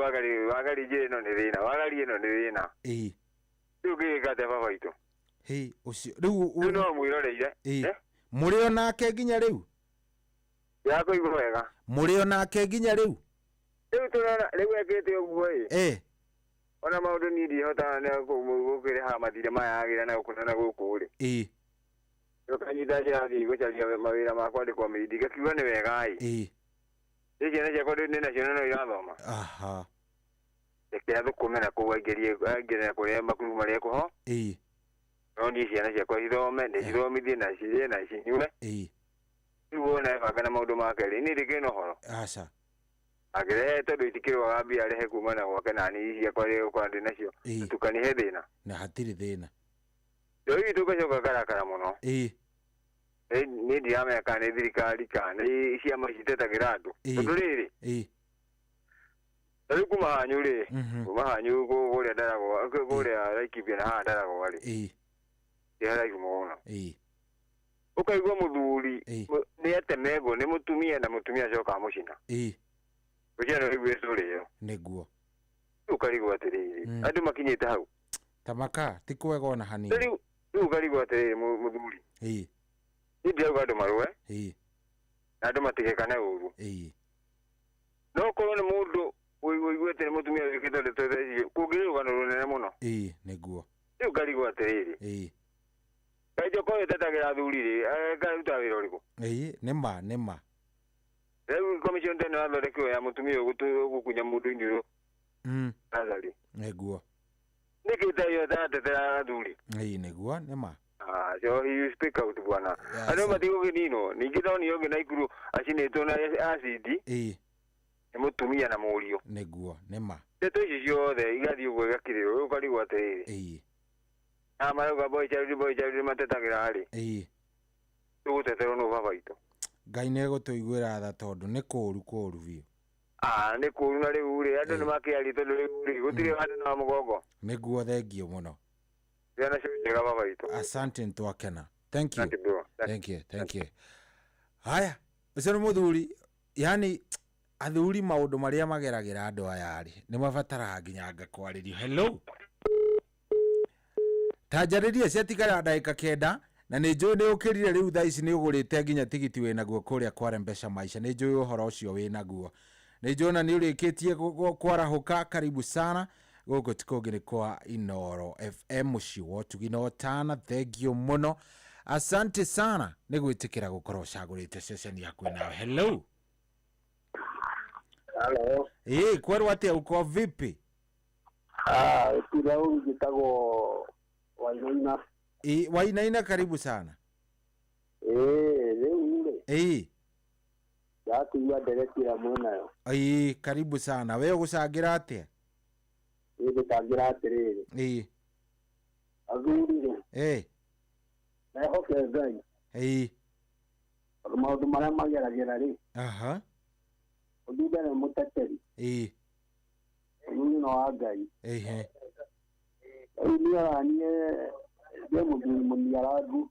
wagari njĩra ĩno nĩ thĩna, wagari ĩno nĩ thĩna. Rĩu ngĩgĩka atĩa baba witũ?
Rĩu
no mwĩroreire
mũrĩ o nake nginya rĩu?
yako igå wega
må rä o nake nginya rä u
rä u ekete å guo ona maå ndå ni ndihota gå kä rä ha mathirä maya agä ra na gå kå nana gå kå rä kanyita cirathiä gå caria mawä ra makwa ndä kwa mä rindi ngakiuga nä wegai nä ciana ciakwa nä nacio no irathoma reke athå kå me na kå aingä kå rä a makuru marä ekå ho no niä ciana ciakwa cithome nä cithomithie na cirä na cinyue rä u wona ebanga na maå ndå makerä nä ndä kä na å horo agä tondå itikä rwaga mbia arehe kuma na gwake nani ciakwa rä gå korwo ndä nacio tukanihe thä na
na hatirä thä na
rä u itå ngacoka ngarakara må no nä ndirameka nä thirikari kana nä ciama citetagä ra andå tondå rä rä rä u kuma hanyu rä kuma hanyu gå rä a ndaragwa gå rä a Laikipia na haha ndaragwa rä ä haraihu må no å kaigua må thuri nä atemengwo nä må tumia na må tumia acoka må cina gå ciana rä u ä cå rä ä yo
nä guo
rä u karigwo atä rä rä andå makinyä te hau
tamaka ti kwega ona hanini
rä u karigwo atä rä rä må thuri nä ndirauga andå marwe na andå matigekane å ru no korwo nä må ndå wĩiguĩte nĩ mũtumia wĩkĩte ũndũ ta ũcio kũngĩ nĩ rũgano rũnene mũno
nĩguo
rĩu ngarigwo atĩrĩrĩ kaĩ Jokowi ĩtetagĩra athuri rĩ ngaruta wĩra ũrĩkũ
nĩ ma
rĩu commission teno yathondekirwo ya mũtumia gũkunya mũndũ iniũrũ natharĩ
nĩguo
nĩkĩ tayo tatetera athuri
nĩguo nĩ ma
so you speak out bwana andũ matigũkĩninwo ningĩ ndonio ũngĩ Naikuru acinĩtwo na acidi nĩ mũtumia na mũriũ
nĩguo nĩ ma
ndeto ici ciothe igathiĩ ũguo igakĩrĩrwo rĩu ũkarigwo atĩrĩrĩ na marauga boy child matetagĩra rĩ tũgũteterwo nĩ baba witũ
Ngai nĩ egũtũiguĩra tha tondũ nĩ kũũru biũ
nĩ kũũru na rĩu rĩ andũ nĩ makĩaria tondũ rĩu rĩ gũtirĩ handũ na mũgongo
nĩguo thengio mũno
ciana cio njega baba witũ
asante nĩtwakena thank you haya ũcio nĩ mũthuri yani athuri maũndũ marĩa mageragĩra andũ aya rĩ nĩ mabataraga nginya ngakwarĩrio hello tanjarĩria ciatigara ndagĩka 9 na nĩ njũĩ nĩ ũkĩrire rĩu thaa ici nĩ ũgũrĩte nginya tigiti wĩ naguo kũrĩa Kware Mpesa Maisha nĩ njũĩ ũhoro ũcio wĩ naguo nĩ njũĩ na nĩ ũrĩkĩtie kwarahũka karibu sana gũkũ ti kũngĩ nĩ kwa Inooro FM mũciĩ wa ũtugi na ũtana thengio mũno asante sana nĩ gwĩtĩkĩra gũkorwo ũcagũrĩte ceceni yaku nayo hello
Hello.
Kwerwo atia uko vipi?
Kila huyu jitago Wainaina.
Wainaina karibu sana.
Leo ule. Yatu ya direct ya mwana yo.
Karibu sana. Wewe gucagira atia?
Gucagira atiriri. Azuri. Na hoke Ngai. Maundu maria mageragera ri.
Aha.
Uduga na muteteri no wa Ngai ni aranie demo munyarangu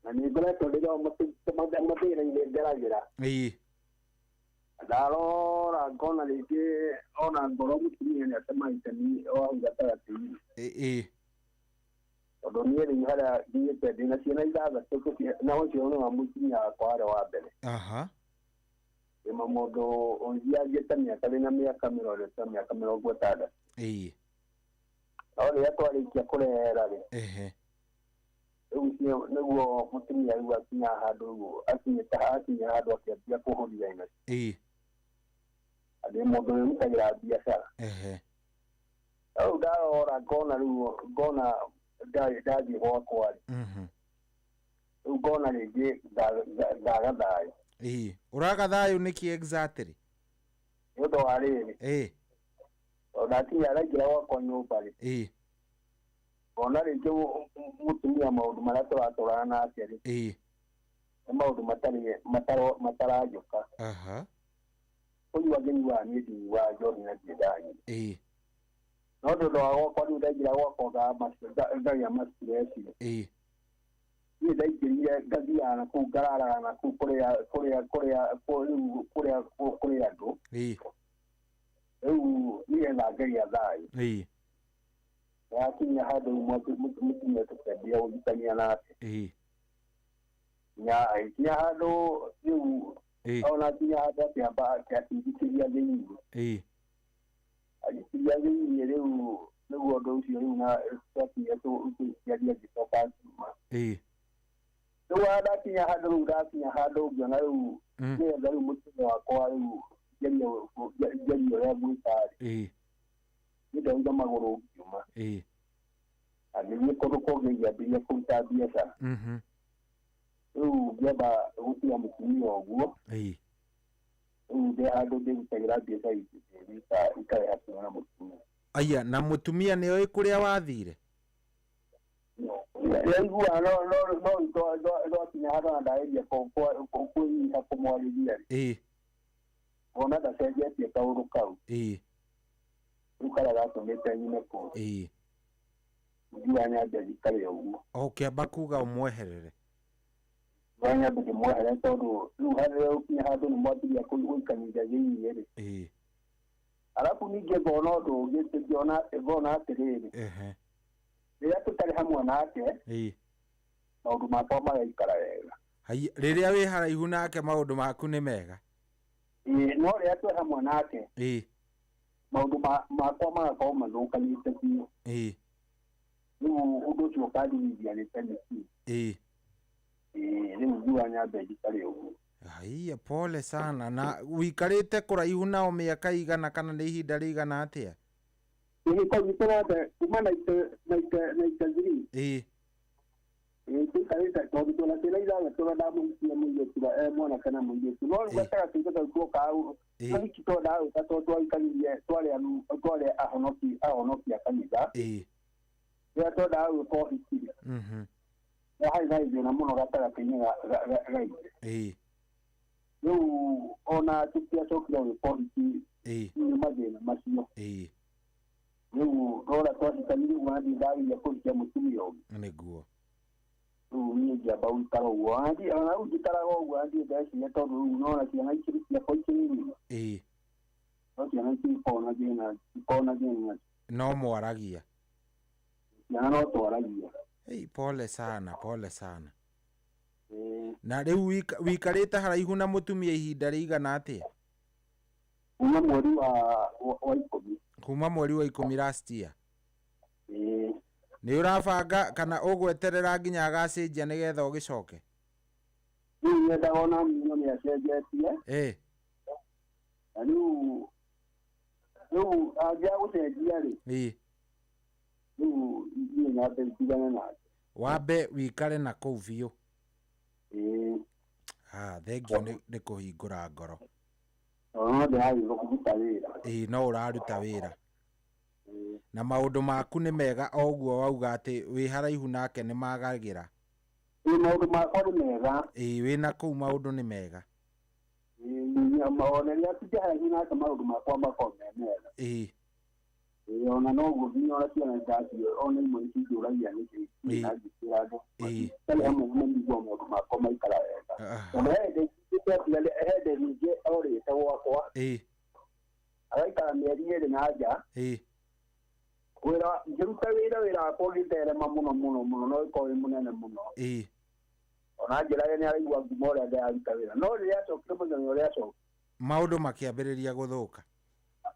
na ni ngoretwo ndĩra mũtĩra ile ngeragira ndarora ngona rĩngĩ ona ngoro mũtumia nĩ atemaite ni o gatagatĩ tondũ niĩ rĩu harĩa thiĩte ndĩna ciana ithathatũ na ũcio nĩ wa mũtumia wakwa arĩ wa mbere ema mũndũ ũngiagĩte mĩaka na mĩaka 60 no rĩrĩa twarĩkia kũrera rĩ rĩu nĩguo mũtumia rĩu akinya handũ ũguo akinya handũ akĩambia kũhũria ina andĩ mũndũ wĩrutagĩra biacara rĩu ndarora ngona ndathiĩ gwakwa rĩ rĩu ngona rĩngĩ ndaga thayũ
uraga thayũ nĩkĩ exactly
nĩ ũndũ wa rĩrĩ ndakinya araingĩra gwakwa nyũmba rĩ ona rĩngĩ mũtumia maũndũ marĩa tũratũrana nake rĩ nĩ maũndũ matarajũka ũyũ angĩnyua niĩ ndinyuaga njohi na ndiendagi no ũndũ wa gwakwa rĩu ndaingĩra gwakwa ngagĩa mastress niĩ ndaingĩrire ngathiaga na kũu ngararaga na kũu kũrĩ andũ rĩu nĩgetha ngagĩa thayũ yakinya handũ mũtumia tũkĩambia ũgitania nake kinya handu riu ona kinya handu akiamba akiambithia thĩinĩ agĩtiria thĩinĩ rĩu nĩguo ũndũ ũcio rĩu na twakinya tũkiaria ngĩcoka ngiuma rĩu ndakinya handũ rĩu ndakinya handũ ngĩona rĩu nĩgetha rĩu mũtũmia wakwa rĩu ngerio ũrĩa gwĩkarĩ nĩndauga magũrũ ngiuma agĩthiĩ kũndũ kũngĩ ngĩambĩrĩria kũruta biacara rĩu ngĩamba gũtiga mũtumia ũguo rĩu ndĩ handũ ndĩrutagĩra biacara ikarĩ hakuhĩ na mũtumia.
Aya, na mũtumia nĩoĩ kũrĩa wathire?
Yaiguaga no kinya handũ na ndageria kwĩnyita kũmwarĩria rĩ ona ndacenjetie kaũndũ kau rĩu karĩa gatũmĩte nyine kũu ngiuga nyambe njikare ũguo.
Ũkĩamba kuga ũmweherere?
Nyambe ndĩmweherere tondũ rĩu harĩa ũkinya handũ nĩ mwambĩrĩria gũikanĩria thĩinĩ rĩ alafu ningĩ ngona ũndũ ũngĩ ngona atĩrĩrĩ rĩrĩa tũtarĩ hamwe nake maũndũ makwa magaikara wega.
Rĩrĩa wĩ haraihu nake maũndũ maku nĩ mega?
No rĩrĩa twĩ hamwe nake maũndũ makwa magakorwo mathũkanĩte biũ rĩu ũndũ ũcio ũkandigithia nĩ tene biũ rĩu ngiuga nyambe njikare ũguo.
Haiya, pole sana. Na wikarĩte kũraihu nao mĩaka igana kana nĩ ihinda rĩigana atĩa?
Kuma na itaziri tũikarĩte tondũ tũna tĩna ithathatũ na ndamũhikia mũirĩtu mwanake na mũirĩtu no rĩu gatagatĩ tuokaga mahiki to ndagwĩka to twaikaririe twarĩ ahonokia kanitha rĩrĩa twendaga gwĩka ũhiki no harĩ na thĩna mũno gatagatĩ-inĩ gaitũ rĩu ona tũtiacokire gwĩka ũhiki nĩ mathĩna macio rĩu rora twacikanirie ũguo nathiĩ ndageria kũhikia mũtumia ũngĩ
nĩguo
rĩu niĩ ngĩamba gũikara ũguo ona rĩu njikaraga ũguo nathiĩ ndeciria tondũ rĩu nona ciana ikĩrĩ ciakwa ikĩrĩ nini no ciana ikĩrĩ na thĩna
no mwaragia
ciana no twaragia.
Pole sana, pole sana. Na rĩu wikarĩte haraihu na mũtumia ihinda rĩigana atĩa?
Kuma mweri wa 10.
Kuma mweri wa 10 last year? Nĩ ũrabanga kana ũgweterera nginya agacenjia nĩgetha ũgĩcoke?
Rĩu nyendaga ona mino nĩ acenjetie na rĩu angĩaga gũcenjia rĩ rĩu niĩ nyambe ndigane nake
wambe wikare na kũu biũ. Thengio nĩ kũhingũra ngoro. No ũraruta wĩra na maũndũ maku nĩ mega o ũguo wauga atĩ wĩ haraihu nake nĩ magagĩra?
Maũndũ makwa nĩ mega.
Wĩna kũu maũndũ nĩ mega?
Ona rĩrĩa tũtĩ haraihu nake maũndũ makwa makorwo me mega. Ona no gũthiĩ ona ciana ndacio ona imwe nĩcingĩũragia nĩkĩ ngĩkĩra andũ tarĩ hamwe na mĩiguo maũndũ makwa maikara wega. Ona hende ningĩ orĩte gwakwa agaikara mĩeri ĩrĩ na nja ngĩruta wĩra wakwa ũgĩtherema mũno no gĩkorwo wĩ mũnene mũno ona njĩrage nĩ araigua nguma ũrĩa ndĩraruta wĩra no rĩrĩa acokire mũthenya ũrĩa acokire
maũndũ makĩambĩrĩria gũthũka.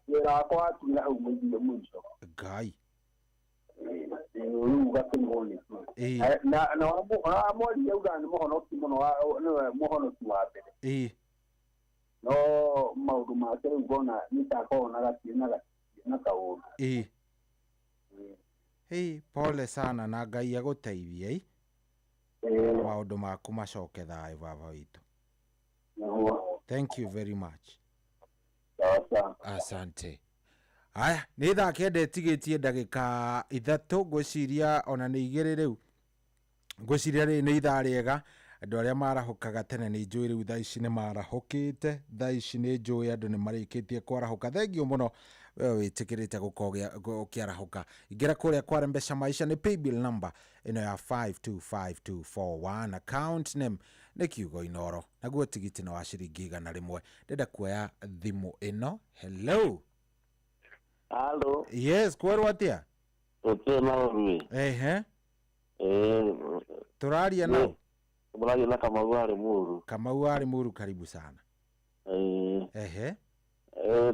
Wĩra wakwa wakinya hau mũico.
Ngai.
Rĩu gakĩrigwo nĩ na wamwarire uga nĩ mũhonoki mũno nĩwe mũhonoki wa mbere. No maũndũ make rĩu ngona nĩtakorwo na kaũndũ.
Pole sana na Ngai agũteithie maũndũ maku macoke thayũ baba witũ. Thank you very much. Asante. Aya, nĩ thaa kenda ĩtigĩtie ndagĩka 3 ngwĩciria ona nĩ 2 rĩu. Ngwĩciria rĩrĩ nĩ ithaa rĩega. Andũ arĩa marahũkaga tene nĩ njũĩ rĩu thaa ici nĩ marahũkĩte. Thaa ici nĩ njũĩ andũ nĩ marĩkĩtie kwarahũka. Thengio mũno wewe wĩtĩkĩrĩte gũkorwo ũkĩarahũka. Ingĩra kũrĩa kwa Mpesa Maisha nĩ paybill number ĩno ya 525241 account name nĩ kiugo Inoro. Naguo tigiti na wa ciringi 100. Ndenda kuoya thimũ ĩno. Hello.
Hello.
Yes, kwerwo atĩa?
Tũtĩ maũndũ.
Tũraria nao.
Muradio na Kamau ari Muru.
Kamau ari Muru, karibu sana.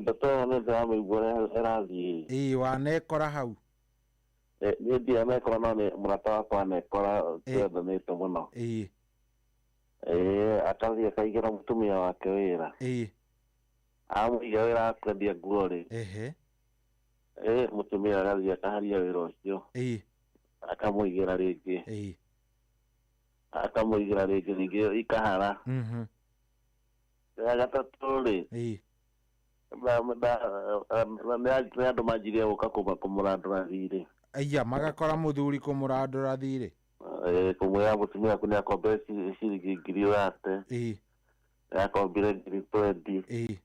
Ndoto neza ameigua erathi.
Wanekora hau.
Ni ndia mekora none murata wakwa nekora twethanite muno. Akathi akaigira mutumia wake wira. Amwiga wira akwendia nguo ri. Mutumia agathi akaharia wira ucio. Akamwigira ringi. Akamwigira ringi ringi ikahara. Agatatu ri. Nä andå manjirie gå ka kå må thirä.
Aya magakora muthuri kumurandura thire.
Kumwira mutumia aku nä akombire ciringi 1,000. Akombire 20.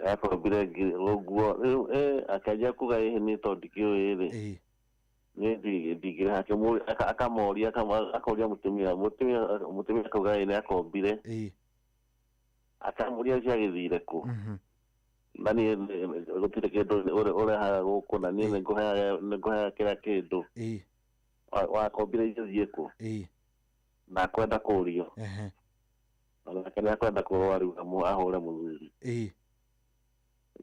Akombire ũguo. Rĩu akanjia kuga ĩhĩ nĩ tondũ ndikĩũĩ rĩ. Nĩ ndigire hake akamoria akoria mutumia akauga nĩ akombire. Akamoria ciagĩthire kũ. Na niĩ gũtirĩ kĩndũ ũrehaga gũkũ na niĩ nĩngũheaga kĩrĩa kĩndũ wakombire ithiĩ kũ na kwenda kũrio onake nĩakwenda kũrũa rĩu ahũre mũthuri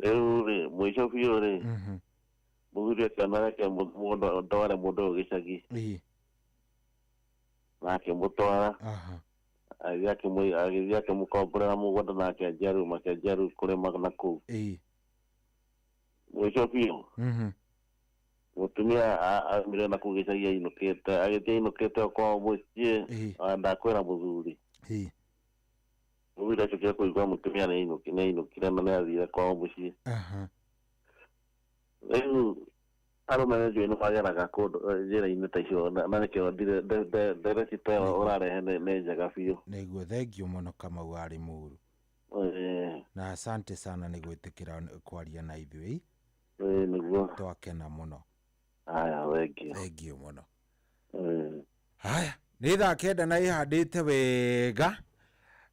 rĩu rĩ mũico biũ rĩ mũthuri akĩona reke ndware mũndũ ũyũ gĩcagi nake mũtwara agĩthiĩ akĩmũkomborera mũgũnda na akĩanjia rĩu kũrĩma na kũu mũico biũ mutumia aumire na kũu gĩcagi ainũkĩte agĩthiĩ ainũkĩte o kwao mũciĩ ndakwĩra mũthuri mũthuri acokire kũigua mutumia nĩainũkire na nĩathire kwao mũciĩ rĩu arũme njũĩ nĩmageraga kũndũ njĩra-inĩ ta icio na nĩkĩo ndereti ĩyo ũrarehe nĩ njega biũ.
Nĩguo thengio mũno Kamau ari Muru. Na asante sana nĩ gwĩtĩkĩra kwaria na ithuĩ.
Nĩguo
twakena mũno.
Haya
thengio mũno. Haya nĩ thaa kenda na ihandĩte wega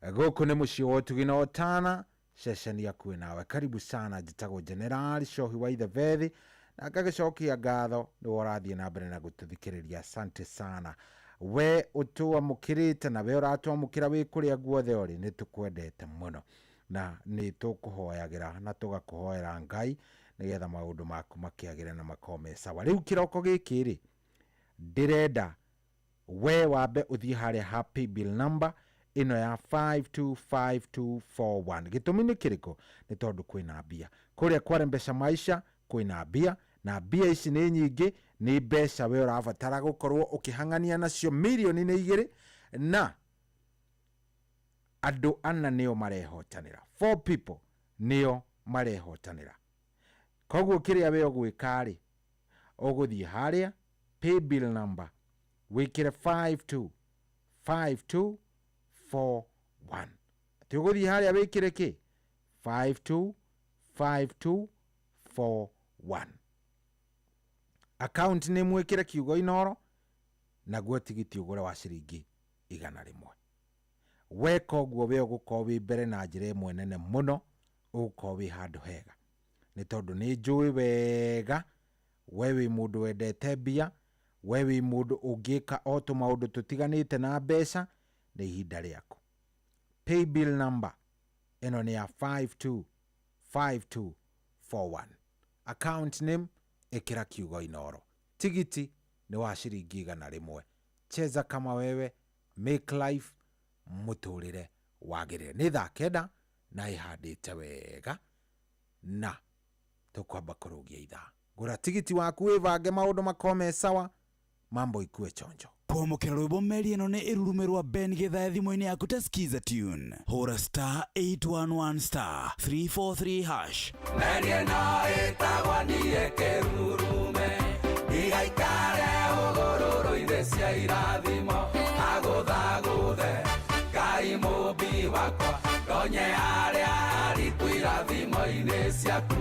gũkũ nĩ mũciĩ wa Ũtugi na Ũtana ceceni yakuĩ nawe. Karibu sana, njĩtagwo General Cohi wa Ithabethi na ngagĩcokia ngatho nĩ ũrathiĩ na mbere na gũtũthikĩrĩria. Asante sana we ũtwamũkĩrĩte na we ũratwamũkĩra wĩ kũrĩa guothe ũrĩ, nĩ tũkwendete mũno na nĩ tũkũhoyagĩra na tũgakũhoera Ngai nĩgetha maũndũ maku makĩagĩre na makome sawa. Rĩu kĩroko gĩkĩ rĩ ndĩrenda we wambe ũthiĩ harĩa happy bill number ino ya 525241. Gĩtũmi nĩ kĩrĩkũ? Nĩ tondũ kwĩna mbia kũrĩa kwa Mpesa Maisha, kwĩna mbia na mbia ici nĩ nyingĩ, nĩ mbeca we ũrabatara gũkorwo ũkĩhang'ania nacio milioni nĩ 2 na andũ 4 nĩo marehotanĩra. 4 people nĩo marehotanĩra. Koguo kĩrĩa we ũgwĩka rĩ ũgũthiĩ harĩa pay bill number wĩkĩre 525241. Atĩ ũgũthiĩ harĩa wĩkĩre kĩ 525241. Account nĩ mwĩkĩre kiugo Inooro naguo tigiti ũgũre wa ciringi 100. Weka ũguo we ũgũkorwo wĩ mbere na njĩra ĩmwe nene mũno, ũgũkorwo wĩ handũ hega nĩ tondũ nĩ njũĩ wega we wĩ mũndũ wendete mbia, we wĩ mũndũ ũngĩka o tũmaũndũ tũtiganĩte na mbeca. Nĩ ihinda rĩaku. Pay bill number ĩno nĩ ya 525241. Account name ĩkĩra kiugo Inooro. Tigiti nĩ wa ciringi 100. Cheza kama wewe, make life mũtũrĩre wagĩrĩre. Nĩ thaa kenda na ihandĩte wega na tũkwamba kũrũgia ithaa. Gũra tigiti waku wĩbange maũndũ makome sawa, mambo ikue chonjo.
Kwamũkĩra rwĩmbo meri ĩno nĩ ĩrurume rwa Ben Gĩthae thimũ-inĩ yaku ta skiza tune. Hũra *811*343#.
Meri ĩno ĩtagwo niĩ kĩrurume, igaikare hũgũrũrũ-inĩ cia irathimo, agũthagũthe Ngai mũmbi wakwa, ndonye harĩa hariku irathimo-inĩ ciaku,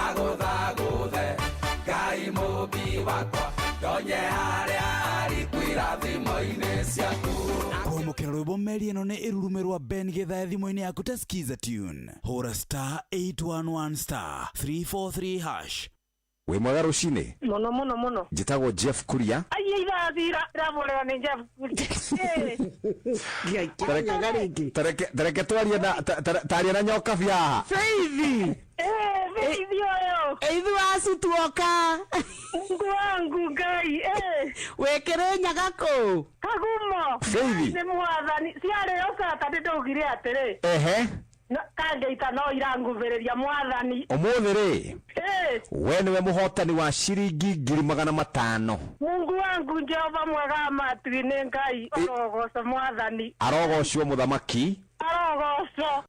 agũthagũthe Ngai mũmbi wakwa, ndonye harĩa hariku irathimo-inĩ ciaku.
Kwamũkĩra rwĩmbo meri ĩno nĩ ĩrurume rwa Ben Gĩthae thimũ-inĩ yaku ta skiza tune. Hũra *811*343#.
we mwega rucine
muno
njitagwo Jeff Kuria
ai irathira raborera ni Jeff Kuria
tareke twaria na taria na nyoka bia
Faith yo
eithu asu tuoka
wangu ngai
wekere nyagako
kagumo
Faith
ni mwathani ciare yoka tatitugire atiri kangeita no iranguvereria mwathani
umuthiri we niwe muhotani wa ciringi 500,000
Mungu wangu Jehova mwega matu-ini ngai arogoco mwathani
arogocwo muthamaki
arogoco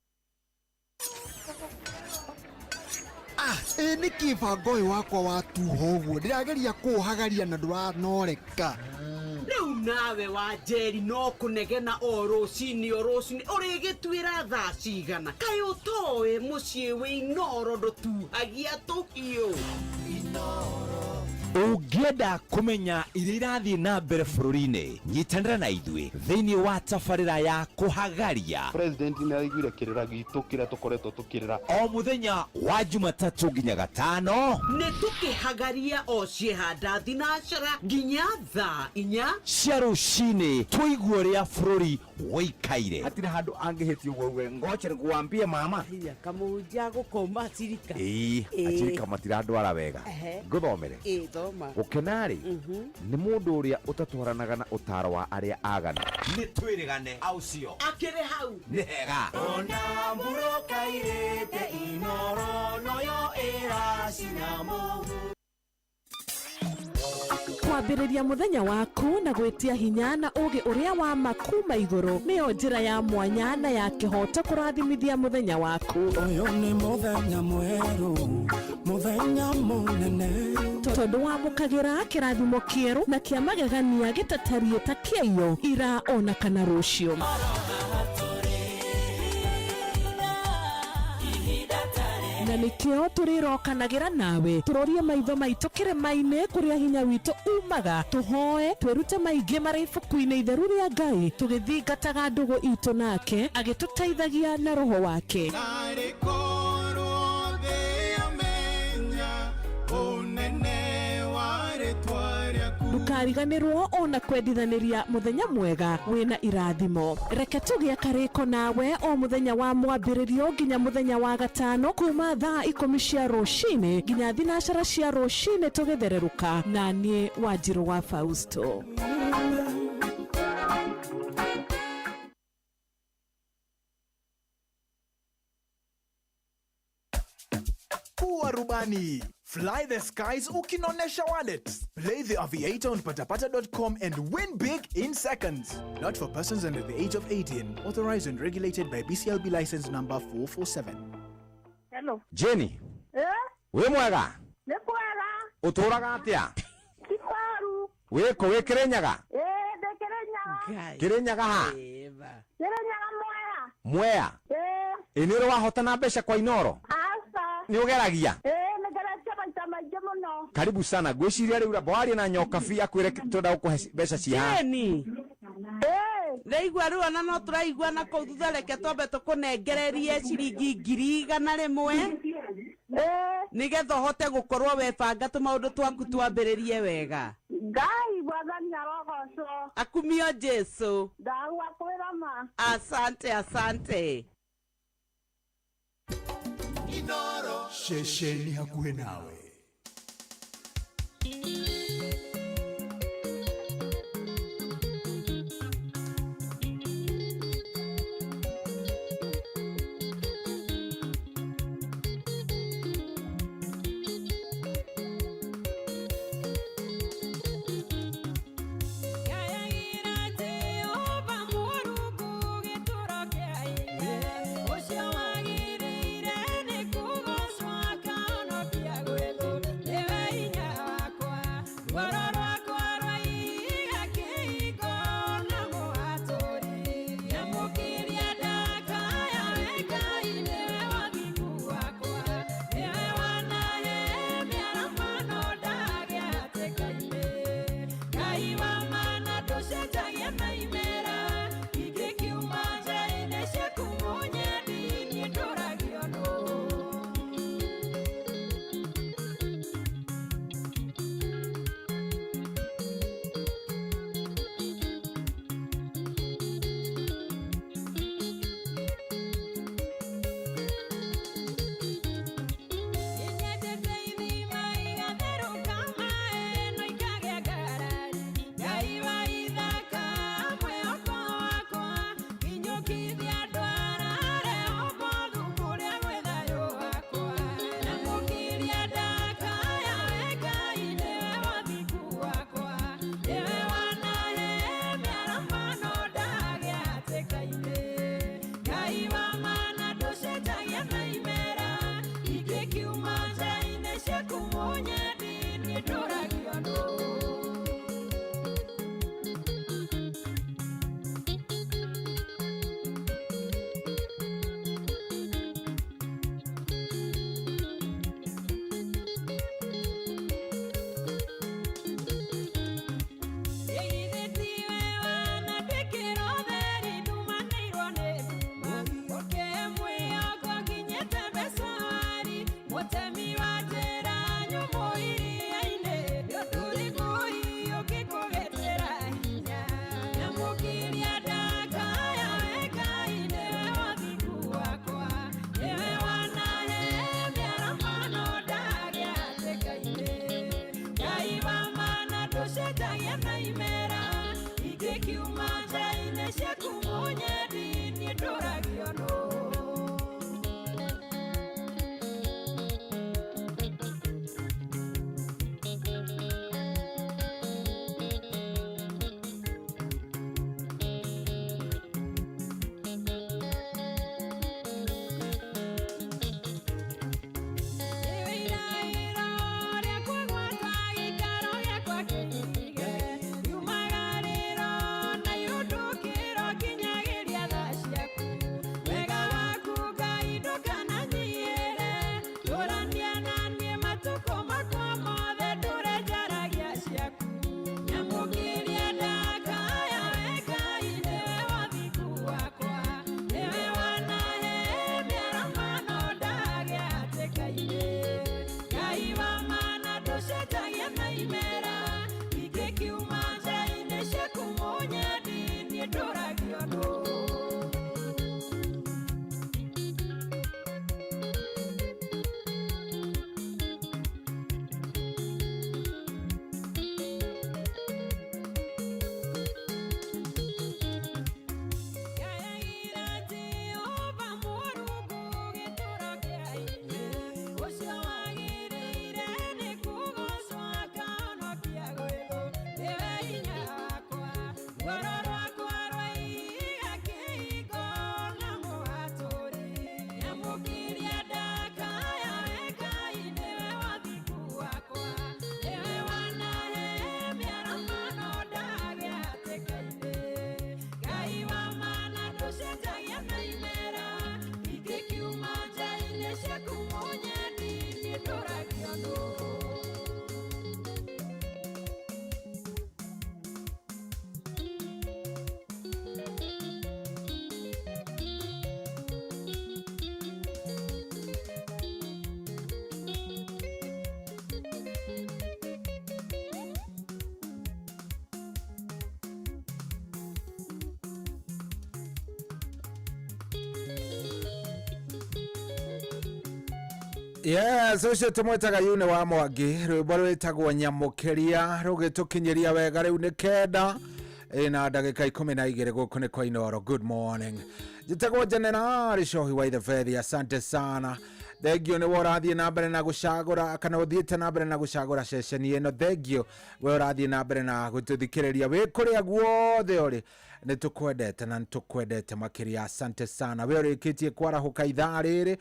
nä kä bango å wakwa watuha å guo ndä rageria kå hagaria na ndåranoreka
rä u nawe wa njeri no kå negena o rå-cinä å rä gä tuä ra thaa cigana kaä å toä må ciä wä inoro ndå tuhagia tå hiå
Ũngĩenda kũmenya iria irathiĩ na mbere bũrũri-inĩ nyitanĩra na ithuĩ thĩinĩ wa tabarĩra ya kũhagaria
president nĩ araiguire kĩrĩra gitũ kĩrĩa tũkoretwo tũkĩrĩra
o mũthenya wa Jumatatũ nginya Gatano
nĩ tũkĩhagaria o ciĩhanda thinacara nginya thaa 4
cia rũcinĩ tũigue ũrĩa bũrũri woikaire
hatirĩ handũ angĩhĩtio guo ngoche nĩkuambie mama
kamũnja gũkoma cirika
acirika matirandwara wega ngũthomere gũkena-rĩ nĩ mũndũ ũrĩa ũtatwaranaga na ũtaro wa arĩa aganu
nĩ twĩrĩgane aucio
akĩrĩ hau
nĩ hega
ona mburũka irĩte inoro noyo ĩracina mũhu
kwambĩrĩria mũthenya waku na gwĩtia hinya na ũgĩ ũrĩa wa makuma igũrũ nĩyo njĩra ya mwanya na ya kĩhoto kũrathimithia mũthenya waku
ũyũ nĩ mũthenya mwerũ mũthenya mũnene
tondũ wamũkagĩra kĩrathimo kĩerũ na kĩa magegania gĩtatariĩ ta kĩayo ira ona kana rũciũ na nĩkĩo tũrĩrokanagĩra nawe tũrorie maitho maitũ kĩrĩma-inĩ kũrĩa hinya witũ umaga tũhoe twĩrute maingĩ marĩ ibuku-inĩ itheru rĩa Ngai tũgĩthingataga ndũgũ itũ nake agĩtũteithagia na roho wake ndukariganĩrwo ona kwendithanĩria mũthenya mwega wĩna irathimo reke tũgĩa karĩko nawe o mũthenya wa mwambĩrĩrio nginya mũthenya wa gatano kuma thaa 10 cia rũcinĩ nginya thinacara cia rũcinĩ tũgĩthererũka na niĩ Wanjirũ wa Fausto
Kuwa rubani. Fly the skies ukinonesha wallets. Play the aviator on patapata.com and win big in seconds. Not for persons under the age of 18. Authorized and regulated by BCLB license number 447.
Hello.
Jenny. We mwega?
Nĩ kwega.
Ũtũraga atĩa?
Kikwaru.
Wĩkũ wĩ Kĩrĩnyaga?
Ndĩ Kĩrĩnyaga.
Kĩrĩnyaga ha?
Kĩrĩnyaga Mwea.
Mwea? Nĩ wahotana mbeca kwa Inoro?
Asa.
Nĩ ũgeragia?
Nĩgeretie maita maingĩ mũno.
Karibu sana. Ngwĩciria rĩu boaria na nyoka bia kwĩre tũnda gũkũhe mbeca cia.
Jeni. Ndaigua rĩu ona no tũraigua na kũu thutha reke twambe tũkũnengererie ciringi 100,000 nĩgetha ũhote gũkorwo webanga tũmaũndũ twaku twambĩrĩrie wega.
Ngai Mwathani arogocwo.
Akumio Jesu.
Ndawa kwĩra ma.
Asante.
Inoro. Shesheni hakuhe nawe.
Yes, ucio tumwetaga yune wa Mwangi rwimbo rwitagwo Nyamukiria rugitukinyiria wega riu ni kenda na ndagika 12 guku ni kwa Inoro. Good morning, jitagwo General Shohi wa the Fedi. Asante sana, thengio ni worathie na mbere na gucagura kana uthiite na mbere na gucagura ceceni ino. Thengio we urathie na mbere na gututhikiriria wi kuria guothe uri ni tukwendete na tukwendete makiria. Asante sana, we urikitie kwarahuka ithaa riri.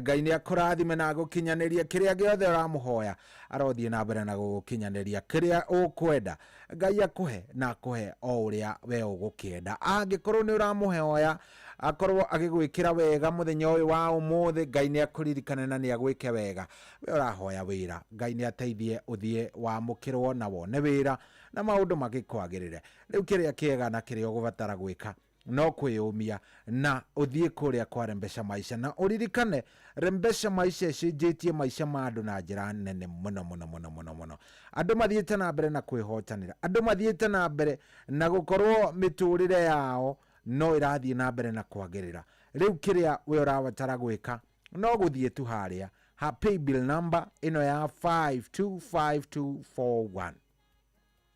Ngai ni akurathime na gukinyaniria kiria giothe uramuhoya. Arothie na mbere na gukinyaniria kiria ukwenda. Ngai akuhe na akuhe o uria we ugukienda. Angikorwo ni uramuhoya akorwo agigwikira wega muthenya uyu wa umuthi, Ngai ni akuririkane na ni agwike wega. We urahoya wira, Ngai ni ateithie uthie wa mukirwo na wone wira na maundu magikwagirire. Riu kiria kiega na kiria ugubatara gwika no kwiyumia na uthie kuria kwa Rembesha Maisha, na uririkane Rembesha Maisha cenjetie maisha ma andu na njira nene muno muno muno muno muno. Andu mathiete na mbere na kwihotanira, andu mathiete na mbere na gukorwo miturire yao no irathie na mbere na kwagirira. Riu kiria we urabatara gwika no guthie tu haria ha paybill number ino ya 525241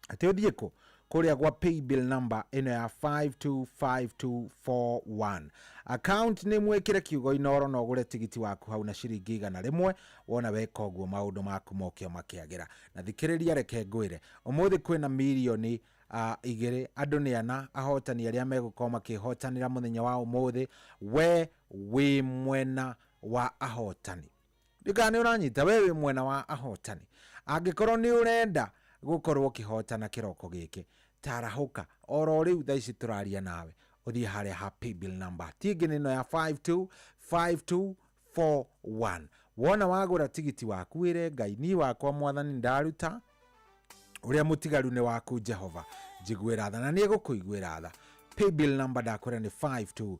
ati uthie ku kuria gwa paybill number ino ya 525241. Account ni mwekire kiugo Inoro no gure tigiti waku hau na ciringi 100 wona weka uguo maundu maku mokio makiagira. Na thikiriria reke ngwire umuthi kwina milioni 2 andu ni ana ahotani aria megukorwo makihotanira muthenya wa umuthi. We wi mwena wa ahotani, ndikane uranyita we wi mwena wa ahotani. Angikorwo ni urenda gukorwo kihotana kiroko giki, tarahuka oro riu thaici turaria nawe uthie haria ha paybill number tingi nino ya 525241. Wona wagura tigiti waku wire Ngai ni wakwa mwathani ndaruta uria mutigaru ni waku Jehova njiguira tha na ni gukuiguira tha. Paybill number ndakora ni 525241.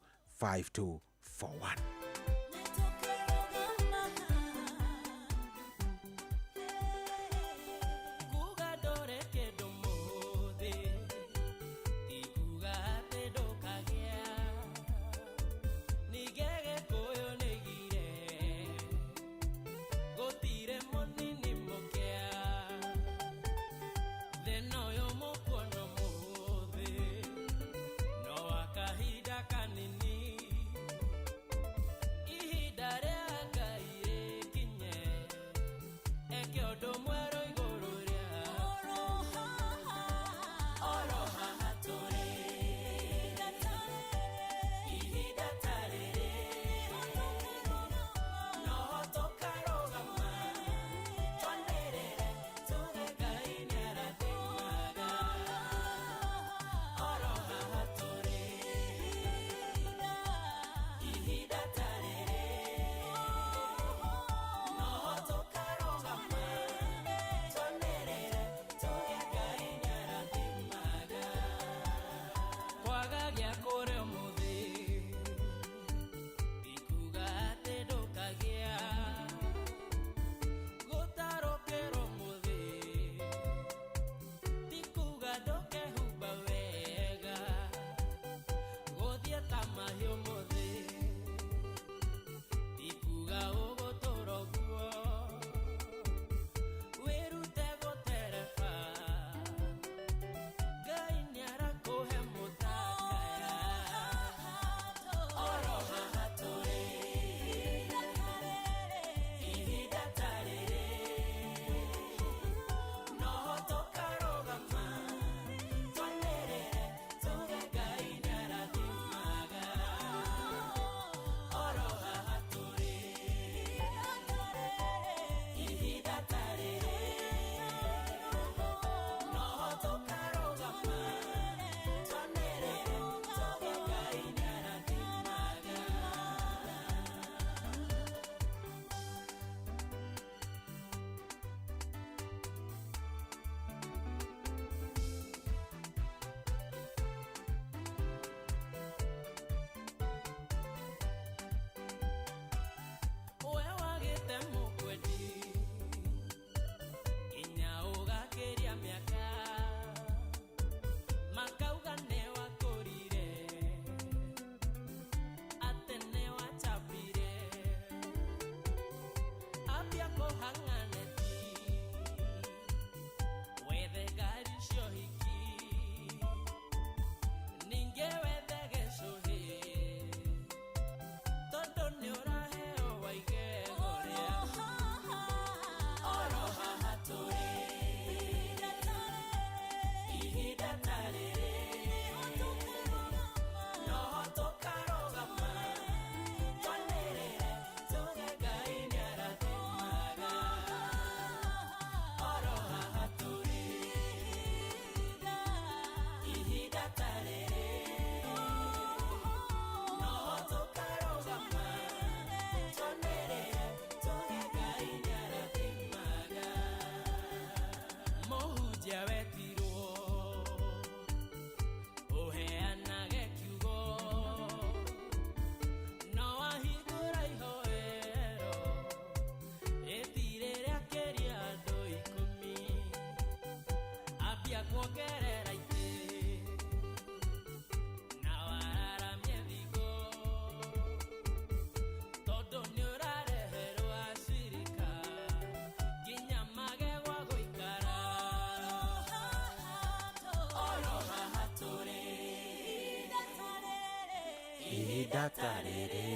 ihinda ta rĩrĩ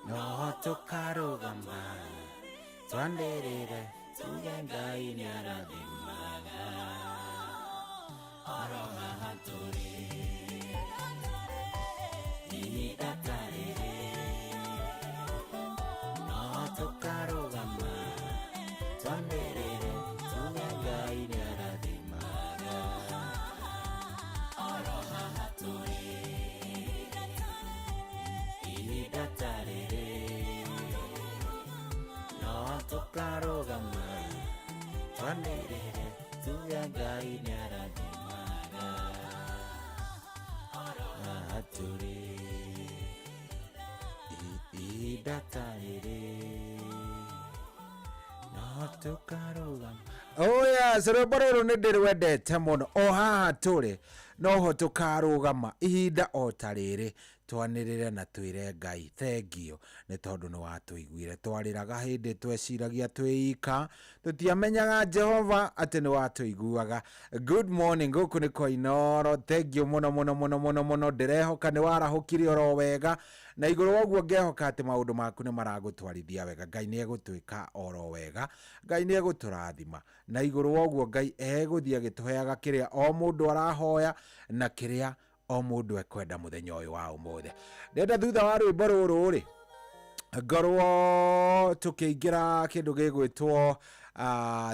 no tũkarũgama twanĩrĩre tuge Ngai nĩarathimaga oro haha tũrĩ ihinda ta rĩrĩ no tũkarũgama twanĩrĩre tuge Ngai nĩarathimaga oro haha tũrĩ ihinda ta rĩrĩ no tũkarũgama twanĩrĩre tuge Ngai nĩarathimaga haha tũrĩ ihinda ta rĩrĩ no tũkarũgama. Oh yes, rwĩmbo rũrũ nĩ ndĩrwendete mũno. O haha tũrĩ noho tũkarũgama ihinda o ta rĩrĩ twanĩrĩre na twĩre Ngai thengiũ nĩ tondũ nĩ watũiguire. Twarĩraga hĩndĩ tweciragia twĩika, tũtiamenyaga Jehova atĩ nĩ watũiguaga. Good morning, gũkũ nĩ kwa Inooro. Thengiũ mũno mũno mũno mũno mũno. Ndĩrehoka nĩ warahũkire oro wega, na igũrũ woguo ngehoka atĩ maũndũ maku nĩ maragũtwarithia wega. Ngai nĩ egũtwĩka oro wega, Ngai nĩ egũtũrathima, na igũrũ woguo Ngai egũthiĩ agĩtũheaga kĩrĩa o mũndũ arahoya na kĩrĩa o mũndũ ekwenda mũthenya ũyũ wa ũmũthĩ. Ndenda thutha wa rwĩmbo rũrũ rĩ ngorwo tũkĩingĩra kĩndũ gĩgwĩtwo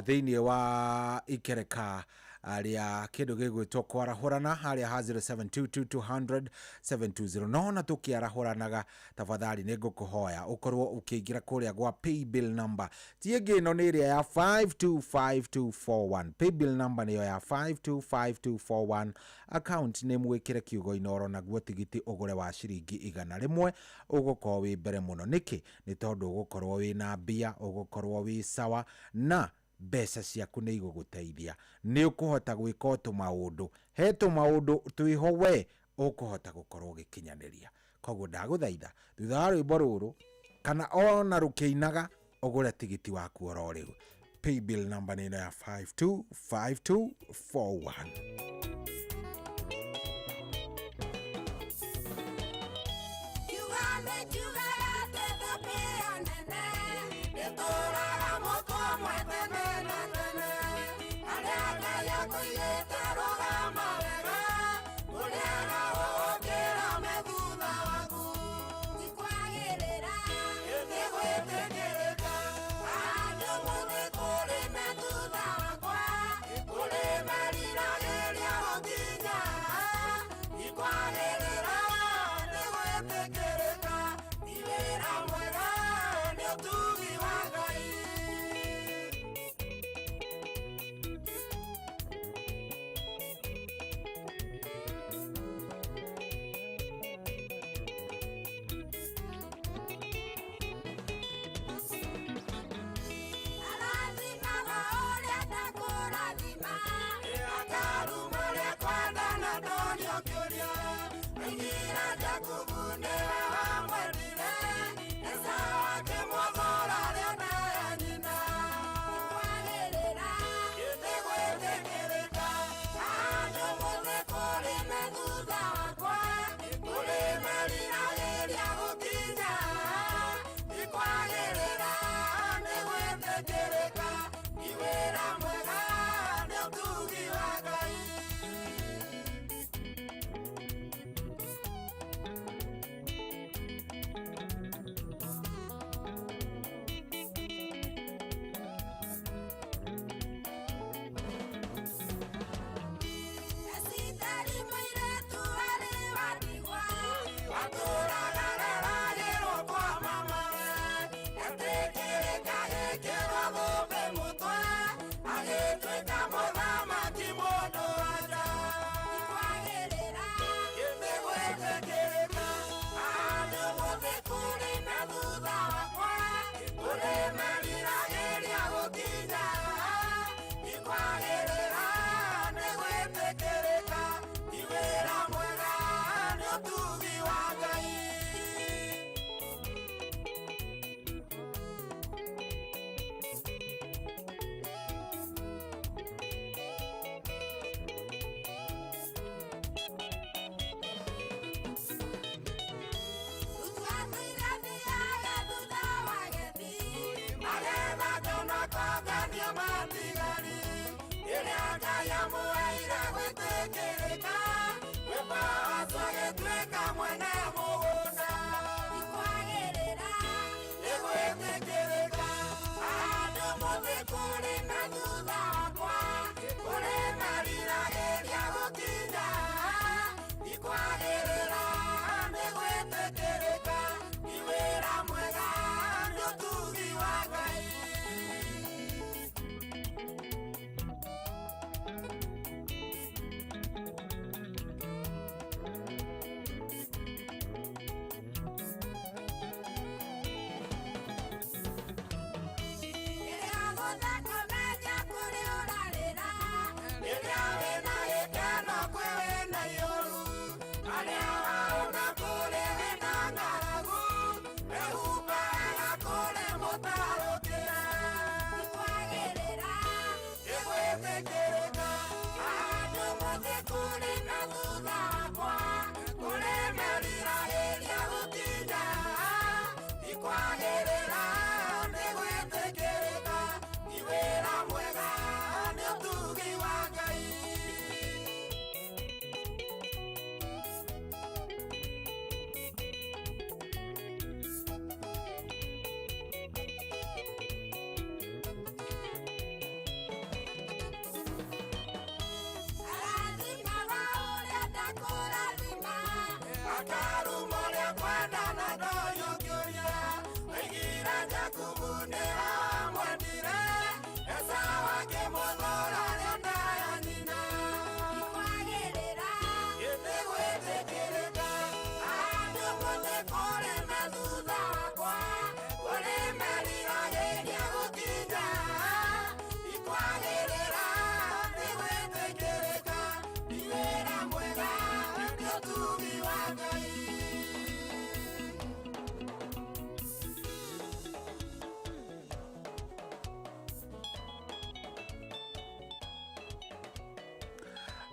thĩinĩ wa ikereka rĩa kĩndũ gĩgwĩtwo kwarahũrana harĩa ha 0722200720. Nona tũkĩarahũranaga tafadhali nĩ ngũkũhoya ũkorwo ũkĩingĩra kũrĩa gwa paybill number. Tiĩngĩ ĩno nĩ ĩrĩa ya 525241. Paybill number nĩyo ya 525241. Account nĩ mwĩkĩre kiugo Inooro, naguo tigiti ũgũre wa ciringi 100. Ũgũkorwo wĩ mbere mũno. Nĩkĩ? Nĩ tondũ ũgũkorwo wĩ na mbia, ũgũkorwo wĩ sawa, na mbeca ciaku nĩ igũgũteithia. Nĩ ũkũhota gwĩka tũmaũndũ, he tũmaũndũ twĩho we ũkũhota gũkorwo ũgĩkinyanĩria. Koguo ndagũthaitha thutha wa rwĩmbo rũrũ kana ona rũkĩinaga ũgũre tigiti waku oro rĩu. Paybill number nĩ ĩno ya 525241.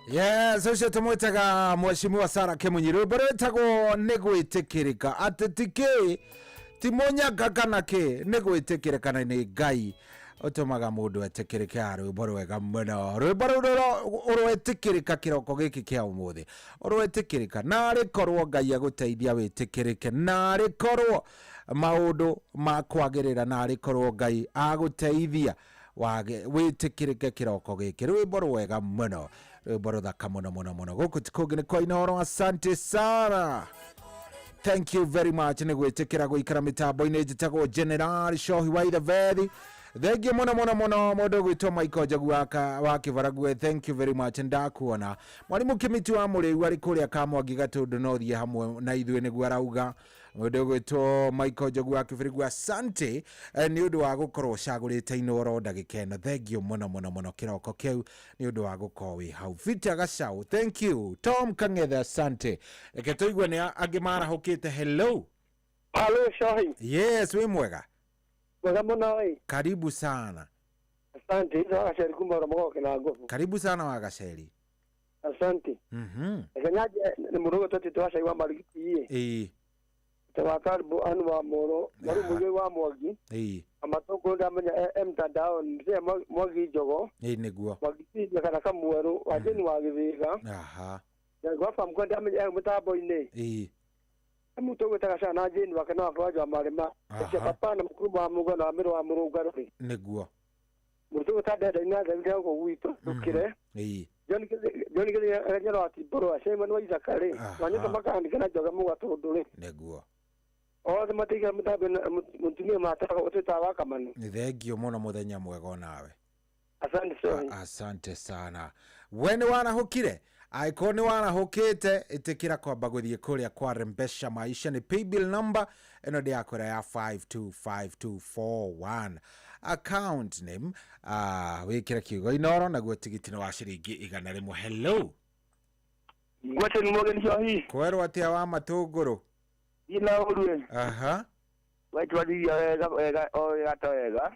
Yes, ucio tumwitaga Mheshimiwa Sarah Kemunyiru baretagwo nigwitikirika atitike timonyaga kana ke nigwitikirika na ni Ngai utumaga mundu etikirike rwimbo rwega muno rwimbo rwetikirika kiroko giki kia umuthi rwetikirika na rikorwo Ngai aguteithia witikirike na rikorwo maundu makwagirira na rikorwo Ngai aguteithia wage witikirike kiroko giki rwimbo rwega muno rwimbo thaka muno guku tikugini kwa Inoro. Asante sana, thank you very much ni gwitikira guikara mitambo-ini njitagwo General Shohi wa Ithavethi. Thank you muno mundu gwitwo Michael Njogu wa Kivaragwe, thank you very much ndakuona mwalimu Kimitu wa Muriu ari kuria Kamwangi Gatundu no thie hamwe na ithuĩ nĩguo arauga mundu gwitwo Michael Njogu wa Kivaragwe. Asante ni undu wa gukorwo cagurite Inoro ndagika ĩno, thank you muno kiroko kiu ni undu wa gukorwo wi hau. Vita Gacau, thank you. Tom Kang'ethe, asante. Reke tuigue ni angi marahukite. Hello
Shohi.
Yes, wi mwega?
Mwega muno ĩ.
Karibu sana.
Asante. Hizo Wagaceri kuma Ramogoke na nguvu.
Karibu sana Wagaceri.
Asante. Ekanyaje ni murugo toti twashai wa marigiti tawakaribu anu wa moro mari muge wa Mwangi amatongo ndamenya mtandao nze Mwangi Njogo
niguo
Mwangi kana kamweru wajeni wa Githiga ngwa fam kwa ndamenya mutambo-ini muto gwetaga cana jeni wakana wakwaja marema cia papa na mukuru wa mugo na miro wa murungaro
niguo
muto gutandenda ina ndio ko gwito tukire Joni kile nyaro ati boro ashema no izakare wanyita makandi kana joga muga tondure
niguo
othe matiga mutambe mutumia mataka uteta wakamanu.
Thengio muno muthenya mwega nawe.
Asante sana.
Asante sana. Wene wanahukire aikoni wanahukite itikira kwamba guthie kuria kwa Rembesha Maisha ni paybill number eno ndi yakora ya 525241 account name wikira kiugo Inoro na guo tigitino wa ciringi 100. Hello
gwate ni Morgan Shohi
kwerwo atia wa Matunguru
ina urwe waitu wadia wega toega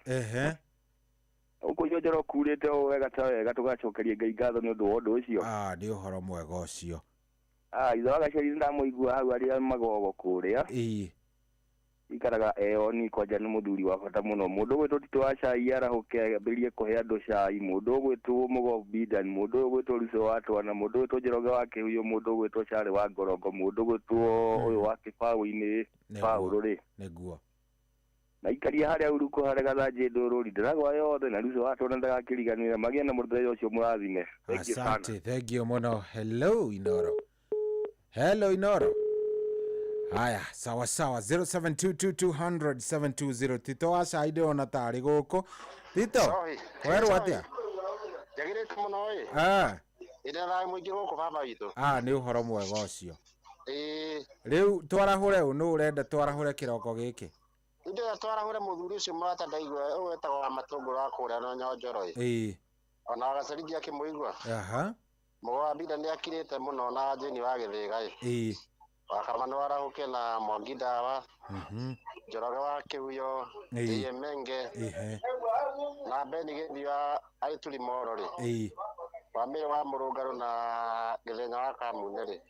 uko yojero kurete wega toega tugacokeria Ngai ngatho ni undu wondu ucio
ni uhoro mwega ucio
itho Wagaceri ndamuigua hau aria magogo kuria ikaraga oni koja ni muthuri wa bata muno mundu gwitwo Tito wa Cai arahuke mbirie kuhe andu cai mundu gwitwo Mugo Bidan mundu gwitwo Ruso watu na mundu gwitwo Njoroge wake huyo mundu gwitwo Chale wa Ngorongo mundu gwitwo uyu wa Kibau-ini Paulo ri
niguo
na ikaria haria uruko harega thaje ndururi ndiragwa yothe na Ruso watu na ndagakiriganira magia na muthenya ucio murathime.
Asante, thank you muno. Hello Inoro. Haya, sawa 0722200720 Tito wa Cai ndiona tari guku Tito weru atia
jagirite muno ĩ ina thaĩ mũingĩ gũkũ baba witũ
ni uhoro mwega ucio riu twarahure no urenda twarahure kiroko giki
ndio twarahure muthuri ucio mwata ndaigua wetagwo wa Matunguru akuria no Nyonjoro ona Wagaceri akimũigua Mugo wa Bidan ni akirite muno na jeni wa Githiga wakamano warahuke na Mwangi Ndawa Njoroge wake huyo Menge na Beni Githia aituli moro ri Wamire wa Murungaro na Githenya wa Kamunere.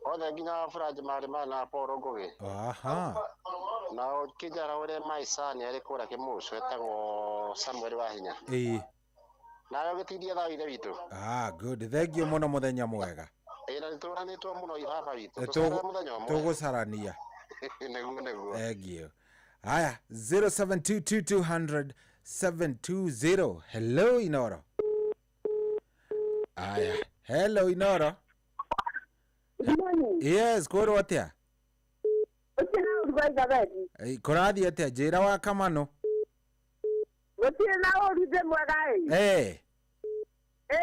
Othe nginya Furaji mari mana Poro Ngugi.
Aha.
Na kijara ure maisani ari kura Kimucu etagwo Samuel Wahinya. Na yo gitithia thaire witu.
Good. Thank you muno muthenya mwega.
Na nituranitwo muno ibaba witu.
Tugucarania.
Neguo.
Thank you. Haya, 0722200720. Hello Inoro. Haya, hello Inoro. Yes, koro atia. Korathi atia njira wa kamano.
Gutire na orude mwega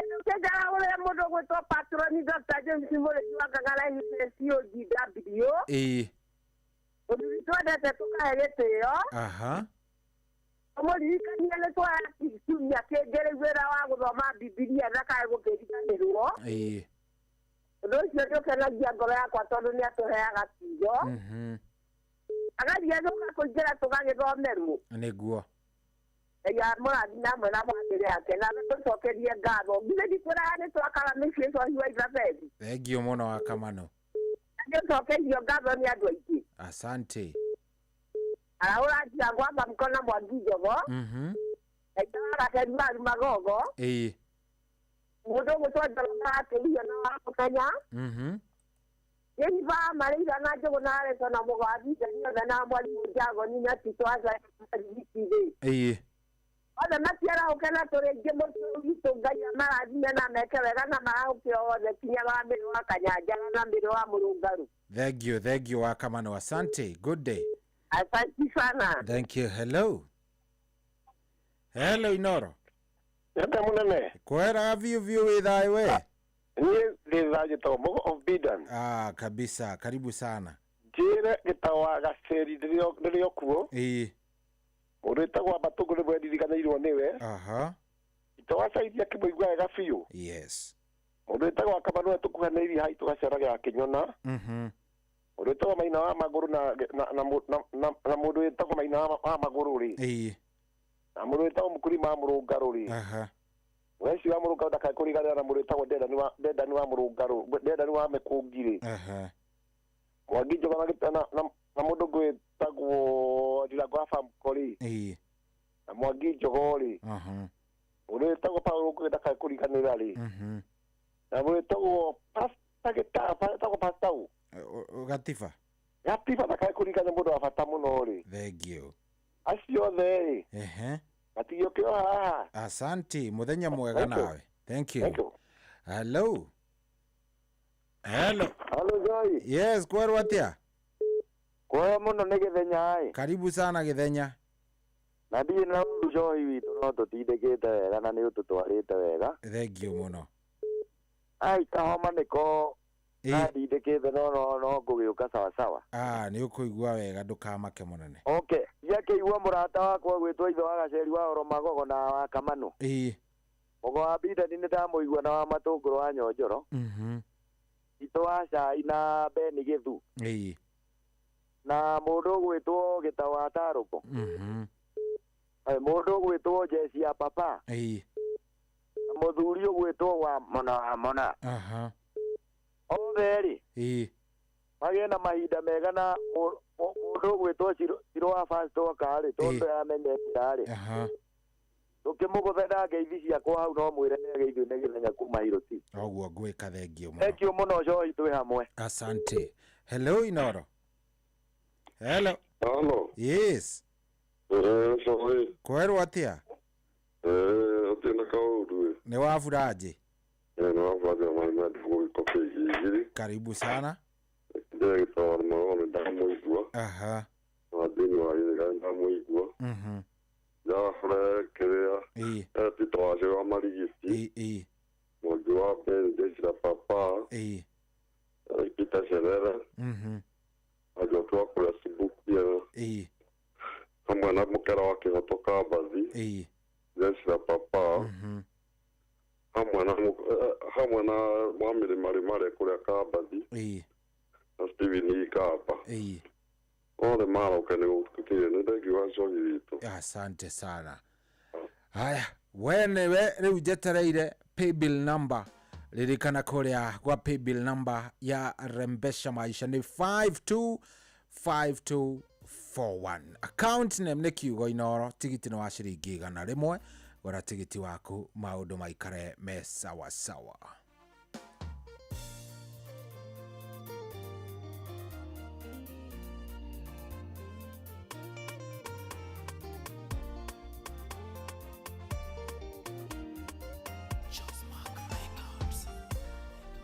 nukejara ure mundu gwitwo patroni Dr. James Muregi wa Ng'ang'ara COGW. Uthuri twendete tukahe gitio. Umuririkanie nĩ twaya kiumia kĩngĩ wĩra wa gũthoma Bibilia ndakae gũkĩriganĩrwo. Ũndũ ũcio nĩũkenagia ngoro yakwa tondũ nĩatũheaga kiugo. Agathiĩ gũka kũingĩra tũgagĩthomerwo.
Nĩguo.
Ya mũrathi namwe na mwagĩrĩ yake na tũcokerie ngatho. Ngine ndikwĩraga nĩtwakaga mĩciĩ ĩco hiwa Ithapeti.
Thank you mũno wa kamano.
Nĩũcokerio ngatho nĩ andũ aingĩ.
Asante.
Ahora njia ngwamba mkona Mwangi Njogo. Ekaga Kerimaru Magogo. Mũndũ gwĩtwo Njoroge Atĩrio na wa Mũkenya. Yeniva Marĩira na Njogu na Areso na Mũgathi Njariothe na Mwarimũ Njagoni na Tito Aca Gitithĩ. Othe maciarahũke na tũrĩ aingĩ mũciĩ witũ Ngai amarathime na meke wega na marahũke othe kinya wa Mĩrĩ wa Kanyanjara na Mĩrĩ wa Mũrũngarũ.
Thank you wa kamano. Asante. Good day.
Asante sana.
Thank you. Hello Inoro.
Yata munene.
Kwera view withaĩ we.
Niĩ ndĩthaje to Mugo of Bidan.
Kabisa. Karibu sana.
Njĩre gĩtawa Gaceri rĩrĩo kuo. Mũndũ wĩtagwo Mbatũngũ nĩ ndiriganĩirwo nĩwe. Itawacairia kĩmũigua wega biũ.
Yes.
Mũndũ wĩtagwo Kamanũ tũkuhanĩirie hai tũgaceragĩra Kĩnyona. Mũndũ wĩtagwo Maina wa Magũrũ na mũndũ wĩtagwo Maina wa Magũrũ rĩ. Na mũndũ wĩtagwo Mũkũrima wa Mũrũngarũ rĩ. Weci wa Mũrũngarũ ndakae kũriganĩra na mũndũ wĩtagwo Ndendani wa Mũrũngarũ, Ndendani wa Mĩkũngi rĩ. Mwangi Njogu na mũndũ gwĩtagwo Ndirango wa Famco rĩ. Na Mwangi Njogu rĩ. Mũndũ wĩtagwo Paul Ngũgĩ ndakae kũriganĩra rĩ. Na mũndũ wĩtagwo Pastor
Gatiba
ndakae kũriganĩra mũndũ wa bata mũno rĩ.
Thank you.
Acio othe rĩ. Matigĩũkĩo haha.
Asante. Muthenya mwega nawe. Thank you. Hello
Joy.
Yes, kwerwo atia?
Kwega mũno nĩ Gĩthenya.
Karibu sana Gĩthenya.
Na ndiĩ na Joy witũ no tũtindĩkĩte wega na nĩ ũtũtwarĩte wega.
Thank you mũno.
Kahoma nĩko ndindĩkĩte no ngũgĩũka sawa.
Nĩ ũkũigua wega ndũkamake mũnene.
Okay, yakĩigua mũrata wakwa gwĩtwo ithe wa Gaceri wa Oro Magogo na wa Kamanũ. Mũgo wa Bidani nĩ ndamũigua na wa Matũngũrũ wa Nyonjoro. Tito wa Cai na Beni Gĩthu. Na mũndũ gwĩtwo Gĩtaũ wa Tarũko. Mũndũ gwĩtwo Jesi ya Papa. Na mũthuri gwĩtwo wa Mona. Othe rĩ. Magĩe na mahinda mega na mũndũ gwĩtwo Ciro wa Fastoka rĩ tondũ yamenyete rĩ. Tũkĩmũgũthe na ngeithi ciakwa hau no mwĩre nĩ geithio nĩ Gĩthenya kuma Iroti.
Oguo ngwĩka thengio mũno.
Thank you mũno Joy twĩ hamwe.
Asante. Hello Inoro. Hello. Yes. Kwerwo atia?
Atina kaũndũ.
Nĩ wa Furaji.
Nĩ wa Furaji na ndĩgũi kopi igĩrĩ.
Karibu sana.
Ndĩ gĩtawa Magogũ ndamũigua. Na thĩinĩ wa Gĩthega ndamũigua. Jafre kĩrĩa. Tito wa Cai wa Marigiti. Mwangi wa Beni Ndecira Papa. Peter Cerera. Ajotwa kũrĩa Subukia. Hamwe na mũkera wa Kĩhoto Kambathi. Ndecira Papa. Hamwe na Mwamĩrĩ Marĩ kũrĩa Kambathi. Na Stephen Ikamba. Othe maroka nĩ gũtukĩrĩa nĩ thengiũ Joy witũ.
Asante sana. Haya, we rĩu njetereire paybill number lirikana kuria kwa paybill number ya Rembesha Maisha ni 525241. Account name ni kiugo inoro, tigiti no wa ciringi 100. Gora tigiti waku maundu maikare me sawa sawa.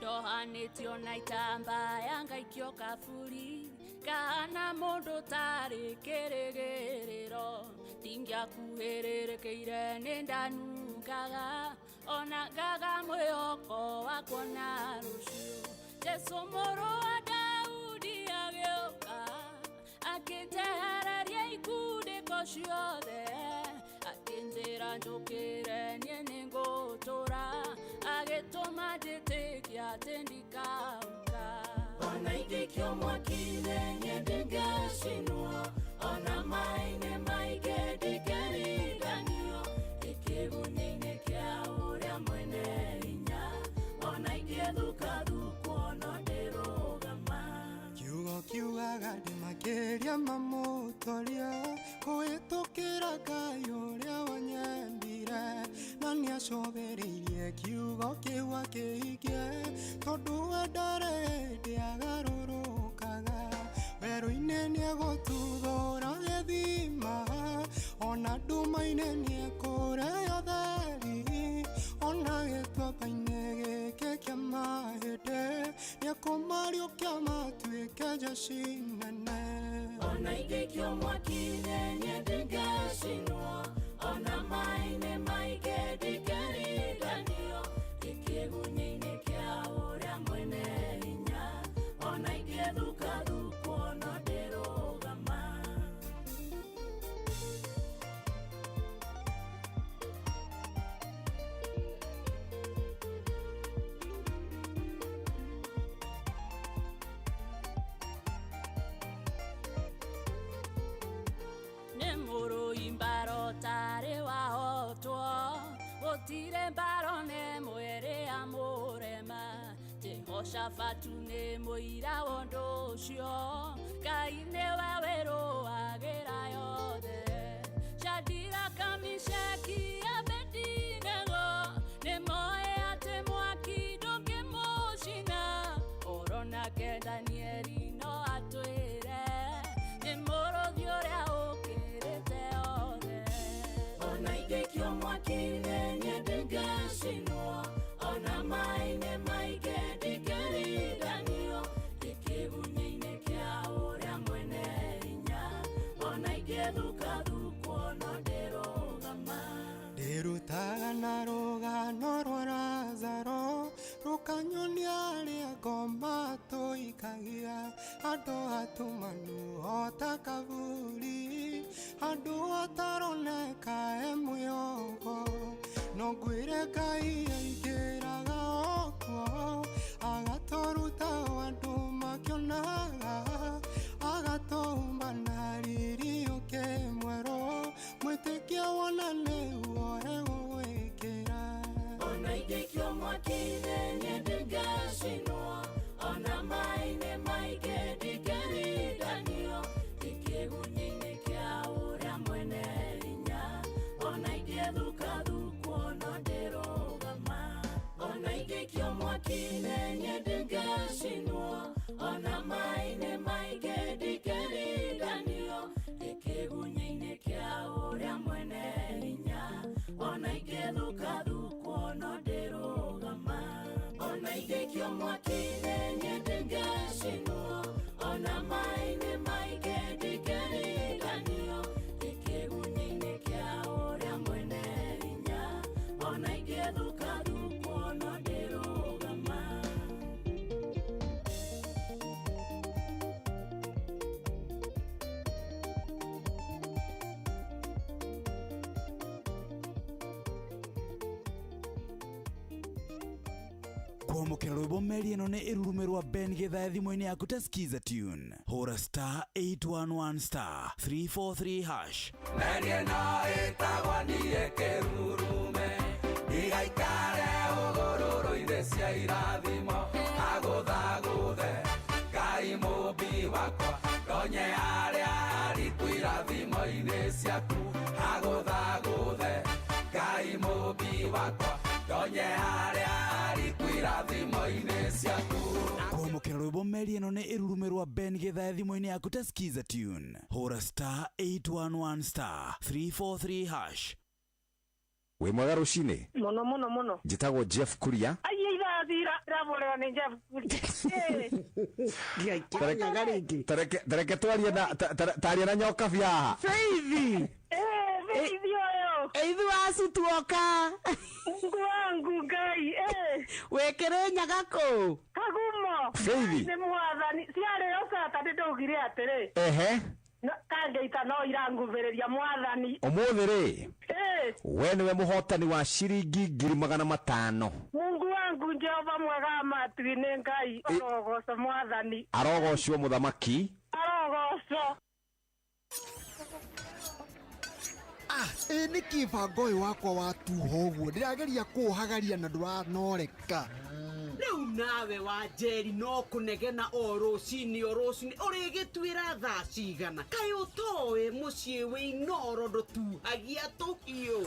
Dohanitio na itamba yanga ikio kafuri kana mundu tari kirigiriro tingia kuhirirekeire nindanungaga ona gaga mwihoko wakwa na rucio Jesu muru wa Daudi agioka akitehereria ikundiko ciothe akinjira njukire nie ningutura agituma nditikia tindikauka ona ingikio mwakire nie ndingashinwo ona maine maige ndikeriganio ikigunyine kia uria mwene hinya ona ingithuka thukuono ndirugama
kiugo kiugaga ndimakiria mamutoria kuhitukira Ngai uria wanyendire na niacobereirie kiugo kiu akihikie tondu we ndare ndiagarurukaga weru-ini niegututhura githima ona nduma-ini niekureyo theri ona gituamba-ini giki kia mahinde niekumariukia matuike jeshi nene
ona ingikio mwakire nie ndingashinwo ona maine maige ndikeriganio ikigunyine kia uria mwene hinya ona ingithuka thukuono ndirugama Nemuru imbaro tare wahotwo gutire mbaro ne mwere amurema Jehoshafatu ne muira wondo ucio Ngai niwe wiruagira yothe Shadiraka Meshaki Abedinego nimoe ate mwaki ndũngĩmũcina ũronake Danieli no atwĩre nĩmũrũthi ũrĩa ũkĩrĩte othe ona ingĩkio mwaki-inĩ niĩ ndingacinwo ona maĩ-inĩ maingĩ ndingĩriganio gĩkĩgunyĩ-inĩ kĩa ũrĩa mwene hinya ona ingĩthuka thukuono ndĩrũgama
ndirutaga na rũgano rwa Lazaro rukanyonia arĩa ngoma tũikagia andũ atumanu ota kaburi andũ ataroneka e mwĩogo no ngwĩre Ngai aingĩraga okuo agatũruta andũ makĩonaga agatũmba na riri ũke mwerũ mwĩtĩkia wona nĩguo egũgwĩkĩra
ona ingĩkio mwaki-inĩ niĩ ndingacinwo ona maĩ-inĩ maingĩ ndingĩriganio gĩkĩgunyĩ-inĩ kĩa ũrĩa mwene hinya ona ingĩthuka thukuono ndĩrũgama ona ingĩkio mwaki-inĩ niĩ ndingacinwo ona maĩ-inĩ maingĩ ndingĩriganio gĩkĩgunyĩ-inĩ kĩa ũrĩa mwene hinya ona ingĩthuka thukuono ndĩrũgama ona ingĩkio mwaki-inĩ niĩ ndingacinwo ona maĩ-inĩ maingĩ ndingĩriganio gĩkĩgunyĩ-inĩ kĩa ũrĩa mwene hinya ona ingĩthuka thukuono ndĩrũgama
kwamũkĩra rwĩmbo meri ĩno nĩ ĩrurume rwa Ben Githae thimũ-inĩ yaku ta skiza tune hũra star 811 star 343 hash
meri ĩno ĩtagwo niĩ kĩrurume ndigaikare cia irathimo agũthagũthe Ngai mũmbi wakwa ndonye harĩa ariku irathimo-inĩ ciaku agũthagũthe Ngai mũmbi wakwa ndonye harĩa ariku irathimo-inĩ ciaku
kwamũkĩra rwĩmbo meri ĩno nĩ ĩrurume rwa Ben Githae thimũ-inĩ yaku ta skiza tune hũra star 811 star 343 hash.
Wĩ mwega rũcinĩ?
Mũno.
Njĩtagwo Jeff Kuria.
Rabolewa ni Jeff Kuria.
Tareke twaria na nyoka vyaha.
Feithi oyo.
Eithu asu tuoka.
Mungu wangu Ngai.
Wekere nyagako.
Kagumo.
Feithi.
Ni mwathani. Ciarĩ osata ndĩndũgire atĩrĩ.
Ehe.
Kangeita no iranguvereria mwathani.
Ũmũthĩ rĩ. We nĩwe mũhotani wa ciringi 500,000.
Mungu wangu Jehova mwega matu-inĩ Ngai arogoco mwathani.
Arogocwo mũthamaki.
Arogoco.
Nĩ kĩbango ũyũ wakwa wa tuho ũguo ndĩrageria kũũhagaria na ndũranoreka.
Rĩu nawe wa Njeri no kũnegena o rũcinĩ ũrĩgĩtuĩra thaa cigana kaĩ ũtoĩ mũciĩ wĩ Inoro ndũtuhagia tũhiũ.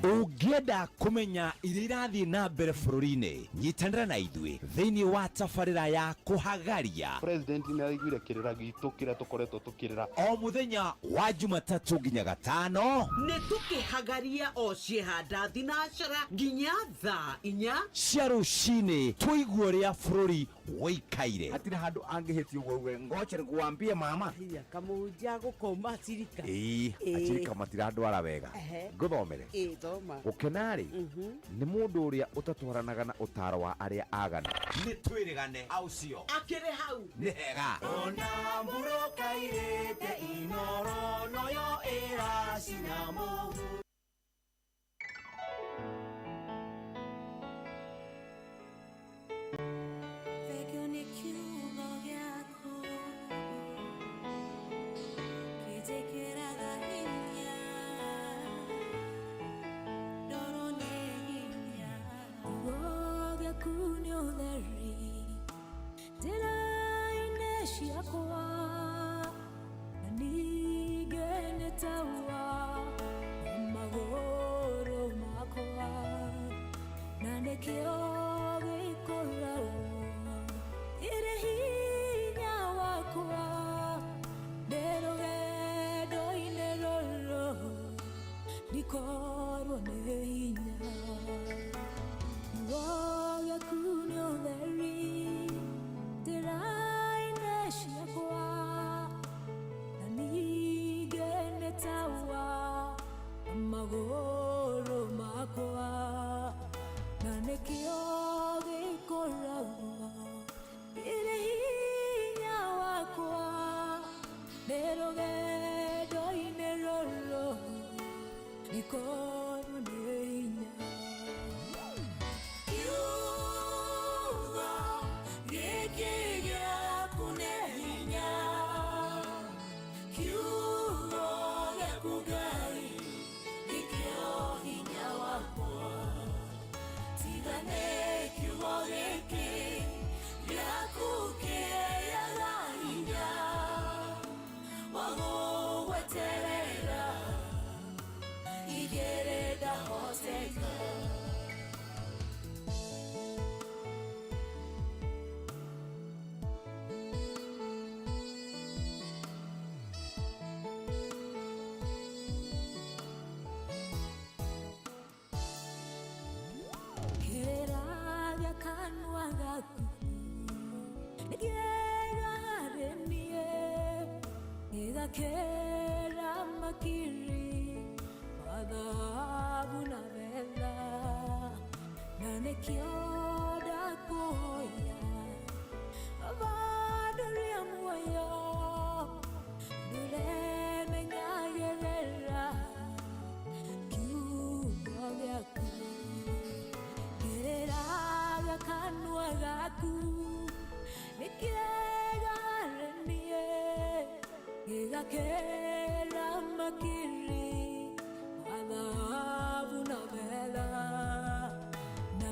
Ũngĩenda kũmenya iria irathiĩ na mbere bũrũri-inĩ nyitanĩra na ithuĩ thĩinĩ wa tabarĩra ya kũhagaria.
President nĩ araiguire kĩrĩra gitũ kĩrĩa tũkoretwo tũkĩrĩra
o mũthenya wa Jumatatũ nginya Gatano.
Nĩ tũkĩhagaria o ciĩhanda thinacara nginya thaa 4
cia rũcinĩ tũigue ũrĩa bũrũri woikaire. Hatirĩ handũ angĩhĩtio ũguo ngocere kuambia mama.
Kamũnja gũkoma Acirika.
Acirika matirandwara wega. Ngũthomere. Ũkenarĩ nĩ mũndũ ũrĩa ũtatwaranaga na ũtaro wa arĩa agana. Nĩ twĩrĩgane aucio.
Akĩrĩ hau.
Nĩ hega.
Ona mburoka irĩte Inoro noyo ĩracina mũhu.
Kera makiri adhabu na vela na nekioda kuya avadoria moyo dule mengagerera kiugogaku kera gakanwa gaku nekera renie Kera makiri adhabu na vela na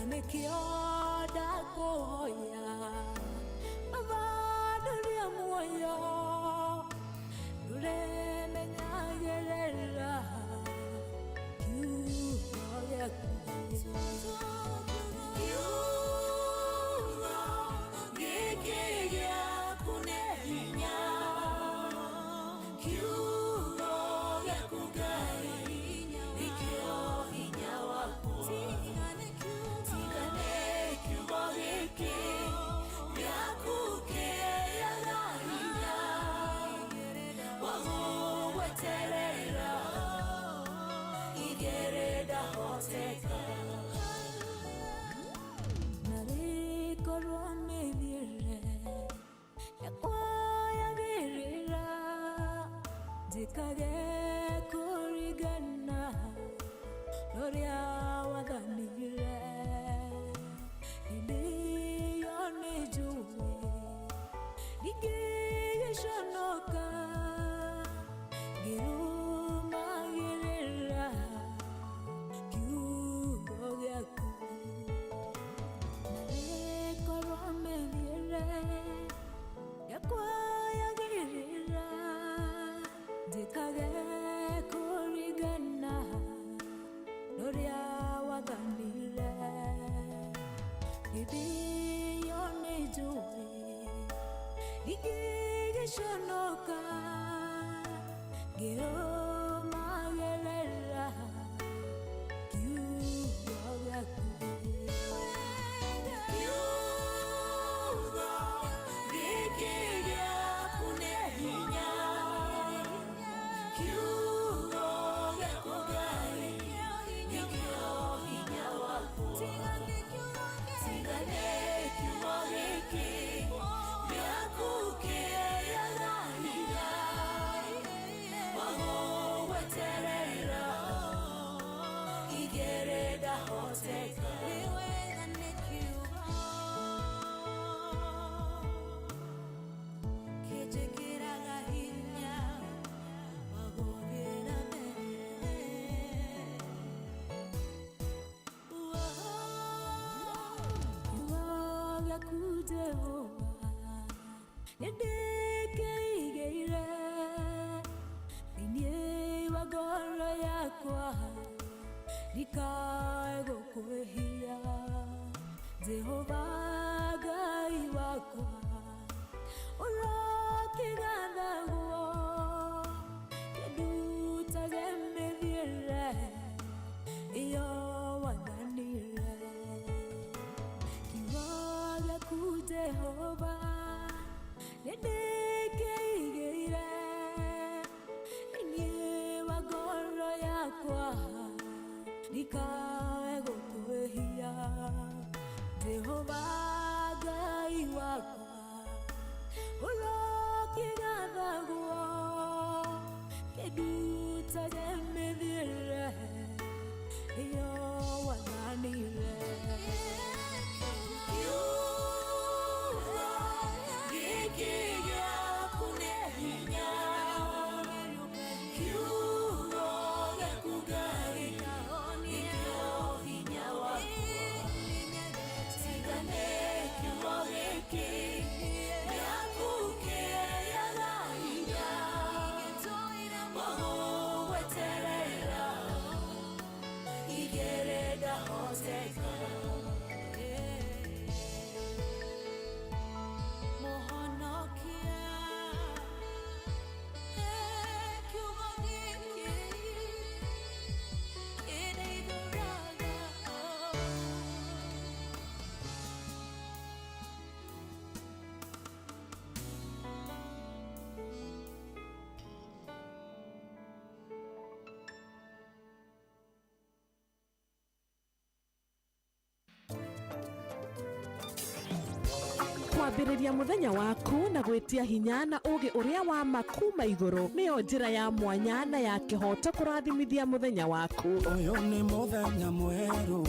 kwambĩrĩria mũthenya waku na gwĩtia hinya na ũgĩ ũrĩa wa makuma igũrũ nĩyo njĩra ya mwanya na ya kĩhoto kũrathimithia mũthenya waku.
Ũyũ nĩ mũthenya mwerũ,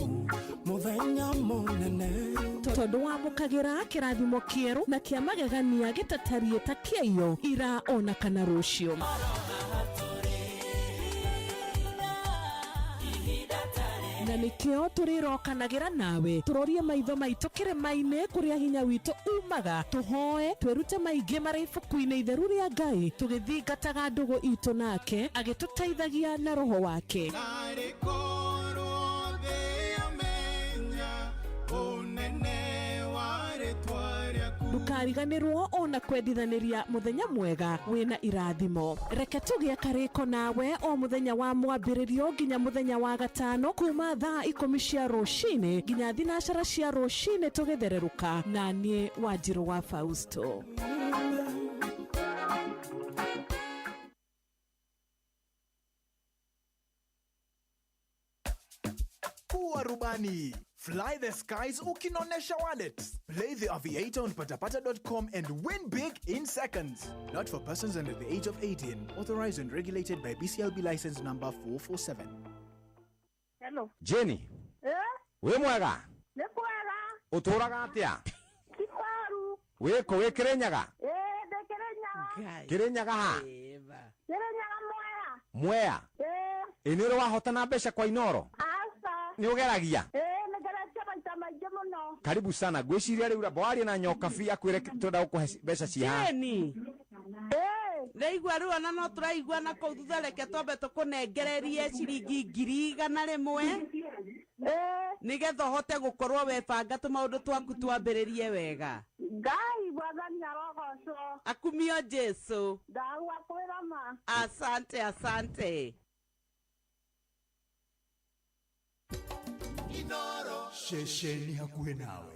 mũthenya mũnene,
tondũ wamũkagĩra kĩrathimo kĩerũ na kĩa magegania gĩtatariĩ ta kĩayo ira ona kana rũciũ. Na nĩkĩo tũrĩrokanagĩra nawe tũrorie maitho maitũ kĩrĩma-inĩ kũrĩa hinya witũ umaga, tũhoe twĩrute maingĩ marĩ ibuku-inĩ itheru rĩa Ngai tũgĩthingataga ndũgũ itũ nake agĩtũteithagia na roho wake. Ndukariganĩrwo ona kwendithanĩria mũthenya mwega wĩna irathimo. Reke tũgĩe karĩko nawe o mũthenya wa mwambĩrĩrio nginya mũthenya wa gatano kuma thaa 10 cia rũcinĩ nginya thinacara cia rũcinĩ tũgĩthererũka na niĩ Wanjirũ wa Fausto.
Kuwa rubani. Fly the skies ukinonesha wallets. Play the aviator on patapata.com and win big in seconds. Not for persons under the age of 18. Authorized and regulated by BCLB license number 447.
Hello.
Jenny. We mwega?
Nĩ kwega.
Ũtũraga atĩa?
Kikwaru.
Wĩkũ wĩ Kĩrĩnyaga?
Ndĩ Kĩrĩnyaga.
Kĩrĩnyaga ha?
Kĩrĩnyaga Mwea.
Mwea? Nĩ wahotana mbeca kwa Inoro? Nĩ ũgeragia?
Nĩngeretie maita maingĩ mũno.
Karibu sana. Gwĩciria rĩu ramba waria na nyoka bi akwĩre tũrenda gũkũhe mbeca ciha.
Jeni. Ndaigua rĩu ona no tũraigua na kũu thutha reke twambe tũkũnengererie ciringi 100,000. nigetha hote gukorwo webanga tumaundu twaku twambiririe wega.
Ngai Mwathani arogocwo.
Akumio Jesu.
Ndawa kwirama.
Asante, asante.
Inoro shesheni hakuhe nawe.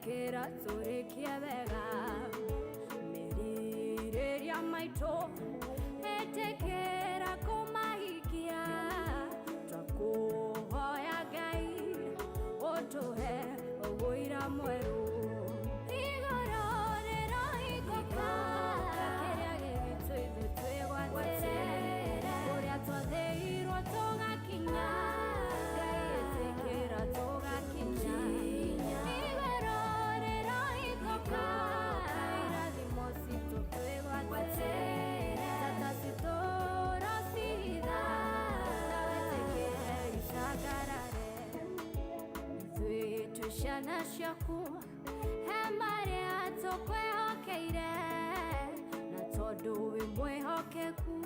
Kera tore kia vega merireria maito etekera komahikia twakuhoya Ngai otuhe oguira mweru igoro rero ikoka keria gigitũ ithuĩ twĩgwatĩre ũrĩa twathĩirwo tũgakinya Ngai etekera tũgakinya Shana shaku hemaria tokwehokeire na tondu wi mwihokeku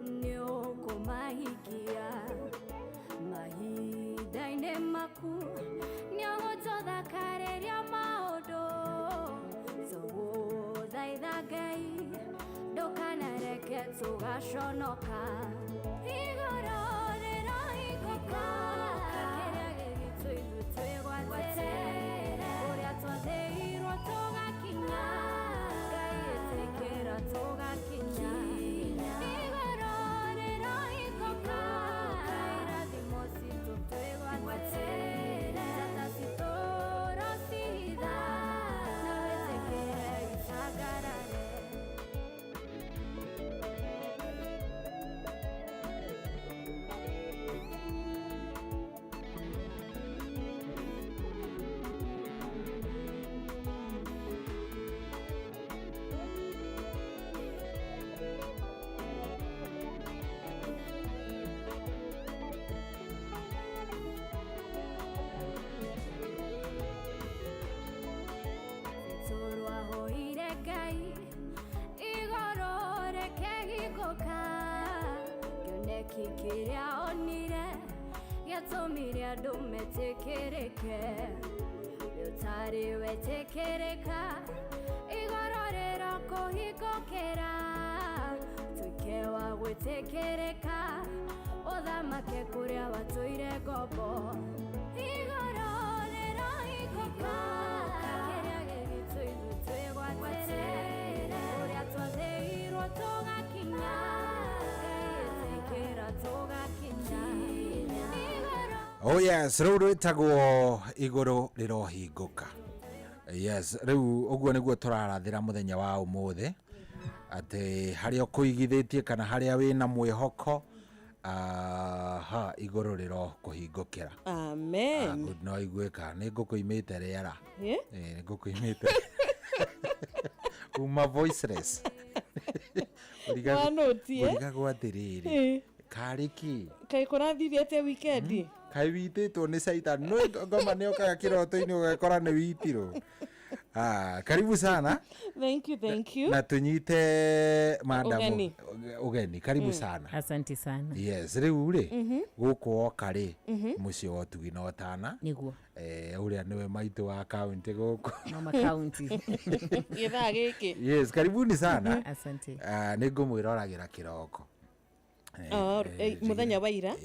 ni ukumahikia mahinda-inĩ maku ni ũgũtũthakariria maũndũ tũgũthaitha Ngai ndũkanareke tũgaconoka igũrũ rĩrohingũka ũrĩa twathĩirwo tũgakinya Ngai etekera tũgakinya igũrũ rĩrohingũka irathimo citũ twĩgwatĩre njata citũ rocitha na wĩtĩkĩre icangarare. Kĩrĩa onire gĩatũmire andũ metĩkĩrĩke ũtarĩ wetĩkĩrĩka igũrũ rĩro kũhingũkĩra tuĩke wa gwĩtĩkĩrĩka ũthamake kũrĩa watũire ngombo igũrũ rĩrohingũka kĩrĩa gĩgitũ ithuĩ twĩgwatĩre ũrĩa twathĩirwo tũgakinya
Oh yes, rĩu rwĩtagwo igũrũ rĩrohingũka. Yes, rĩu ũguo nĩguo tũrarathĩra mũthenya wa ũmũthĩ atĩ harĩa ũkũigithĩtie kana harĩa wĩna mwĩhoko igũrũ rĩrokũhingũkĩra.
Amen.
No iguĩka nĩ ngũkũimĩte rĩera. Nĩ ngũkũimĩte uma voiceless. Ũrigagwo atĩrĩrĩ karĩki
kaĩ kũrathirie atĩa wikendi
kaĩ witĩtwo nĩ Satan no ngoma nĩ okaga kĩroto-inĩ ũgakora nĩ witirwo. Karibu sana.
Thank you.
Na tunyite madamu ugeni. Karibu sana.
Asante sana.
Yes, rĩu rĩ gũkũ oka rĩ mũciĩ wa Ũtugi na Ũtana.
Nĩguo.
Ũrĩa nĩwe maitũ wa kaunti gũkũ.
Mama county.
Gĩthaa gĩkĩ.
Yes, karibuni sana.
Asante.
Nĩ ngũmwĩroragĩra kĩroko.
Muthenya wa ira.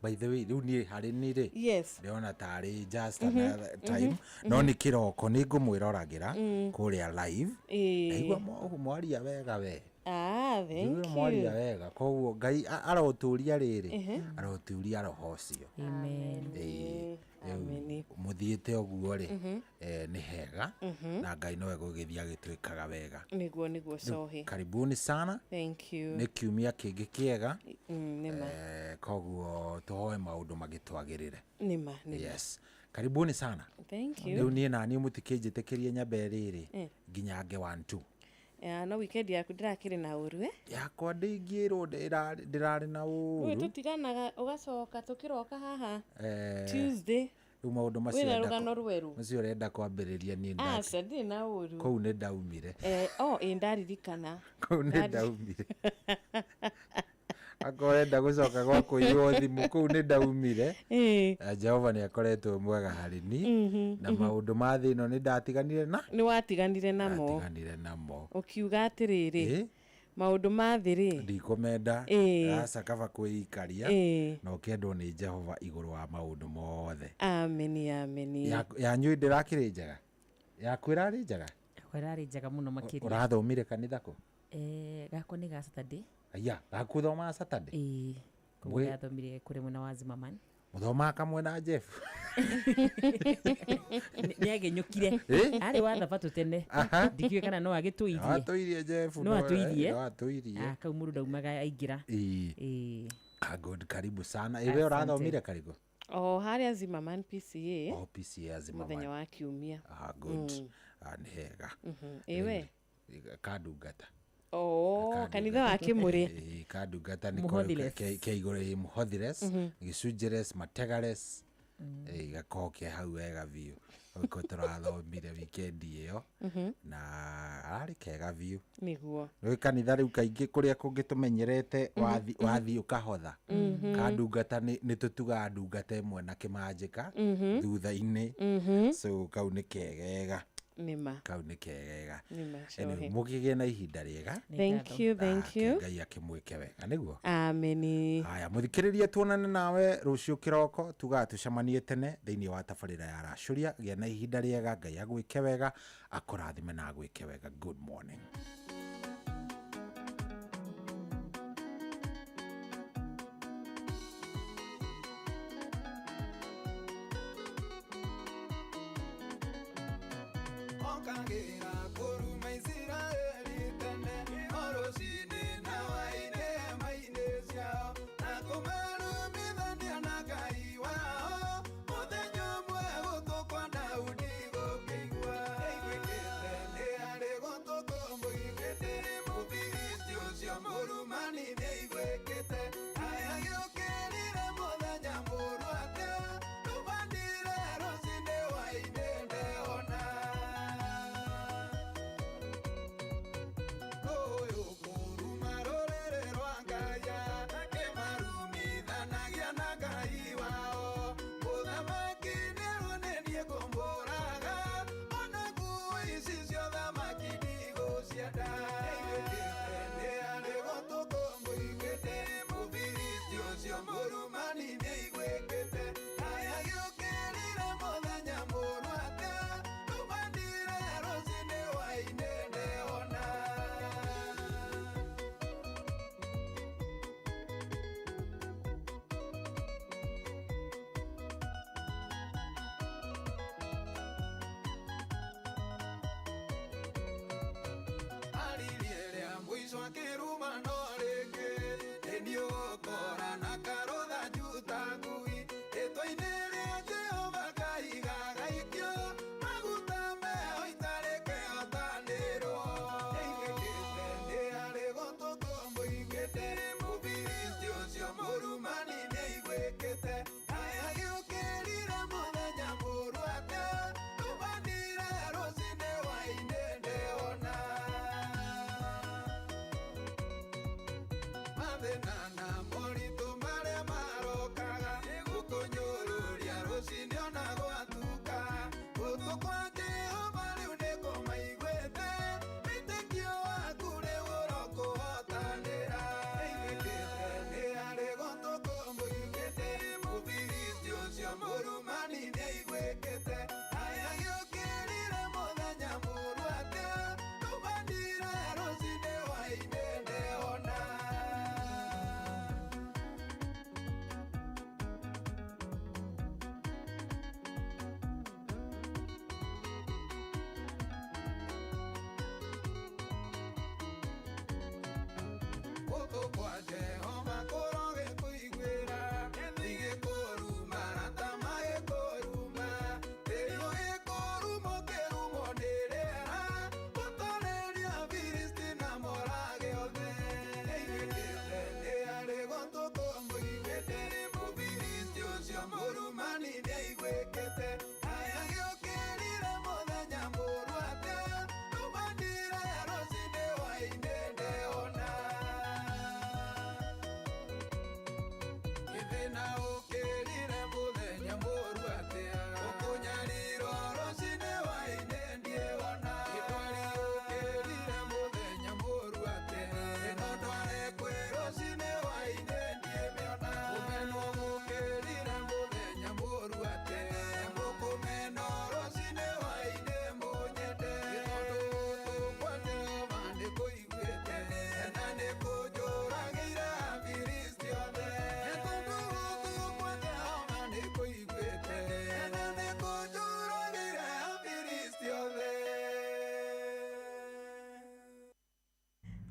By the way, rĩu niĩ harĩ niĩ rĩ.
Yes.
Ndĩrona tarĩ just another time. No nĩ kĩroko nĩ ngũmwĩroragĩra kũrĩa live. Aigua mwaria wega we.
Thank you.
Mwaria wega koguo Ngai aroturia riri aroturia roho cio.
Amen.
Amen. Muthiite oguo ri ni hega na Ngai no egugithia agitwikaga wega.
Niguo cohi.
Karibuni sana.
Thank you.
Ni kiumia kingi kiega.
Nima.
Koguo tuhoe maundu magitwagirire.
Nima.
Yes. Karibuni sana.
Thank you.
Riu nie nani mutikijitikirie nyambe riri nginya nge 1 2.
No weekend yaku ndirakiri na uru
yakwa ndingiro ndirari na uru
we tutiganaga ugacoka tukiroka haha Tuesday
maundu macio rugano rweru macio renda kwambiriria nie
ndaki sadi na uru
kou ne ndaumire
ndaririkana
kou ne ndaumire akoenda gucoka gwa kuiywo thimu kou ne ndaumire Jehova ni akoretwo mwega hari ni na maundu ma thino ni ndatiganire na
ni watiganire namo ukiuga atiriri maundu ma thiri
ndikomenda asa kaba kuikaria no kendo ni Jehova iguru wa maundu mothe.
Amen.
Yanyu ndirakiri njega yakwira ri njega
kwirari njega muno makiri
urathomire kanitha ko
gako ni ga Saturday
aya gakuthoma Saturday
kuya thomire kuri mwana wa Zimmerman
muthoma kamwe na Jeff
ni agenyukire ari watha batu tene ndikiwe kana no agituirie
atuirie Jeff
no atuirie
kau
muru daumaga aingira
good karibu sana iwe urathomire karibu
haria Zimmerman PCA
PCA Zimmerman
muthenya wa kiumia
good ni hega
iwe
kadungata
kanitha wa Kimuri
kadungata ni keigore muhothires gicunjires mategares gakoke hau wega biu uko turathomire weekend iyo na ari kega biu
niguo
ni kanitha riu kaingi kuria kungitumenyerete wathi ukahotha kadungata ni tutuga ndungata imwe na kimanjika thutha-ini so kau ni kegega
nima
kau ni kegega
nima
mugige na ihinda riega.
Thank you
Ngai akimwike wega niguo.
Amen.
Haya muthikiririe tuonane nawe rucio kiroko tugatucemanie tene thiini wa tabarira ya racuria gia na ihinda riega Ngai agwike wega akurathime na agwike wega. Good morning.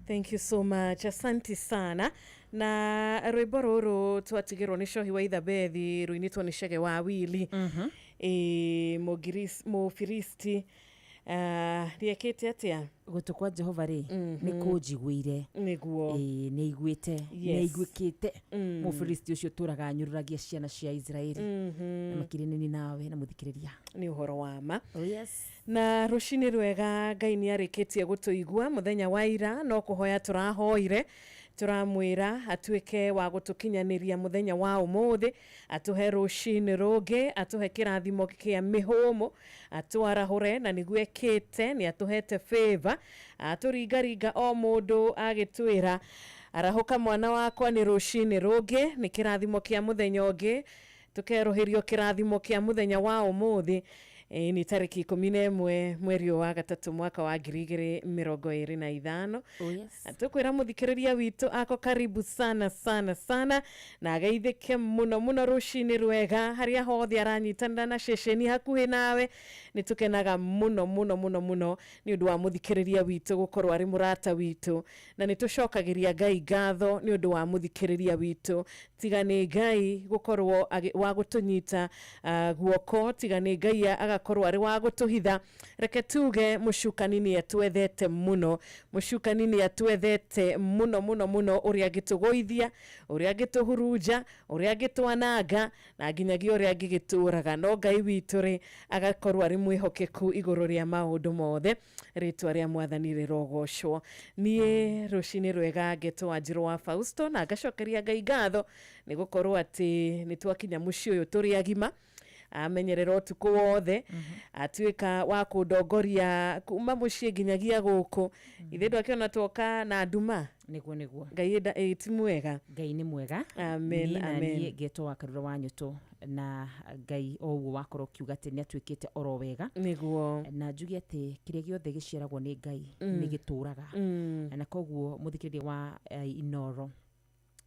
Thank you so much. Asante sana. Na rwimbo ruru twatigirwo ni Shohi wa Ithabethi ruinitwo ni Chege wa Wili. Mufiristi riekete atia
gutukwa Jehova ri ni kunjiguire
niguo
ni iguite ni iguikite mufiristi ucio turaga nyururagia ciana cia Israeli na makirinini nawe na muthikiriria
ni uhoro wa ma.
Oh yes.
Na rucini rwega Ngai ni arikitie gutuigua muthenya wa ira no kuhoya turahoire turamwira atuike wa gutukinyaniria muthenya wa umuthi atuhe rucini rugi atuhe kirathimo kia mihumo atwarahure na niguekete ni atuhete favor aturingaringa o mundu agitwira arahoka mwana wakwa ni rucini rugi ni kirathimo kia muthenya ungi tukeroherio kirathimo kia muthenya wa umuthi ni tariki 11 mweri wa gatatu mwaka wa 2025.
Oh yes.
Tukwira muthikiriria witu ako karibu sana sana sana na geithike muno muno rucini rwega haria hothi aranyitana na ceceni hakuhi nawe ni tukenaga muno muno muno muno ni undu wa muthikiriria witu gukorwo ari murata witu na ni tucokagiria Ngai ngatho ni undu wa muthikiriria witu tigani Ngai gukorwo wa gutunyita guoko tigani Ngai agakorwo ari wa gutuhitha reke tuge mucukanini atwethete muno mucukanini atwethete muno muno muno uria gitugoithia uria gituhuruja uria gitwananga na nginyagia uria gigituraga no Ngai witu ri agakorwo ari mwihokeku iguru ria maundu mothe ritwa ria mwathani rirogocwo nie rucini rwega ngetwa Njiro wa Fausto na ngacokeria Ngai ngatho ni gukorwo ati ni twakinya muci uyu turi agima amenyerera utuku wothe atuika wa kundongoria kuma muci nginyagia guku ithe ndwakiona twoka na nduma
niguo
Ngai ti mwega
Ngai ni mwega
amen amen
ngetwa Karura wa Nyuto na Ngai oguo wakorwo kiuga ati ni atwikite oro wega
niguo
na njugi ati kiria giothe giciaragwo ni Ngai ni gituraga na koguo muthikiriria wa Inoro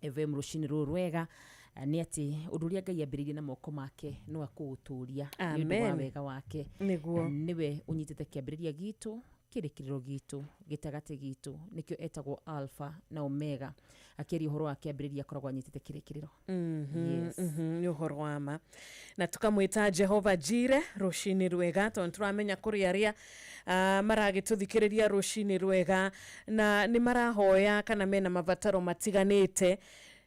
FM rucini rwega ni ati undu uria Ngai ambiririe na moko make no akuuturia ni undu wa wega wake
niguo
niwe unyitite kiambiriria gitu kirikiriro gitu gitagati gitu nikio etagwo Alpha na Omega akiri uhoro wake ambiriria koragwo anyitite kirikiriro
yes ni uhoro wa ma na tukamwita Jehova Jire rucini rwega turamenya kuri aria maragituthikiriria rucini rwega na ni marahoya kana mena mabataro matiganite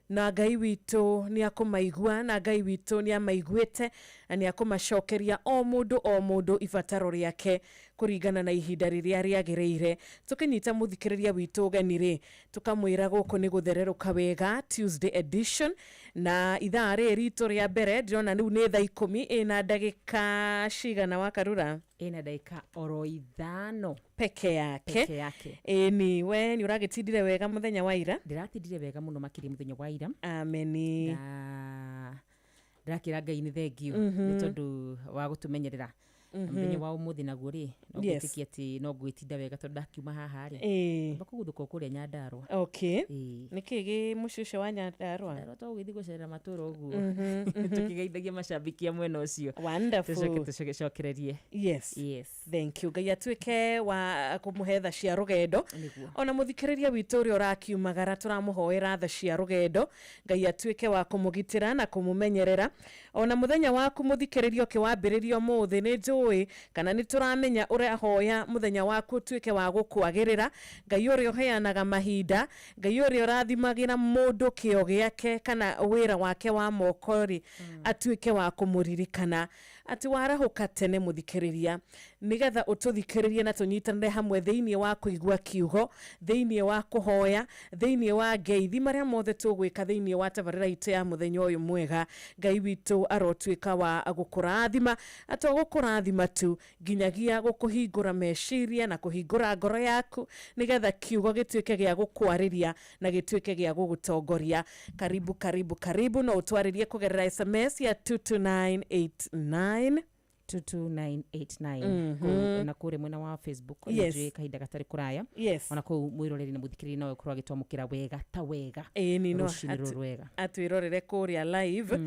na Ngai witu ni akumaigua na Ngai witu ni amaiguite na ni akumacokeria o mundu ibataro riake kuringana na ihinda riria riagireire tukinyita muthikiriria witu ganire tukamwira guku ni guthereruka wega Tuesday edition na ithaa ritu ria mbere ndona niu ni thaa 10 ina ndagika cigana wa Karura
ina ndagika oro 5
peke yake ni we ni uragitindire wega muthenya wa ira
ndiratindire wega muno makiri muthenya wa ira
ameni
ndakira Ngai ni thengiu ni tondu wa gutumenyerera Mbenye wao muthi na guri no gutikia ati no gwitinda wega tondu ndakiuma haha ri bakuguthuka kuria Nyandarua.
Okay. Nikigi mushushe wa Nyandarua.
Nyandarua to gwithi gucerera maturo uguo. Tukigeithagia mashabiki mwena ucio.
Wonderful.
Tucokererie.
Yes. Thank you. Ngai atuike wa kumuhetha cia rugendo. Ona muthikiriria witu uri urakiumagara turamuhoera tha cia rugendo. Ngai atuike wa kumugitira na kumumenyerera. Ona muthenya waku muthikiririo kiwambiririo muthi ni njui kana ni turamenya urahoya muthenya waku tuike wa gukwagirira. Ngai uri uheanaga mahinda, Ngai uri urathimagira mundu kio giake kana wira wake wa mokori atuike wa kumuririkana ati warahuka tene muthikiriria nigetha ututhikiririe na tunyitanire hamwe thiini wa kuigua kiugo, thiini wa kuhoya, thiini wa ngeithi maria mothe tugwika thiini wa tabarira itu ya muthenya uyu mwega. Ngai witu arotuika wa gukurathima, atogukurathima tu ginyagia gukuhingura meciria na kuhingura ngoro yaku nigetha kiugo gituike gia gukwariria na gituike gia gugutongoria. Karibu no utwaririe kugerera SMS ya 22989
22989 na kure mwena wa Facebook nje kahinda gatari kuraya ona ko mwiroreri na muthikiri nawe kurwa gitwamukira wega ta wega
ni no atwirorere kuria live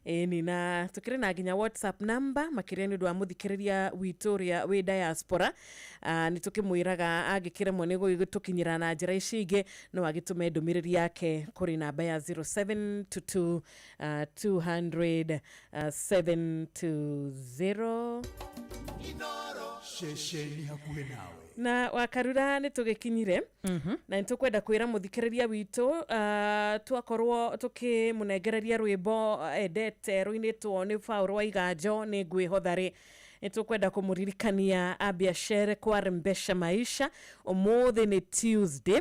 ni na tukire na ginya WhatsApp number makire ni ndwa muthikiriria Victoria we diaspora ni tukimwiraga agikire mone gutukinyira na njira icige no agitume ndumiriri yake kuri namba ya 0722 200 720
Shesheni hakuhe nawe
na wakarura ni tugikinyire na nitukwenda kwira muthikiriria witu twakorwo tukimunegereria rwimbo edete ruinitwo ni Paul Waigajo ni ngwihothari nitukwenda kumuririkania abiashere kwa rembesha maisha. Umuthi ni Tuesday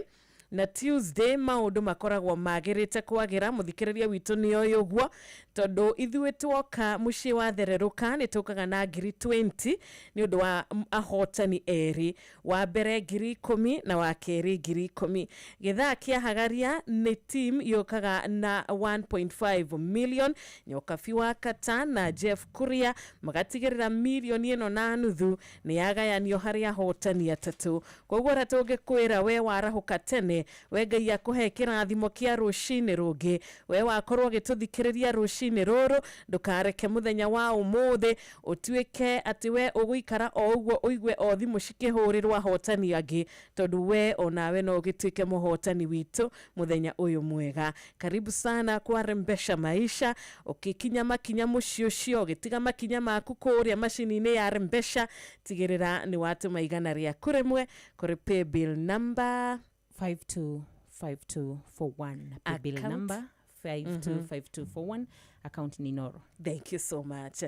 na Tuesday maundu makoragwo magirite kwagira muthikiriria witu ni oyuguo tondu ithuĩ twoka muciĩ wa thereruka ni tukaga na ngiri 20 ni undu wa ahotani eri wa mbere ngiri 10 na wa keri ngiri 10. Githaa kia hagaria ni team yokaga na 1.5 million. Nyokabi wa Kata na Jeff Kuria magatigirira milioni ino na nuthu ni yagayanio hari ahotani atatu. Koguo ratugikwira we warahuka tene we Ngai akuhe kirathimo kia rucini rungi we wakorwo gituthikiriria rucini ruru ndukareke muthenya wa umuthi utuike ati we uguikara o uguo uigue o thimu cikihurirwa hotani angi tondu we onawe no gituike muhotani witu muthenya uyu mwega. Karibu sana kwa rembesha maisha. Ukikinya makinya mucio cio gitiga makinya maku kuria macini-ini ya rembesha tigirira ni watu maigana ria kuremwe kuri pay bill number
525241 pay bill number 525241 account ni Noro.
Thank you so much.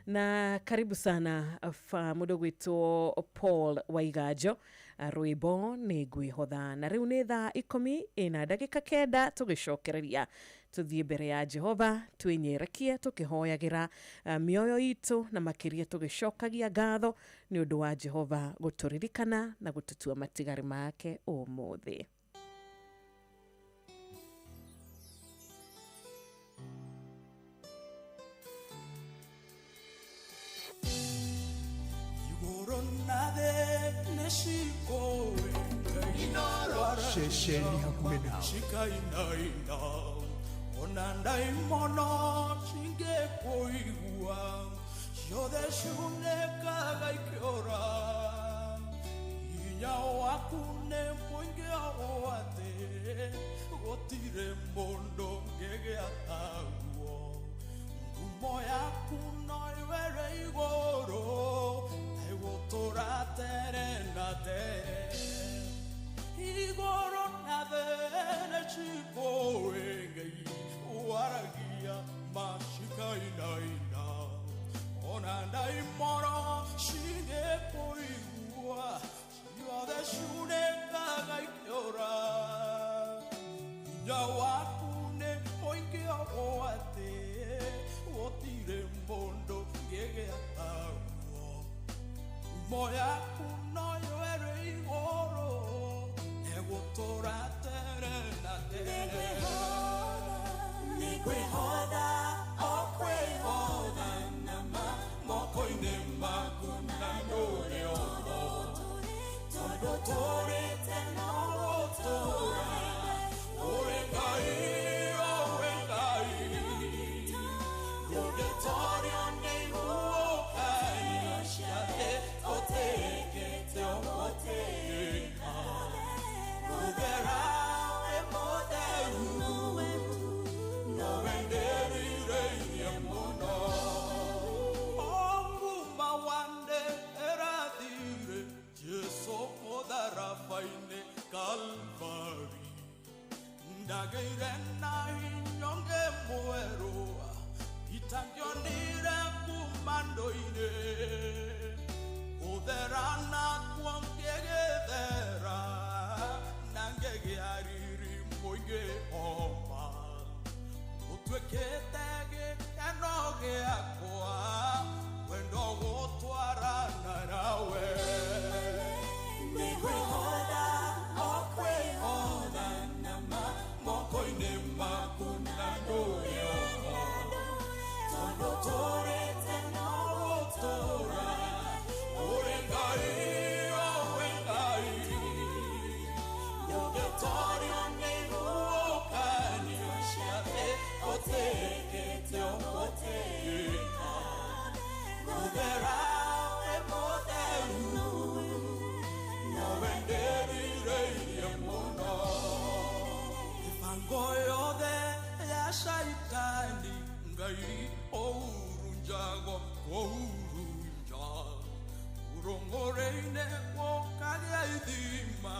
Na karibu sana mudogo wetu Paul Waigajo rwimbo ni ngwihotha na riu ni thaa 10 ina dakika 9 tugicokereria tuthie mbere ya Jehova twinyerekie tukihoyagira mioyo itu na makiria tugicokagia ngatho ni undu wa Jehova guturirikana na gututua matigari make umuthi.
Shesheni hakuhe nawe
ona ndaimono chinge kuigua yothe cunekaga ikiora hinya waku nĩ mũingĩ ũũ atĩ gũtirĩ mũndũ ngĩgĩa taguo ngumo yaku no iwere igũrũ ĩgũtũra tere na tere igũrũ na thĩ nĩcikũĩ Ngai waragia mashikainaina ona ndaimono cigĩkũigua ciothe ciunĩkaga ikĩũra hinya waku nĩ mũingĩ ũũ atĩ gũtirĩ mũndũ ngĩgĩa taguo ngumo yaku no yoere igũrũ egũtũra tere na tere Kwĩhotha, o kwĩhotha nama moko-inĩ maku Nageire na hinyonge muero Itangionire kumandoine Utherana kuongegethera Nangegiariri moige oma Utwekete gikeno giakwa Wendo gutwarana nawe Nikwihoda okwihoda nama Mokoine makuna nuyo Tondo torete no tora Urengai owengai Yogetorio nehuokani Oshiate oteke te omoteka Mudera emodelu No venderi rei emuno Ifangoyo de ya shaitani Ngai ourunjago ourunja Urongoreine wokalia idima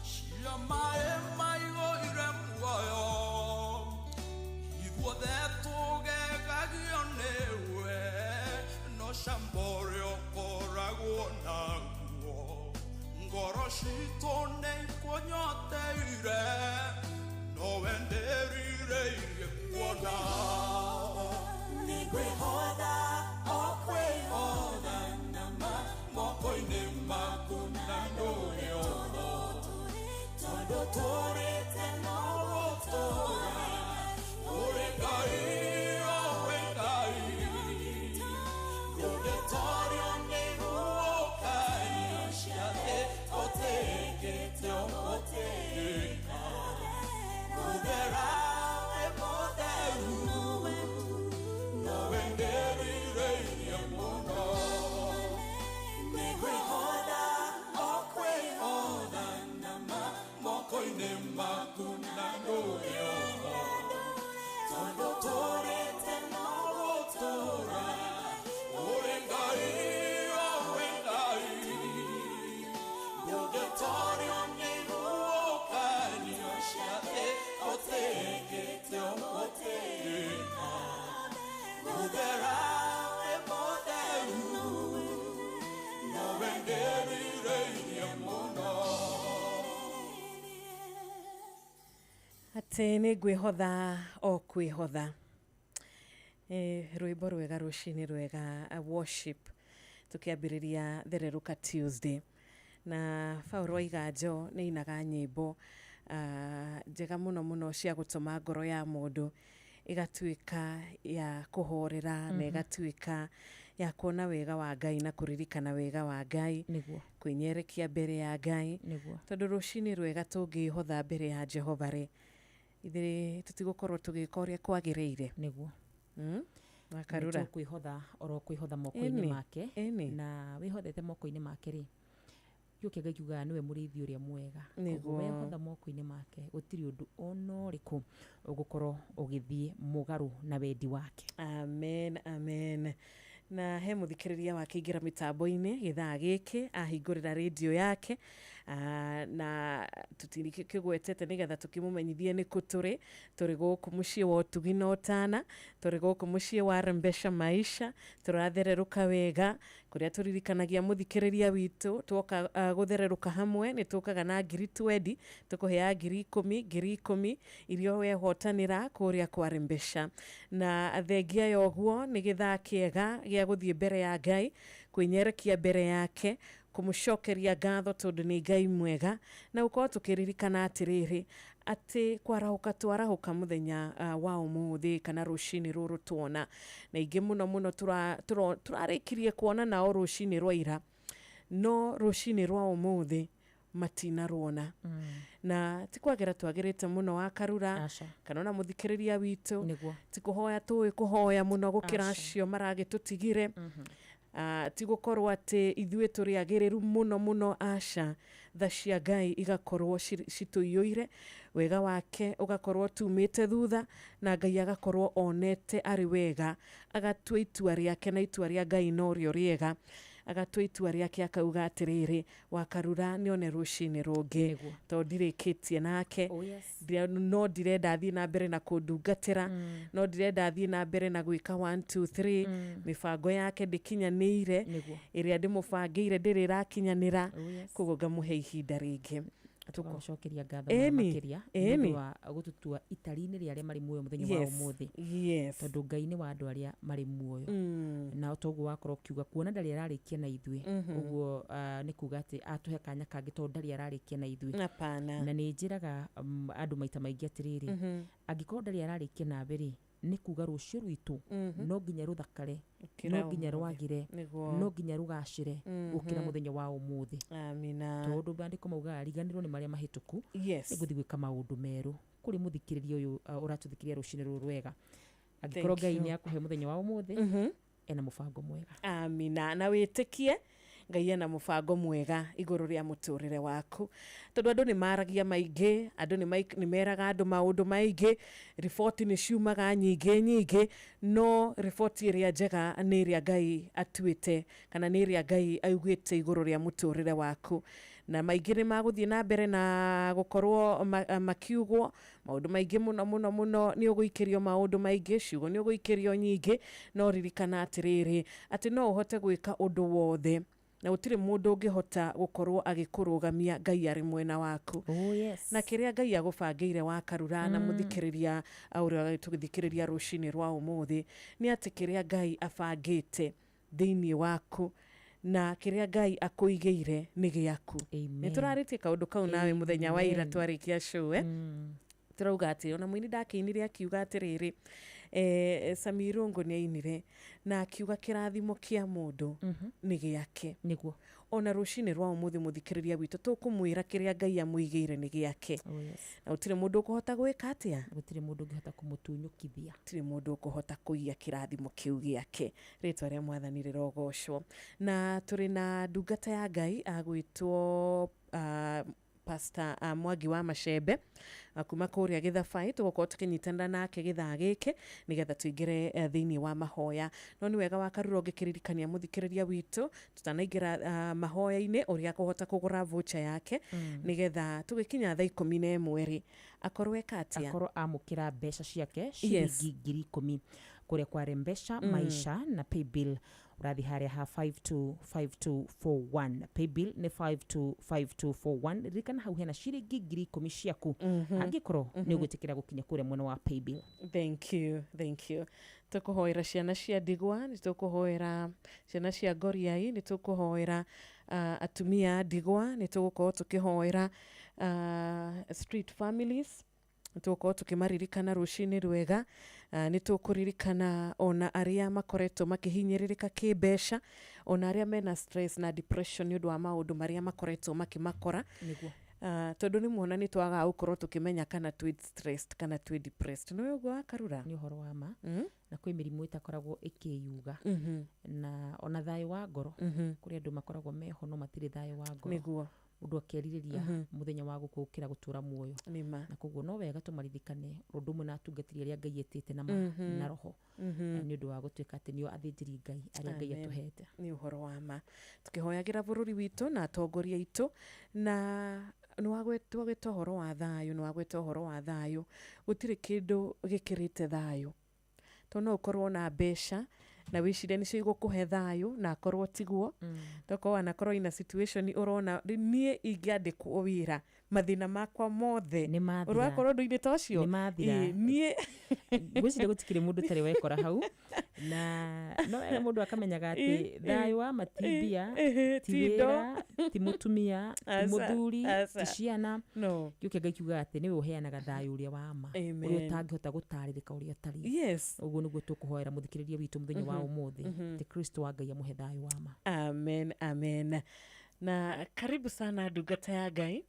Shia mae maigo iremuayo Idwo detoge gagionewe No shamboreo korago naguo Ngoroshito ne konyoteire No venderire kuona Nikwihoda okwihoda nama Mokoine makuna nuyo Todo torete no rotora Urengai owengai Yogetorio nehuokani Oshiate oteke te omoteka Mudera emodelu No venderi rei emuno Nikwihoda okwihoda nama Mokoine makuna nuyo Tondo torete no rotora Urengai owengai Yogetorio nehuokani Oshiate oteke te omoteka Mudera emodelu No venderi rei emuno
Ate nĩ ngwĩhotha o kwĩhotha rwĩmbo rwega rũcinĩ rwega worship tũkĩambĩrĩria Thereruka Tuesday na Paul Waiganjo nĩ inaga nyĩmbo njega mũno mũno cia gũtũma ngoro ya mũndũ igatuĩka ya kũhorera na igatuĩka ya kuona wega wa Ngai na kũririkana wega wa Ngai kwĩnyerekia mbere ya Ngai tondũ rũcinĩ rwega tũngĩhotha mbere ya Jehova rĩ ithe tutigũkorwo tũgĩka ũrĩa kwagĩrĩire
nĩguo
Wakarura
kwĩhotha oro kwĩhotha moko-inĩ make na wĩhothete moko-inĩ make rĩ gĩũke ngakiuga nĩwe mũrĩithi ũrĩa mwega ũguo wehotha moko-inĩ make gũtirĩ ũndũ ona ũrĩkũ ũgũkorwo ũgĩthiĩ mũgarũ na wendi wake.
Amen, amen. Na he mũthikĩrĩria wakĩingĩra mĩtambo-inĩ gĩthaa gĩkĩ ahingũrĩra redio yake na tũtikĩgwetete nĩgetha tũkĩmũmenyithie nĩkũ tũrĩ gũkũ mũciĩ wa ũtugi na ũtana, tũrĩ gũkũ mũciĩ wa Rembesha Maisha, tũrathererũka wega kũrĩa tũririkanagia mũthikĩrĩria witũ tuoka gũthererũka hamwe nĩ tũkaga na ngiri 20 tũkũhea ngiri 10 iria wehotanĩra kũrĩa kwa Rembesha na thengia ya ũguo nĩ gĩthaa kĩega gĩa gũthiĩ mbere ya Ngai kwĩnyerekia mbere yake kũmũcokeria ngatho tondũ nĩ Ngai mwega na gũkorwo tũkĩririkana atĩrĩrĩ atĩ kwarahũka twarahũka mũthenya wa ũmũthĩ kana rũcinĩ rũrũ tuona na ingĩ mũno mũno tũrarĩkirie kuona nao rũcinĩ rwa ira no rũcinĩ rwa ũmũthĩ matinaruona na tikwagera twagĩrĩte mũno Wakarura kana ona mũthikĩrĩria witũ tikũhoya tũĩ kũhoya mũno gũkĩra acio maragĩtũtigire tigũkorwo atĩ ithuĩ tũrĩ agĩrĩru mũno mũno aca tha cia Ngai igakorwo citũiyũire wega wake ũgakorwo tumĩte thutha na Ngai agakorwo onete arĩ wega agatua itua rĩake na itua rĩa Ngai no rĩo rĩega agatua itua rĩake akauga atĩrĩrĩ Wakarura nĩone rũcinĩ rũngĩ tondũ ndirĩkĩtie nake no ndirenda thiĩ na mbere na kũndungatĩra no ndirenda thiĩ na mbere na gwĩka 1 2 3 mĩbango yake ndĩkinyanĩire ĩrĩa ndĩmũbangĩire ndĩrĩ ĩrakinyanĩra koguo ngamũhe ihinda rĩngĩ
tukacokeria ngatho makĩria nĩ wa gũtutua itari-inĩ rĩa arĩa marĩ muoyo mũthenya wa ũmũthĩ tondũ Ngai nĩ wa andũ arĩa marĩ muoyo na toguo wakorwo kiuga kuona ndarĩ ararĩkia na ithuĩ ũguo nĩ kuga atĩ atũhe kanya kangĩ tondũ ndarĩ ararĩkia na ithuĩ na nĩ njĩraga andũ maita maingĩ atĩrĩrĩ angĩkorwo ndarĩ ararĩkia na mbere nĩ kuga rũciũ rwitũ no nginya rũthakare no nginya rwagire no nginya rũgacĩre gũkĩra mũthenya wa ũmũthĩ tondũ bandĩko mauga riganĩrwo nĩ marĩa mahĩtũku nĩgũthiĩ gwĩka maũndũ merũ kũrĩ mũthikĩrĩria ũyũ ũratũthikĩria rũcinĩ rũrũ rwega angĩkorwo Ngai nĩ akũhe mũthenya wa ũmũthĩ ena mũbango mwega
amina na wĩtĩkie Ngai ena mũbango mwega igũrũ rĩa mũtũrĩre waku tondũ andũ nĩ maragia maingĩ andũ nĩ meraga andũ maũndũ maingĩ riboti nĩ ciumaga nyingĩ no riboti ĩrĩa njega nĩ ĩrĩa Ngai atuĩte kana nĩ ĩrĩa Ngai augĩte igũrũ rĩa mũtũrĩre waku na maingĩ nĩ magũthiĩ na mbere na gũkorwo makiugwo maũndũ maingĩ mũno nĩ ũgũikĩrio maũndũ maingĩ ciugo nĩ ũgũikĩrio nyingĩ no ririkana atĩrĩrĩ atĩ no ũhote gwĩka ũndũ wothe na gũtirĩ mũndũ ũngĩhota gũkorwo agĩkũrũgamia Ngai arĩ mwena waku na kĩrĩa Ngai agũbangĩire Wakarura na mũthikĩrĩria ũrĩa tũgĩthikĩrĩria rũcinĩ rwa ũmũthĩ nĩ atĩ kĩrĩa Ngai abangĩte thĩinĩ waku na kĩrĩa Ngai akũigĩire nĩ gĩaku nĩ tũrarĩtie kaũndũ kau nawe mũthenya wa ira twarĩkia show turauga atĩ ona mũini ndakĩinire akiuga atĩrĩrĩ Samirungu nĩ ainire na akiuga kĩrathimo kĩa mũndũ nĩ gĩake
nĩguo
ona rũcinĩ rwa ũmũthĩ mũthikĩrĩria witũ tũkũmwĩra kĩrĩa Ngai amũigĩire nĩ gĩake na gũtirĩ mũndũ ũkũhota gwĩka atĩa
gũtirĩ mũndũ ũngĩhota kũmũtunyũkithia
gũtirĩ mũndũ ũkũhota kũiya kĩrathimo kĩu gĩake rĩtwa rĩa Mwathani rĩrogocwo na tũrĩ na ndungata ya Ngai agwĩtwo Pastor Mwangi wa Macembe kuma kũrĩa Gĩthabai tũgũkorwo tũkĩnyitanĩra nake gĩthaa gĩkĩ nĩgetha tũingĩre thĩinĩ wa mahoya no nĩ wega Wakarura ũngĩkĩririkania mũthikĩrĩria witũ tutanaingĩra mahoya-inĩ ũrĩa kũhota kũgũra voucher yake nĩgetha tũgĩkinya thaa 11 akorwo eka atĩa
akorwo amũkĩra mbeca ciake ciringi 10,000 kũrĩa kwa Rembesha Maisha na Paybill urathi harĩa ha 525241 Paybill nĩ 525241 ririkana hau hena ciringi 10,000 ciaku angĩkorwo nĩ ũgwĩtĩkĩra gũkinya kũrĩa mwena wa Paybill.
Thank you tũkũhoera ciana cia ndigwa nĩ tũkũhoera ciana cia ngoriai nĩ tũkũhoera atumia ndigwa nĩ tũgũkorwo tũkĩhoera street families tũgũkorwo tũkĩmaririkana rũcinĩ rwega nĩ tũkũririkana ona arĩa makoretwo makĩhinyĩrĩrĩka kĩmbeca ona arĩa mena stress na depression nĩ ũndũ wa maũndũ marĩa makoretwo makĩmakora tondũ nĩ muona nĩ twagaga gũkorwo tũkĩmenya kana twĩ stressed kana twĩ depressed nĩ ũguo Wakarura
nĩ ũhoro wa ma na kwĩ mĩrimũ ĩtakoragwo ĩkĩyuga na ona thayũ wa ngoro kũrĩ andũ makoragwo meho no matirĩ thayũ wa ngoro
nĩguo
ũndũ akĩerirĩria mũthenya wa gũkũũkĩra gũtũra muoyo na koguo no wega tũmaririkane ũndũ ũmwe na atungatĩri arĩa Ngai etĩte na roho nĩ ũndũ wa gũtuĩka atĩ nĩo athĩnjĩri Ngai arĩa Ngai atũhete
nĩ ũhoro wa ma tũkĩhoyagĩra bũrũri witũ na atongoria aitũ na nĩwagweta ũhoro wa thayũ gũtirĩ kĩndũ gĩkĩrĩte thayũ to no ũkorwo na mbeca na wĩciria nĩcio igũkũhe thayũ na akorwo tiguo tokorwo anakorwo ina situation ũrona niĩ ingĩandĩkwo wĩra mathĩna makwa mothe ũrakorwo ndũ-inĩ ta ũcio
niĩ gwĩciria gũtikĩrĩ mũndũ tarĩ wekora hau na no wega mũndũ akamenyaga atĩ thayũ wa matibia ti wĩra ti mũtumia ti mũthuri ti ciana gĩũke Ngai kiuga atĩ nĩwe ũheanaga thayũ ũrĩa wa ma ũrĩa ũtangĩhota gũtarĩrĩka ũrĩa ũtariĩ ũguo nĩguo tũkũhoera mũthikĩrĩria witũ mũthenya wa ũmũthĩ atĩ Kristo wa Ngai amũhe thayũ wa ma.
Amen na karibu sana ndungata ya Ngai.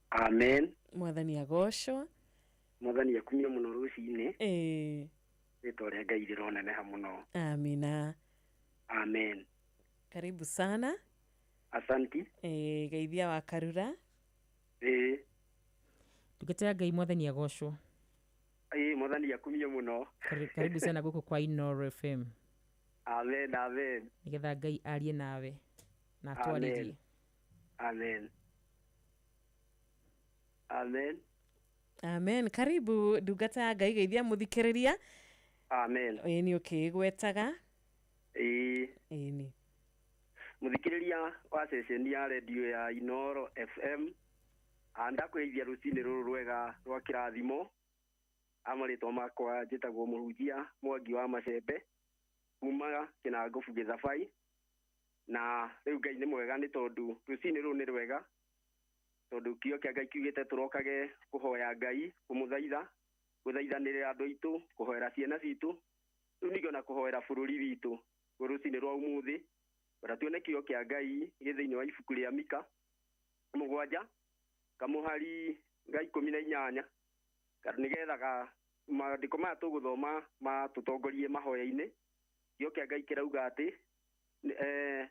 Amen.
Mwathani agocwo.
Mwathani akumie mũno rũcinĩ. Rĩtwa rĩa Ngai rĩroneneha mũno.
Amina.
Amen.
Karibu sana.
Asanti.
Geithia Wakarura.
Ndungata ya Ngai Mwathani agocwo.
Mwathani akumie mũno.
Karibu sana gũkũ kwa Inoro FM.
Amen, amen.
Nigetha Ngai arie nawe na twaririe.
Amen. Amen.
Amen. Karibu ndungata Ngai geithia muthikiriria.
Amen.
Ni ukigwetaga?
Ni. Muthikiriria wa ceceni ya radio ya Inoro FM. Anda kweithia rucini ruru rwega rwa kirathimo. Amaritwo makwa njitagwo Mũhunjia Mwangi wa Macembe. Kuma Kinangobu Githabai. Na riu Ngai ni mwega ni tondu rucini ruru ni rwega. Tondu kio kia Ngai kiugite turokage kuhoya Ngai, kumuthaitha, guthaithanirira andu aitu, kuhoera ciana citu, riu ningi ona kuhoera bururi witu. Rucini rwa umuthi, baratuone kio kia Ngai githiini wa ibuku ria Mika 7 kamuhari Ngai 18 nigethaga maandiko maya tuguthoma matutongorie mahoya-ini. Kio kia Ngai kirauga ati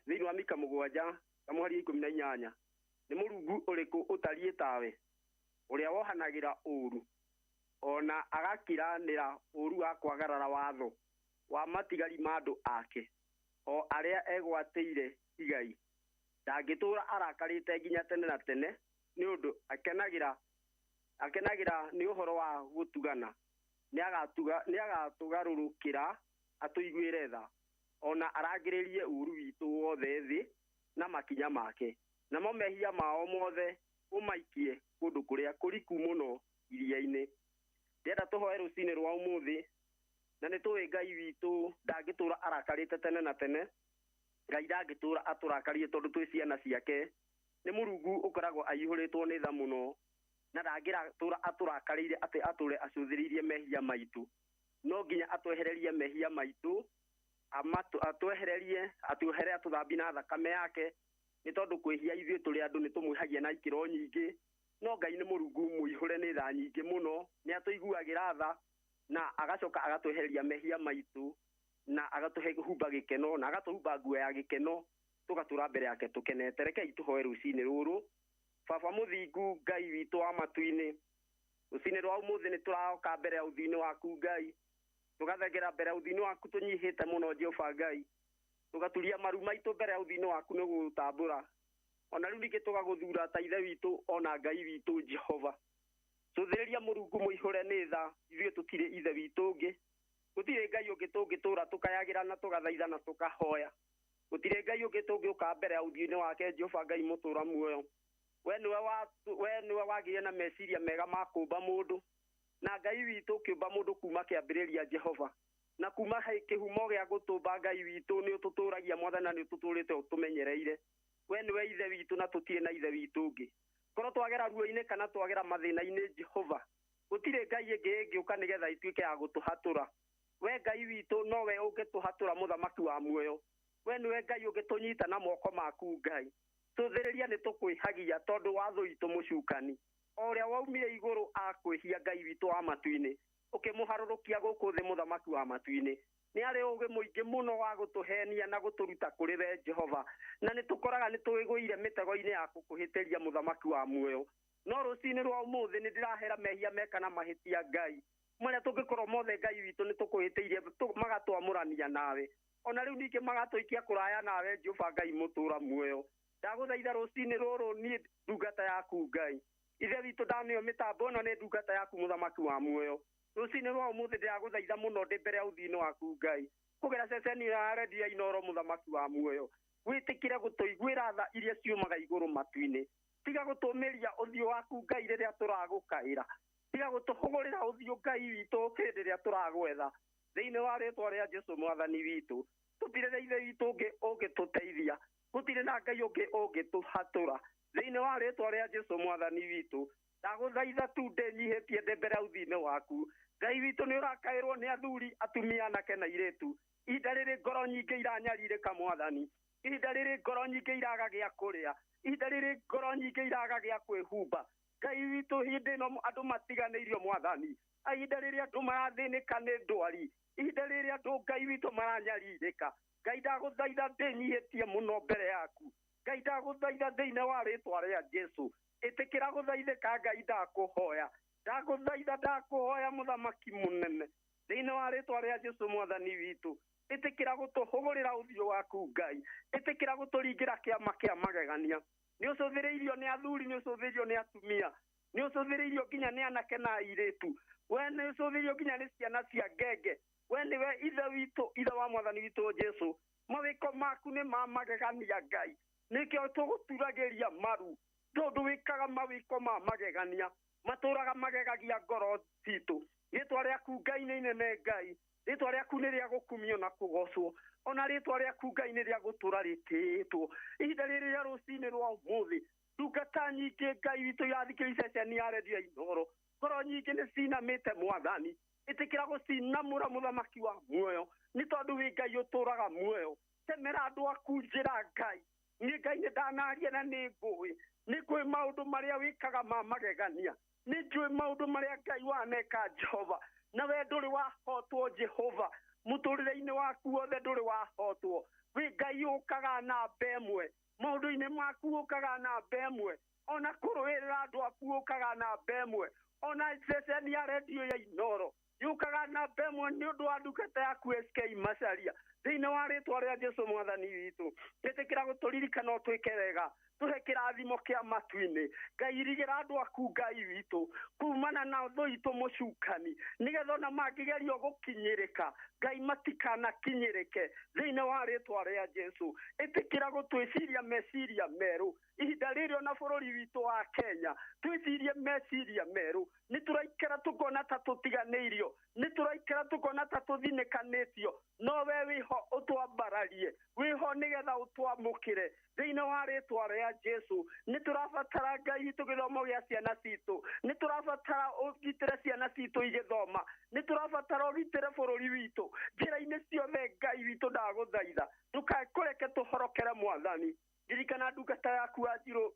thiini wa Mika 7 kamuhari 18 ni Murungu uriku utarie tawe uria wohanagira uru ona agakiranira uru wa kwagarara watho wa matigari mandu ake o aria egwateire igai ndangitura arakarite nginya tene na tene ni undu akenagira ni uhoro wa gutugana ni agatugarurukira atuiguire tha ona arangiririe uru witu wothe thi na makinya make na mehia mao mothe umaikie kundu kuria kuriku muno iria-ini. Ndenda tuhoe rucini rwa umuthi na ni tuwe Ngai witu ndangitura arakarite tene na tene. Ngai ndangitura aturakarie tondu twi ciana ciake. Ni Murungu ukoragwo aihuritwo ni tha muno na ndangiratura aturakarire ati ature acuthiririe mehia maitu. No nginya atwehererie mehia maitu, atwehererie atuthambi na thakame yake. Ni tondu kwihia ithuĩ tũrĩ andũ nĩ tũmwihagia na ikĩro nyingĩ, no Ngai nĩ Mũrungu mũihũre nĩ tha nyingĩ mũno, nĩ atũiguagĩra tha na agacoka agatwehereria mehia maitũ na agatũhumba gĩkeno na agatũhumba nguo ya gĩkeno tũgatũra mbere yake tũkenete. Rekei tũhoe rũcinĩ rũrũ. Baba mũthingu Ngai witũ wa matu-inĩ, rũcinĩ rwa ũmũthĩ nĩ tũraoka mbere ya ũthiũ-inĩ waku Ngai, tũgathegera mbere ya ũthiũ-inĩ waku tũnyihĩte mũno Jehova Ngai, tugaturia maru maitu mbere ya uthini waku ni gutambura ona riu ningĩ tũgagũthura ta ithe witũ ona Ngai witũ Jehova. Tuthĩrĩria Mũrungu mũihũre nĩ tha, ithuĩ tũtirĩ ithe witũ ũngĩ, gũtirĩ Ngai ũngĩ tũngĩtũra tũkayagĩra na tũgathaitha na tũkahoya, gũtirĩ Ngai ũngĩ tũngĩũka mbere ya uthini wake Jehova Ngai mũtũra muoyo. We niwe wagĩire na meciria mega ma kũmba mũndũ, na Ngai witũ ũkĩũmba mũndũ kuma kĩambĩrĩria Jehova, na kuma kĩhumo gĩa gũtũmba Ngai witũ nĩ ũtũtũragia Mwathani na nĩ ũtũtũrĩte ũtũmenyereire. We niwe ithe witũ na tũtirĩ na ithe witũ ũngĩ. Korwo twagera ruo-inĩ kana twagera mathĩna-inĩ Jehova, gũtirĩ Ngai ĩngĩ ĩngĩũka nĩgetha ĩtuĩke ya gũtũhatũra. We Ngai witũ nowe ũngĩtũhatũra mũthamaki wa muoyo. We niwe Ngai ũngĩtũnyita na moko maku Ngai. Tũthĩrĩria nĩ tũkwĩhagia tondũ wa thũ itũ mũcukani, o ũrĩa waumire igũrũ akwĩhia Ngai witũ wa matu-inĩ, ũkĩmũharũrũkia gũkũ thĩ mũthamaki wa matu-inĩ. Nĩ arĩ ũgĩ mũingĩ mũno wa gũtũhenia na gũtũruta kũrĩ we Jehova, na nĩ tũkoraga nĩ twĩgũire mĩtego-inĩ ya gũkũhĩtĩria mũthamaki wa muoyo. No rũcinĩ rwa ũmũthĩ nĩ ndĩrahera mehia meka na mahĩtia Ngai marĩa tũngĩkorwo mothe Ngai witũ nĩ tũkwĩhĩtĩirie magatwamũrania nawe, ona rĩu ningĩ magatũikia kũraya nawe Jehova Ngai mũtũra muoyo. Ndagũthaitha rũcinĩ rũrũ niĩ ndungata yaku Ngai, ithe witũ ndanĩo mĩtambo ĩno nĩ ndungata yaku mũthamaki wa muoyo. Rũcinĩ rwa ũmũthĩ ndĩragũthaitha mũno ndĩ mbere ya ũthiũ-inĩ waku Ngai, kũgera ceceni ya redio ya Inoro mũthamaki wa muoyo, wĩtĩkĩre gũtũiguĩra tha iria ciumaga igũrũ matu-inĩ. Tiga gũtũmĩria ũthiũ waku Ngai rĩrĩa tũragũkaĩra, tiga gũtũhũgũrĩra ũthiũ Ngai witũ hĩndĩ ĩrĩa tũragwetha. Thĩinĩ wa rĩĩtwa rĩa Jesũ Mwathani witũ, tũtirĩ na ithe witũ ũngĩ ũngĩtũteithia, gũtirĩ na Ngai ũngĩ ũngĩtũhatũra. Thĩinĩ wa rĩĩtwa rĩa Jesũ Mwathani witũ, ndagũthaitha tu ndĩnyihĩtie ndĩ mbere ya ũthiũ-inĩ waku. Ngai witũ nĩ ũrakaĩrwo nĩ athuri, atumia, anake na airĩtu. Ihinda rĩrĩ ngoro nyingĩ iranyarirĩka Mwathani, ihinda rĩrĩ ngoro nyingĩ iraga gĩa kũrĩa, ihinda rĩrĩ ngoro nyingĩ iraga gĩa kwĩhumba. Ngai witũ hĩndĩ ĩno andũ matiganĩirio Mwathani, ihinda rĩrĩ andũ marathĩnĩka nĩ ndwari, ihinda rĩrĩ andũ Ngai witũ maranyarirĩka. Ngai ndagũthaitha ndĩnyihĩtie mũno mbere yaku, Ngai ndagũthaitha thĩinĩ wa rĩĩtwa rĩa Jesũ, ĩtĩkĩra gũthaithĩka Ngai ndakũhoya, ndakũhoya mũthamaki mũnene, thĩinĩ wa rĩĩtwa rĩa Jesũ Mwathani witũ, ĩtĩkĩra itikira gutuhugurira uthio waku Ngai itikira guturingira kiama kia magegania ni ucuthireirio ni athuri ni ucuthireirio ni atumia ni ucuthireirio kinya ni anake na airetu we ni ucuthireirio kinya ni ciana cia ngenge we ni we ithe witu ithe wa mwathani witu Jesu mawiko maku ni ma magegania Ngai nikio tuguturagiria maru tondu wikaga mawiko ma magegania maturaga magegagia ngoro citu ritwa riaku Ngai ni inene Ngai ritwa riaku ni ria gukumio na kugocwo ona ritwa riaku Ngai ni ria gutura rititwo ihinda riri ria rucini rwa umuthi ndungata nyingi Ngai witu yathikiriria ceceni ya redio Inooro ngoro nyingi ni cinamite mwathani itikira gucinamura muthamaki wa muoyo ni tondu wi Ngai uturaga muoyo temera andu aku njira Ngai ni Ngai ni ndanaria na ni ngui ni kwi maundu maria wikaga ma magegania ni njui maundu maria Ngai waneka Jehova na we nduri wahotwo Jehova muturire-ini waku wothe nduri wahotwo wi Ngai ukaga na mbemwe maundu-ini maku ukaga na mbemwe ona kuruirira andu aku ukaga na mbemwe ona ceceni ya redio ya Inooro yukaga na mbemwe ni undu wa ndungata yaku SK Macharia thiini wa ritwa ria Jesu mwathani witu itikira guturirikana utwike wega tuhe kirathimo kia matu-ini Ngai irigira andu aku Ngai witu kumana na tho itu mucukani nigetha ona mangigerio gukinyirika Ngai matikana kinyirike thiini wa ritwa ria Jesu itikira gutwiciria meciria meru ihinda riri ona bururi witu wa Kenya twicirie meciria meru ni turaikara tukona ta tutiganeirio ni turaikara tukona ta tuthinikanitio no we wiho utwambararie wiho nigetha utwamukire thiini wa ritwa ria Jesu ni turabatara Ngai witu githomo gia ciana citu ni turabatara ugitire ciana citu igithoma ni turabatara ugitire bururi witu njira-ini ciothe Ngai witu ndaguthaitha ndukakureke tuhorokere mwathani ririkana ndungata yaku Wanjiru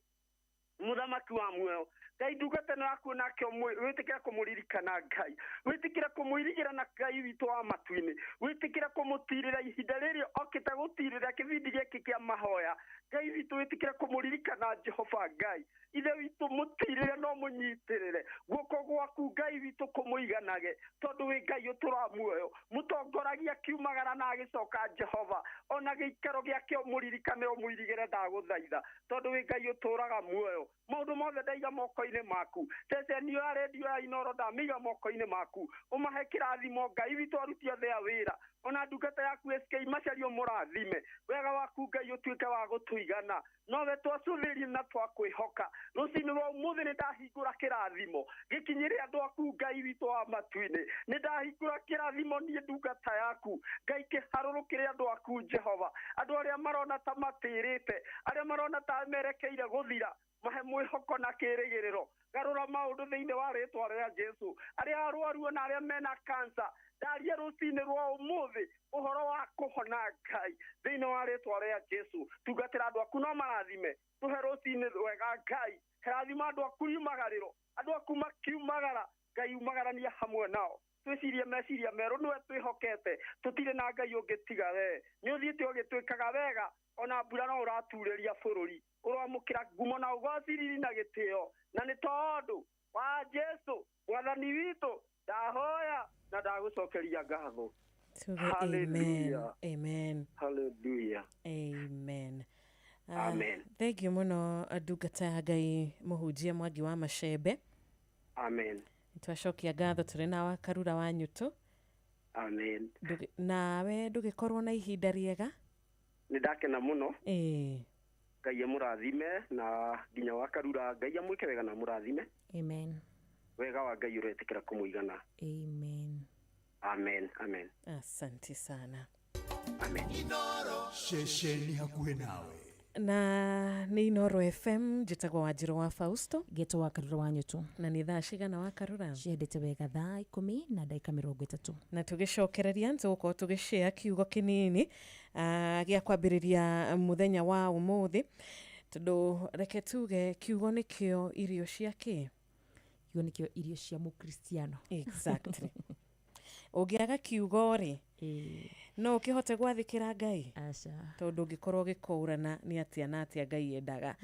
muthamaki wa muoyo Ngai ndungata yaku nake witikira kumuririkana Ngai witikira kumwirigira na Ngai witu wa matu-ini witikira kumutirira ihinda riri okite gutirira kibindi giki kia mahoya Ngai witu witikira kumuririkana Jehova Ngai ithe witu mutirire no munyitirire guko gwaku Ngai witu kumuiganage tondu wi Ngai utura muoyo mutongoragia kiumagara na agicoka Jehova ona giikaro giake umuririkane umuirigire ndaguthaitha tondu wi Ngai uturaga muoyo maundu mothe ndaiga moko-ini maku ceceni ya redio ya Inooro ndamiga moko-ini maku umahe kirathimo Ngai witu aruti othe a wira ona ndungata yaku SK Macharia murathime wega waku Ngai utuike wa gutuigana nowe twacuthirie na twakwihoka rucini rwa umuthi ni ndahingura kirathimo gikinyire andu aku Ngai witu wa matu-ini ni ndahingura kirathimo nie ndungata yaku Ngai kiharurukire andu aku Jehova andu aria marona ta matirite aria marona ta merekeire guthira mahe mwihoko na kirigiriro garura maundu thiini wa ritwa ria Jesu aria arwaru na aria mena cancer ndaria rucini rwa umuthi uhoro wa kuhona Ngai thiini wa ritwa ria Jesu tungatira andu aku no marathime tuhe rucini wega Ngai herathima andu aku iumagariro andu aku makiumagara Ngai umagarania hamwe nao twicirie meciria meru niwe twihokete tutire na Ngai ungitiga we ni uthiite ugitwikaga wega ona mbura no uraturiria bururi uramukira ngumo na ugociriri na gitio na ni tondu wa Jesu mwathani witu ndahoya na ndagucokeria ngatho.
Amen. Amen.
Hallelujah.
Amen.
Amen.
Thank you muno ndungata Ngai muhunjia Mwangi wa Machembe.
Amen.
Twacokia ngatho turi na wa Karura wa Nyutu.
Amen.
Nawe ndugikorwo na ihinda riega
ni ndakena muno Ngai amurathime na nginya wa Karura Ngai amwike wega na murathime.
Amen.
Wega wa Ngai uretikira kumuigana.
Amen.
Amen. Amen.
Asante sana.
Amen.
Inooro shesheni hakuhe nawe
na ni Inooro FM njitagwo Wanjiru wa Fausto
geto wa Karura wa Nyutu
na ni thaa cigana wa Karura
ciendete wega thaa 10 na ndagika 30
na tugicokereria ntugukorwo tugishare kiugo kinini gia kwambiriria muthenya wa umuthi tondu reke tuge kiugo nikio irio cia ki
kiugo nikio irio cia mukristiano
exactly ungiaga kiugo ri no ukihote gwathikira Ngai
aca
tondu ngikorwo gikuurana ni atia na atia Ngai endaga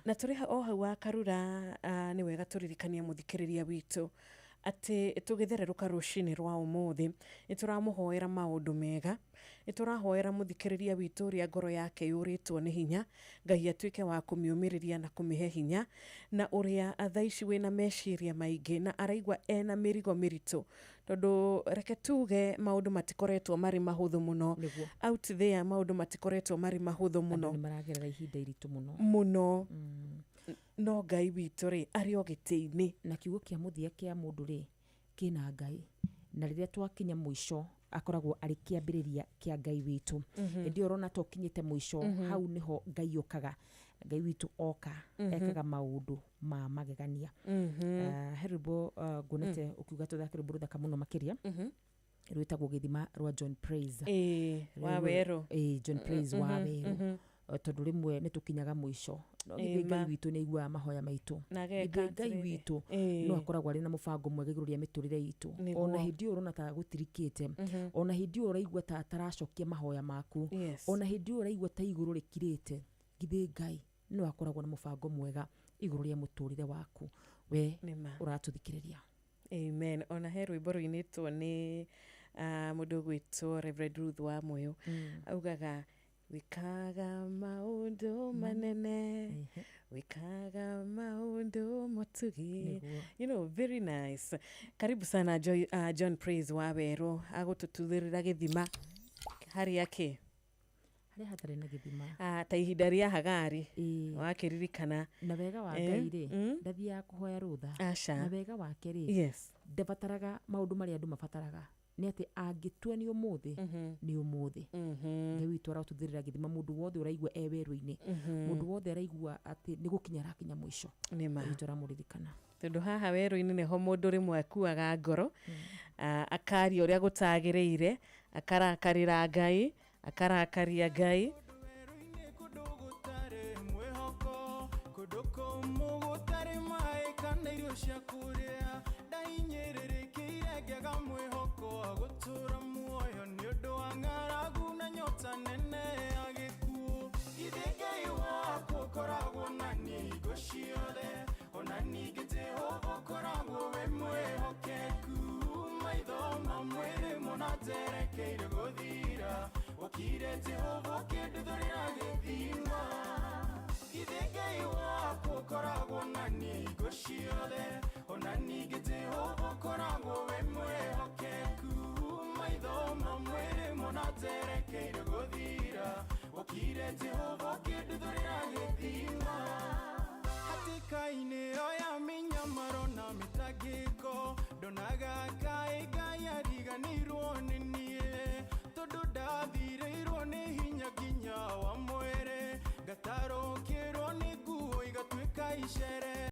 na turi o hau wa Karura ni wega turirikania muthikiriria witu ati tugithereruka rucini rwa umuthi nituramuhoera maundu mega niturahoera muthikiriria witu ria ngoro yake yuritwo ni hinya Ngai atuike wa kumiumiriria na kumihe hinya na uria athaici wina meciria maingi na araigwa ena mirigo miritu tondu reke tuge maundu matikoretwo mari mahuthu muno out there maundu matikoretwo mari mahuthu muno
maragerera ihinda iritu
muno no Ngai witu ri ari o giti-ini
na kiugo kia muthia kia mundu ri kina Ngai na riria twakinya mwisho akoragwo ari kiambiriria kia Ngai witu ndi urona tokinyite mwisho hau niho Ngai okaga Ngai witu oka ekaga maundu ma magegania heribo gunete ukiuga tuthake rwimbo ruthaka muno makiria rwitagwo githima rwa John Praise
Waweru
John Praise Waweru tondu rimwe nitukinyaga mwisho no Ngai witu ni igua mahoya maitu Ngai witu no akoragwo ari na mubango mwega iguru ria miturire itu ona hindi urona ta gutirikite ona hindi uraigua ta taracokia mahoya maku ona hindi uraigua ta iguru rikirite githe Ngai no akoragwo na mubango mwega iguru ria muturire waku we uratuthikiriria.
Amen. Ona he rwimbo ruinitwo ni mundu gwitwo Reverend Ruth wa Moyo augaga wikaga maundu manene wikaga maundu motugi you know very nice. Karibu sana John Praise Waweru agutututhirira githima hari yake
hari hatari na githima
ta ihinda ria Hagari wakiririkana
na wega wa Ngai ri ndathia kuhoya rutha na wega wake ri ndabataraga maundu mari andu mabataraga ni ati angitua ni umuthi ni umuthi Ngai witu aratuthirira githima mundu wothe uraigua eweru-ini mundu wothe araigua ati ni gukinya rakinya mwisho
nima
turamuririkana
tondu haha weru-ini niho mundu rimwe akuaga ngoro akari uria gutagiriire akarakarira Ngai akarakaria Ngai
Wakire Jehova kĩndũthũrĩra gĩthima Ithe Ngai waku ũkoragwo na ningo ciothe ona ningĩ Jehova ũkoragwo we mwĩhokeku maitho ma mwĩrĩ mũnaterekeire gũthira Wakire Jehova kĩndũthũrĩra gĩthima Hatĩka-inĩ oya mĩnyamaro na mĩtangĩko ndonaga Ngai ariganĩirwo nĩ niĩ tondu ndathirĩirwo nĩ hinya nginya wa mwĩrĩ ngatarũkĩrwo nĩ nguo igatuĩka icera